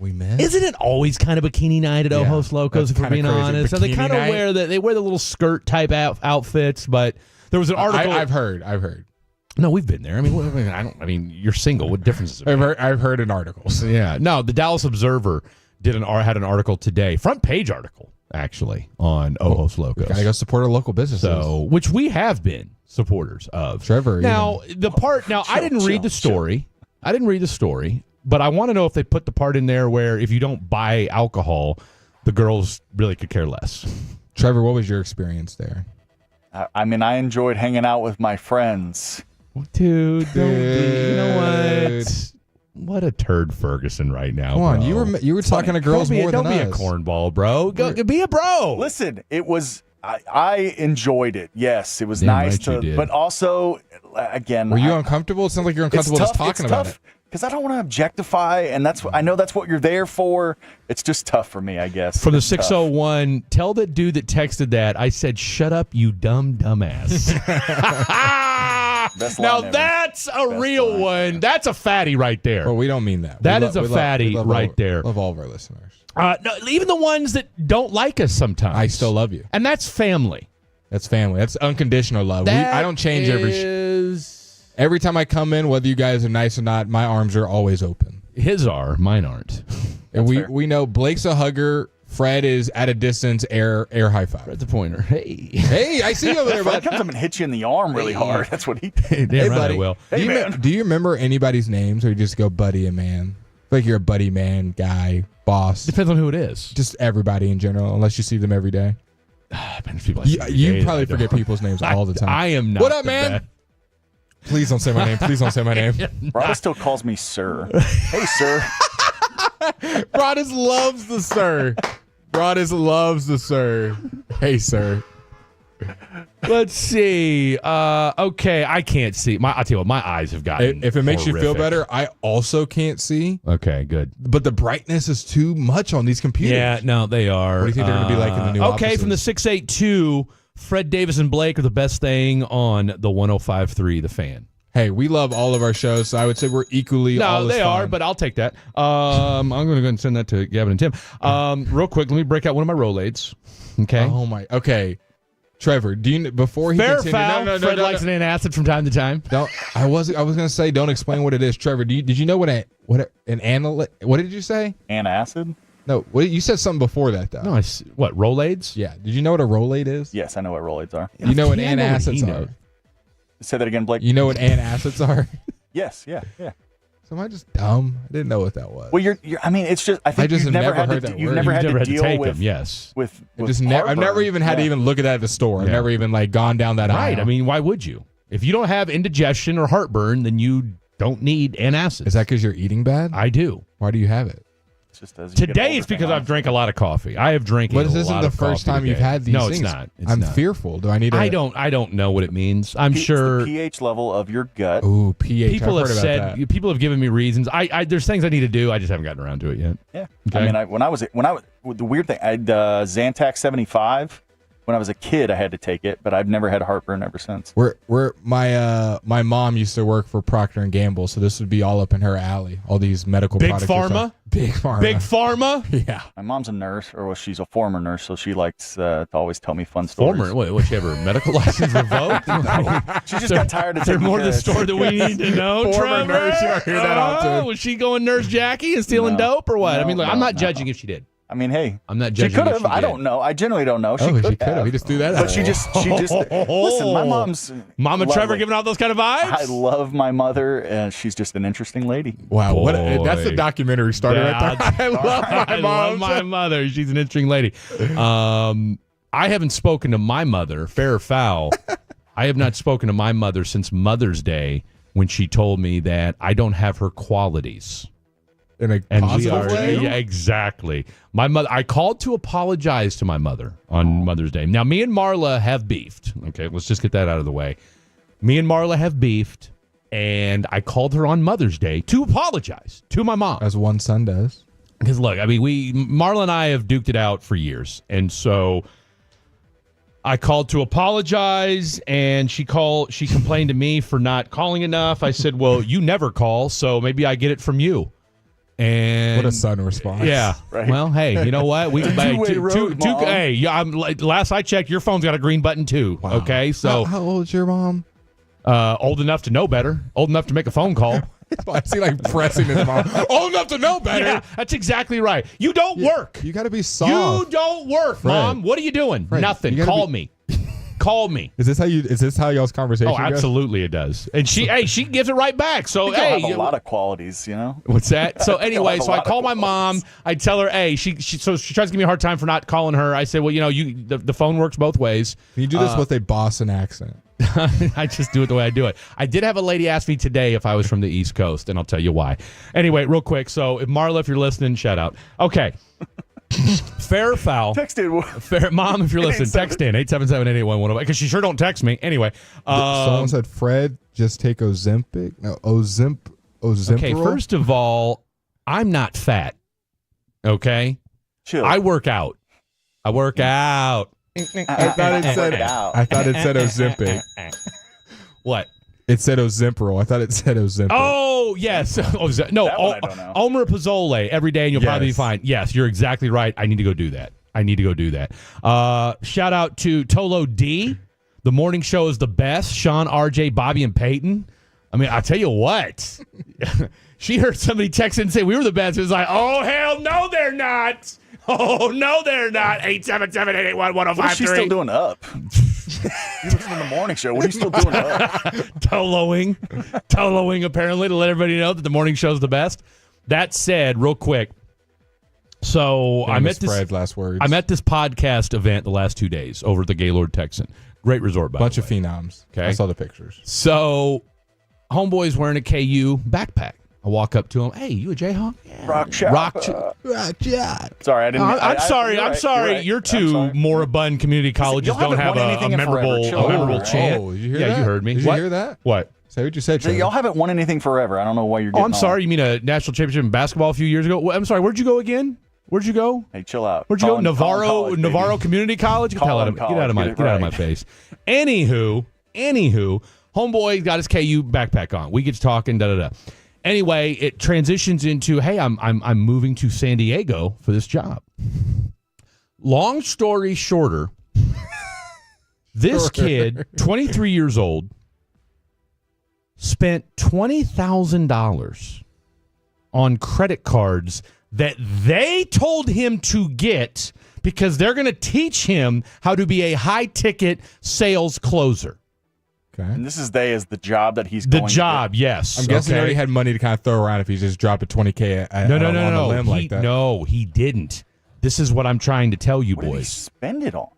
We met. Isn't it always kind of bikini night at Ojos Locos? If we're being honest, so they kind of wear the little skirt type outfits. But there was an article. I've heard. No, we've been there. I mean, you're single. What difference does it make? I've heard in articles. Yeah. No, the Dallas Observer had an article today, front page article actually, on Ojos Locos. Gotta go support our local businesses. So, which we have been supporters of. Trevor. Now I didn't read the story. I didn't read the story. But I want to know if they put the part in there where if you don't buy alcohol, the girls really could care less. Trevor, what was your experience there? I enjoyed hanging out with my friends. Dude, you know what? What a turd Ferguson right now. Come on, you were talking to girls more than us. Don't be a cornball, bro. Be a bro. Listen, it was. I enjoyed it. Yes, it was nice but also, again, were you uncomfortable? It sounds like you're uncomfortable just talking about it. Because I don't want to objectify, and I know that's what you're there for. It's just tough for me, I guess. From the 601, tell the dude that texted that, I said, shut up, you dumbass. Now that's a real one. That's a fatty right there. Well, we don't mean that. That is a fatty right there. Love all of our listeners. No, even the ones that don't like us sometimes. I still love you. And that's family. That's family. That's unconditional love. I don't change every time I come in, whether you guys are nice or not, my arms are always open. His are, mine aren't. And we know Blake's a hugger. Fred is at a distance, air high five. Fred's a pointer. Hey, I see you over there, bud. Fred comes up and hits you in the arm really hard. That's what he did. Hey, buddy. Will. Do you remember anybody's names, or you just go buddy and man? I feel like you're a buddy, man, guy, boss. Depends on who it is. Just everybody in general, unless you see them every day. You probably forget people's names all the time. I am not. What up, man? Best. Please don't say my name. Please don't say my name. Broadus still calls me sir. Hey, sir. Broadus loves the sir. Broadus loves the sir. Hey, sir. Let's see. Okay, I can't see. I'll tell you what, my eyes have gotten If it makes horrific. you feel better, I also can't see. Okay, good. But the brightness is too much on these computers. Yeah, no, they are. What do you think they're going to be like in the new Okay, offices? from the 682, Fred Davis and Blake are the best thing on the 105.3 The Fan. Hey, we love all of our shows, so I would say we're equally all they are, but I'll take that. I'm going to go and send that to Gavin and Tim. Real quick, let me break out one of my Rolaids. Okay. Oh my. Okay. Trevor, do you before he fair continue, foul? No, Fred likes an antacid from time to time. I was going to say don't explain what it is, Trevor. Did you know what an what did you say? Antacid? No, you said something before that though. No, what Rolaids? Yeah. Did you know what a Rolade is? Yes, I know what Rolaids are. You know what antacids are? Say that again, Blake. You know what antacids are? Yes, yeah. So am I just dumb? I didn't know what that was. Well, it's just. I think you've never had to. You've never had to deal with them. Yes. With I've never even had to even look at that at the store. I've never even gone down that aisle. Right. I mean, why would you? If you don't have indigestion or heartburn, then you don't need antacids. Is that because you're eating bad? I do. Why do you have it? It's just as you get Today older, it's because I've drank a lot of coffee. I have drank. But this isn't the first time you've had these things. No, it's not. I'm fearful. Do I need? I don't know what it means. I'm sure it's the pH level of your gut. Ooh, pH. People I've have heard about said. that. People have given me reasons. There's things I need to do. I just haven't gotten around to it yet. Yeah. Okay? I mean, when I was the weird thing, I had Zantac 75. When I was a kid, I had to take it, but I've never had heartburn ever since. My mom used to work for Procter and Gamble, so this would be all up in her alley. All these medical Big products. Pharma? Big Pharma. Big Pharma? Yeah. My mom's a nurse, or she's a former nurse, so she likes to always tell me fun stories. Former? What, she have her medical license revoked? She just got tired of Is there taking more to the pills. story that we need to know, Former Trevor? nurse, you don't hear that often. Was she going Nurse Jackie and stealing dope or what? I mean, look, I'm not judging if she did. I mean, hey, I'm not she judging. could if have. she I did. don't know. I genuinely don't know. She could have. He just threw that But out. she just listen. My mom's Mom and Trevor lovely. giving out those kind of vibes. I love my mother, and she's just an interesting lady. Wow, that's the documentary starter right there. I love my I mom. love my mother. She's an interesting lady. I haven't spoken to my mother, fair or foul. I have not spoken to my mother since Mother's Day when she told me that I don't have her qualities. In a positive way? Yeah, exactly. My mother. I called to apologize to my mother on Mother's Day. Now, me and Marla have beefed. Okay, let's just get that out of the way. Me and Marla have beefed, and I called her on Mother's Day to apologize to my mom. As one son does. Because look, I mean, Marla and I have duked it out for years, and so I called to apologize, and she complained to me for not calling enough. I said, "Well, you never call, so maybe I get it from you." And What a son response. yeah. Right. Well, hey, you know what? We Two-way road, Mom. hey, yeah, last I checked, your phone's got a green button too. Wow. Okay, so How old's your mom? old enough to know better, old enough to make a phone call. I see like pressing his mom. Old enough to know better. Yeah, that's exactly right. You don't work. You got to be soft. You don't work, Fred. Mom. What are you doing? Fred, Nothing. you gotta Call be- me. Call me. Is this how y'all's conversation Oh, goes? absolutely it does. And she gives it right back. So I hey, have a lot of qualities, you know. what's that? So anyway, have a so I lot of call my mom. I tell her, hey, she tries to give me a hard time for not calling her. I say, well, you know, the phone works both ways. Can you do this with a Boston accent? I just do it the way I do it. I did have a lady ask me today if I was from the East Coast, and I'll tell you why. Anyway, real quick. So if Marla, if you're listening, shout out. Okay. Fair or foul? Text in. Fair, Mom, if you're listening, text in 877-881-105 because she sure don't text me. Anyway, Someone said, Fred, just take Ozempic. No, Ozempic. okay. First of all, I'm not fat. Okay, Chill. I work out. I work out. I thought it said Ozempic. What? It said Ozempiral. I thought it said Ozempic. Oh, yes. No, That one I don't know. omeprazole every day and you'll probably be Yes. fine. Yes, you're exactly right. I need to go do that. Shout out to Tolo D. The morning show is the best. Sean, RJ, Bobby, and Peyton. I mean, I'll tell you what. She heard somebody text in and say we were the best. It was like, oh, hell no, they're not. Oh, no, they're not. 877-881-1053. What is she still doing up? You listen to the morning show. What are you still doing up? Toloing apparently to let everybody know that the morning show's the best. That said, real quick, so I'm at Fred's last words. I'm at this podcast event the last 2 days over at the Gaylord Texan. Great resort, by Bunch the of way. phenoms. Okay. I saw the pictures. So, homeboy's wearing a KU backpack. I walk up to him. Hey, you a Jayhawk? Yeah. Rock shop. Rock Sorry, I didn't. I'm sorry. I'm sorry. Your two moribund community colleges y'all don't haven't have won a anything in memorable, forever. Chill memorable out. chant. Oh, did you hear yeah, that? you heard me. Did you hear that? What? Say what you said, So Trevor. y'all haven't won anything forever. I don't know why you're getting I'm sorry. You mean a national championship in basketball a few years ago? I'm sorry. Where'd you go again? Where'd you go? Hey, chill out. Where'd you go? Collin Navarro College, Community College? Get the hell out of Collin get out of my College, get out of my right. face. Anywho, homeboy got his KU backpack on. We get to talking. Da da da. Anyway, it transitions into, hey, I'm moving to San Diego for this job. Long story shorter, this kid, 23 years old, spent $20,000 on credit cards that they told him to get because they're going to teach him how to be a high-ticket sales closer. Okay. And this is as the job that he's The going job, to yes. I'm guessing he okay? already had money to kind of throw around if he just dropped a $20K on a limb like that. No, he didn't. This is what I'm trying to tell you, What did he boys. spend it on?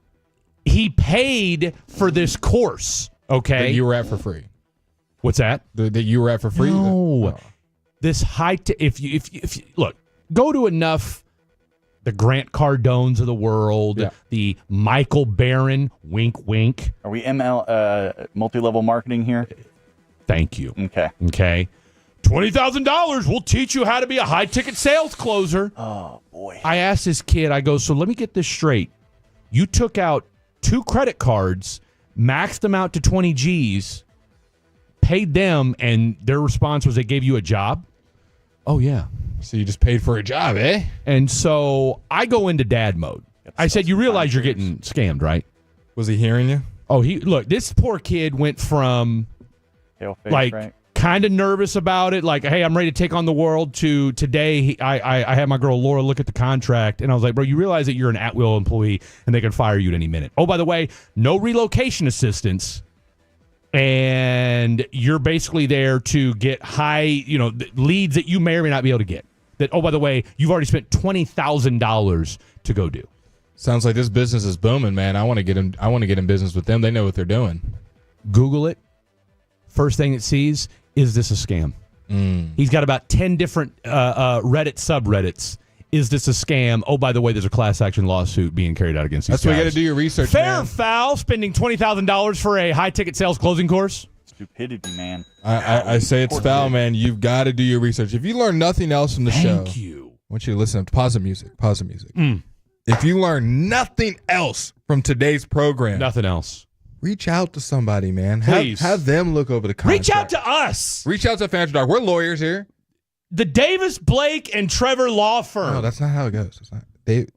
He paid for this course, okay? That you were at for free. What's that? That you were at for free? No. This if you look, go to enough the Grant Cardones of the world, the Michael Barron, wink, wink. Are we multi-level marketing here? Thank you. Okay. $20,000 will teach you how to be a high-ticket sales closer. Oh, boy. I asked this kid, I go, so let me get this straight. You took out 2 credit cards, maxed them out to 20 G's, paid them, and their response was they gave you a job? Oh, yeah. So you just paid for a job, eh? And so I go into dad mode. I said, you realize you're getting scammed, right? Was he hearing you? Oh, look, this poor kid went from kind of nervous about it, like, hey, I'm ready to take on the world, to today I had my girl Laura look at the contract, and I was like, bro, you realize that you're an at-will employee and they can fire you at any minute. Oh, by the way, no relocation assistance, and you're basically there to get high, leads that you may or may not be able to get. That, oh, by the way, you've already spent $20,000 to go do. Sounds like this business is booming, man. I want to get in business with them. They know what they're doing. Google it. First thing it sees, is this a scam? He's got about 10 different Reddit subreddits. Is this a scam? Oh, by the way, there's a class action lawsuit being carried out against these guys. That's why you got to do your research, Fair man. foul, spending $20,000 for a high-ticket sales closing course. Stupidity, man. I say it's foul, man. You've got to do your research. If you learn nothing else from the show, Thank you. I want you to listen. Pause the music. If you learn nothing else from today's program, nothing else, reach out to somebody, man. Please. Have them look over the contract. Reach out to us. Reach out to Fantasy Dog. We're lawyers here. The Davis, Blake, and Trevor Law Firm. No, that's not how it goes. It's not.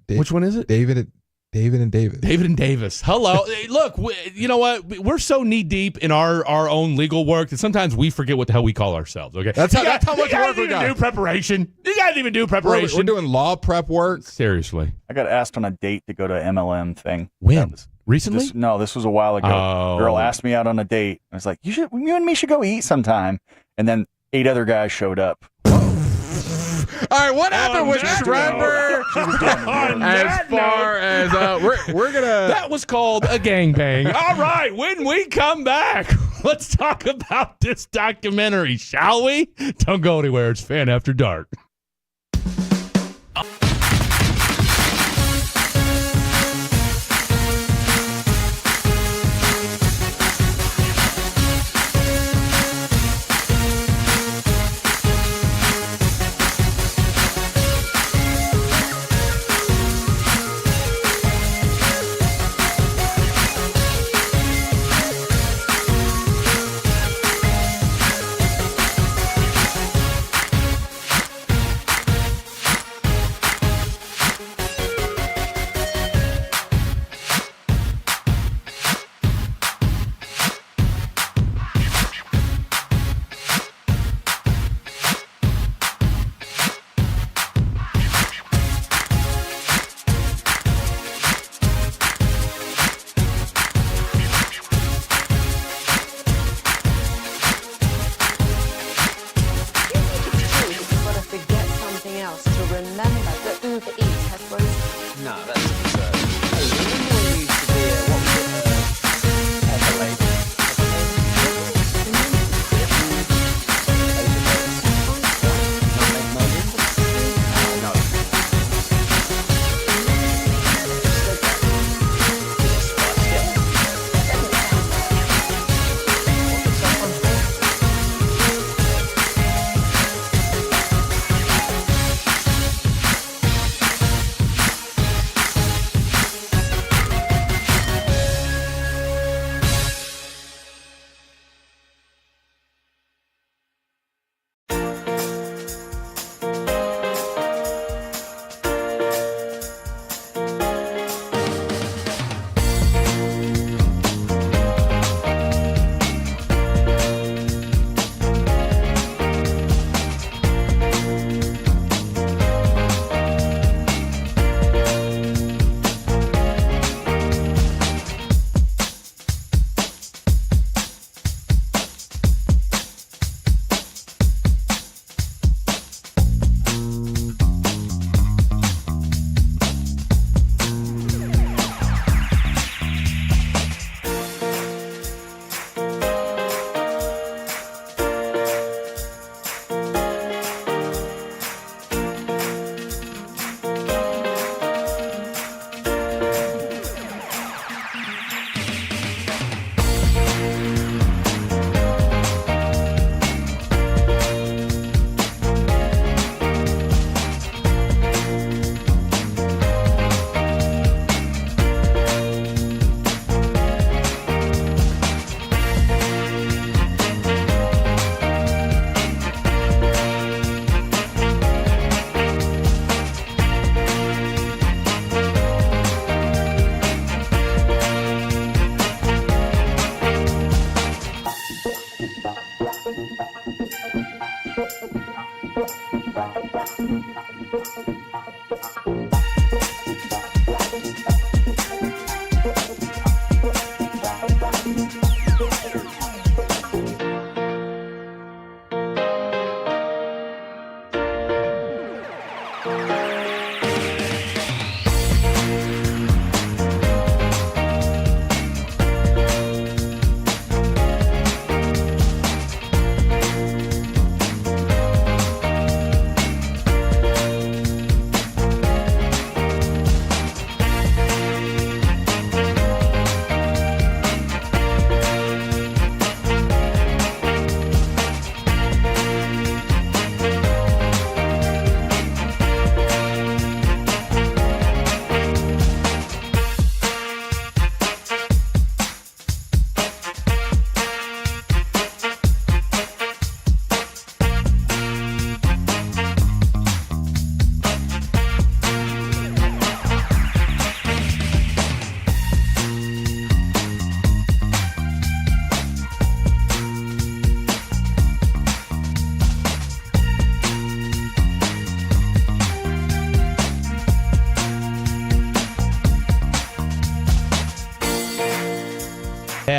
Which one is it? David and Davis. David and Davis. Hello. Hey, look, you know what? We're so knee deep in our own legal work that sometimes we forget what the hell we call ourselves. Okay, that's how much work we got. You guys even do preparation. We're doing law prep work. Seriously. I got asked on a date to go to an MLM thing. When? Recently? This was a while ago. Oh. Girl asked me out on a date. I was like, you and me should go eat sometime. And then 8 other guys showed up. All right, what happened with Trevor? As far as we're gonna, that was called a gangbang. All right, when we come back, let's talk about this documentary, shall we? Don't go anywhere. It's Fan After Dark.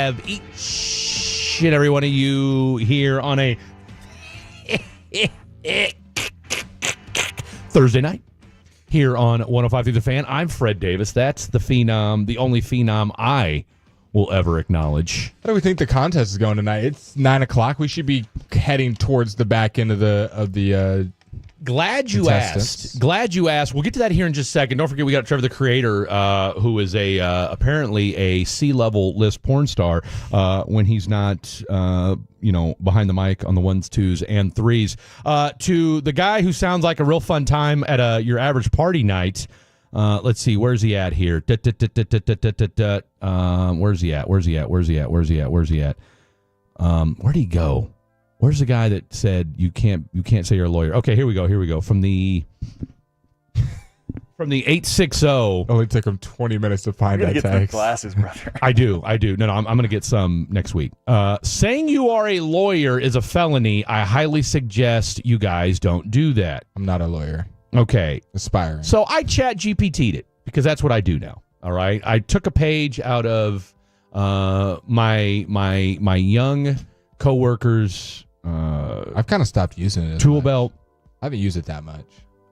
have each and every one of you here on a Thursday night here on 105 through the Fan. I'm Fred Davis. That's the phenom, the only phenom I will ever acknowledge. How do we think the contest is going tonight? It's 9 o'clock. We should be heading towards the back end of the Glad you asked. Glad you asked. We'll get to that here in just a second. Don't forget, we got Trevor the Creator, who is apparently a C-level list porn star when he's not, behind the mic on the 1s, 2s, and 3s. To the guy who sounds like a real fun time at your average party night. Let's see, where's he at here? Where's he at? Where'd he go? Where's the guy that said you can't say you're a lawyer? Okay, here we go. From the 860. Only took him 20 minutes to find that text. Glasses, brother. I do. No, I'm going to get some next week. Saying you are a lawyer is a felony. I highly suggest you guys don't do that. I'm not a lawyer. Okay. Aspiring. So I chat GPT'd it because that's what I do now. All right. I took a page out of my young coworkers. I've kind of stopped using it. Tool belt. I haven't used it that much.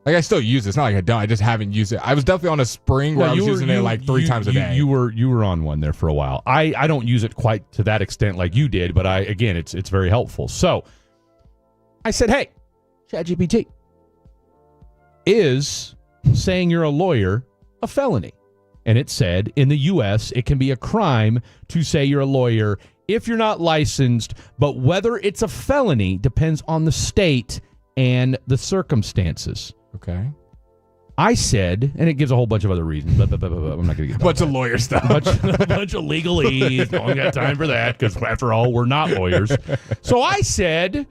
Like, I still use it. It's not like I don't. I just haven't used it. I was definitely on a spring where I was using it like 3 times a day. You were on one there for a while. I don't use it quite to that extent like you did, but it's very helpful. So I said, hey, ChatGPT, is saying you're a lawyer a felony? And it said, in the U.S., it can be a crime to say you're a lawyer if you're not licensed, but whether it's a felony depends on the state and the circumstances. Okay. I said, and it gives a whole bunch of other reasons. I'm not going to get bunch of lawyer stuff. A bunch of legalese. Don't got time for that because, after all, we're not lawyers. So I said,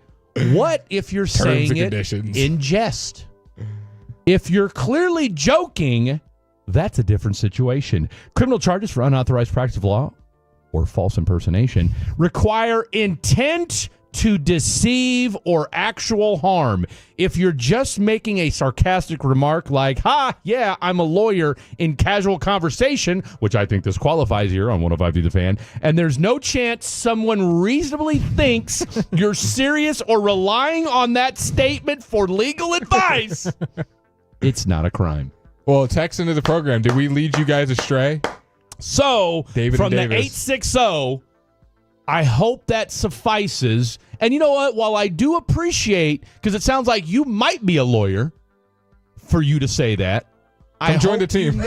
what if you're saying it in jest? If you're clearly joking, that's a different situation. Criminal charges for unauthorized practice of law or false impersonation require intent to deceive or actual harm. If you're just making a sarcastic remark like, yeah, I'm a lawyer in casual conversation, which I think this qualifies here on 105 through the Fan, and there's no chance someone reasonably thinks you're serious or relying on that statement for legal advice, it's not a crime. Well, text into the program. Did we lead you guys astray? So, David from the 860, I hope that suffices. And you know what? While I do appreciate, because it sounds like you might be a lawyer for you to say that, I join the team.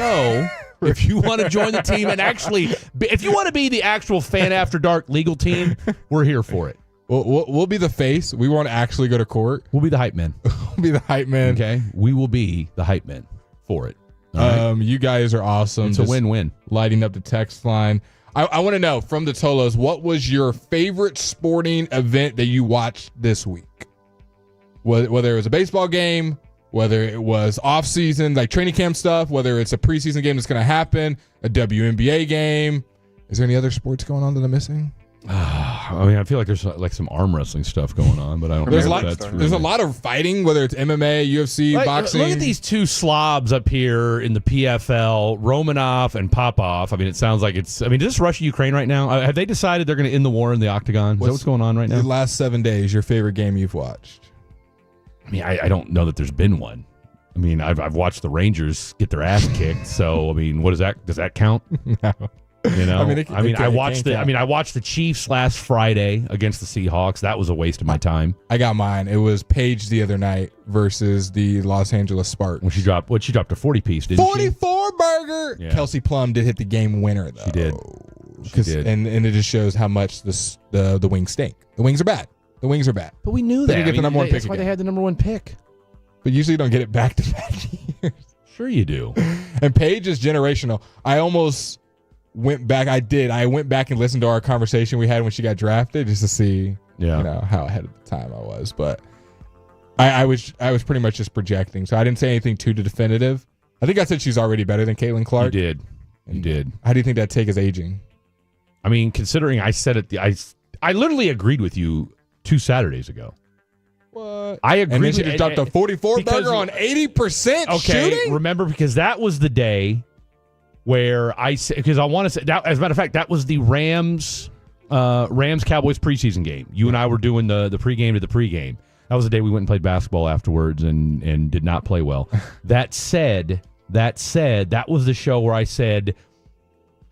If you want to join the team and actually, if you want to be the actual Fan After Dark legal team, we're here for it. We'll be the face. We won't actually go to court. We'll be the hype men. We'll be the hype men. Okay? We will be the hype men for it. Right. You guys are awesome. It's a win-win. Lighting up the text line. I want to know from the Tolos, what was your favorite sporting event that you watched this week? Whether it was a baseball game, whether it was off-season, like training camp stuff, whether it's a preseason game that's going to happen, a WNBA game. Is there any other sports going on that I'm missing? I feel like there's like some arm wrestling stuff going on, but I don't know. There's a lot of fighting, whether it's MMA, UFC, boxing. Look at these two slobs up here in the PFL, Romanov and Popov. I mean, it sounds like is this Russia-Ukraine right now? Have they decided they're going to end the war in the octagon? Is that what's going on right now? The last 7 days, your favorite game you've watched? I mean, I don't know that there's been one. I mean, I've watched the Rangers get their ass kicked. So, I mean, what is that? Does that count? No. You know, I watched the Chiefs last Friday against the Seahawks. That was a waste of my time. I got mine. It was Paige the other night versus the Los Angeles Spartans. She dropped a 40-piece, didn't 44 burger. Yeah. Kelsey Plum did hit the game winner though. She did. And it just shows how much the wings stink. The wings are bad. But we knew that. They didn't get the number one pick. That's why they had the number one pick. But usually you don't get it back to back years. Sure you do. And Paige is generational. I almost went back. I went back and listened to our conversation we had when she got drafted just to see how ahead of the time I was. But I was pretty much just projecting. So I didn't say anything too definitive. I think I said she's already better than Caitlin Clark. You did. How do you think that take is aging? I mean, considering I said it, I literally agreed with you 2 Saturdays ago. What? I agreed. And then she just dropped a 44 burger on 80% shooting? Remember, because that was the day where I want to say that, as a matter of fact, that was the Rams Rams Cowboys preseason game. You and I were doing the pregame to the pregame. That was the day we went and played basketball afterwards and did not play well. That said, that was the show where I said,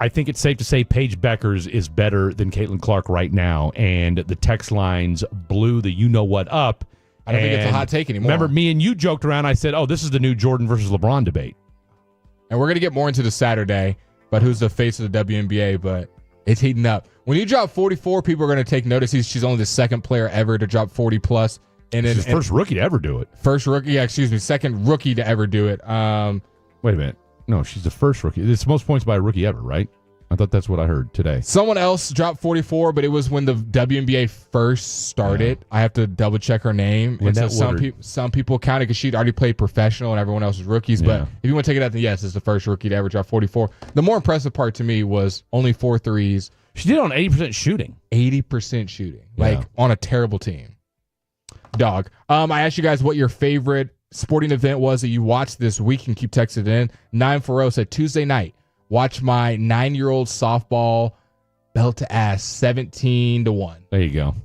I think it's safe to say Paige Beckers is better than Caitlin Clark right now, and the text lines blew the you-know-what up. I don't think it's a hot take anymore. Remember, me and you joked around. I said, oh, this is the new Jordan versus LeBron debate. And we're going to get more into the Saturday, but who's the face of the WNBA, but it's heating up. When you drop 44, people are going to take notice. She's only the second player ever to drop 40-plus. She's the first rookie to ever do it. Second rookie to ever do it. Wait a minute. No, she's the first rookie. It's the most points by a rookie ever, right? I thought that's what I heard today. Someone else dropped 44, but it was when the WNBA first started. I have to double check her name. And so some people counted because she'd already played professional and everyone else was rookies. Yeah. But if you want to take it out, then yes, it's the first rookie to ever drop 44. The more impressive part to me was only 4 threes. She did it on 80% shooting. 80% shooting. Like on a terrible team. Dog. I asked you guys what your favorite sporting event was that you watched this week, and keep texting it in. 940 said Tuesday night, watch my 9-year-old softball belt to ass 17-1. There you go.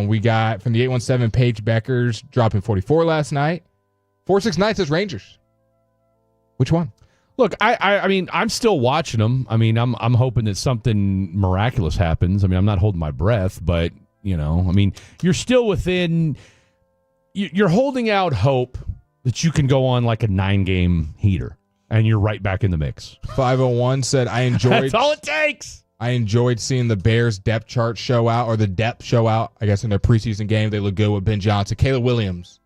We got from the 817 Paige Beckers dropping 44 last night. 469 says Rangers. Which one? Look, I mean, I'm still watching them. I mean, I'm hoping that something miraculous happens. I mean, I'm not holding my breath, but you know, I mean, you're still within. You're holding out hope that you can go on like a 9-game heater, and you're right back in the mix. 501 said, I enjoyed. That's all it takes. I enjoyed seeing the Bears depth chart show out, or the depth show out, I guess, in their preseason game. They look good with Ben Johnson. Caleb Williams.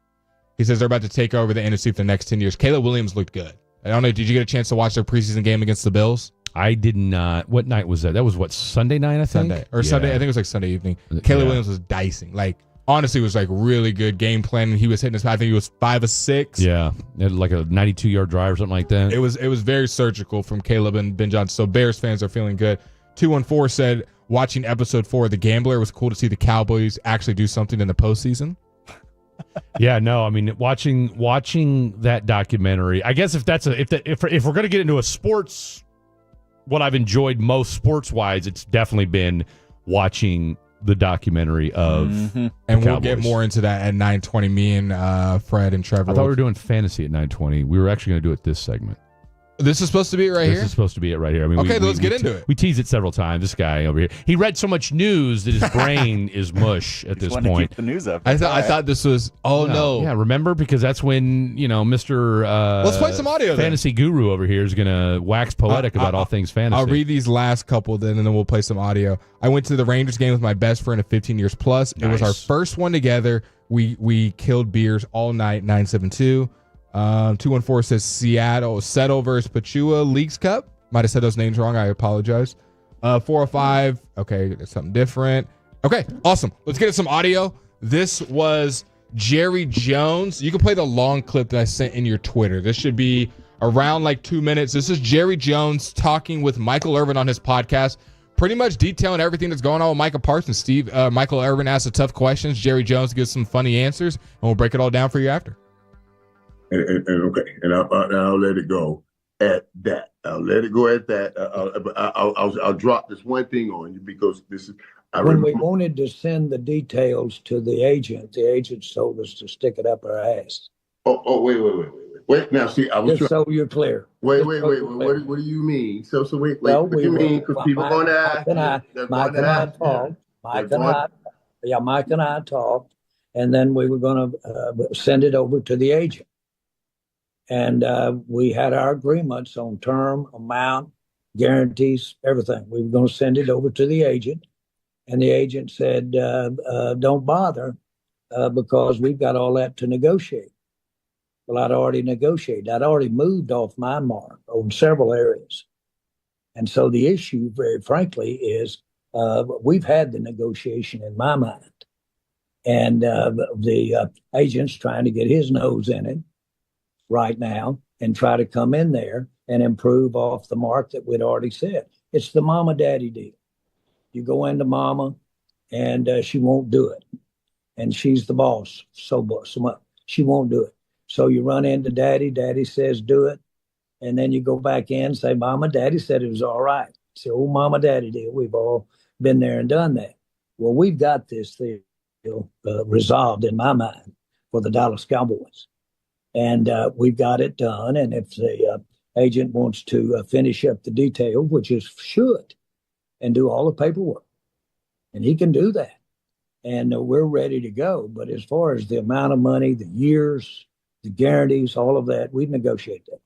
He says they're about to take over the NFC for the next 10 years. Caleb Williams looked good. I don't know. Did you get a chance to watch their preseason game against the Bills? I did not. What night was that? That was what, Sunday night, I think? Sunday. I think it was like Sunday evening. Caleb Williams was dicing. Like, honestly, it was like really good game planning. He was hitting his, I think he was 5 of 6. Yeah. Like a 92-yard drive or something like that. It was very surgical from Caleb and Ben Johnson. So Bears fans are feeling good. 214 said, watching episode 4 of The Gambler, it was cool to see the Cowboys actually do something in the postseason. Yeah, no, I mean, watching that documentary, I guess if we're going to get into a sports, what I've enjoyed most sports-wise, it's definitely been watching the documentary of and we'll get more into that at 9:20. Me and Fred and Trevor. I thought we were doing fantasy at 9:20. We were actually going to do it this segment. This is supposed to be it right here? This is supposed to be it right here. I mean, okay, let's get into it. We teased it several times. This guy over here, he read so much news that his brain is mush at this point. To keep the news up. I thought this was, no. Yeah, remember? Because that's when, Mr. Let's play some audio fantasy guru over here is going to wax poetic about all things fantasy. I'll read these last couple then, and then we'll play some audio. I went to the Rangers game with my best friend of 15 years plus. Nice. It was our first one together. We killed beers all night, 972. 214 says Settle versus Pachua Leagues Cup. Might have said those names wrong. I apologize. 405. Okay, it's something different. Okay, awesome. Let's get some audio. This was Jerry Jones. You can play the long clip that I sent in your Twitter. This should be around like 2 minutes. This is Jerry Jones talking with Michael Irvin on his podcast, pretty much detailing everything that's going on with Micah Parsons. Michael Irvin asks the tough questions. Jerry Jones gives some funny answers, and we'll break it all down for you after. And I'll let it go at that. I'll let it go at that. I'll drop this one thing on you because this is. When we wanted to send the details to the agent told us to stick it up our ass. Oh, wait. Now, see, I was just so you're clear. Wait. What do you mean? So wait. What do you mean? Because people going to ask. Mike and I talked, and then we were going to send it over to the agent. And we had our agreements on term, amount, guarantees, everything. We were going to send it over to the agent. And the agent said, don't bother because we've got all that to negotiate. Well, I'd already negotiated. I'd already moved off my mark on several areas. And so the issue, very frankly, is we've had the negotiation in my mind. And the agent's trying to get his nose in it right now and try to come in there and improve off the mark that we'd already said. It's the mama-daddy deal. You go into mama and she won't do it. And she's the boss. So she won't do it. So you run into daddy. Daddy says, do it. And then you go back in and say, mama, daddy said it was all right. It's the old mama-daddy deal we've all been there and done that. Well, we've got this thing resolved in my mind for the Dallas Cowboys. And we've got it done. And if the agent wants to finish up the detail, which is should, and do all the paperwork, and he can do that. And we're ready to go. But as far as the amount of money, the years, the guarantees, all of that, we negotiate that.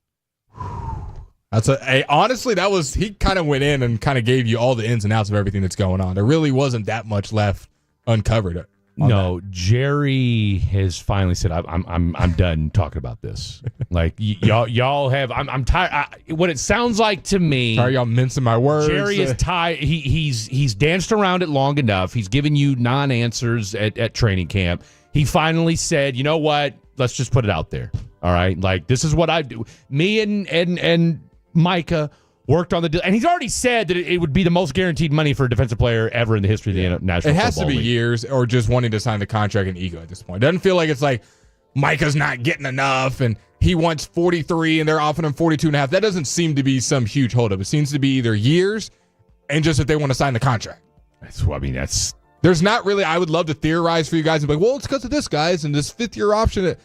Honestly, he kind of went in and kind of gave you all the ins and outs of everything that's going on. There really wasn't that much left uncovered. No, Jerry has finally said, "I'm done talking about this." Like y'all have. I'm tired. What it sounds like to me. Sorry, y'all mincing my words. Jerry is tired. He's danced around it long enough. He's given you non-answers at training camp. He finally said, "You know what? Let's just put it out there. All right, like this is what I do." Me and Micah worked on the deal, and he's already said that it would be the most guaranteed money for a defensive player ever in the history of the National Football It has to be League. years, or just wanting to sign the contract and ego at this point. It doesn't feel like it's like Micah's not getting enough, and he wants 43, and they're offering him 42.5. That doesn't seem to be some huge holdup. It seems to be either years and just that they want to sign the contract. There's not really. I would love to theorize for you guys and be like, well, it's because of this, guys, and this fifth-year option.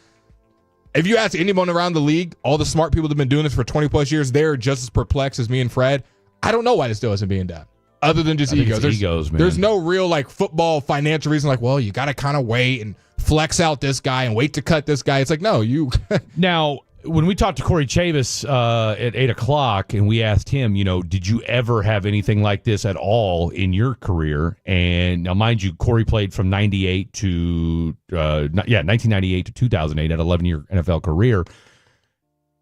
If you ask anyone around the league, all the smart people that have been doing this for 20-plus years, they're just as perplexed as me and Fred. I don't know why this deal isn't being done, other than just egos. There's no real football financial reason well, you got to kind of wait and flex out this guy and wait to cut this guy. It's like, no, you. Now, when we talked to Corey Chavis at 8 o'clock and we asked him, did you ever have anything like this at all in your career? And now, mind you, Corey played from 1998 to 2008, at 11-year NFL career.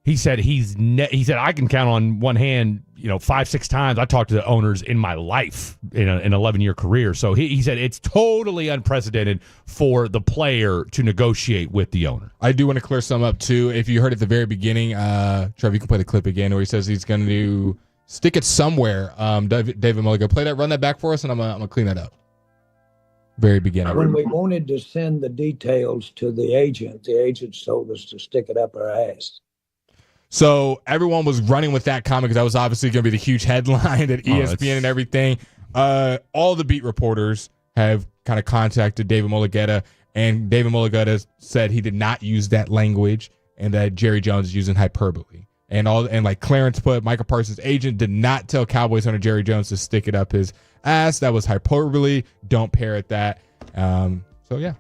He said he said I can count on one hand, 5-6 times I talked to the owners in my life in an 11-year career. So he said it's totally unprecedented for the player to negotiate with the owner. I do want to clear some up too. If you heard at the very beginning, Trevor, you can play the clip again where he says he's going to stick it somewhere. David Mulligan, play that, run that back for us, and I'm gonna clean that up. Very beginning. When we wanted to send the details to the agent told us to stick it up our ass. So everyone was running with that comment because that was obviously going to be the huge headline at ESPN and everything. All the beat reporters have kind of contacted David Mulligetta, and David Mulligetta said he did not use that language and that Jerry Jones is using hyperbole. And like Clarence put, Micah Parsons' agent did not tell Cowboys owner Jerry Jones to stick it up his ass. That was hyperbole. Don't parrot that. So yeah.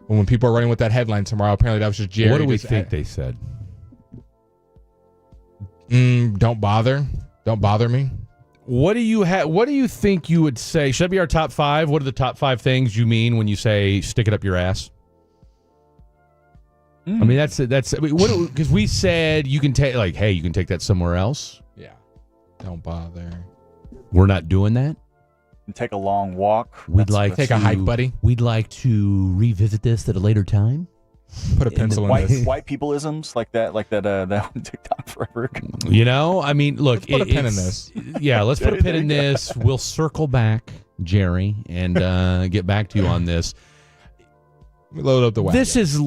When people are running with that headline tomorrow, apparently that was just Jerry. What do we think they said? Don't bother me. What do you think you would say? Should that be our top 5? What are the top 5 things you mean when you say stick it up your ass? I mean, that's because we said you can take you can take that somewhere else. Yeah. Don't bother. We're not doing that. Take a long walk. We'd like take a hike, buddy. We'd like to revisit this at a later time. Put a pencil in this. White peopleisms like that on TikTok forever. I mean, look. Let's put a pin in this. Yeah, let's put a pin in this. We'll circle back, Jerry, and get back to you on this. Let me load up the wagon. This is...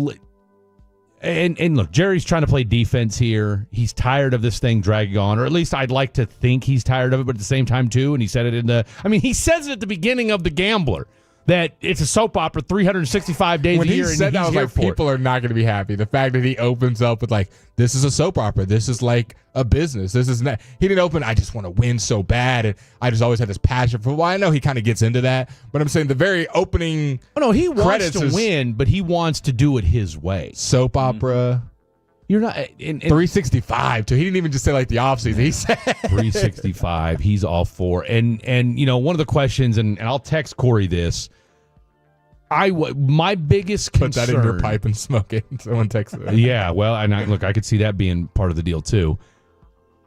And look, Jerry's trying to play defense here. He's tired of this thing dragging on, or at least I'd like to think he's tired of it, but at the same time, too, and he said it he says it at the beginning of The Gambler, that it's a soap opera 365 days when a year. He said that, I was like, people are not going to be happy. The fact that he opens up with this is a soap opera. This is like a business. This is not. He didn't open, I just want to win so bad. And I just always had this passion for football. I know he kind of gets into that, but I'm saying the very opening. Oh, no, he wants to win, but he wants to do it his way. Soap opera. You're not 365 too. He didn't even just say the offseason. He said 365. He's all for. And one of the questions, and I'll text Corey this. My biggest concern. Put that in your pipe and smoke it. Someone texted it. Yeah, well, I could see that being part of the deal too.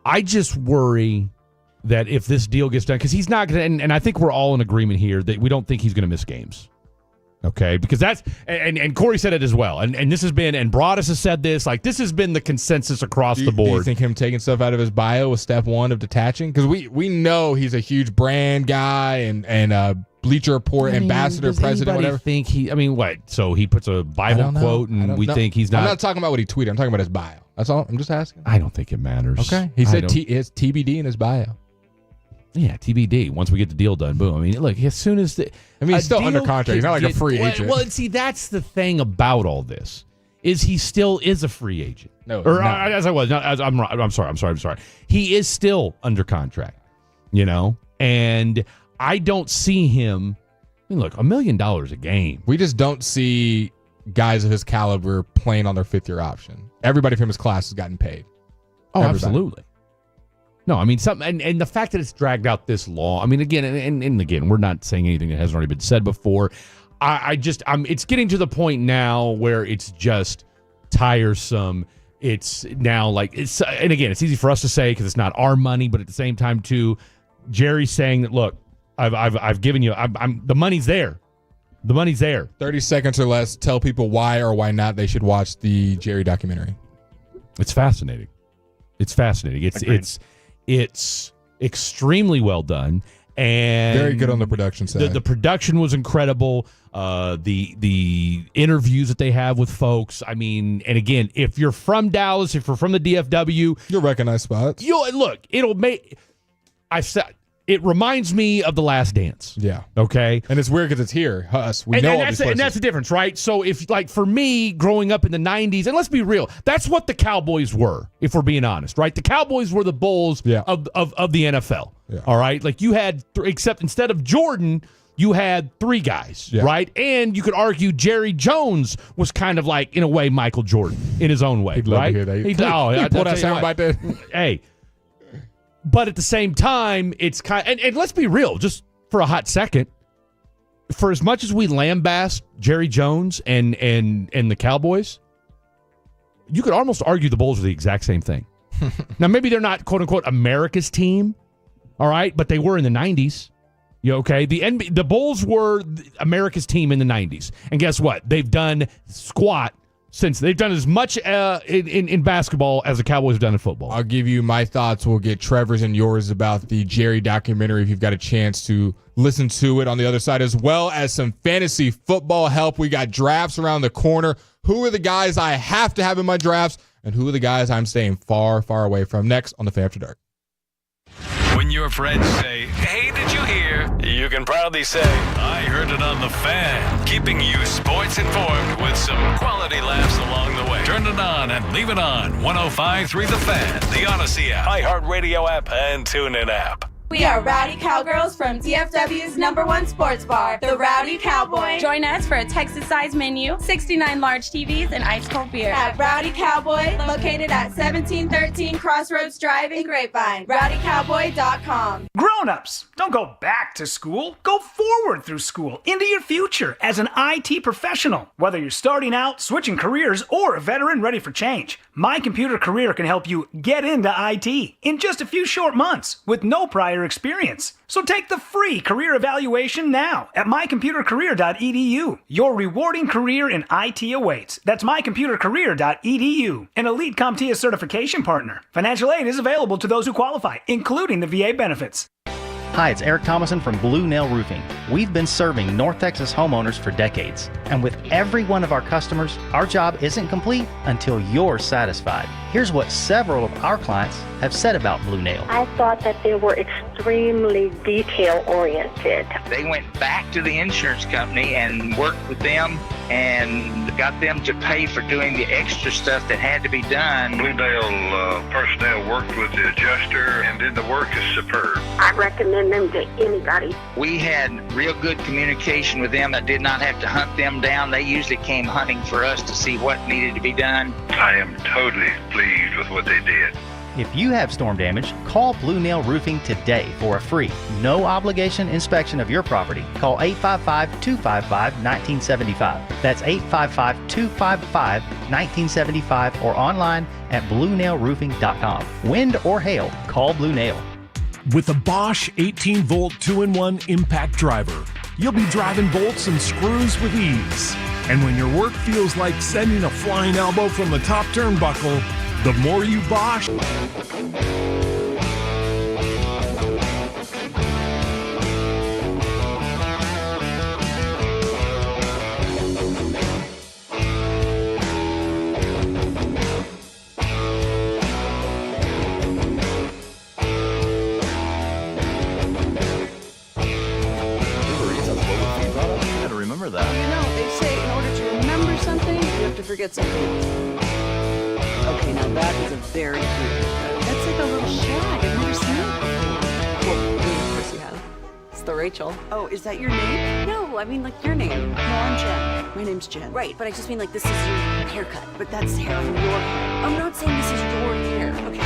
I just worry that if this deal gets done, because he's not going to, and I think we're all in agreement here that we don't think he's going to miss games. Okay, because that's and Corey said it as well, and this has been, and Broadus has said this, this has been the consensus across the board. Do you think him taking stuff out of his bio was step one of detaching? Because we know he's a huge brand guy and Bleacher Report ambassador, president, whatever. Think he? What? So he puts a Bible quote, and we think he's not. I'm not talking about what he tweeted. I'm talking about his bio. That's all. I'm just asking. I don't think it matters. Okay, he said his TBD in his bio. Yeah, TBD. Once we get the deal done, boom. I mean, look, as soon as he's still under contract. He's not like a free agent. Well, see, that's the thing about all this is he still is a free agent. No, or as I was. No, I'm sorry. He is still under contract. And I don't see him. I mean, look, $1 million a game. We just don't see guys of his caliber playing on their 5th-year option. Everybody from his class has gotten paid. Oh, absolutely. No, I mean, and the fact that it's dragged out this long. I mean, again, and again, we're not saying anything that hasn't already been said before. It's getting to the point now where it's just tiresome. It's now and again, it's easy for us to say because it's not our money, but at the same time, too, Jerry's saying that, look, I've given you, the money's there. The money's there. 30 seconds or less. Tell people why or why not they should watch the Jerry documentary. It's fascinating. It's extremely well done and very good on the production side. The production was incredible. The interviews that they have with folks. I mean, and again, if you're from Dallas, if you're from the DFW, you'll recognize spots. It reminds me of The Last Dance. Yeah. Okay. And it's weird because it's here. Us. We know all these places. And that's the difference, right? So if, for me, growing up in the 90s, and let's be real, that's what the Cowboys were, if we're being honest, right? The Cowboys were the Bulls of the NFL. Yeah. All right? You had, except instead of Jordan, you had 3 guys, right? And you could argue Jerry Jones was kind of in a way, Michael Jordan in his own way, He'd love right? to hear that. He'd pull that sound right there. Hey. But at the same time, it's and let's be real, just for a hot second, for as much as we lambast Jerry Jones and the Cowboys, you could almost argue the Bulls are the exact same thing. Now, maybe they're not, quote unquote, America's team, all right, but they were in the 90s. Okay? The Bulls were America's team in the 90s. And guess what? They've done squat since. They've done as much in basketball as the Cowboys have done in football. I'll give you my thoughts. We'll get Trevor's and yours about the Jerry documentary if you've got a chance to listen to it on the other side, as well as some fantasy football help. We got drafts around the corner. Who are the guys I have to have in my drafts, and who are the guys I'm staying far, far away from? Next on The Fan After Dark. When your friends say, "Hey, did you hear?" you can proudly say, "I heard it on The Fan," keeping you sports informed with some quality laughs along the way. Turn it on and leave it on. 105.3 The Fan, the Odyssey app, iHeartRadio app, and TuneIn app. We are Rowdy Cowgirls from DFW's #1 sports bar, the Rowdy Cowboy. Join us for a Texas-sized menu, 69 large TVs, and ice-cold beer. At Rowdy Cowboy, located at 1713 Crossroads Drive in Grapevine. RowdyCowboy.com. Grown-ups, don't go back to school. Go forward through school into your future as an IT professional. Whether you're starting out, switching careers, or a veteran ready for change, My Computer Career can help you get into IT in just a few short months with no prior experience. So take the free career evaluation now at mycomputercareer.edu. Your rewarding career in IT awaits. That's mycomputercareer.edu. An elite CompTIA certification partner. Financial aid is available to those who qualify, including the VA benefits. Hi, it's Eric Thomason from Blue Nail Roofing. We've been serving North Texas homeowners for decades. And with every one of our customers, our job isn't complete until you're satisfied. Here's what several of our clients have said about Blue Nail. I thought that they were extremely detail-oriented. They went back to the insurance company and worked with them and got them to pay for doing the extra stuff that had to be done. Blue Nail personnel worked with the adjuster and did the work is superb. I recommend them to anybody. We had real good communication with them. I did not have to hunt them down. They usually came hunting for us to see what needed to be done. I am totally pleased with what they did. If you have storm damage, call Blue Nail Roofing today for a free, no obligation inspection of your property. Call 855-255-1975. That's 855-255-1975 or online at bluenailroofing.com. Wind or hail, call Blue Nail. With a Bosch 18-volt 2-in-1 impact driver, you'll be driving bolts and screws with ease. And when your work feels like sending a flying elbow from the top turnbuckle, the more you Bosch. forget something else. Okay, now that is a very cute haircut. That's like a little shag. I've never seen it before. Well, of course you have. It's the Rachel. Oh, is that your name? No, I mean like your name. No, I'm Jen. My name's Jen. Right, but I just mean like this is your haircut. But that's hair on your head. I'm not saying this is your hair. Okay.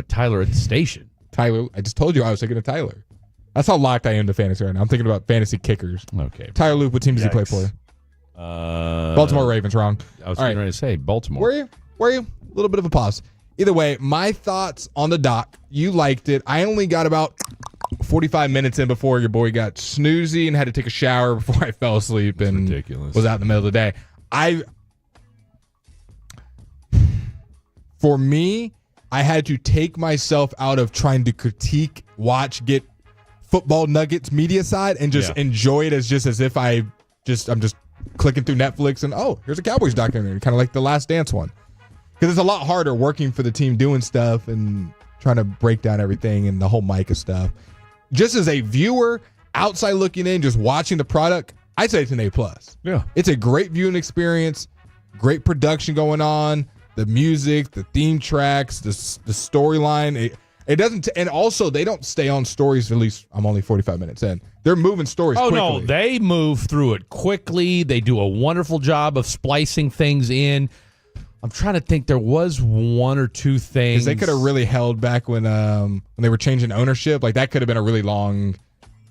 Tyler at the station. Tyler, I just told you I was thinking of Tyler. That's how locked I am to fantasy right now. I'm thinking about fantasy kickers. Okay. Tyler Loop, what team does he play for? Baltimore Ravens, wrong. I was getting ready to say Baltimore. Were you? A little bit of a pause. Either way, my thoughts on the doc. You liked it. I only got about 45 minutes in before your boy got snoozy and had to take a shower before I fell asleep and ridiculous. Was out in the middle of the day. For me, I had to take myself out of trying to critique, watch, get football nuggets media side and just enjoy it as if I'm just clicking through Netflix and here's a Cowboys documentary, kind of like the Last Dance one. Because it's a lot harder working for the team doing stuff and trying to break down everything and the whole Micah stuff. Just as a viewer, outside looking in, just watching the product, I'd say it's an A+. Yeah. It's a great viewing experience, great production going on. The music, the theme tracks, the storyline. It doesn't, and also they don't stay on stories. At least I'm only 45 minutes in. They're moving stories. Oh quickly. no, they move through it quickly. They do a wonderful job of splicing things in. I'm trying to think. There was one or two things because they could have really held back when they were changing ownership. Like that could have been a really long.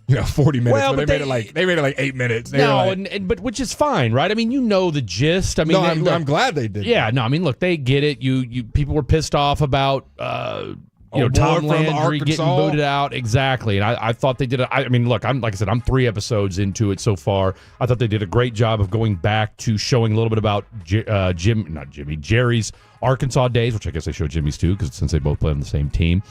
40 minutes. Well, but they made it like 8 minutes. But which is fine, right? I mean, the gist. I mean, I'm glad they did. Yeah, no, I mean, look, they get it. You people were pissed off about Tom Landry getting booted out. Exactly, and I thought they did it. I mean, look, like I said, I'm 3 episodes into it so far. I thought they did a great job of going back to showing a little bit about Jerry's Arkansas days, which I guess they showed Jimmy's too, because since they both play on the same team.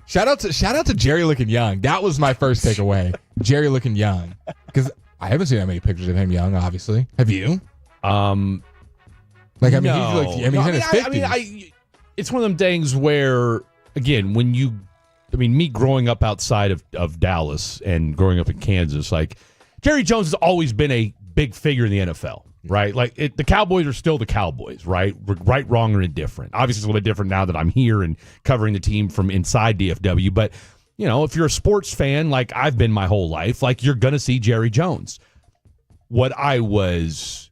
Shout out to Jerry looking young. That was my first takeaway. Jerry looking young, because I haven't seen that many pictures of him young. Obviously, have you? No. He's in his 50s. It's one of them things where, again, me growing up outside of Dallas and growing up in Kansas, like Jerry Jones has always been a big figure in the NFL. Right? Like the Cowboys are still the Cowboys, right? Right, wrong, or indifferent. Obviously, it's a little bit different now that I'm here and covering the team from inside DFW. But, if you're a sports fan like I've been my whole life, like you're going to see Jerry Jones. What I was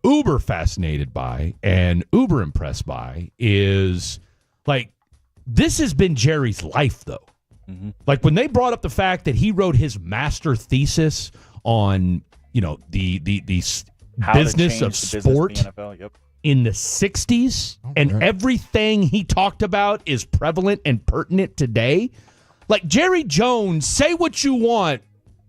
uber fascinated by and uber impressed by is, like, this has been Jerry's life, though. Mm-hmm. Like, when they brought up the fact that he wrote his master thesis on, the business of sport in the 60s, and everything he talked about is prevalent and pertinent today. Like Jerry Jones, say what you want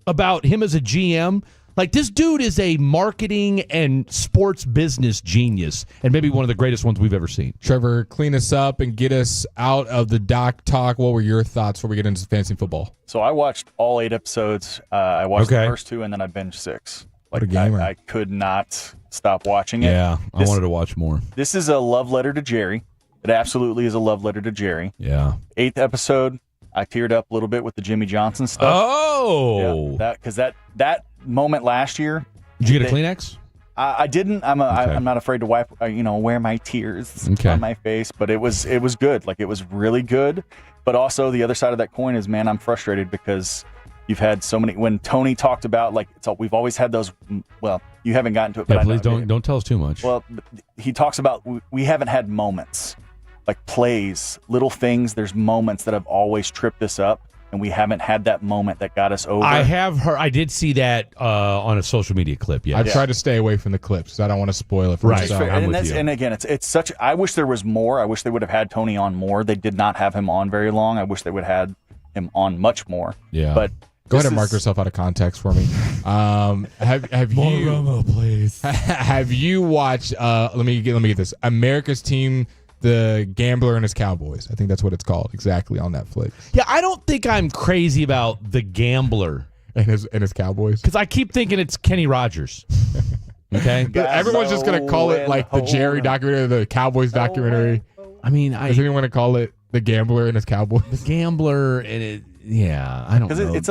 about him as a GM. Like this dude is a marketing and sports business genius, and maybe one of the greatest ones we've ever seen. Trevor, clean us up and get us out of the doc talk. What were your thoughts before we get into fantasy football? So I watched all 8 episodes. I watched the first 2, and then I binged 6. Like, What a gamer. I could not stop watching it. Yeah, I wanted to watch more. This is a love letter to Jerry. It absolutely is a love letter to Jerry. Yeah. 8th episode, I teared up a little bit with the Jimmy Johnson stuff. Oh, yeah, because that moment last year. Did you get a Kleenex? I didn't. I'm not afraid to wipe. Wear my tears on my face. But it was good. Like, it was really good. But also the other side of that coin is, man, I'm frustrated because you've had so many. When Tony talked about, like, we've always had those. Well, you haven't gotten to it. Yeah, but please don't tell us too much. Well, he talks about we haven't had moments, like plays, little things. There's moments that have always tripped us up, and we haven't had that moment that got us over. I have heard. I did see that on a social media clip. Yeah, I try to stay away from the clips because I don't want to spoil it for myself. And again, it's such. I wish there was more. I wish they would have had Tony on more. They did not have him on very long. I wish they would have had him on much more. Yeah, but go ahead and mark yourself out of context for me. Have more you, Romo, please? Have you watched? Let me get this. America's Team, The Gambler and His Cowboys. I think that's what it's called exactly on Netflix. Yeah, I don't think I'm crazy about The Gambler and his Cowboys because I keep thinking it's Kenny Rogers. Okay, everyone's just gonna call it like the Jerry documentary, the Cowboys documentary. I mean, does anyone want to call it The Gambler and His Cowboys? The Gambler and it. Yeah, I don't know. Because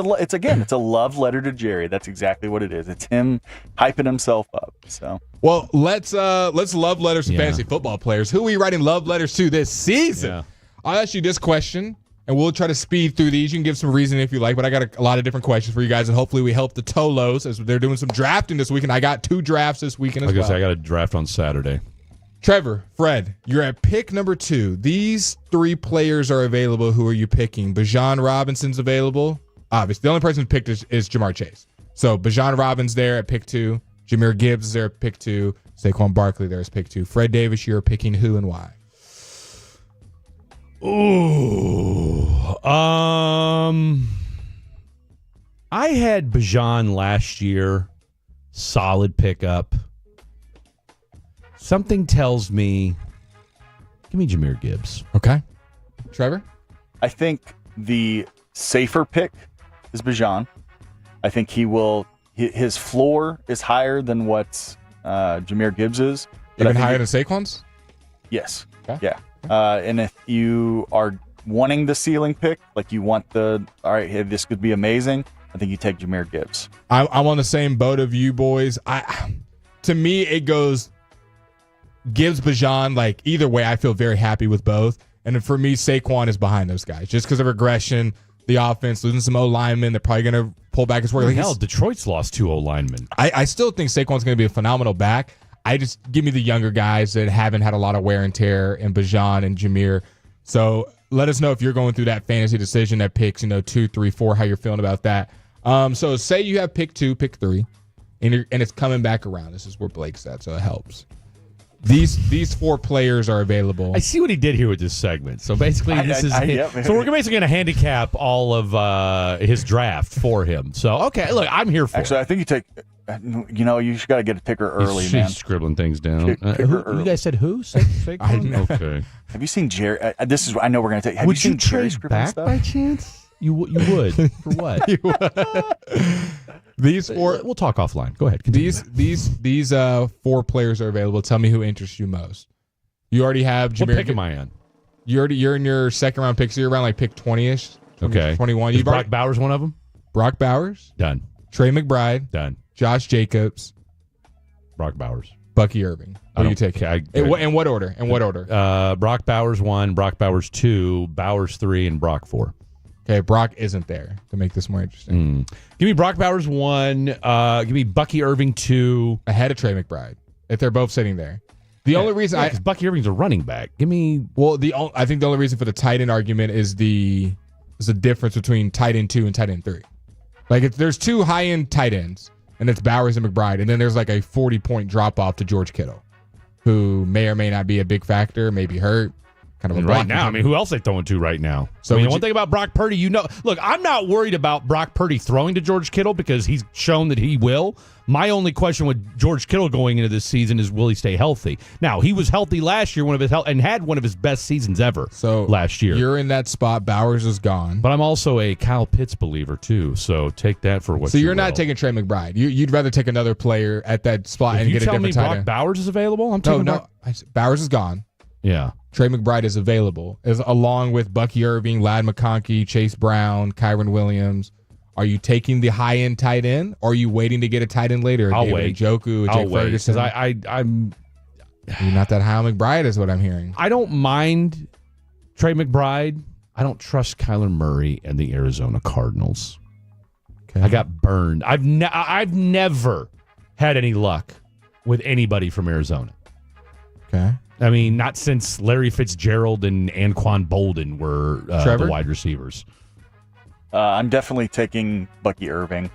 it's a love letter to Jerry. That's exactly what it is. It's him hyping himself up. So well, let's love letters to fantasy football players. Who are we writing love letters to this season? Yeah. I'll ask you this question, and we'll try to speed through these. You can give some reason if you like, but I got a lot of different questions for you guys, and hopefully we help the Tolos as they're doing some drafting this weekend. I got 2 drafts this weekend as well. I got a draft on Saturday. Trevor, Fred, you're at pick number 2. These 3 players are available. Who are you picking? Bijan Robinson's available. Obviously, the only person picked is Jamar Chase. So Bijan Robinson's there at pick 2. Jahmyr Gibbs is there at pick 2. Saquon Barkley there is pick 2. Fred Davis, you're picking who and why? Ooh. I had Bijan last year. Solid pickup. Something tells me, give me Jahmyr Gibbs. Okay. Trevor? I think the safer pick is Bijan. I think his floor is higher than what Jahmyr Gibbs is. Even higher than Saquon's? Yes. Okay. Yeah. And if you are wanting the ceiling pick, like you want all right, hey, this could be amazing, I think you take Jahmyr Gibbs. I'm on the same boat of you boys. To me, it goes Gibbs, Bijan. Like, either way, I feel very happy with both. And for me, Saquon is behind those guys just because of regression, the offense, losing some O-linemen. They're probably going to pull back his work. Like, hell, Detroit's lost 2 O-linemen. I still think Saquon's going to be a phenomenal back. I just give me the younger guys that haven't had a lot of wear and tear, and Bijan and Jahmyr. So let us know if you're going through that fantasy decision that picks, 2, 3, 4, how you're feeling about that. So say you have pick 2, pick 3, and it's coming back around. This is where Blake's at, so it helps. These 4 players are available. I see what he did here with this segment. So basically, so we're basically going to handicap all of his draft for him. So okay, look, I'm here for. Actually, I think you take. You just got to get a picker early, He's man. scribbling things down. You guys said who? Saquon? Okay. Have you seen Jerry? I know we're going to take. Have Would you seen Jerry trade back stuff? by chance? You would for what? These 4. We'll talk offline. Go ahead. Continue. These 4 players are available. Tell me who interests you most. You already have Jahmyr. What pick am I on? You're in your second round pick, so you're around like pick 20ish. Okay. 21. Is Brock Bowers one of them? Brock Bowers done. Trey McBride done. Josh Jacobs. Brock Bowers. Bucky Irving. What do you take? In what order? Brock Bowers 1, Brock Bowers 2, Bowers 3, and Brock 4. Okay, Brock isn't there to make this more interesting. Give me Brock Bowers 1. Give me Bucky Irving 2. Ahead of Trey McBride, if they're both sitting there. The only reason because Bucky Irving's a running back. Give me. Well, I think the only reason for the tight end argument is the difference between tight end 2 and tight end 3. Like, there's 2 high end tight ends, and it's Bowers and McBride, and then there's like a 40-point drop off to George Kittle, who may or may not be a big factor, may be hurt. kind of a right blocking now. I team. mean, who else they throwing to right now? So I mean, would one thing about Brock Purdy, look, I'm not worried about Brock Purdy throwing to George Kittle because he's shown that he will. My only question with George Kittle going into this season is, will he stay healthy? Now, he was healthy last year, and had one of his best seasons ever last year. You're in that spot. Bowers is gone. But I'm also a Kyle Pitts believer, too, so take that for what So you're will. not taking Trey McBride. You'd rather take another player at that spot If and you get a tell different me tight Brock end. Bowers is available, I'm taking No. Bowers is gone. Yeah. Trey McBride is available, along with Bucky Irving, Ladd McConkey, Chase Brown, Kyron Williams. Are you taking the high-end tight end, or are you waiting to get a tight end later? I'll David wait. Njoku, Jake Ferguson? Because I'm You're not that high on McBride, is what I'm hearing. I don't mind Trey McBride. I don't trust Kyler Murray and the Arizona Cardinals. Okay. I got burned. I've never had any luck with anybody from Arizona. Okay. I mean, not since Larry Fitzgerald and Anquan Bolden were the wide receivers. I'm definitely taking Bucky Irving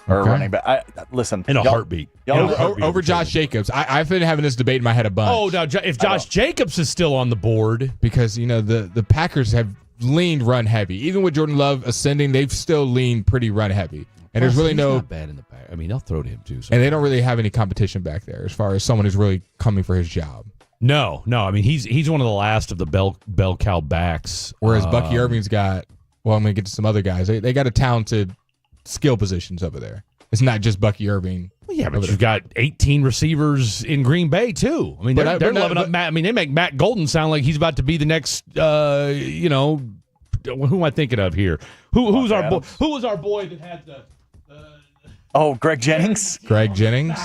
or running back. Listen, In a heartbeat. Over Josh Jacobs. I've been having this debate in my head a bunch. Oh, now if Josh Jacobs is still on the board. Because, the Packers have leaned run heavy. Even with Jordan Love ascending, they've still leaned pretty run heavy. And there's really He's no not bad in the back. I mean, they'll throw to him, too. And they don't really have any competition back there as far as someone who's really coming for his job. No. I mean, he's one of the last of the bell cow backs. Whereas Bucky Irving's got, I'm going to get to some other guys. They got a talented skill positions over there. It's not just Bucky Irving. Well, yeah, but you've got 18 receivers in Green Bay, too. I mean, they're loving up Matt. I mean, they make Matt Golden sound like he's about to be the next, who am I thinking of here? Who was our boy? Who was our boy that had the Greg Jennings? Greg Jennings?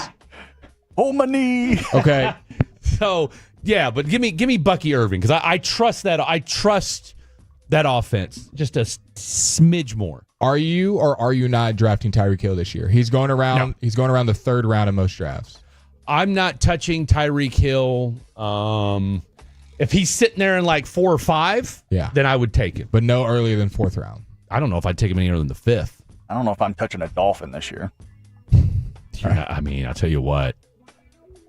Oh, my knee. Okay. So, yeah, but give me Bucky Irving because I trust that. I trust that offense just a smidge more. Are you or are you not drafting Tyreek Hill this year? He's going around. No. He's going around the third round in most drafts. I'm not touching Tyreek Hill. If he's sitting there in like 4 or 5, then I would take it. But no earlier than 4th round. I don't know if I'd take him any earlier than the 5th. I don't know if I'm touching a Dolphin this year. I mean, I'll tell you what.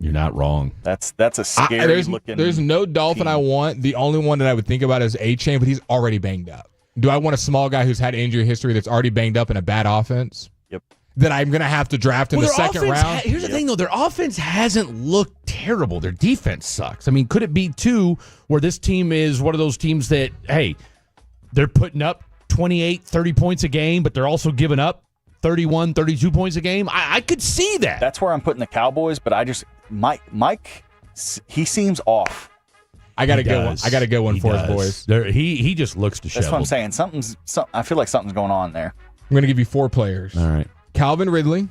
You're not wrong. That's a scary looking. There's no Dolphin team. I want. The only one that I would think about is A-Chain, but he's already banged up. Do I want a small guy who's had injury history that's already banged up in a bad offense? Yep. That I'm going to have to draft in the second round? Here's the thing, though. Their offense hasn't looked terrible. Their defense sucks. I mean, could it be, too, where this team is one of those teams that, hey, they're putting up 28, 30 points a game, but they're also giving up 31, 32 points a game? I could see that. That's where I'm putting the Cowboys, but Mike, he seems off. I got to go one. I got to go one for his boys. He just looks disheveled. That's what I'm saying. I feel like something's going on there. I'm going to give you 4 players. All right. Calvin Ridley,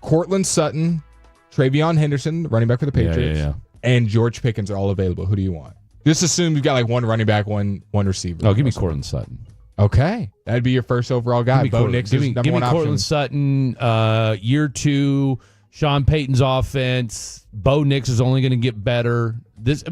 Cortland Sutton, Travion Henderson, running back for the Patriots, and George Pickens are all available. Who do you want? Just assume you've got like one running back, one receiver. No, give me Cortland Sutton. Okay. That'd be your first overall guy. Bo Nix is number one option. Cortland Sutton, year 2, Sean Payton's offense. Bo Nix is only going to get better. This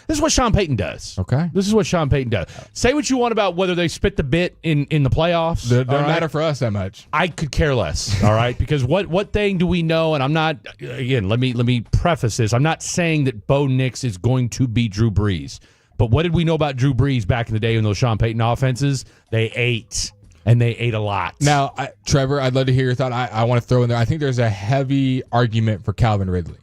is what Sean Payton does. Okay. This is what Sean Payton does. Say what you want about whether they spit the bit in the playoffs. Doesn't matter for us that much. I could care less. All right, because what thing do we know? And I'm not. Again, let me preface this. I'm not saying that Bo Nix is going to be Drew Brees. But what did we know about Drew Brees back in the day in those Sean Payton offenses? They ate, and they ate a lot. Now, Trevor, I'd love to hear your thought. I want to throw in there. I think there's a heavy argument for Calvin Ridley.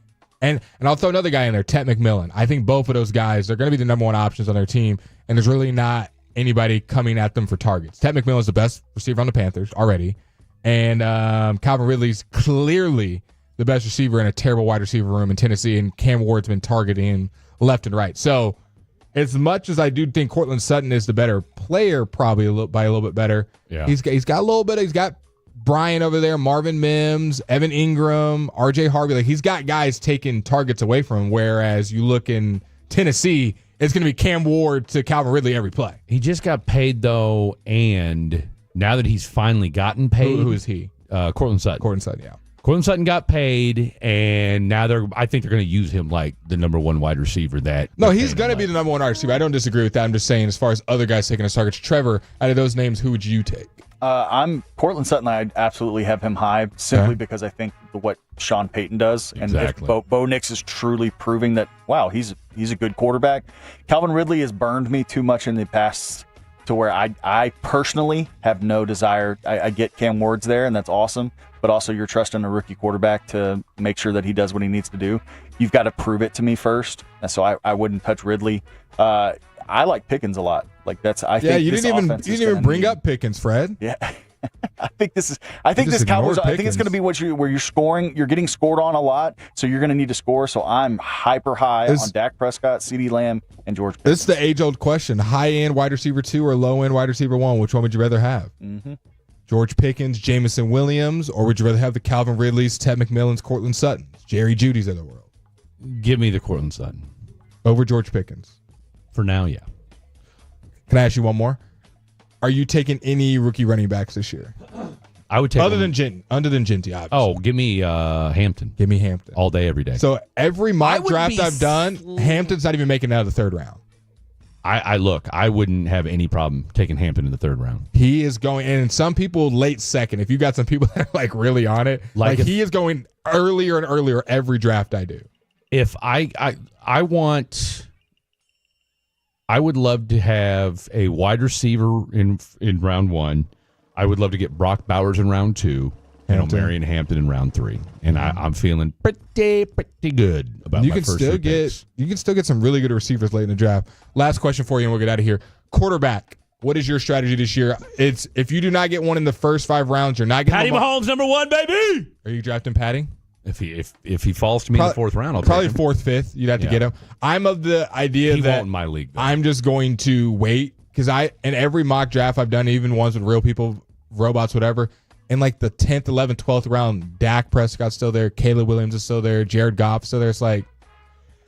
And I'll throw another guy in there, Ted McMillan. I think both of those guys, they're going to be the number one options on their team, and there's really not anybody coming at them for targets. Ted McMillan is the best receiver on the Panthers already, and Calvin Ridley's clearly the best receiver in a terrible wide receiver room in Tennessee, and Cam Ward's been targeting him left and right. So as much as I do think Cortland Sutton is the better player, probably by a little bit better, he's got a little bit. He's got Brian over there, Marvin Mims, Evan Ingram, RJ Harvey. Like, he's got guys taking targets away from him, whereas you look in Tennessee, it's going to be Cam Ward to Calvin Ridley every play. He just got paid, though, and now that he's finally gotten paid. Who is he? Cortland Sutton. Cortland Sutton, yeah. Courtland Sutton got paid, and now I think they're going to use him like the number one wide receiver. No, he's going to be the number one wide receiver. I don't disagree with that. I'm just saying, as far as other guys taking his targets, Trevor, out of those names, who would you take? I'm Courtland Sutton. I absolutely have him high simply because I think what Sean Payton does, and if Bo Nix is truly proving that, wow, he's a good quarterback. Calvin Ridley has burned me too much in the past to where I personally have no desire. I get Cam Ward's there, and that's awesome. But also, you're trusting a rookie quarterback to make sure that he does what he needs to do. You've got to prove it to me first, and so I wouldn't touch Ridley. I like Pickens a lot. Like I think you didn't even bring up Pickens, Fred. Yeah, I think this Cowboys. I think it's going to be where you're scoring. You're getting scored on a lot, so you're going to need to score. So I'm hyper high on Dak Prescott, CeeDee Lamb, and George Pickens. It's the age-old question: high end wide receiver 2 or low end wide receiver 1? Which one would you rather have? Mm-hmm. George Pickens, Jameson Williams, or would you rather have the Calvin Ridleys, Ted McMillans, Courtland Suttons, Jerry Jeudy's of the world? Give me the Courtland Sutton over George Pickens. For now, yeah. Can I ask you one more? Are you taking any rookie running backs this year? I would take other than Ginty, obviously. Oh, give me Hampton. Give me Hampton all day, every day. So every mock draft I've done, Hampton's not even making it out of the third round. I wouldn't have any problem taking Hampton in the third round. He is going, and some people late second. If you got some people that are like really on it, like he is going earlier and earlier every draft I do. If I would love to have a wide receiver in round 1. I would love to get Brock Bowers in round 2. And O'Marion Hampton in round 3. And I'm feeling pretty good about my first three picks. You can still get some really good receivers late in the draft. Last question for you, and we'll get out of here. Quarterback. What is your strategy this year? It's if you do not get one in the first 5 rounds, you're not getting Patty Mahomes number 1, baby. Are you drafting Patty? If he falls to me in the 4th round, I'll probably take him. 4th, 5th. You'd have to get him. I'm of the idea he that won't in my league, though. I'm just going to wait because in every mock draft I've done, even ones with real people, robots, whatever. In like the 10th, 11th, 12th round, Dak Prescott's still there. Caleb Williams is still there. Jared Goff's still there. It's like,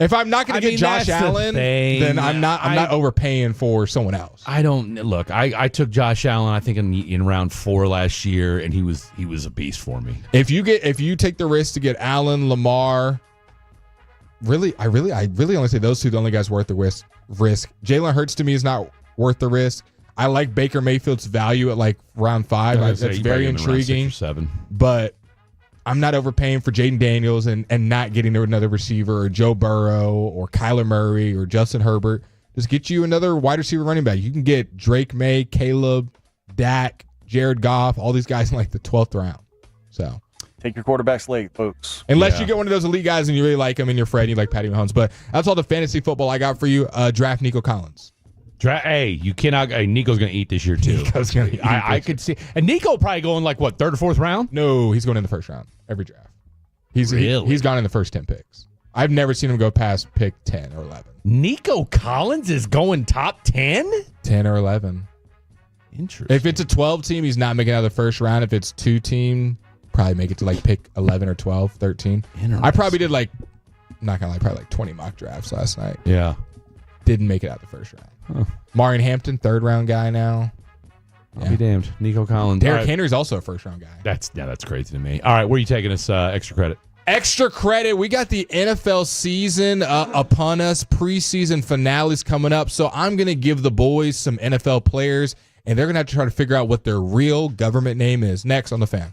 if I'm not going to get Josh Allen, then I'm not overpaying for someone else. I don't look. I took Josh Allen, I think in round 4 last year, and he was a beast for me. If you take the risk to get Allen, Lamar, I really only say those two the only guys worth the risk. Jalen Hurts to me is not worth the risk. I like Baker Mayfield's value at like round 5. That's very intriguing. 6 or 7. But I'm not overpaying for Jaden Daniels and not getting another receiver or Joe Burrow or Kyler Murray or Justin Herbert. Just get you another wide receiver running back. You can get Drake May, Caleb, Dak, Jared Goff, all these guys in like the 12th round. So take your quarterbacks late, folks. Unless you get one of those elite guys and you really like them and you're Fred and you like Patty Mahomes. But that's all the fantasy football I got for you. Draft Nico Collins. Hey, you cannot. Nico's going to eat this year too. Nico's going to eat. I could see, and Nico probably going like what 3rd or 4th round. No, he's going in the 1st round every draft. He's gone in the first 10 picks. I've never seen him go past pick 10 or 11. Nico Collins is going top 10, 10 or 11. Interesting. If it's a 12 team, he's not making it out of the 1st round. If it's 2 team, probably make it to like pick 11 or 12, 13. I probably did like, not gonna lie, probably like 20 mock drafts last night. Yeah. Didn't make it out of the 1st round. Marion Hampton, 3rd round guy now. I'll be damned. Nico Collins. Derrick Henry's also a 1st round guy. That's crazy to me. All right, where are you taking us extra credit? Extra credit. We got the NFL season upon us. Preseason finales coming up. So I'm going to give the boys some NFL players, and they're going to have to try to figure out what their real government name is. Next on The Fan.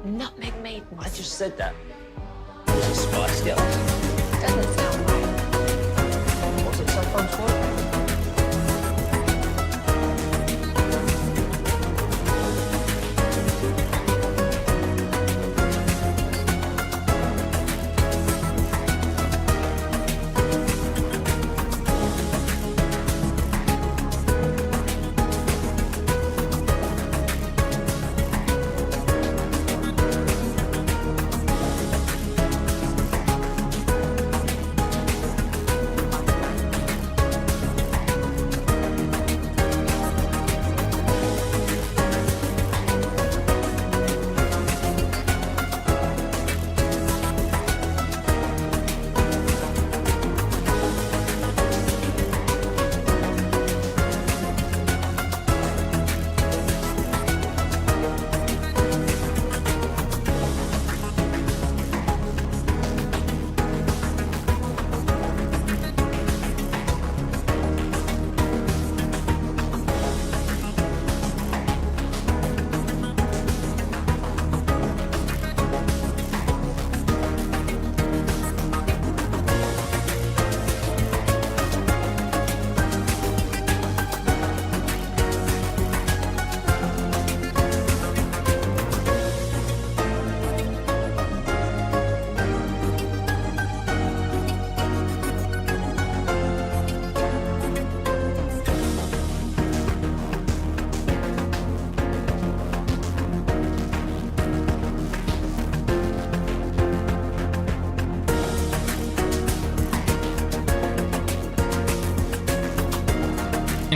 Nutmeg maiden. I just said that. It's a Spice Girls. Doesn't sound right. What's it sometimes called?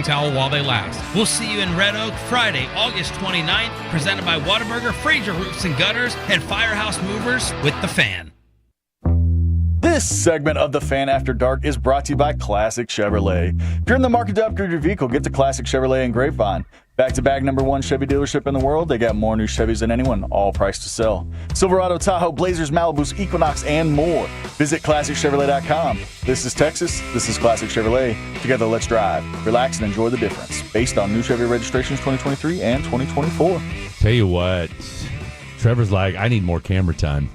Towel while they last. We'll see you in Red Oak Friday, August 29th, presented by Whataburger, Fraser Roofs and Gutters, and Firehouse Movers with The Fan. This segment of The Fan After Dark is brought to you by Classic Chevrolet. If you're in the market to upgrade your vehicle, get to Classic Chevrolet in Grapevine. Back-to-back #1 Chevy dealership in the world, they got more new Chevys than anyone, all priced to sell. Silverado, Tahoe, Blazers, Malibus, Equinox, and more. Visit ClassicChevrolet.com. This is Texas. This is Classic Chevrolet. Together, let's drive, relax, and enjoy the difference. Based on new Chevy registrations 2023 and 2024. Tell you what, Trevor's like, I need more camera time.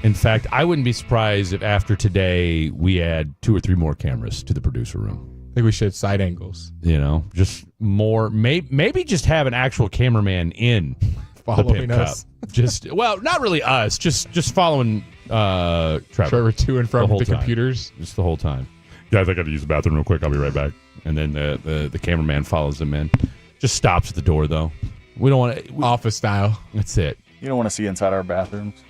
In fact, I wouldn't be surprised if after today we add 2 or 3 more cameras to the producer room. I think we should side angles. You know, just more. Maybe just have an actual cameraman in following the us. Cup. Just not really us. Just following Trevor to and from the time. computers. Just the whole time. Guys, I got to use the bathroom real quick. I'll be right back. And then the cameraman follows him in. Just stops at the door though. We don't want to office style. That's it. You don't want to see inside our bathrooms.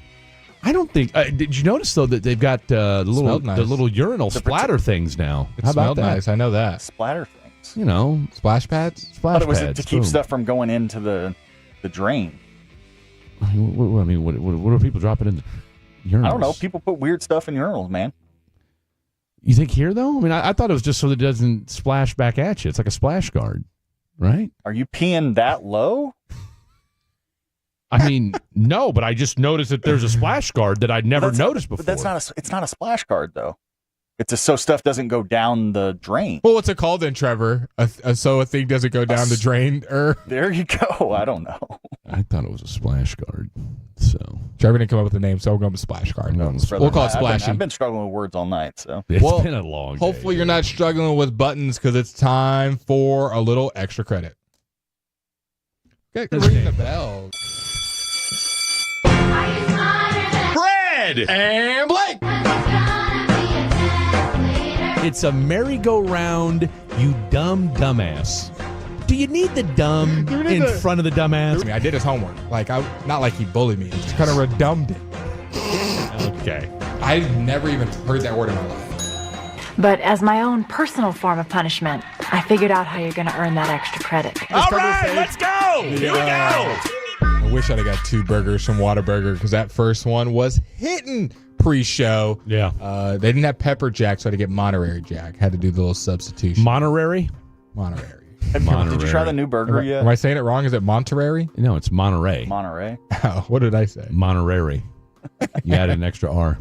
I don't think. Did you notice though that they've got the little urinal splatter things now? It smelled nice. I know that. Splatter things. You know, splash pads. But it was to keep stuff from going into the drain. I mean, what are people dropping in the urinals? I don't know. People put weird stuff in urinals, man. You think here though? I mean, I thought it was just so that it doesn't splash back at you. It's like a splash guard, right? Are you peeing that low? I mean, no, but I just noticed that there's a splash guard that I'd never noticed before. But it's not a splash guard though. It's so stuff doesn't go down the drain. Well, what's it called then, Trevor? So a thing doesn't go down the drain? There you go. I don't know. I thought it was a splash guard. So Trevor didn't come up with a name, so we're going with splash guard. We'll call it splashing. I've been struggling with words all night, so it's been a long day. Hopefully you're not struggling with buttons because it's time for a little extra credit. Okay, ring the bell. Fred and Blake. It's a merry-go-round, you dumbass. Do you need the dumb in front of the dumbass? I mean, I did his homework. Not like he bullied me. Just kind of redundant. Okay. I've never even heard that word in my life. But as my own personal form of punishment, I figured out how you're going to earn that extra credit. All right, let's go. Here we go. I wish I'd have got 2 burgers from Whataburger because that first one was hitting pre-show. Yeah. They didn't have pepper jack, so I had to get Monterey Jack. Had to do the little substitution. Monterey? Monterey. Did you try the new burger yet? Am I saying it wrong? Is it Monterey? No, it's Monterey. Monterey. Oh, what did I say? Monterey. You add an extra R.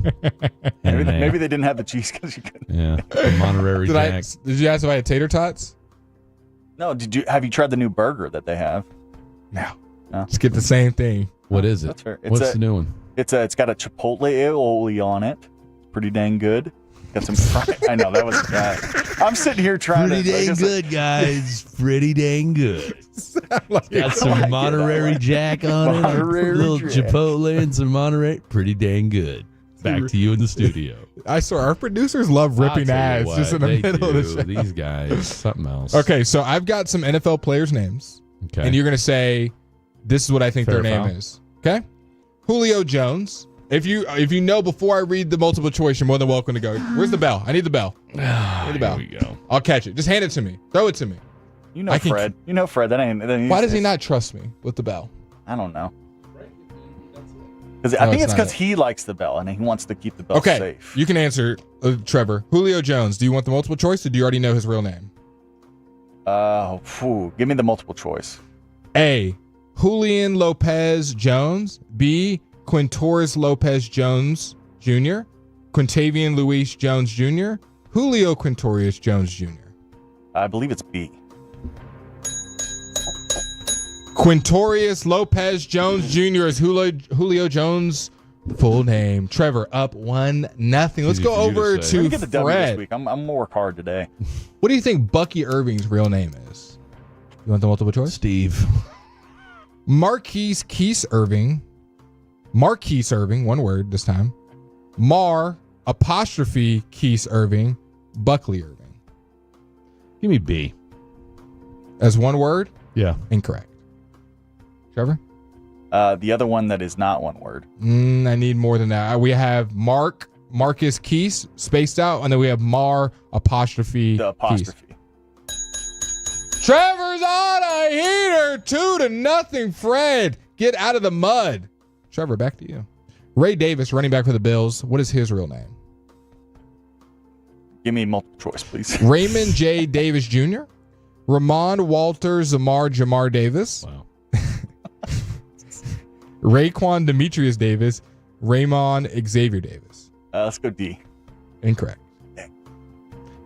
Maybe they didn't have the cheese because you couldn't. Yeah. Monterey Jack. Did you ask if I had tater tots? No. Have you tried the new burger that they have? No. Just get the same thing. What is it? That's fair. What's the new one? It's got a chipotle aioli on it. Pretty dang good. Got some fries. I know that was bad. I'm sitting here trying Pretty dang good, guys. Pretty dang good. Got some Monterey Jack on it. A little Chipotle and some Monterey. Pretty dang good. Back to you in the studio. I swear, our producers love ripping ads just in the middle of the show. These guys, something else. Okay, so I've got some NFL players' names. Okay. And you're going to say, this is what I think Fair their name foul. is. Okay? Julio Jones. If you know before I read the multiple choice, you're more than welcome to go. Where's the bell? I need the bell. I need the bell. Here we go. I'll catch it. Just hand it to me. Throw it to me. You know Fred. You know Fred. That ain't. Why does he not trust me with the bell? I don't know. Because I think it's because he likes the bell and he wants to keep the bell Okay, safe. you can answer, Trevor. Julio Jones. Do you want the multiple choice, or do you already know his real name? Give me the multiple choice. A. Julian Lopez Jones. B. Quintoris Lopez Jones Jr. Quintavion Luis Jones Jr. Julio Quintorius Jones Jr. I believe it's B. Quintorius Lopez Jones Jr. is Julio Jones' full name. Trevor up 1-0. Let's go over Let to me get the W this Fred. week. I'm gonna work hard today. What do you think Bucky Irving's real name is? You want the multiple choice? Steve. Marquise Keese Irving. Marquise Irving, one word this time. Keese Irving. Buckley Irving. Give me B. As one word? Yeah. Incorrect. Trevor? The other one that is not one word. I need more than that. We have Marcus Keese spaced out, and then we have the apostrophe. Trevor's on a heater, 2-0. Fred, get out of the mud. Trevor, back to you. Ray Davis, running back for the Bills. What is his real name? Give me multiple choice, please. Raymond J. Davis Jr., Ramon Walter Jamar Davis. Wow. Raekwon Demetrius Davis, Raymond Xavier Davis. Let's go D. Incorrect.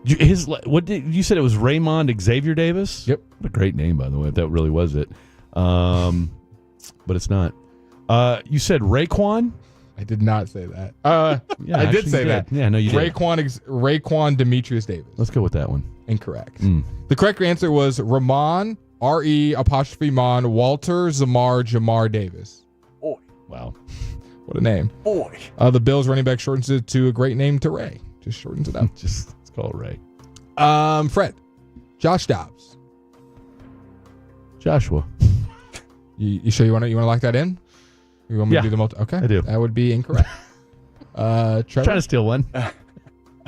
You said it was Raymond Xavier Davis? Yep. What a great name, by the way, if that really was it. But it's not. You said Raekwon? I did not say that. Yeah, I did actually say you did. that. Yeah, no, you did. Raekwon Demetrius Davis. Let's go with that one. Incorrect. The correct answer was Ramon, R-E''Mon, Walter Jamar Davis. Boy. Wow. What a name. Boy. The Bills running back shortens it to a great name to Ray. Just shortens it up. Let's call it Ray. Fred. Josh Dobbs. Joshua. You sure you want to lock that in? You want me to do the multi? Okay. I do. That would be incorrect. Trevor? Trying to steal one.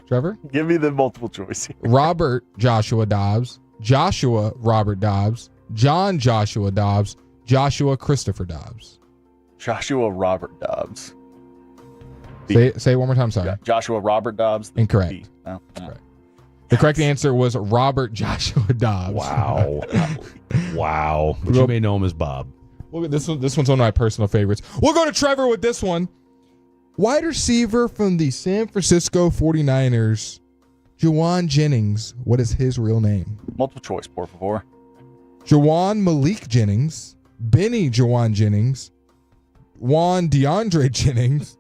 Trevor? Give me the multiple choice here. Robert Joshua Dobbs, Joshua Robert Dobbs, John Joshua Dobbs, Joshua Christopher Dobbs. Joshua Robert Dobbs. Say it one more time, sorry. Joshua Robert Dobbs. Incorrect. B. No. Correct. The correct answer was Robert Joshua Dobbs. Wow. Wow. But you may know him as Bob. Look at this one. This one's one of my personal favorites. We'll go to Trevor with this one. Wide receiver from the San Francisco 49ers, Juwan Jennings. What is his real name? Multiple choice, por favor. Juwan Malik Jennings, Benny Juwan Jennings, Juan DeAndre Jennings,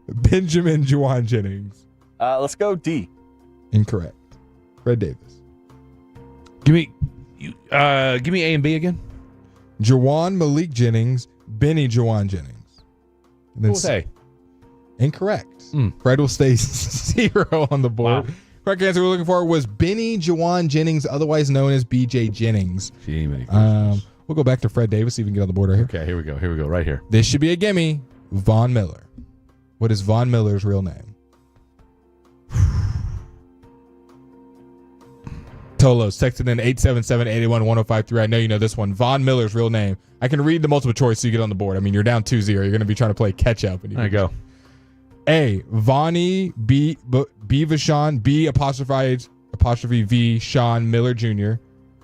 Benjamin Juwan Jennings. Let's go D. Incorrect. Fred Davis. Give me A and B again. Juwan Malik Jennings, Benny Juwan Jennings. And then What was A? Incorrect. Fred will stay 0 on the board. Wow. Correct answer we're looking for was Benny Juwan Jennings, otherwise known as BJ Jennings. We'll go back to Fred Davis, see if we can get on the board right here. Okay, here we go. Right here. This should be a gimme. Von Miller. What is Von Miller's real name? Tolos texted in 877-881-1053. I know you know this one. Von Miller's real name. I can read the multiple choice so you get on the board. I mean, you're down 2-0. You're going to be trying to play catch up. There you go. A. Vonnie B. Vashon B. Apostrophe V. Sean Miller Jr.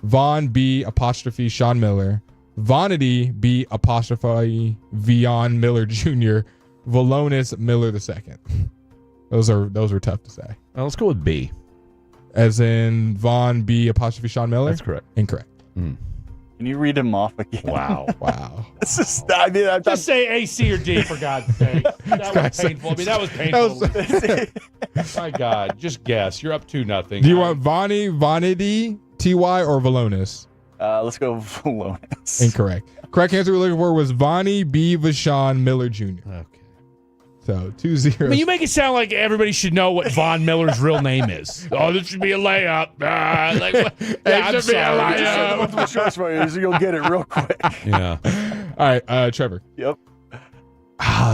Von B. Apostrophe Sean Miller. Vonity B. Apostrophe Vion Miller Jr. Valonis Miller II. Those are tough to say. Let's go with B. As in Von B. Apostrophe Sean Miller? That's correct. Incorrect. Can you read him off again? Wow. This is, I mean, I Just say A, C, or D, for God's sake. That was painful. I mean, that was painful. My God. Just guess. You're up 2-0. Do you want Vonnie, T.Y., or Valonis? Let's go Valonis. Incorrect. Correct answer we're looking for was Vonnie B. Vashon Miller Jr. Okay. So 2-0. I mean, you make it sound like everybody should know what Von Miller's real name is. Oh, this should be a layup. Like, yeah, I'm sorry. Multiple choice for you, so you'll get it real quick. Yeah. All right, Trevor. Yep.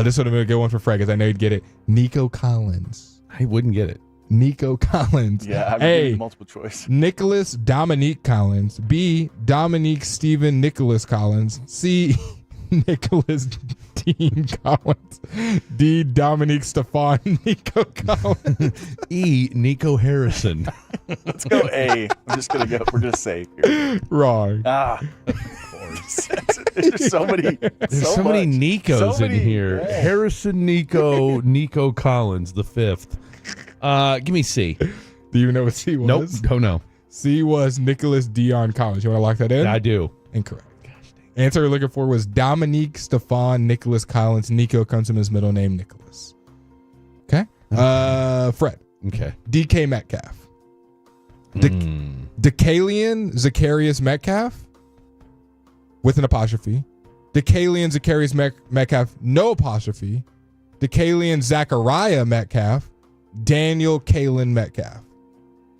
This would have been a good one for Fred because I know you'd get it. Nico Collins. I wouldn't get it. Nico Collins. Yeah, A. Multiple choice. Nicholas Dominique Collins. B. Dominique Stephen Nicholas Collins. C. Nicholas Dean Collins. D. Dominique Stefan Nico Collins. E. Nico Harrison. Let's go A. I'm just gonna go. We're just safe here. Wrong. Of course. There's just so many. There's so many Nicos in here. Yeah. Harrison, Nico Collins, the fifth. Give me C. Do you know what C was? Nope. Don't know. C was Nicholas Dion Collins. You want to lock that in? I do. Incorrect. Answer we're looking for was Dominique Stefan Nicholas Collins. Nico comes from his middle name, Nicholas. Okay. Fred. Okay. DK Metcalf. Decalian Zacharias Metcalf with an apostrophe. Decalian Zacharias Metcalf, no apostrophe. Decalian Zachariah Metcalf. Daniel Kalen Metcalf.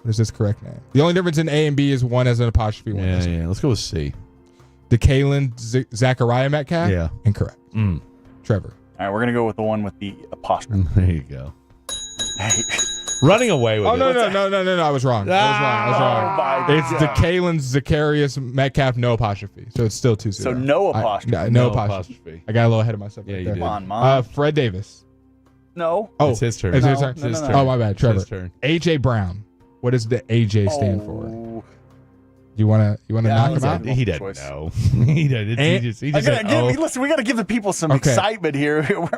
What is this correct name? The only difference in A and B is one has an apostrophe. One doesn't. Yeah. Let's go with C. Decalen Zachariah Metcalf? Yeah. Incorrect. Trevor. All right, we're gonna go with the one with the apostrophe. There you go. Hey. Running away with it. No. I was wrong. It's Decalen Zacharias Metcalf, no apostrophe. So it's still 2-0. So no apostrophe. No apostrophe. I got a little ahead of myself. Yeah, right you there. did. Come on, Fred Davis. No. Oh, it's his turn. It's his No, turn. no, no, no. Oh, my bad. Trevor. His turn. AJ Brown. What does the AJ stand for? You wanna knock him out? He doesn't know. He doesn't. He just said, Listen, we got to give the people some excitement here.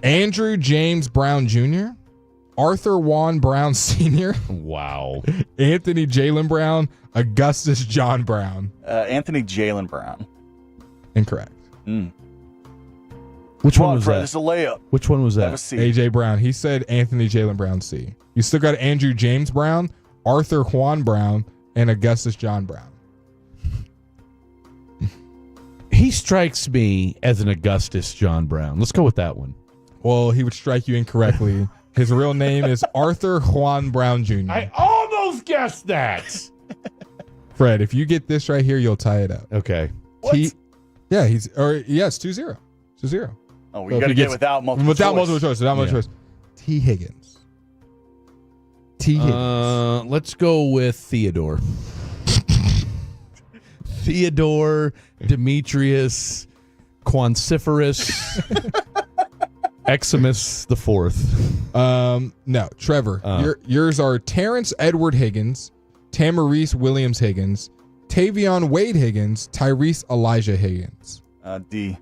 Andrew James Brown Jr., Arthur Juan Brown Sr., Wow. Anthony Jalen Brown, Augustus John Brown. Anthony Jalen Brown. Incorrect. Which Come one on, was Fred, that? It's a layup. Which one was that? That was C. AJ Brown. He said Anthony Jalen Brown C. You still got Andrew James Brown, Arthur Juan Brown, and Augustus John Brown. He strikes me as an Augustus John Brown. Let's go with that one. Well, he would strike you incorrectly. His real name is Arthur Juan Brown Jr. I almost guessed that. Fred, if you get this right here, you'll tie it up. Okay. It's 2-0. 2-0. Oh, we got to get without multiple choice. Without multiple choice. T. Higgins. Let's go with Theodore. Theodore Demetrius Quanciferous Eximus the Fourth. No, Trevor. Yours are Terrence Edward Higgins, Tamarese Williams Higgins, Tavion Wade Higgins, Tyrese Elijah Higgins. D.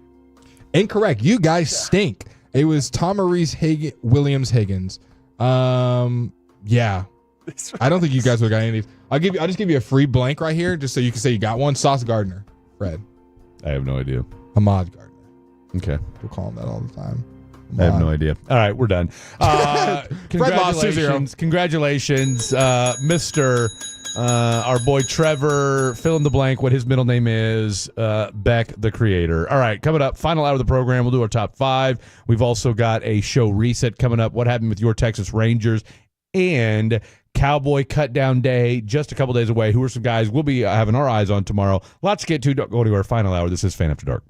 Incorrect. You guys stink. It was Tamarese Williams Higgins. Yeah. I don't think you guys would have got any of these. I'll just give you a free blank right here, just so you can say you got one. Sauce Gardner, Fred. I have no idea. Ahmad Gardner. Okay. We'll call him that all the time. I have no idea. All right, we're done. Fred lost 2-0. Congratulations, Mr. Our boy Trevor, fill in the blank what his middle name is, Beck the Creator. All right, coming up, final hour of the program, we'll do our top 5. We've also got a show reset coming up. What happened with your Texas Rangers and Cowboy Cut Down Day, just a couple days away. Who are some guys we'll be having our eyes on tomorrow? Lots to get to. Don't go to our final hour. This is Fan After Dark.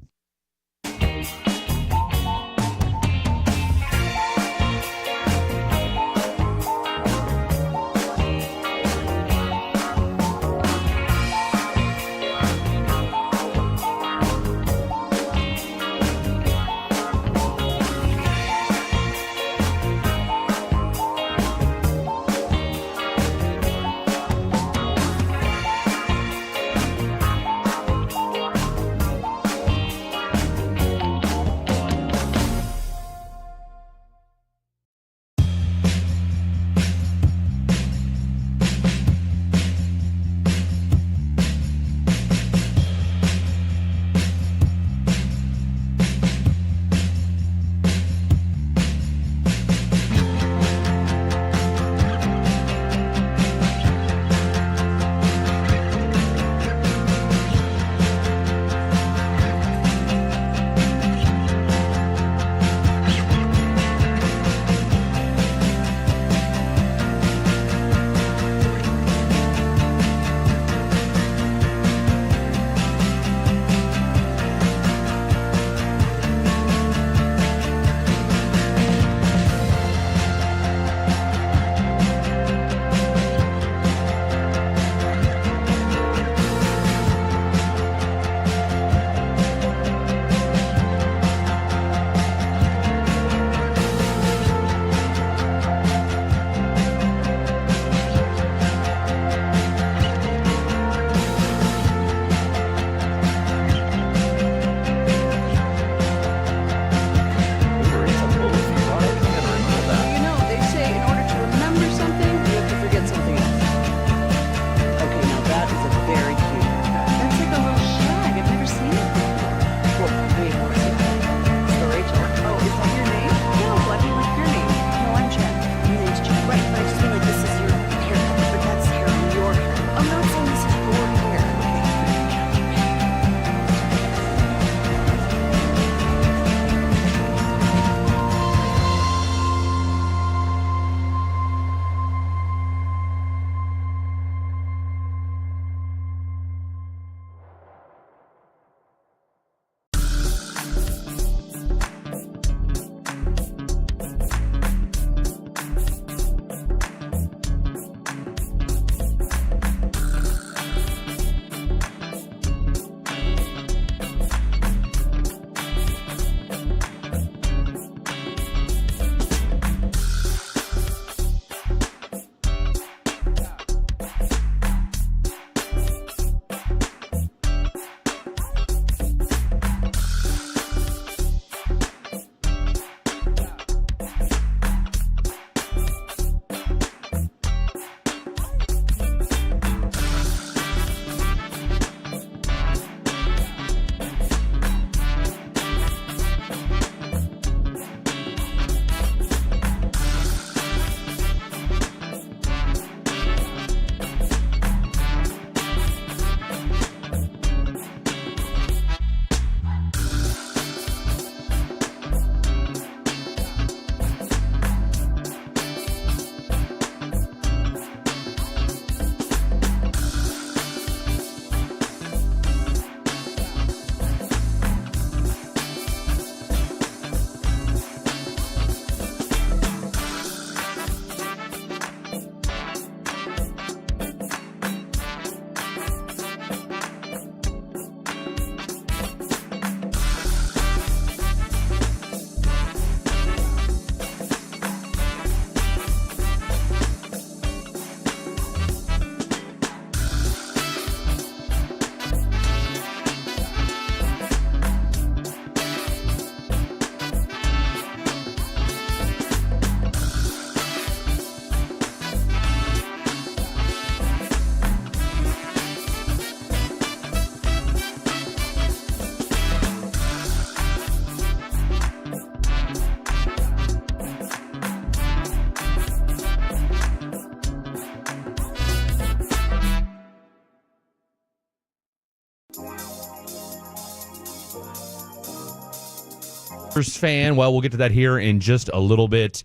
fan. Well, we'll get to that here in just a little bit.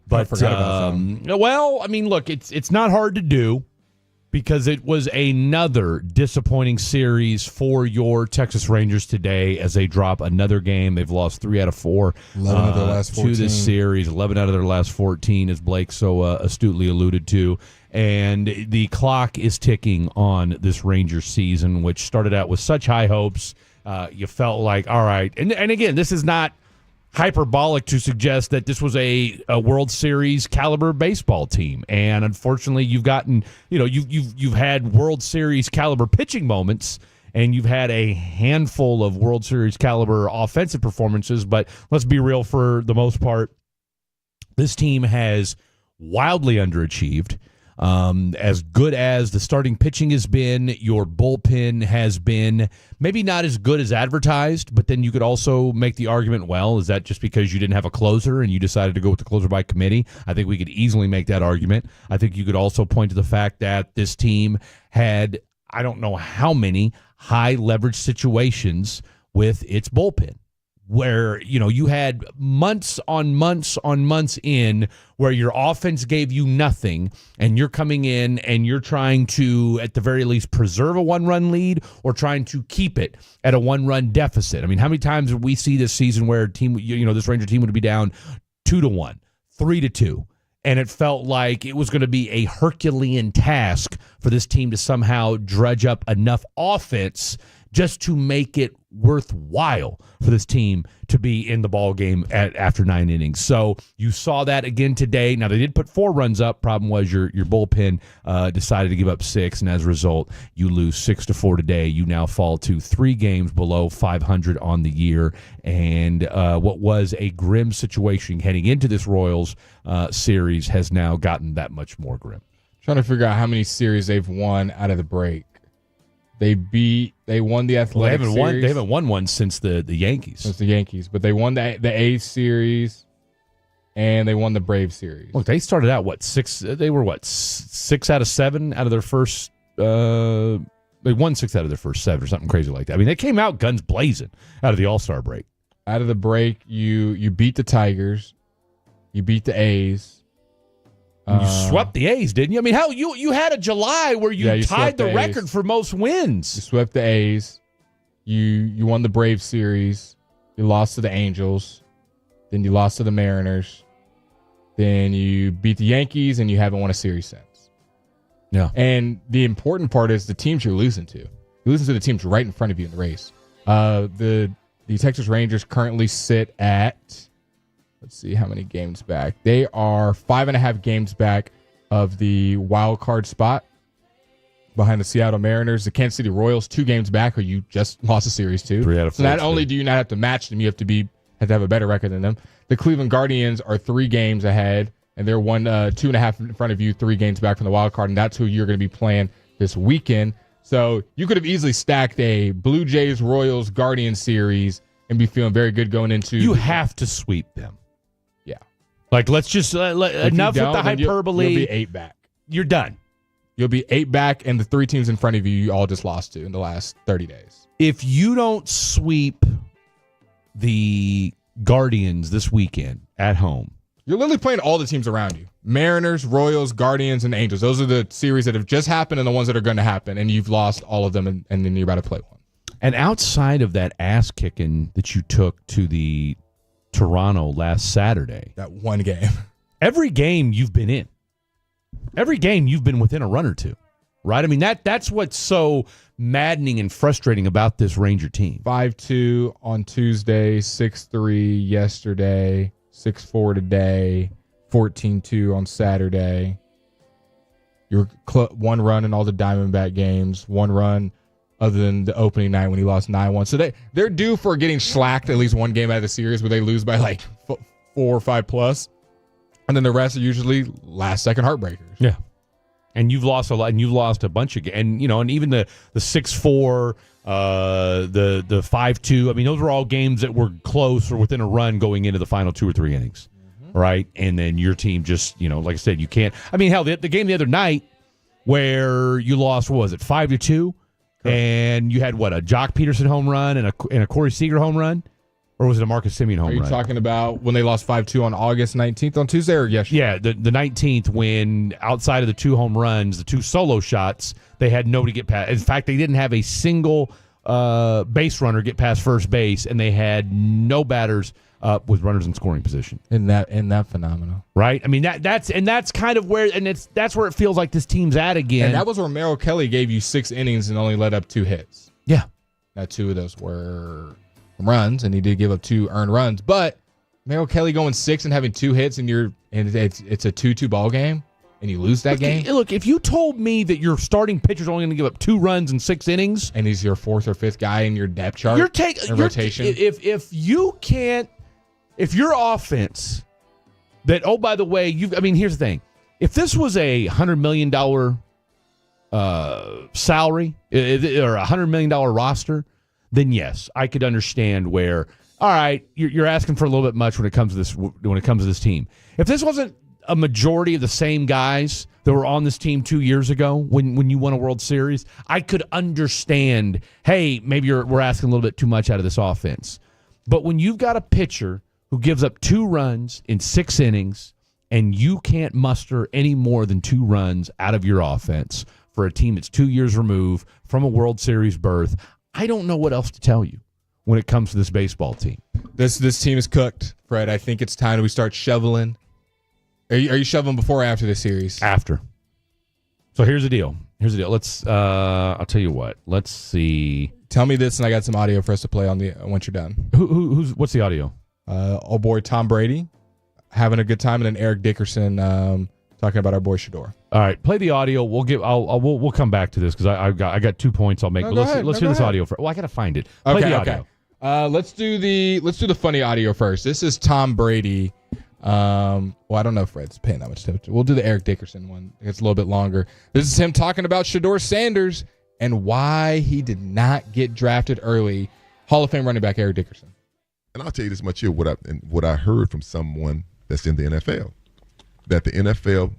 But well, I mean, look, it's not hard to do because it was another disappointing series for your Texas Rangers today as they drop another game. They've lost 3 out of 4 11 of their last 14. to this series. 11 out of their last 14, as Blake so astutely alluded to. And the clock is ticking on this Rangers season, which started out with such high hopes. You felt like, all right. And again, this is not hyperbolic to suggest that this was a World Series caliber baseball team. And unfortunately, you've gotten, you've had World Series caliber pitching moments, and you've had a handful of World Series caliber offensive performances. But let's be real, for the most part, this team has wildly underachieved. As good as the starting pitching has been, your bullpen has been maybe not as good as advertised, but then you could also make the argument, well, is that just because you didn't have a closer and you decided to go with the closer by committee? I think we could easily make that argument. I think you could also point to the fact that this team had, I don't know how many high leverage situations with its bullpen, where, you had months on months on months in where your offense gave you nothing, and you're coming in and you're trying to, at the very least, preserve a one-run lead or trying to keep it at a one-run deficit. I mean, how many times did we see this season where a team, this Ranger team would be down 2-1, 3-2, and it felt like it was going to be a Herculean task for this team to somehow dredge up enough offense just to make it worthwhile for this team to be in the ball game after 9 innings. So you saw that again today. Now, they did put 4 runs up. Problem was your bullpen decided to give up 6, and as a result, you lose 6-4 today. You now fall to 3 games below 500 on the year, and what was a grim situation heading into this Royals series has now gotten that much more grim. Trying to figure out how many series they've won out of the break. They won the Athletic series. They haven't won one since the Yankees. Since the Yankees, but they won the A's series, and they won the Braves series. Look, they started out 6? They were 6 out of 7 out of their first. They won 6 out of their first 7 or something crazy like that. I mean, they came out guns blazing out of the All-Star break. Out of the break, you beat the Tigers, you beat the A's. You swept the A's, didn't you? I mean, hell, you had a July where you tied the record for most wins. You swept the A's. You won the Braves series. You lost to the Angels. Then you lost to the Mariners. Then you beat the Yankees, and you haven't won a series since. Yeah. And the important part is the teams you're losing to. You're losing to the teams right in front of you in the race. The Texas Rangers currently sit at... Let's see how many games back. They are 5.5 games back of the wild card spot behind the Seattle Mariners. The Kansas City Royals 2 games back, who you just lost a series to. 3 out of 4. So not only do you not have to match them, you have to have a better record than them. The Cleveland Guardians are 3 games ahead, and they're 2.5 in front of you, 3 games back from the wild card, and that's who you're going to be playing this weekend. So you could have easily stacked a Blue Jays, Royals, Guardians series and be feeling very good going into. You have to sweep them. Like, let's just enough with the hyperbole. You'll be 8 back. You're done. You'll be 8 back, and the 3 teams in front of you all just lost to in the last 30 days. If you don't sweep the Guardians this weekend at home, you're literally playing all the teams around you. Mariners, Royals, Guardians, and Angels. Those are the series that have just happened and the ones that are going to happen, and you've lost all of them, and then you're about to play one. And outside of that ass kicking that you took to the Toronto last Saturday. That one game. Every game you've been in. Every game you've been within a run or two. Right? I mean, that's what's so maddening and frustrating about this Ranger team. 5-2 on Tuesday, 6-3 yesterday, 6-4 today, 14-2 on Saturday. You're 1 run in all the Diamondback games, 1 run other than the opening night when he lost 9-1. So they're due for getting slacked at least 1 game out of the series where they lose by like 4 or 5 plus. And then the rest are usually last-second heartbreakers. Yeah. And you've lost a lot, and you've lost a bunch of games. And even the 6-4, the 5-2, I mean, those were all games that were close or within a run going into the final 2 or 3 innings. Mm-hmm. Right? And then your team just, like I said, you can't. I mean, hell, the game the other night where you lost, what was it, 5-2? And you had, a Jock Peterson home run and a Corey Seager home run, Or was it a Marcus Simeon home Are you run? talking about when they lost 5-2 on August 19th on Tuesday or yesterday? Yeah, the 19th, when outside of the 2 home runs, the 2 solo shots, they had nobody get past. In fact, they didn't have a single base runner get past first base, and they had no batters with runners in scoring position. Isn't that phenomenal? Right? I mean, that's kind of where, and that's where it feels like this team's at again. And that was where Merrill Kelly gave you 6 innings and only let up 2 hits. Yeah. Now 2 of those were runs, and he did give up 2 earned runs. But Merrill Kelly going 6 and having 2 hits, and it's a 2-2 ball game, and you lose that game. Look, if you told me that your starting pitcher's only going to give up 2 runs in 6 innings, and he's your 4th or 5th guy in your depth chart, rotation. If your offense, that by the way, here's the thing: if this was a $100 million salary or a $100 million roster, then yes, I could understand where, all right, you're asking for a little bit much when it comes to this team. If this wasn't a majority of the same guys that were on this team 2 years ago when you won a World Series, I could understand, hey, maybe we're asking a little bit too much out of this offense. But when you've got a pitcher who gives up 2 runs in 6 innings and you can't muster any more than 2 runs out of your offense for a team that's 2 years removed from a World Series berth, I don't know what else to tell you when it comes to this baseball team. This team is cooked, Fred. I think it's time we start shoveling. Are you shoveling before or after this series? After. So here's the deal. Let's. I'll tell you what. Let's see. Tell me this, and I got some audio for us to play on once you're done. What's the audio? Old boy Tom Brady having a good time, and then Eric Dickerson talking about our boy Shador. All right, play the audio. We'll come back to this because I got 2 points I'll make. No, but let's hear this audio first. Well, I got to find it. Play the audio. Okay. Let's do the funny audio first. This is Tom Brady. Well, I don't know if Fred's paying that much attention. We'll do the Eric Dickerson one. It's a little bit longer. This is him talking about Shador Sanders and why he did not get drafted early. Hall of Fame running back Eric Dickerson. And I'll tell you this much here, what I heard from someone that's in the NFL, that the NFL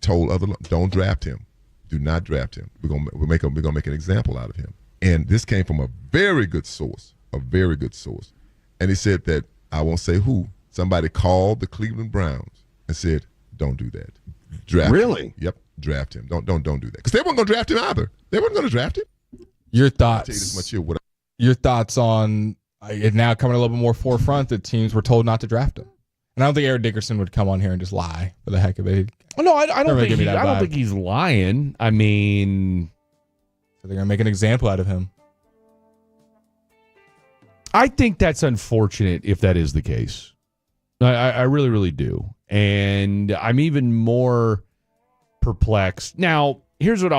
told other, don't draft him, do not draft him. We're gonna make an example out of him. And this came from a very good source, And he said that, I won't say who, somebody called the Cleveland Browns and said, don't do that. Draft Really? him. Yep, draft him. Don't do that. Because they weren't going to draft him either. They weren't going to draft him. Your I'll thoughts? tell you this much here, Your thoughts on it now coming a little bit more forefront that teams were told not to draft him? And I don't think Eric Dickerson would come on here and just lie for the heck of it. No, I don't think he's lying. I mean, so they're gonna make an example out of him. I think that's unfortunate if that is the case. I really, really do. And I'm even more perplexed. Now, here's what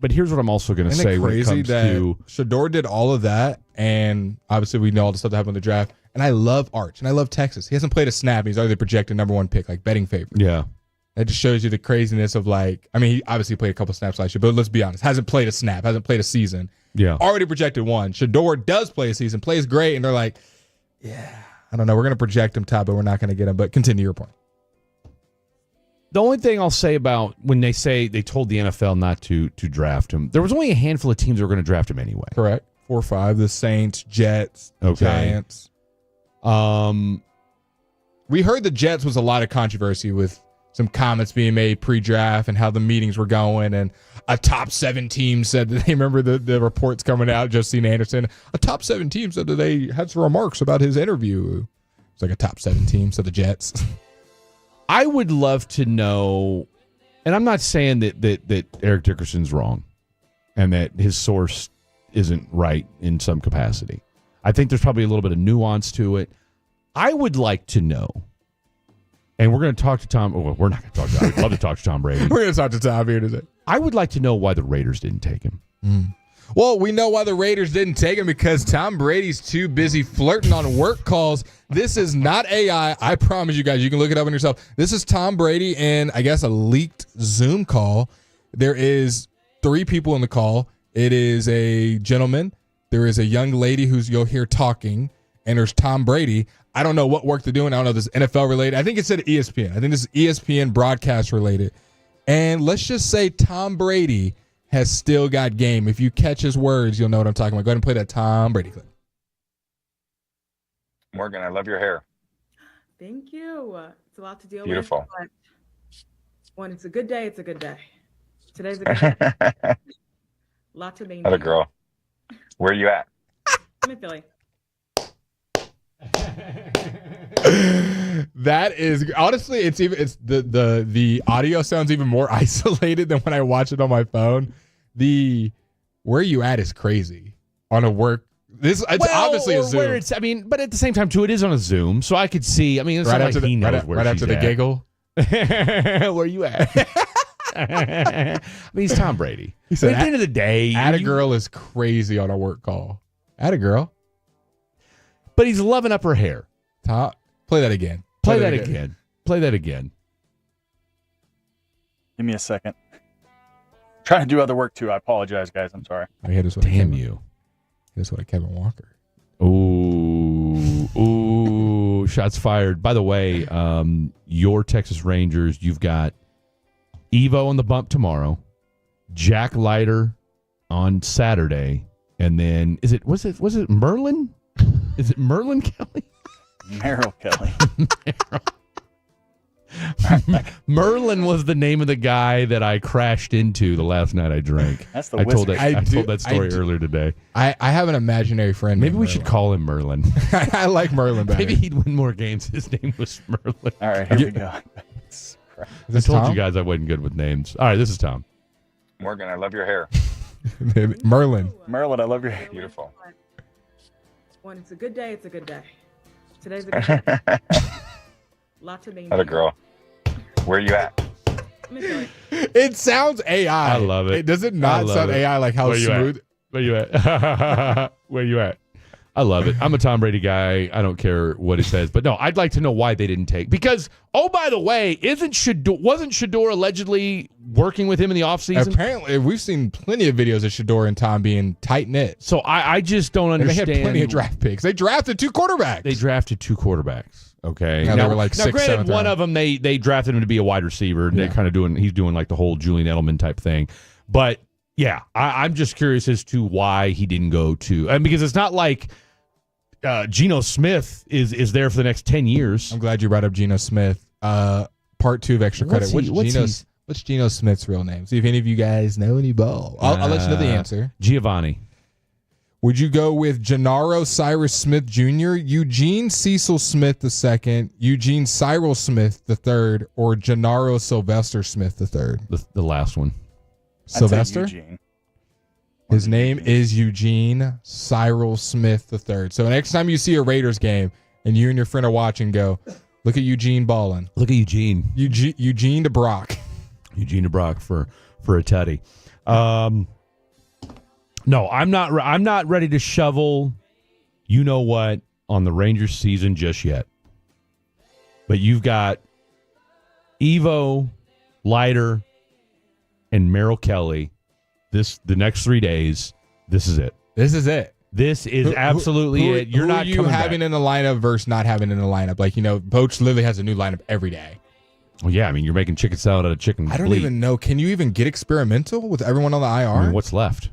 here's what I'm also going to say. Isn't it crazy when it comes that to Shador did all of that, and obviously we know all the stuff that happened in the draft. And I love Arch, and I love Texas. He hasn't played a snap. And he's already the projected number 1 pick, like betting favorite. Yeah. That just shows you the craziness of he obviously played a couple snaps last year, but let's be honest, hasn't played a snap, hasn't played a season. Yeah. Already projected 1. Shador does play a season, plays great, and they're like, yeah, I don't know, we're going to project him top, but we're not going to get him. But continue your point. The only thing I'll say about when they say they told the NFL not to draft him, there was only a handful of teams that were going to draft him anyway. Correct. 4 or 5, the Saints, Jets, Giants. We heard the Jets was a lot of controversy with some comments being made pre-draft and how the meetings were going, and a top 7 team said that they remember the reports coming out. Justine Anderson, a top 7 team said that they had some remarks about his interview. It's like a top 7 team, so the Jets. I would love to know, and I'm not saying that Eric Dickerson's wrong and that his source isn't right in some capacity. I think there's probably a little bit of nuance to it. I would like to know, and we're going to talk to Tom. Well, we're not going to talk to Tom. I'd love to talk to Tom Brady. We're going to talk to Tom here today. I would like to know why the Raiders didn't take him. Well, we know why the Raiders didn't take him, because Tom Brady's too busy flirting on work calls. This is not AI. I promise you guys. You can look it up on yourself. This is Tom Brady in, I guess, a leaked Zoom call. There is 3 people in the call. It is a gentleman. There is a young lady you'll hear talking, and there's Tom Brady. I don't know what work they're doing. I don't know if this is NFL related. I think it said ESPN. I think this is ESPN broadcast related. And let's just say Tom Brady has still got game. If you catch his words, you'll know what I'm talking about. Go ahead and play that Tom Brady clip. Morgan, I love your hair. Thank you. It's a lot to deal Beautiful. with. But when it's a good day, it's a good day. Today's a good day. Lot to maintain. Other girl. Where are you at? I'm in Philly. That is honestly, it's the audio sounds even more isolated than when I watch it on my phone. The where you at is crazy on a work. It's obviously a Zoom. But at the same time too, it is on a Zoom, so I could see. I mean, it's Right not after like he knows where right she's after the at. giggle. Where you at? I mean, he's Tom Brady. He said, at the end of the day, a girl is crazy on a work call. At a girl, but he's loving up her hair. Play that again. Play that again. Play that again. Give me a second. Trying to do other work too. I apologize, guys. I'm sorry. Damn you. That's what a Kevin Walker. Ooh, shots fired. By the way, your Texas Rangers, you've got Evo on the bump tomorrow, Jack Leiter on Saturday, and then was it Merlin? Is it Merlin Kelly? Merrill Kelly. Merlin was the name of the guy that I crashed into the last night I drank. That's the I told whiskey. that story earlier today. I have an imaginary friend. Maybe we should call him Merlin. I like Merlin better. Maybe he'd win more games. His name was Merlin. All right, here we go. I told you guys I wasn't good with names. All right, this is Tom. Morgan, I love your hair. Merlin, I love your hair. Beautiful. When it's a good day, it's a good day. Today's a good day. Lot to maintain. Other girl. Where are you at? I'm in Philly. It sounds AI. I love it. Does it not sound AI like how Where you smooth? At? Where you at? Where you at? I love it. I'm a Tom Brady guy. I don't care what it says. But no, I'd like to know why they didn't take. Because, oh, by the way, wasn't Shador allegedly working with him in the offseason? Apparently, we've seen plenty of videos of Shador and Tom being tight-knit. So I just don't understand. And they had plenty of draft picks. They drafted two quarterbacks. Okay. Now, they were like sixth, granted, seventh one round. of them they drafted him to be a wide receiver. And they're kind of he's doing like the whole Julian Edelman type thing. But yeah, I'm just curious as to why he didn't go to, and because it's not like Geno Smith is there for the next 10 years. I'm glad you brought up Geno Smith. Part 2 of extra credit. What's Geno Smith's real name? See if any of you guys know any ball. I'll let you know the answer. Giovanni. Would you go with Gennaro Cyrus Smith Jr., Eugene Cecil Smith II, Eugene Cyril Smith III, or Gennaro Sylvester Smith III? The last one. Sylvester? His name is Eugene Cyril Smith III. So next time you see a Raiders game and you and your friend are watching, go, look at Eugene balling. Look at Eugene. Eugene DeBrock. Eugene DeBrock for a tutty. No, I'm not ready to shovel you know what on the Rangers season just yet. But you've got Evo, Leiter, and Merrill Kelly. The next 3 days, this is it. This is it. This is absolutely it. You're not you having in the lineup versus not having in the lineup. Like, Boach literally has a new lineup every day. Well, yeah, I mean, you're making chicken salad out of chicken. I don't even know. Can you even get experimental with everyone on the IR? I mean, what's left?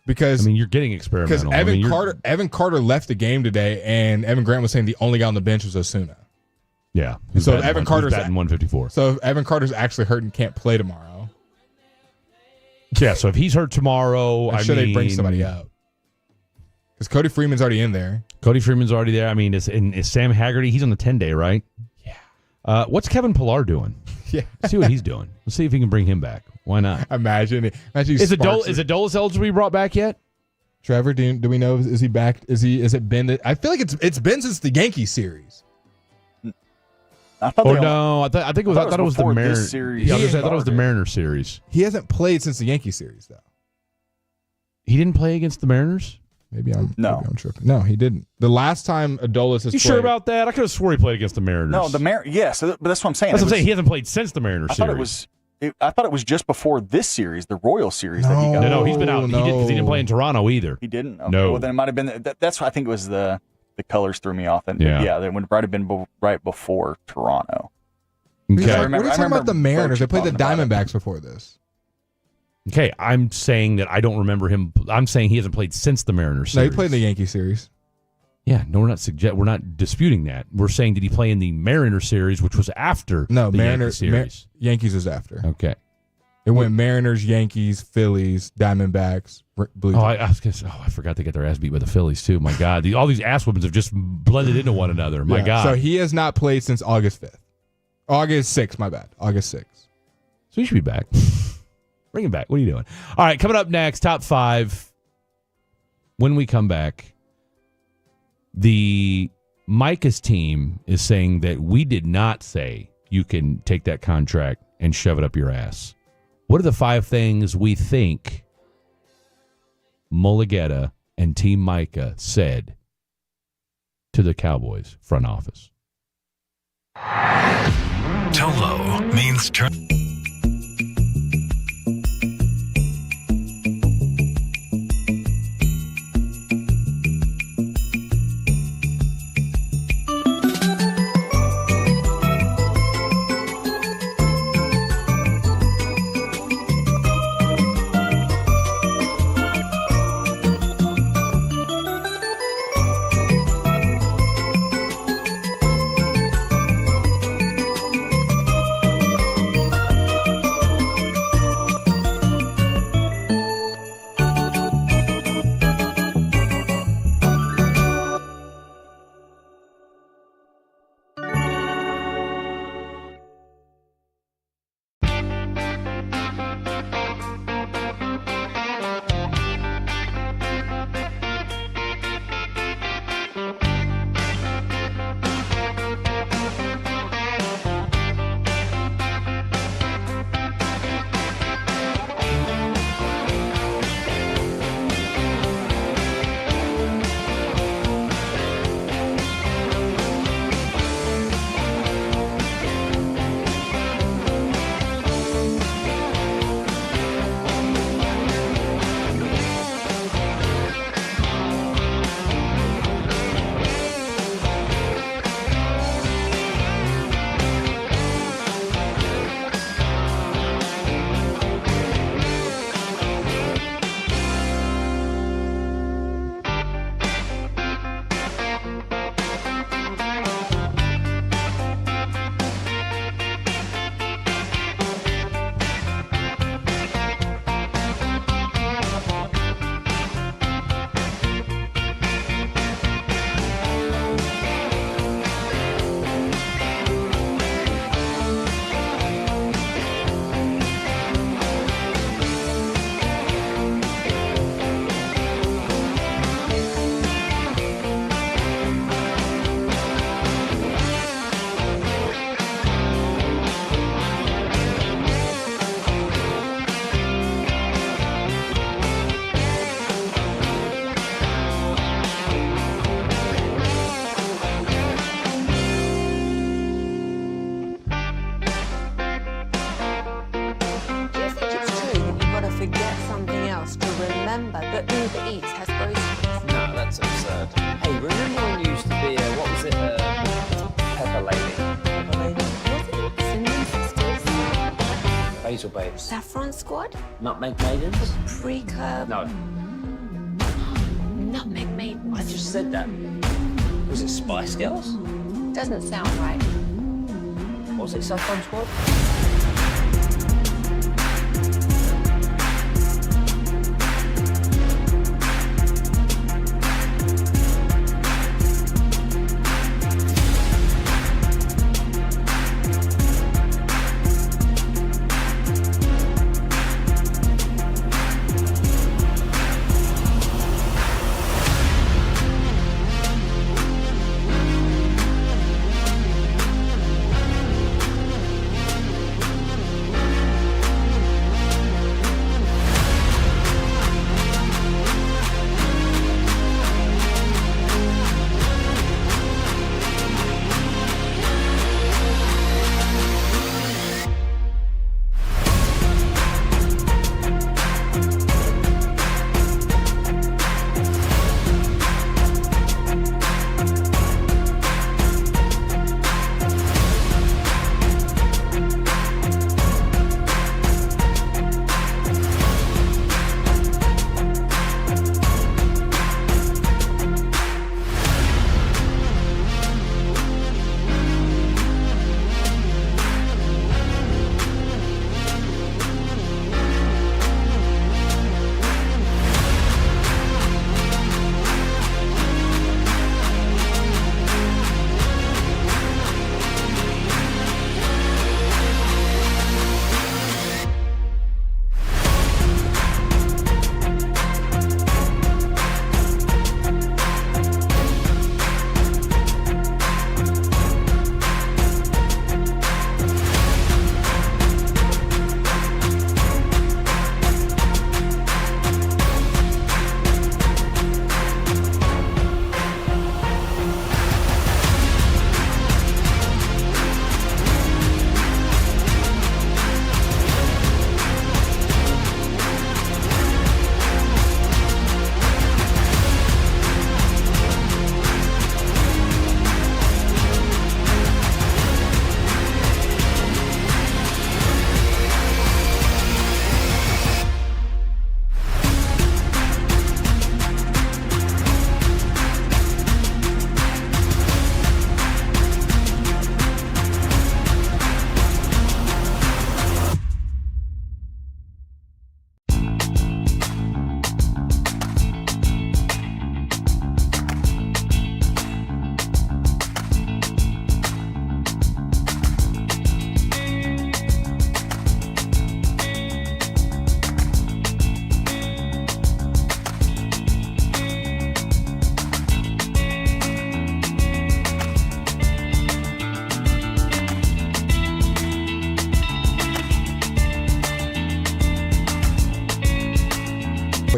Because you're getting experimental. Because Evan Carter left the game today, and Evan Grant was saying the only guy on the bench was Osuna. Yeah. So Evan Carter's batting 154. So if Evan Carter's actually hurt and can't play tomorrow. Yeah. So if he's hurt tomorrow, I'm sure they bring somebody up. Because Cody Freeman's already in there. Cody Freeman's already there. I mean, is Sam Haggerty? He's on the 10-day, right? Yeah. What's Kevin Pillar doing? Yeah. Let's see what he's doing. Let's see if he can bring him back. Why not? Imagine is Adolis eligible to be brought back yet? Trevor, do we know? Is he back? Is it been? I feel like it's been since the Yankees series. I thought it was the Mariners series. Yeah, I thought it was the Mariners series. He hasn't played since the Yankees series though. He didn't play against the Mariners? Maybe I'm tripping. No, he didn't. The last time Adolis has You played. sure about that? I could have swore he played against the Mariners. No, but that's what I'm saying. That's what I'm saying. He hasn't played since the Mariners series. I thought it was just before this series, the Royal series that he got. No, he's been out. No. He didn't play in Toronto either. He didn't? Okay. No. Well, then it might have been. That's what I think it was the colors threw me off. And yeah, that would have been right before Toronto. Okay. What are you talking about the Mariners? They played the Diamondbacks before this. Okay, I'm saying that I don't remember him. I'm saying he hasn't played since the Mariners series. No, he played in the Yankee series. Yeah, no, we're not disputing that. We're saying, did he play in the Mariners series, which was after the Mariners Yankees series? Yankees is after. Okay. It went Mariners, Yankees, Phillies, Diamondbacks, Blue Jays. I forgot to get their ass beat by the Phillies, too. My God. All these ass whippings have just blended into one another. My God. So he has not played since August 5th. August 6th, my bad. August 6th. So he should be back. Bring him back. What are you doing? All right, coming up next, top 5. When we come back, the Micah's team is saying that we did not say you can take that contract and shove it up your ass. What are the 5 things we think Mulligetta and Team Micah said to the Cowboys front office? Tolo means turn. remember that Uber Eats has groceries. No, that's absurd. Hey, remember when you used to be what was it, Pepper Lady? Pepper Lady? Was it Cinnamon Sisters? Basil Babes. Saffron Squad? Nutmeg Maidens? Pre-curb? No. Nutmeg Maidens. I just said that. Was it Spice Girls? Doesn't sound right. Was it Saffron Squad?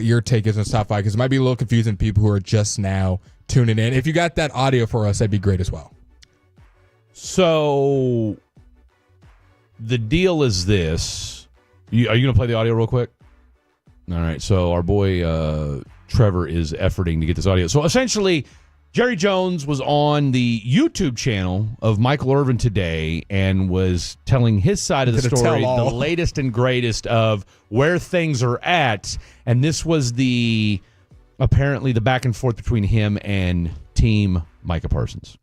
your take is on top 5, because it might be a little confusing to people who are just now tuning in. If you got that audio for us, that'd be great as well. So the deal is this. Are you going to play the audio real quick? All right. So our boy Trevor is efforting to get this audio. So essentially, Jerry Jones was on the YouTube channel of Michael Irvin today and was telling his side of the story, the latest and greatest of where things are at. And this was apparently the back and forth between him and team Micah Parsons.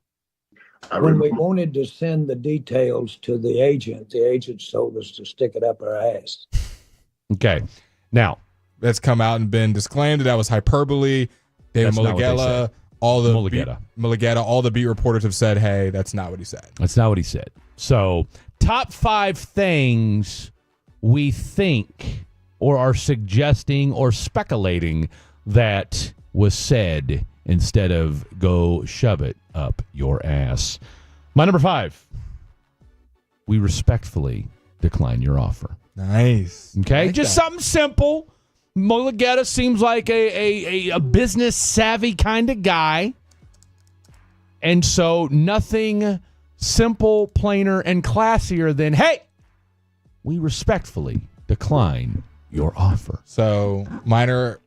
When we wanted to send the details to the agents told us to stick it up our ass. Okay. Now, that's come out and been disclaimed that was hyperbole. David Mulligetta, all the beat reporters have said, hey, that's not what he said. That's not what he said. So, top 5 things we think or are suggesting or speculating that was said instead of go shove it up your ass. My number 5, we respectfully decline your offer. Nice. Okay, just something simple. Mulligetta seems like a business savvy kind of guy. And so nothing simple, plainer, and classier than, hey, we respectfully decline your offer. So minor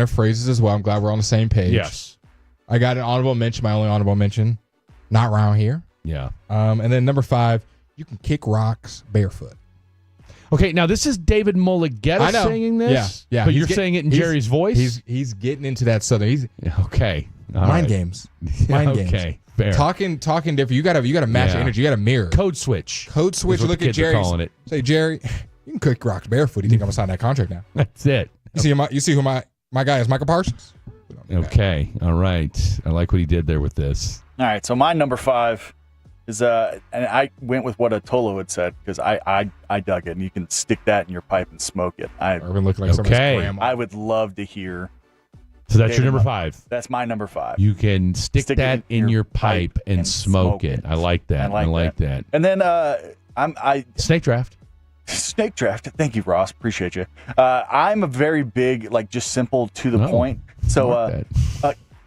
phrases as well. I'm glad we're on the same page. Yes. I got an honorable mention, my only honorable mention. Not around here. Yeah. And then number 5, you can kick rocks barefoot. Okay, now this is David Mulligetta saying this? Yeah. But you're saying it in Jerry's voice? He's getting into that southern. Okay. Mind games. Mind games. Okay. Fair. Talking different. You gotta match the energy. You gotta mirror. Code switch. Look at Jerry. Say, Jerry, you can kick rocks barefoot. You think I'm gonna sign that contract now? That's it. You see who my guy is, Micah Parsons? Okay. All right. I like what he did there with this. All right. So my number 5 is and I went with what Atolo had said because I dug it, and you can stick that in your pipe and smoke it. I would love to hear. So that's your number 5. That's my number 5. You can stick that in your pipe and smoke it. I like that. I like that. And then snake draft. Snake draft. Thank you, Ross. Appreciate you. I'm a very big, just simple to the point. So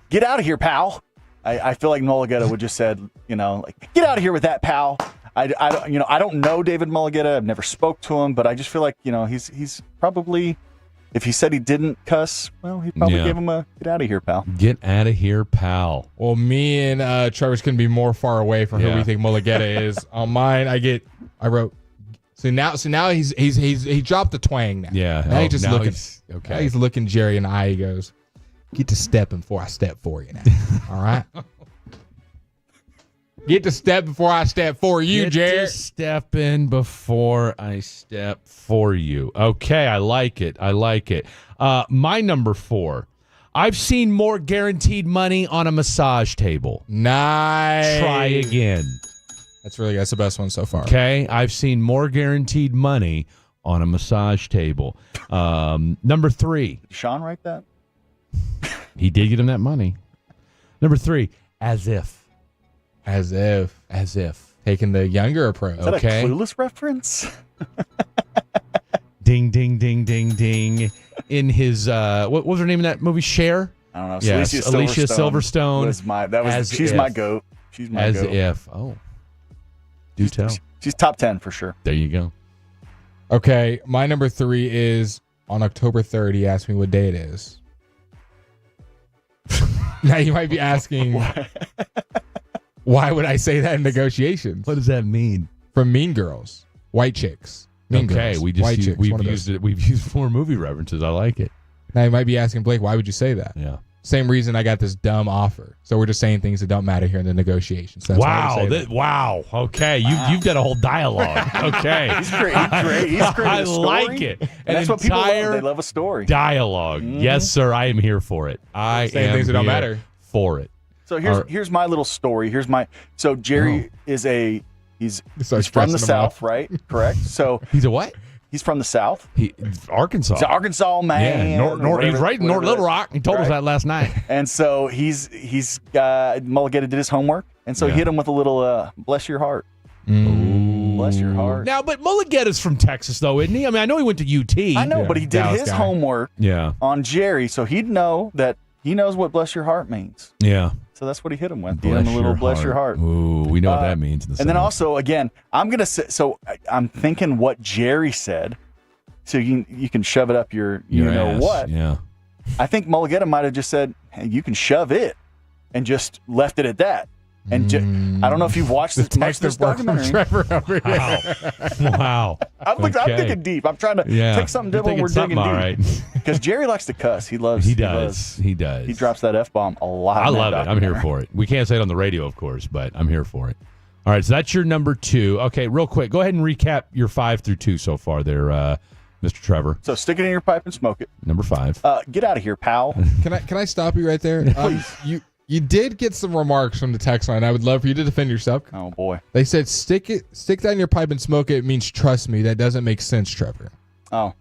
get out of here, pal. I feel like Mulligetta would just said, get out of here with that, pal. I don't know David Mulligetta. I've never spoke to him, but I just feel like, he's probably, if he said he didn't cuss, well, he probably gave him a get out of here, pal. Get out of here, pal. Well, me and Trevor's couldn't be more far away from who we think Mulligetta is. On mine, I wrote. So now he dropped the twang now. Yeah. Now he's just looking. Okay. Now he's looking Jerry in the eye. He goes, "Get to stepping before I step for you now." All right. Get to step before I step for you, Jerry. Get to step in before I step for you. Okay, I like it. My number 4. I've seen more guaranteed money on a massage table. Nice. Try again. That's the best one so far. Okay, I've seen more guaranteed money on a massage table. Number 3. Did Sean write that? He did get him that money. Number 3, as if. Taking the younger approach. Is that a Clueless reference? Ding, ding, ding, ding, ding. In his, what was her name in that movie? Cher? I don't know. Yes, Alicia Silverstone. She's my goat. She's my goat. As if. Oh. Do tell. She's top 10 for sure. There you go. Okay, my number 3 is on October 3rd. He asked me what day it is. Now you might be asking, why would I say that in negotiations? What does that mean? From Mean Girls, white chicks. Mean Girls, we've used it. We've used 4 movie references. I like it. Now you might be asking, Blake, why would you say that? Yeah. Same reason I got this dumb offer. So we're just saying things that don't matter here in the negotiations. That's wow. Okay. You've got a whole dialogue. Okay. He's great. I like it. And that's what people love. They love a story. Dialogue. Mm-hmm. Yes, sir. I am here for it. I saying am things that don't matter for it. So here's my little story. So Jerry is he's from the South, right? Correct. So he's a what? He's from the South. Arkansas. He's an Arkansas man. Yeah, he's right in North Little Rock. He told us that last night. And so he's Mulligetta did his homework, and so he hit him with a little bless your heart. Ooh. bless your heart. Now, but Mulligetta's from Texas, though, isn't he? I mean, I know he went to UT. I know, but he did Dallas his guy. homework Yeah. on Jerry, so he'd know that he knows what bless your heart means. Yeah. So that's what he hit him with. He hit him a little bless your heart. Ooh, we know what that means. In the and then South. also, again, I'm going to say, so I'm thinking what Jerry said, so you can shove it up your know ass. what. Yeah. I think Mulligetta might have just said, hey, you can shove it, and just left it at that. And I don't know if you've watched much of this documentary. Wow. I'm thinking deep. I'm trying to take something You're different. We're thinking digging something, deep. Because Jerry likes to cuss. He loves. He does. He drops that F-bomb a lot. I in that love it. I'm documentary. here for it. We can't say it on the radio, of course, but I'm here for it. All right, so that's your number 2. Okay, real quick, go ahead and recap your 5 through 2 so far there, Mr. Trevor. So stick it in your pipe and smoke it. Number 5. Get out of here, pal. Can I stop you right there? You did get some remarks from the text line. I would love for you to defend yourself. Oh boy. They said stick that in your pipe and smoke it means trust me. That doesn't make sense, Trevor. Oh.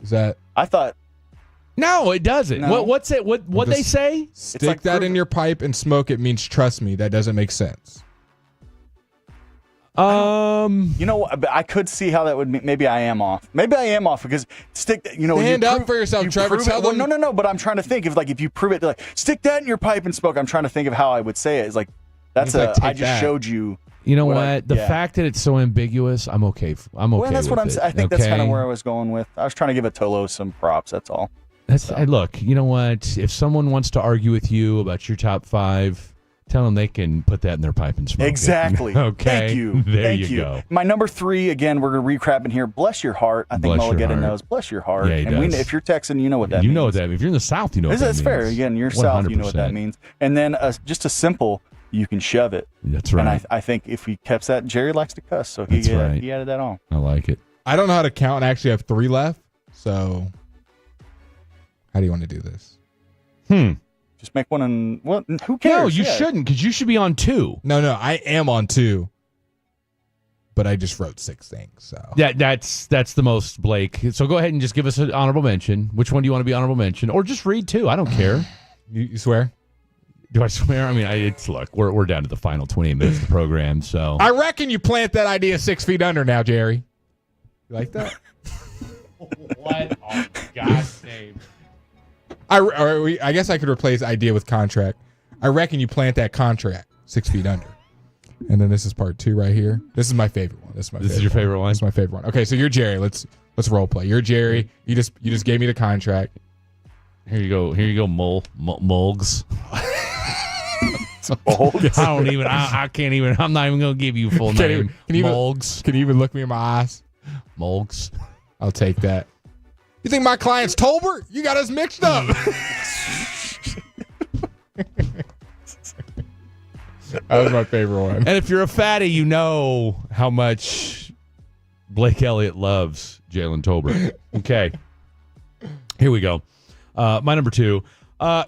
Is that I thought No, it doesn't. No. What's it? What they say? Stick that in your pipe and smoke it means trust me. That doesn't make sense. You know, I could see how that would be. Maybe I am off. Maybe I am off because Stand up for yourself, Trevor. Tell them. No. But I'm trying to think if you prove it, like stick that in your pipe and smoke. I'm trying to think of how I would say it. It's like that's I just showed you. You know what? The fact that it's so ambiguous, I'm okay. I'm okay. Well, that's with what I'm it, saying. I think that's kind of okay? where I was going with. I was trying to give Atolo some props. That's all. Hey, look, you know what? If someone wants to argue with you about your top 5, tell them they can put that in their pipe and smoke Exactly. it. Okay. Thank you. There Thank you go. My number 3, again, we're going to recrap in here. Bless your heart. I think Bless your Mulligetta heart. knows. Bless your heart. Yeah, he and does. if you're Texan, you know what that means. You know what that means. If you're in the South, you know what that That's means. fair. Again, you're South, you know what that 100%. means. And then just a simple, you can shove it. That's right. And I think if he kept that, Jerry likes to cuss, so That's right. he added that on. I like it. I don't know how to count and actually have 3 left. So how do you want to do this? Just make one and who cares? No, you shouldn't, because you should be on 2. No, I am on 2. But I just wrote 6 things. So That's the most, Blake. So go ahead and just give us an honorable mention. Which one do you want to be honorable mention? Or just read 2. I don't care. You swear? Do I swear? I mean, look, we're down to the final 28 minutes of the program, so. I reckon you plant that idea 6 feet under now, Jerry. You like that? What? Oh, God's name. I guess I could replace idea with contract. I reckon you plant that contract 6 feet under. And then this is part 2 right here. This is my favorite one. This is your favorite one? This is my favorite one. Okay, so you're Jerry. Let's role play. You're Jerry. You just gave me the contract. Here you go, Mulgs. Mulgs? I don't even. I can't even. I'm not even gonna give you a full name. Mulgs. Can you even look me in my eyes? Mulgs. I'll take that. You think my client's Tolbert? You got us mixed up. That was my favorite one. And if you're a fatty, you know how much Blake Elliott loves Jalen Tolbert. Okay. Here we go. My number 2.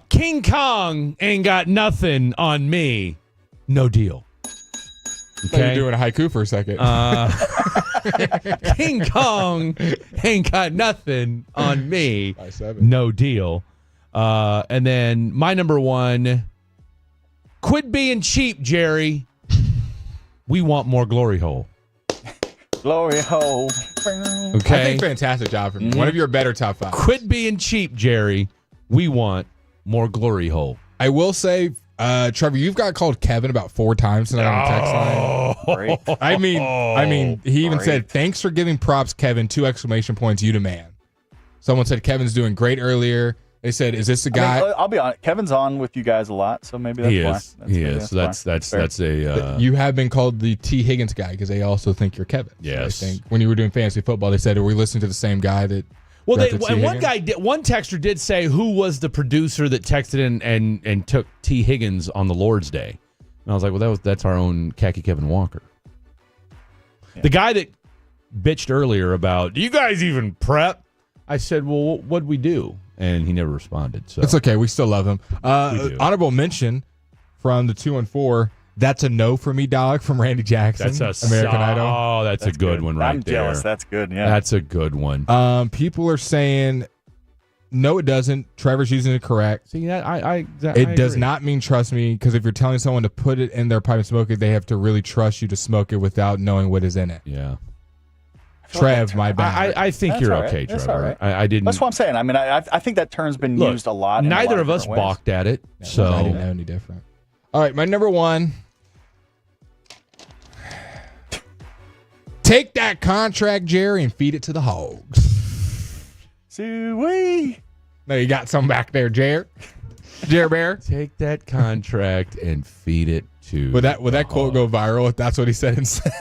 King Kong ain't got nothing on me. No deal. Okay. You're doing a haiku for a second. King Kong ain't got nothing on me. No deal. And then my number 1. Quit being cheap, Jerry. We want more glory hole. Glory hole. Okay. I think fantastic job from you. One of your better top 5. Quit being cheap, Jerry. We want more glory hole. I will say, Trevor, you've got called Kevin about 4 times tonight on the text line. I mean, he even said, "Thanks for giving props, Kevin." 2 exclamation points. You the man. Someone said Kevin's doing great earlier. They said, "Is this the guy?" I'll be honest. Kevin's on with you guys a lot, so maybe that's why. He is. That's a. You have been called the T. Higgins guy because they also think you're Kevin. Yes. So I think when you were doing fantasy football, they said, "Are we listening to the same guy that?" Well, one texter did say who was the producer that texted in and took T. Higgins on the Lord's Day, and I was like, well, that's our own khaki Kevin Walker, the guy that bitched earlier about, do you guys even prep? I said, well, what'd we do? And he never responded. So it's okay. We still love him. Honorable mention from the 214. That's a no for me, dog, from Randy Jackson. That's American Idol. Oh, that's a good one right I'm there. jealous. That's good. Yeah, that's a good one. People are saying No, it doesn't. Trevor's using it correct. See, it does not mean trust me, because if you're telling someone to put it in their pipe and smoke it, they have to really trust you to smoke it without knowing what is in it. Yeah. Trev, my bad. I think That's you're all right. okay, That's Trevor. all right. I didn't. That's what I'm saying. I mean, I think that term's been Look, used a lot. In neither a lot of us different ways. balked at it, so I didn't know any different. All right, my number one. Take that contract, Jerry, and feed it to the hogs. Sue-wee. No, you got some back there, Jer Bear. Take that contract and feed it to. Would that quote go viral if that's what he said instead?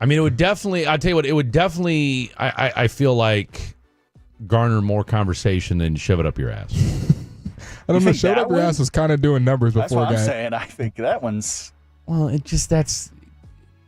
I mean, it would definitely. I'll tell you what. It would definitely. I feel like garner more conversation than shove it up your ass. I don't know. Shove up your ass was kind of doing numbers That's before. what I'm saying. I think that one's. Well, that's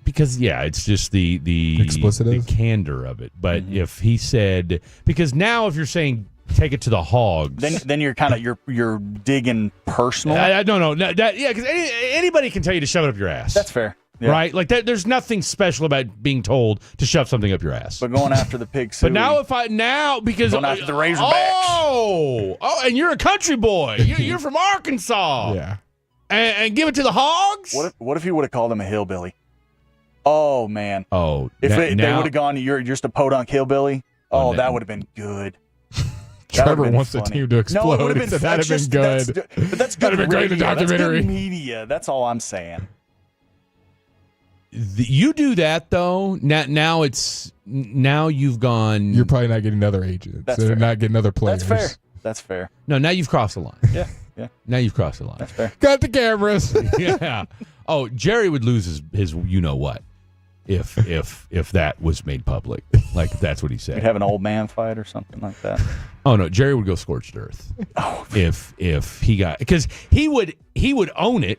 because it's just the Explicitive? the candor of it. But if he said, because now if you're saying take it to the hogs, Then you're kind of you're digging personal. no, because anybody can tell you to shove it up your ass. That's fair. Yeah. Right? Like that, there's nothing special about being told to shove something up your ass. But going after the pig But now because going after the Razorbacks. Oh, and you're a country boy. You're from Arkansas. Yeah. And give it to the hogs? What if he would have called him a hillbilly? Oh man. Oh, if they would have gone, you're just a podunk hillbilly. Oh, that would have been good. Trevor wants the team to explode. No, it would have been, that'd have been good. But that's good. That'd have been great in the documentary. That's good media. That's all I'm saying. You do that though. Now you've gone. You're probably not getting other agents. That's They're fair. not getting other players. That's fair. No, now you've crossed the line. Yeah. Now you've crossed the line. That's fair. Got the cameras. Yeah. Oh, Jerry would lose his you know what if that was made public. Like that's what he said. You'd have an old man fight or something like that. Oh no, Jerry would go scorched earth. If he got, because he would own it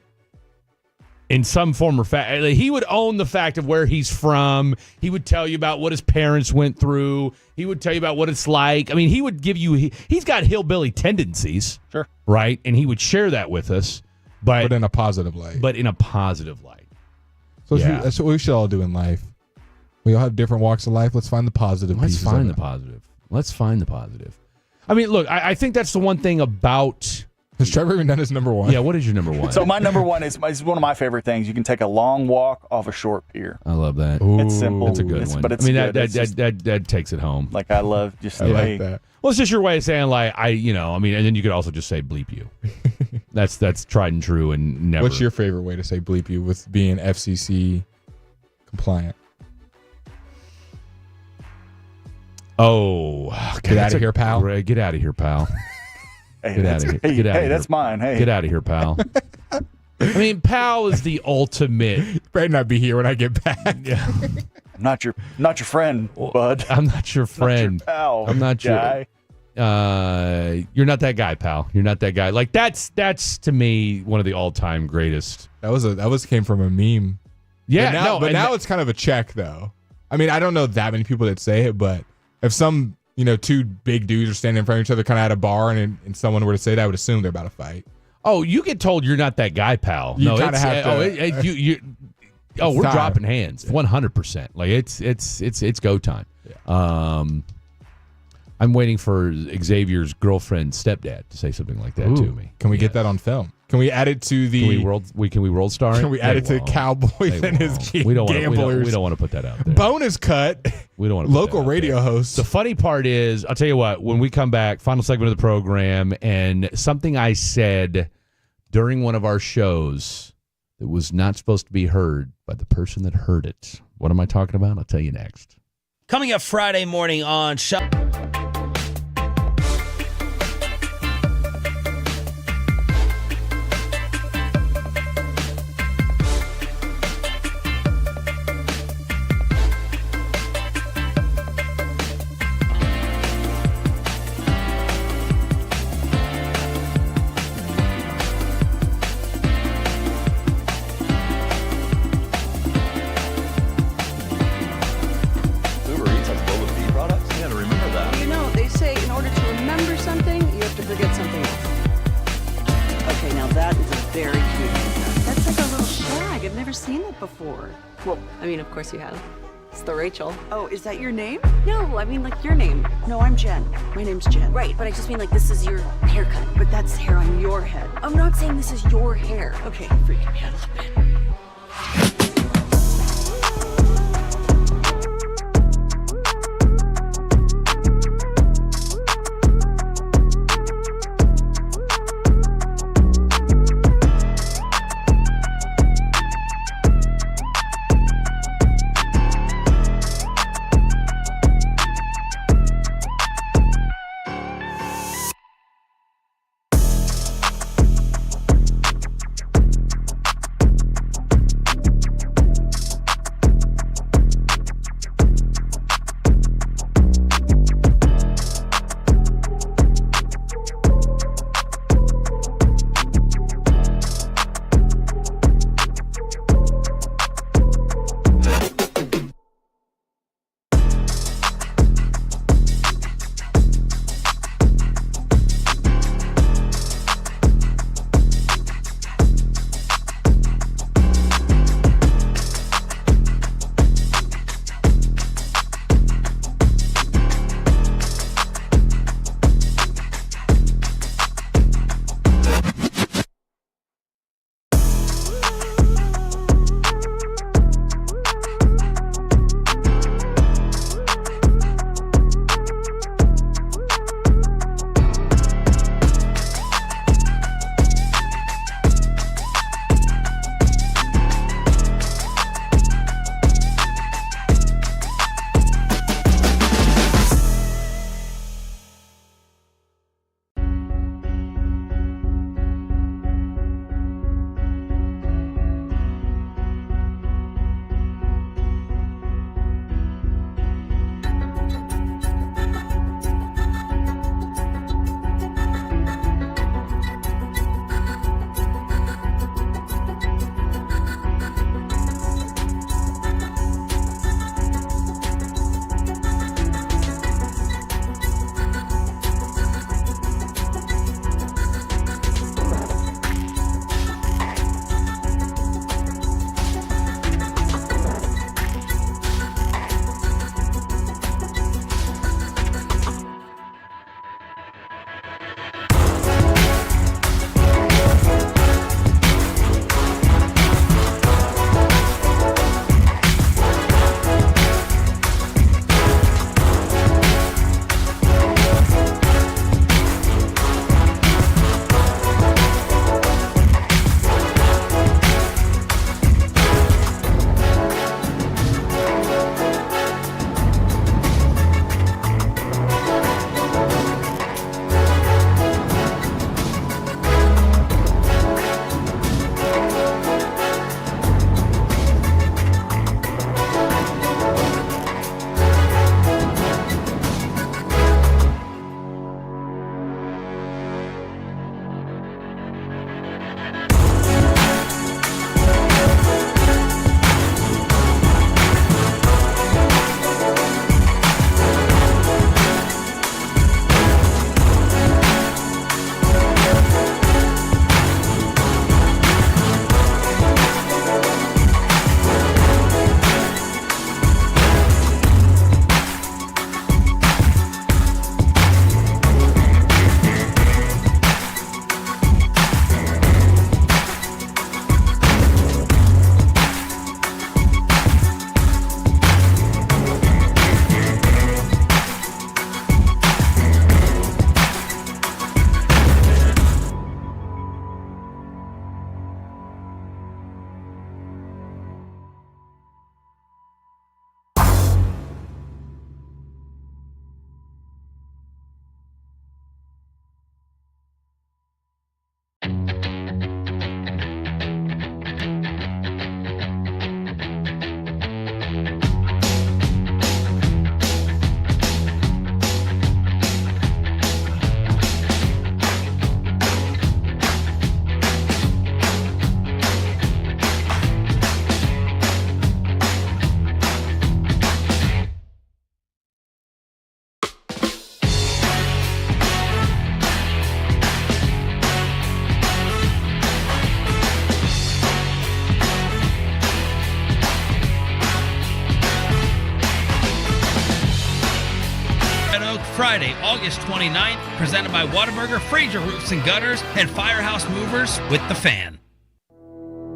in some form or fact. He would own the fact of where he's from. He would tell you about what his parents went through. He would tell you about what it's like. I mean, he would give you. He's got hillbilly tendencies, sure, right? And he would share that with us, but in a positive light. So Yeah. that's what we should all do in life. We all have different walks of life. Let's find the positive. Let's pieces find of the it. positive. Let's find the positive. I mean, look, I think that's the one thing about. Has Trevor even done his number one? Yeah, what is your number one? So my number one is one of my favorite things. You can take a long walk off a short pier. I love that. It's simple. That's a good one. But it's I mean, good. that takes it home. Like I love just I the like way. that. Well, it's just your way of saying and then you could also just say bleep you. That's tried and true and never. What's your favorite way to say bleep you with being FCC compliant? Oh, get out of here, pal. Get out of here, pal. Hey, Get out of here. Get out of here. that's mine. Hey, Get out of here, pal. I mean, pal is the ultimate. Better not be here when I get back. Yeah. I'm not your friend, bud. I'm not your friend. Not your pal. I'm not guy. You're not that guy, pal. You're not that guy. Like that's to me one of the all-time greatest. That came from a meme. Yeah, but now it's kind of a check though. I mean, I don't know that many people that say it, but if some two big dudes are standing in front of each other, kind of at a bar, and someone were to say that, I would assume they're about to fight. Oh, you get told you're not that guy, pal. You kind of have to. We're time. dropping hands, 100%. Like it's go time. Yeah. I'm waiting for Xavier's girlfriend's stepdad to say something like that to me. Can we get that on film? Can we add it to the? Can we world star it? Can we add it to Cowboys and his gamblers? We don't want to put that out there. Bonus cut. We don't want to put local that out radio there. hosts. The funny part is, I'll tell you what. When we come back, final segment of the program, and something I said during one of our shows that was not supposed to be heard by the person that heard it. What am I talking about? I'll tell you next. Coming up Friday morning on Seen it before. Well, I mean, of course you have. It's the Rachel. Oh, is that your name? No, I mean like your name. No, I'm Jen. My name's Jen. Right, but I just mean like this is your haircut. But that's hair on your head. I'm not saying this is your hair. Okay, freaking me out a little bit. Friday, August 29th, presented by Whataburger, Fraser Roofs and Gutters, and Firehouse Movers with The Fan.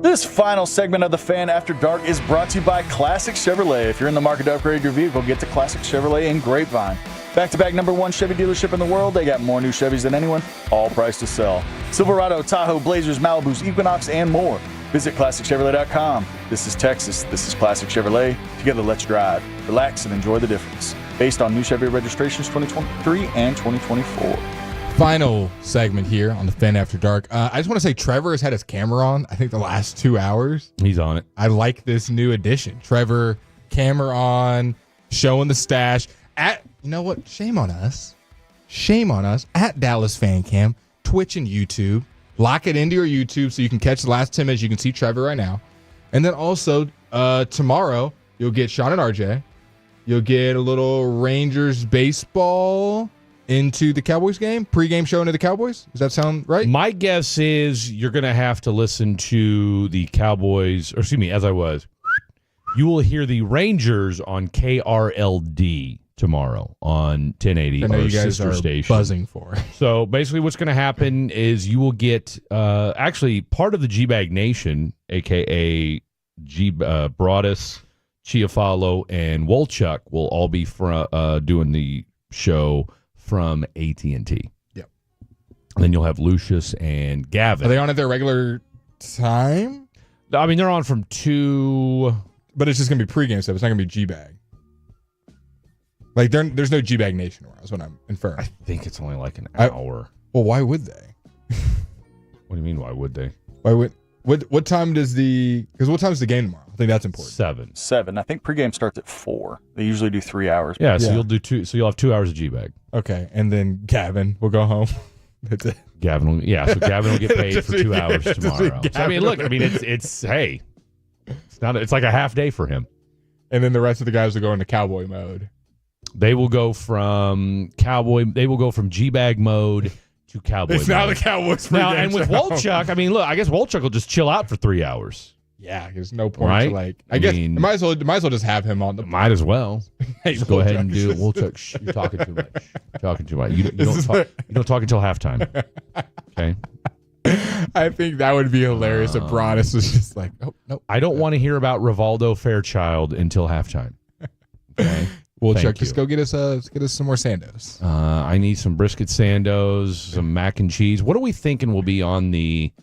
This final segment of The Fan After Dark is brought to you by Classic Chevrolet. If you're in the market to upgrade your vehicle, get to Classic Chevrolet in Grapevine. Back-to-back #1 Chevy dealership in the world. They got more new Chevys than anyone, all priced to sell. Silverado, Tahoe, Blazers, Malibus, Equinox, and more. Visit ClassicChevrolet.com. This is Texas. This is Classic Chevrolet. Together, let's drive, relax, and enjoy the difference. Based on new Chevy registrations 2023 and 2024. Final segment here on The Fan After Dark. I just want to say Trevor has had his camera on, I think, the last 2 hours. He's on it. I like this new addition. Trevor, camera on, showing the stash. You know what? Shame on us. Shame on us. At Dallas Fan Cam, Twitch and YouTube. Lock it into your YouTube so you can catch the last 10 minutes. You can see Trevor right now. And then also, tomorrow, you'll get Sean and RJ. You'll get a little Rangers baseball into the Cowboys game, pregame show into the Cowboys. Does that sound right? My guess is you're going to have to listen to the Cowboys, or excuse me, as I was. You will hear the Rangers on KRLD tomorrow on 1080. I know our you guys sister are station. buzzing for. So basically what's going to happen is you will get actually part of the GBAG Nation, a.k.a. Broadus, Chiafalo, and Wolchuk will all be doing the show from AT&T. Yep. And then you'll have Lucius and Gavin. Are they on at their regular time? I mean, they're on from 2... But it's just going to be pregame stuff. It's not going to be G-Bag. Like, there's no GBAG Nation around, is what I'm inferring. I think it's only like an hour. Well, why would they? What do you mean, why would they? What time does because what time is the game tomorrow? I think that's important. 7. I think pregame starts at 4. They usually do 3 hours. Yeah, so you'll do 2. So you'll have 2 hours of GBAG. Okay, and then Gavin will go home. That's it. So Gavin will get paid for 2 hours tomorrow. So, I mean, look, it's hey, it's like a half day for him. And then the rest of the guys will go into cowboy mode. They will go from GBAG mode to cowboy It's mode. now the Cowboys Now, pregame and with show. Wolchuk, I mean, look, I guess Wolchuk will just chill out for 3 hours. Yeah, there's no point Right? to I guess mean, might as well just have him on the. Might as well. Hey, Just go ahead and Wolchuk. do it. Wolchuk, you're talking too much. Talking too much. You don't talk until halftime. Okay. I think that would be hilarious if Broadus was just like, oh no. I don't want to hear about Rivaldo Fairchild until halftime. Okay. Well, Thank Chuck, just go get us some more Sandos. I need some brisket Sandos, some mac and cheese. What are we thinking will be on the?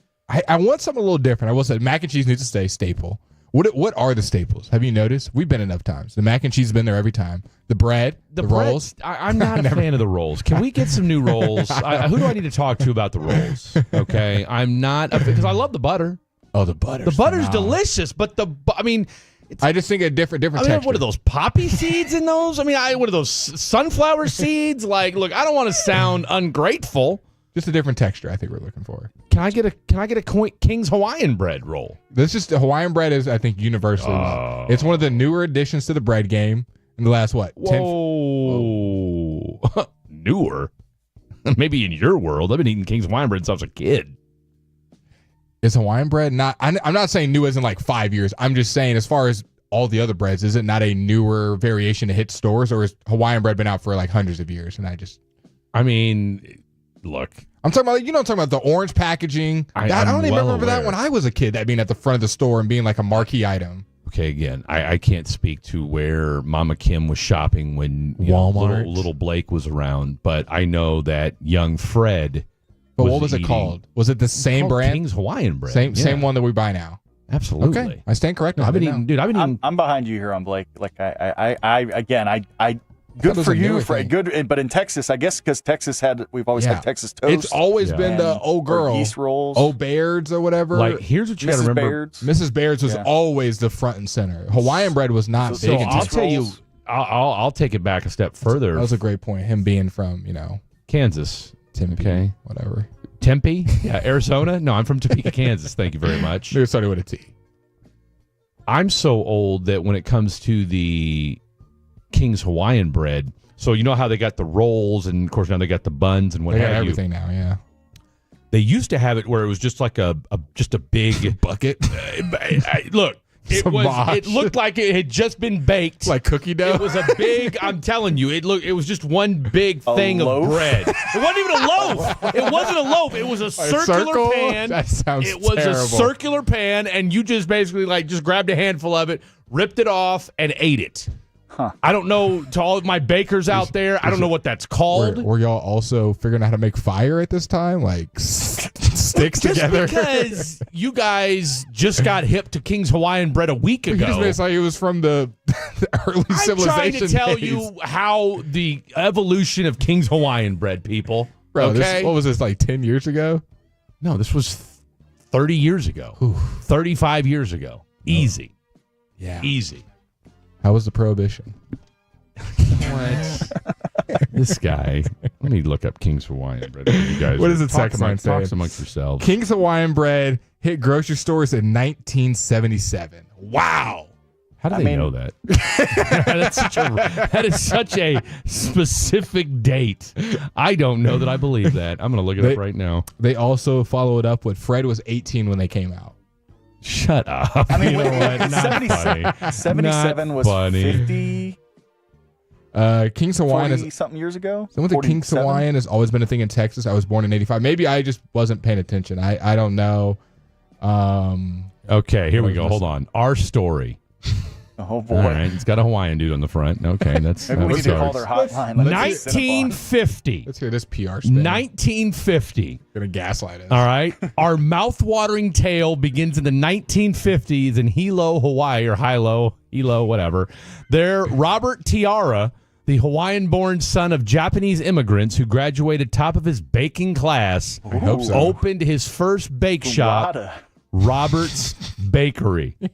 I want something a little different. I will say mac and cheese needs to stay staple. What are the staples? Have you noticed? We've been enough times. The mac and cheese has been there every time. The bread, the rolls. I'm not a fan of the rolls. Can we get some new rolls? Who do I need to talk to about the rolls? Okay, I'm not because I love the butter. Oh, the butter. The butter's delicious, but I just think a different texture. What are those poppy seeds in those? What are those sunflower seeds? Like, look, I don't want to sound ungrateful. Just a different texture. I think we're looking for. Can I get a King's Hawaiian bread roll? This just Hawaiian bread is, I think, universally loved. It's one of the newer additions to the bread game in the last Whoa. Newer? Maybe in your world. I've been eating King's Hawaiian bread since I was a kid. Is Hawaiian bread not? I'm not saying new as in like 5 years. I'm just saying as far as all the other breads, is it not a newer variation to hit stores, or has Hawaiian bread been out for like hundreds of years? And look, I'm talking about, I'm talking about the orange packaging. I don't even remember that when I was a kid. That being at the front of the store and being like a marquee item. Okay, again, I can't speak to where Mama Kim was shopping when Walmart. Little Blake was around, but I know that young Fred. But what was it called? Was it the same brand? King's Hawaiian bread. Same one that we buy now. Absolutely. Okay, I stand corrected. I've been eating. I'm behind you here on Blake. Like I good for you, Fred. Good, but in Texas, I guess because Texas we've always had Texas toast. It's always been the old girl, yeast rolls, Baird's or whatever. Like, here's what you got to remember: Mrs. Baird's was always the front and center. Hawaiian bread was not big. So I'll tell you, I'll take it back a step further. That was a great point. Him being from Kansas, Tempe, okay, whatever. Tempe, yeah, Arizona. No, I'm from Topeka, Kansas. Thank you very much. It started with a T. I'm so old that when it comes to the King's Hawaiian bread, so you know how they got the rolls, and of course now they got the buns and what have you. Everything now, yeah. They used to have it where it was just like a big bucket. Look, It looked like it had just been baked, like cookie dough. It was a big. I'm telling you, it was just one big thing of bread. It wasn't even a loaf. It wasn't a loaf. It was a circular pan. That sounds It was terrible. a circular pan, and you just basically just grabbed a handful of it, ripped it off, and ate it. Huh. I don't know, to all of my bakers out there, I don't know what that's called. Were y'all also figuring out how to make fire at this time? Like sticks Just together? because you guys just got hip to King's Hawaiian bread a week ago. You just made it like it was from the early civilization I'm trying to tell days. you how the evolution of King's Hawaiian bread, people. Bro, okay? what was this, like 10 years ago? No, this was 30 years ago. 35 years ago. Easy. Yeah. Easy. How was the prohibition? What? This guy. Let me look up King's Hawaiian bread. You guys What does it text line say? Talk amongst yourselves. King's Hawaiian bread hit grocery stores in 1977. Wow. How do they know that? That is such a specific date. I don't know that I believe that. I'm going to look it up right now. They also followed up with Fred was 18 when they came out. Shut up. I mean, you know what? Not 77 Not was funny. 50. King's Hawaiian 40 something years ago. Someone think King's 47? Hawaiian has always been a thing in Texas. I was born in 85. Maybe I just wasn't paying attention. I don't know. Okay, here we go. Hold on. Our story. Oh boy. All right, it's got a Hawaiian dude on the front. Okay, that's Maybe we need to call their hotline. Let's see. 1950. Let's hear this PR spin. 1950. Gonna gaslight us. All right. Our mouth-watering tale begins in the 1950s in Hilo, Hawaii, or Hilo, whatever. There, Robert Tiara, the Hawaiian-born son of Japanese immigrants who graduated top of his baking class, I hope so. opened his first bake shop, Robert's Bakery. He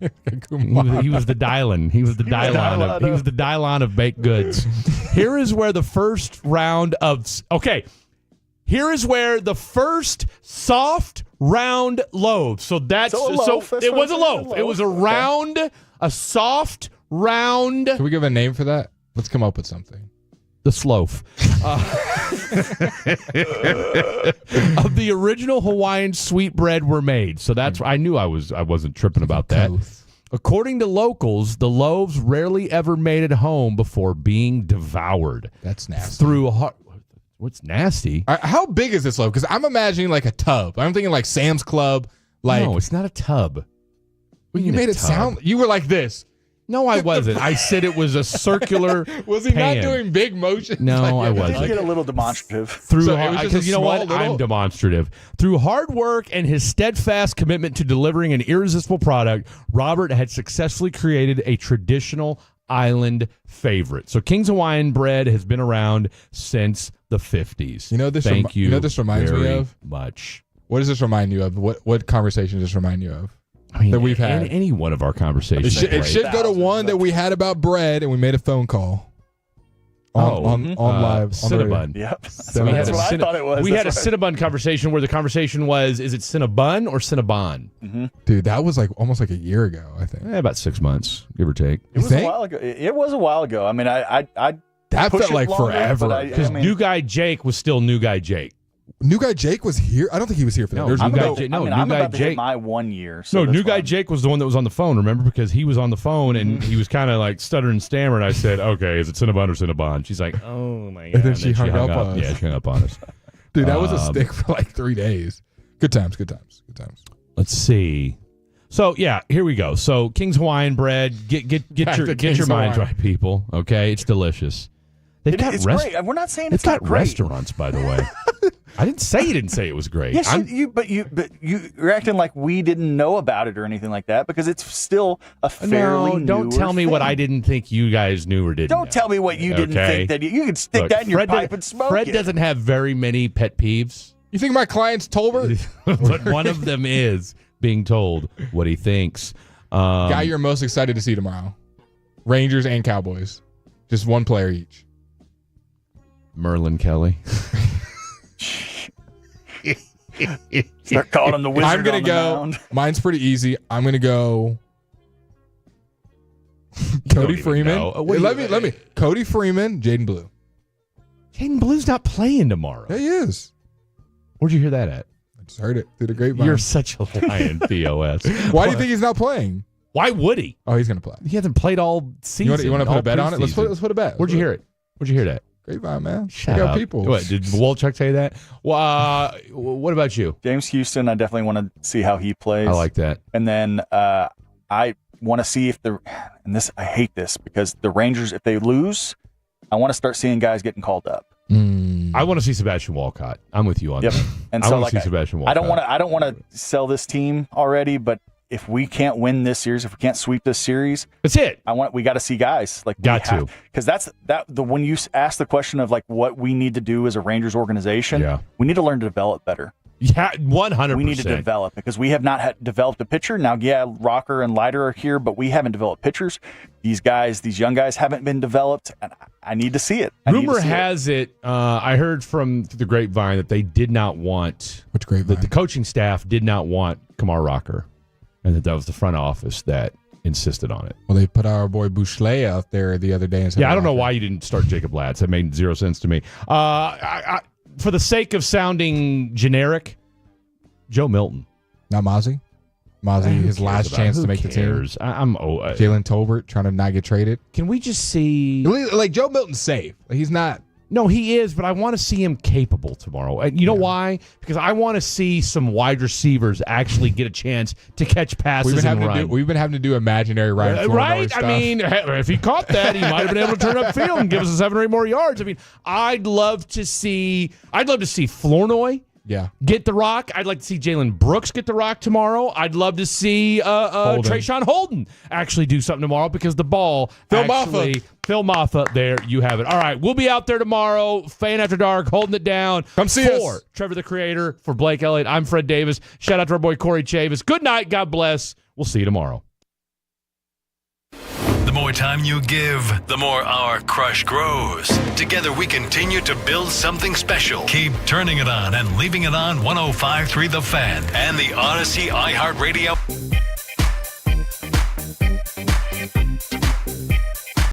was the Dylon. He was the Dylon of baked goods. Here is where the first round of Here is where the first soft round loaf. So that's So a loaf. That's it what was a I'm saying, loaf. It was a round, a soft round. Can we give a name for that? Let's come up with something. The sloaf. Of the original Hawaiian sweetbread were made. So that's I knew I wasn't tripping about that. According to locals, the loaves rarely ever made it home before being devoured. That's nasty. What's nasty? How big is this loaf? Because I'm imagining like a tub. I'm thinking like Sam's Club. No, it's not a tub. Well, you made it sound. You were like this. No, I wasn't. I said it was a circular. Was he pan. not doing big motions? No, like, I wasn't. You get a little demonstrative. Because you know what? I'm demonstrative. Through hard work and his steadfast commitment to delivering an irresistible product, Robert had successfully created a traditional island favorite. So King's Hawaiian bread has been around since the 50s. You know this. Thank you. You know this reminds me very of much. What does this remind you of? What conversation does this remind you of? I mean, that we've had. Any one of our conversations. It should go to one that we had about bread, and we made a phone call. On live. Cinnabon. Yep. So we had I thought it was. We had a Cinnabon conversation where the conversation was, is it Cinnabon or Cinnabon? Mm-hmm. Dude, that was like almost like a year ago, I think. About 6 months, give or take. It was a while ago. It was a while ago. I mean, I that push felt it like longer, forever. but Because New Guy Jake was still New Guy Jake. New Guy Jake was here. I don't think he was here for that. No, I'm New Guy about, Jake. I mean, New I'm Guy about to hit Jake. my 1 year. So No, that's New Guy why Jake was the one that was on the phone, remember? Because he was on the phone and he was kind of like stuttering and stammering. I said, okay, is it Cinnabon or Cinnabon? She's like, oh my God. And then she hung up on us. Yeah, she hung up on us. Dude, that was a stick for like 3 days. Good times. Let's see. So, yeah, here we go. So, King's Hawaiian bread. Get your minds right, people. Okay? It's delicious. It's great. We're not saying it's got not great. restaurants, by the way. I didn't say you didn't say it was great. Yes, you're acting like we didn't know about it or anything like that because it's still a fairly No, don't tell me thing. what I didn't think you guys knew or didn't. Don't tell me what you didn't think that you could stick that in your pipe and smoke Fred it. doesn't have very many pet peeves. You think my client's Tolbert? But one of them is being told what he thinks. Guy you're most excited to see tomorrow. Rangers and Cowboys. Just one player each. Merlin Kelly. Start calling him the wizard. I'm gonna on the go. mound. Mine's pretty easy. I'm gonna go. Cody Freeman. Let me. Cody Freeman, Jaden Blue. Jaden Blue's not playing tomorrow. Yeah, he is. Where'd you hear that at? I just heard it through the grapevine. You're such a lion, POS. Why do you think he's not playing? Why would he? Oh, he's going to play. He hasn't played all season. You want to put all a bet on it? Let's preseason. put a bet. Where'd you hear it? Where'd you hear that? Grapevine, man. Shut up. People. What, did Wolchuk say that? Well, what about you? James Houston, I definitely want to see how he plays. I like that. And then I want to see if I hate this because the Rangers, if they lose, I want to start seeing guys getting called up. I want to see Sebastian Walcott. I'm with you on that. And I so want to see Sebastian Walcott. I don't want to sell this team already, but if we can't win this series, if we can't sweep this series, that's it. We got to see guys because when you ask the question of like what we need to do as a Rangers organization, we need to learn to develop better. Yeah, 100%. We need to develop because we have not developed a pitcher. Now, Rocker and Leiter are here, but we haven't developed pitchers. These young guys haven't been developed, and I need to see it. Rumor has it, I heard from the grapevine that they did not want, which grapevine? The coaching staff did not want Kamar Rocker, and that was the front office that insisted on it. Well, they put our boy Bouchelet out there the other day. And I don't know why you didn't start Jacob Latz. That made zero sense to me. For the sake of sounding generic, Joe Milton. Not Mozzie? Mozzie, his last chance to make the team. Jalen Tolbert trying to not get traded. Can we just see... Like, Joe Milton's safe. He's not... No, he is, but I want to see him capable tomorrow. And you know why? Because I want to see some wide receivers actually get a chance to catch passes and run. We've been having to do imaginary Ryan right? stuff. I mean, if he caught that, he might have been able to turn upfield and give us 7 or 8 more yards. I mean, I'd love to see Flournoy get the rock. I'd like to see Jalen Brooks get the rock tomorrow. I'd love to see Trayshawn Holden actually do something tomorrow because the ball Phil Maffa, there you have it. All right, we'll be out there tomorrow. Fan After Dark, holding it down. Come see us. For Trevor the Creator, for Blake Elliott, I'm Fred Davis. Shout out to our boy Corey Chavis. Good night. God bless. We'll see you tomorrow. The more time you give, the more our crush grows. Together we continue to build something special. Keep turning it on and leaving it on 105.3 The Fan and the Odyssey iHeartRadio.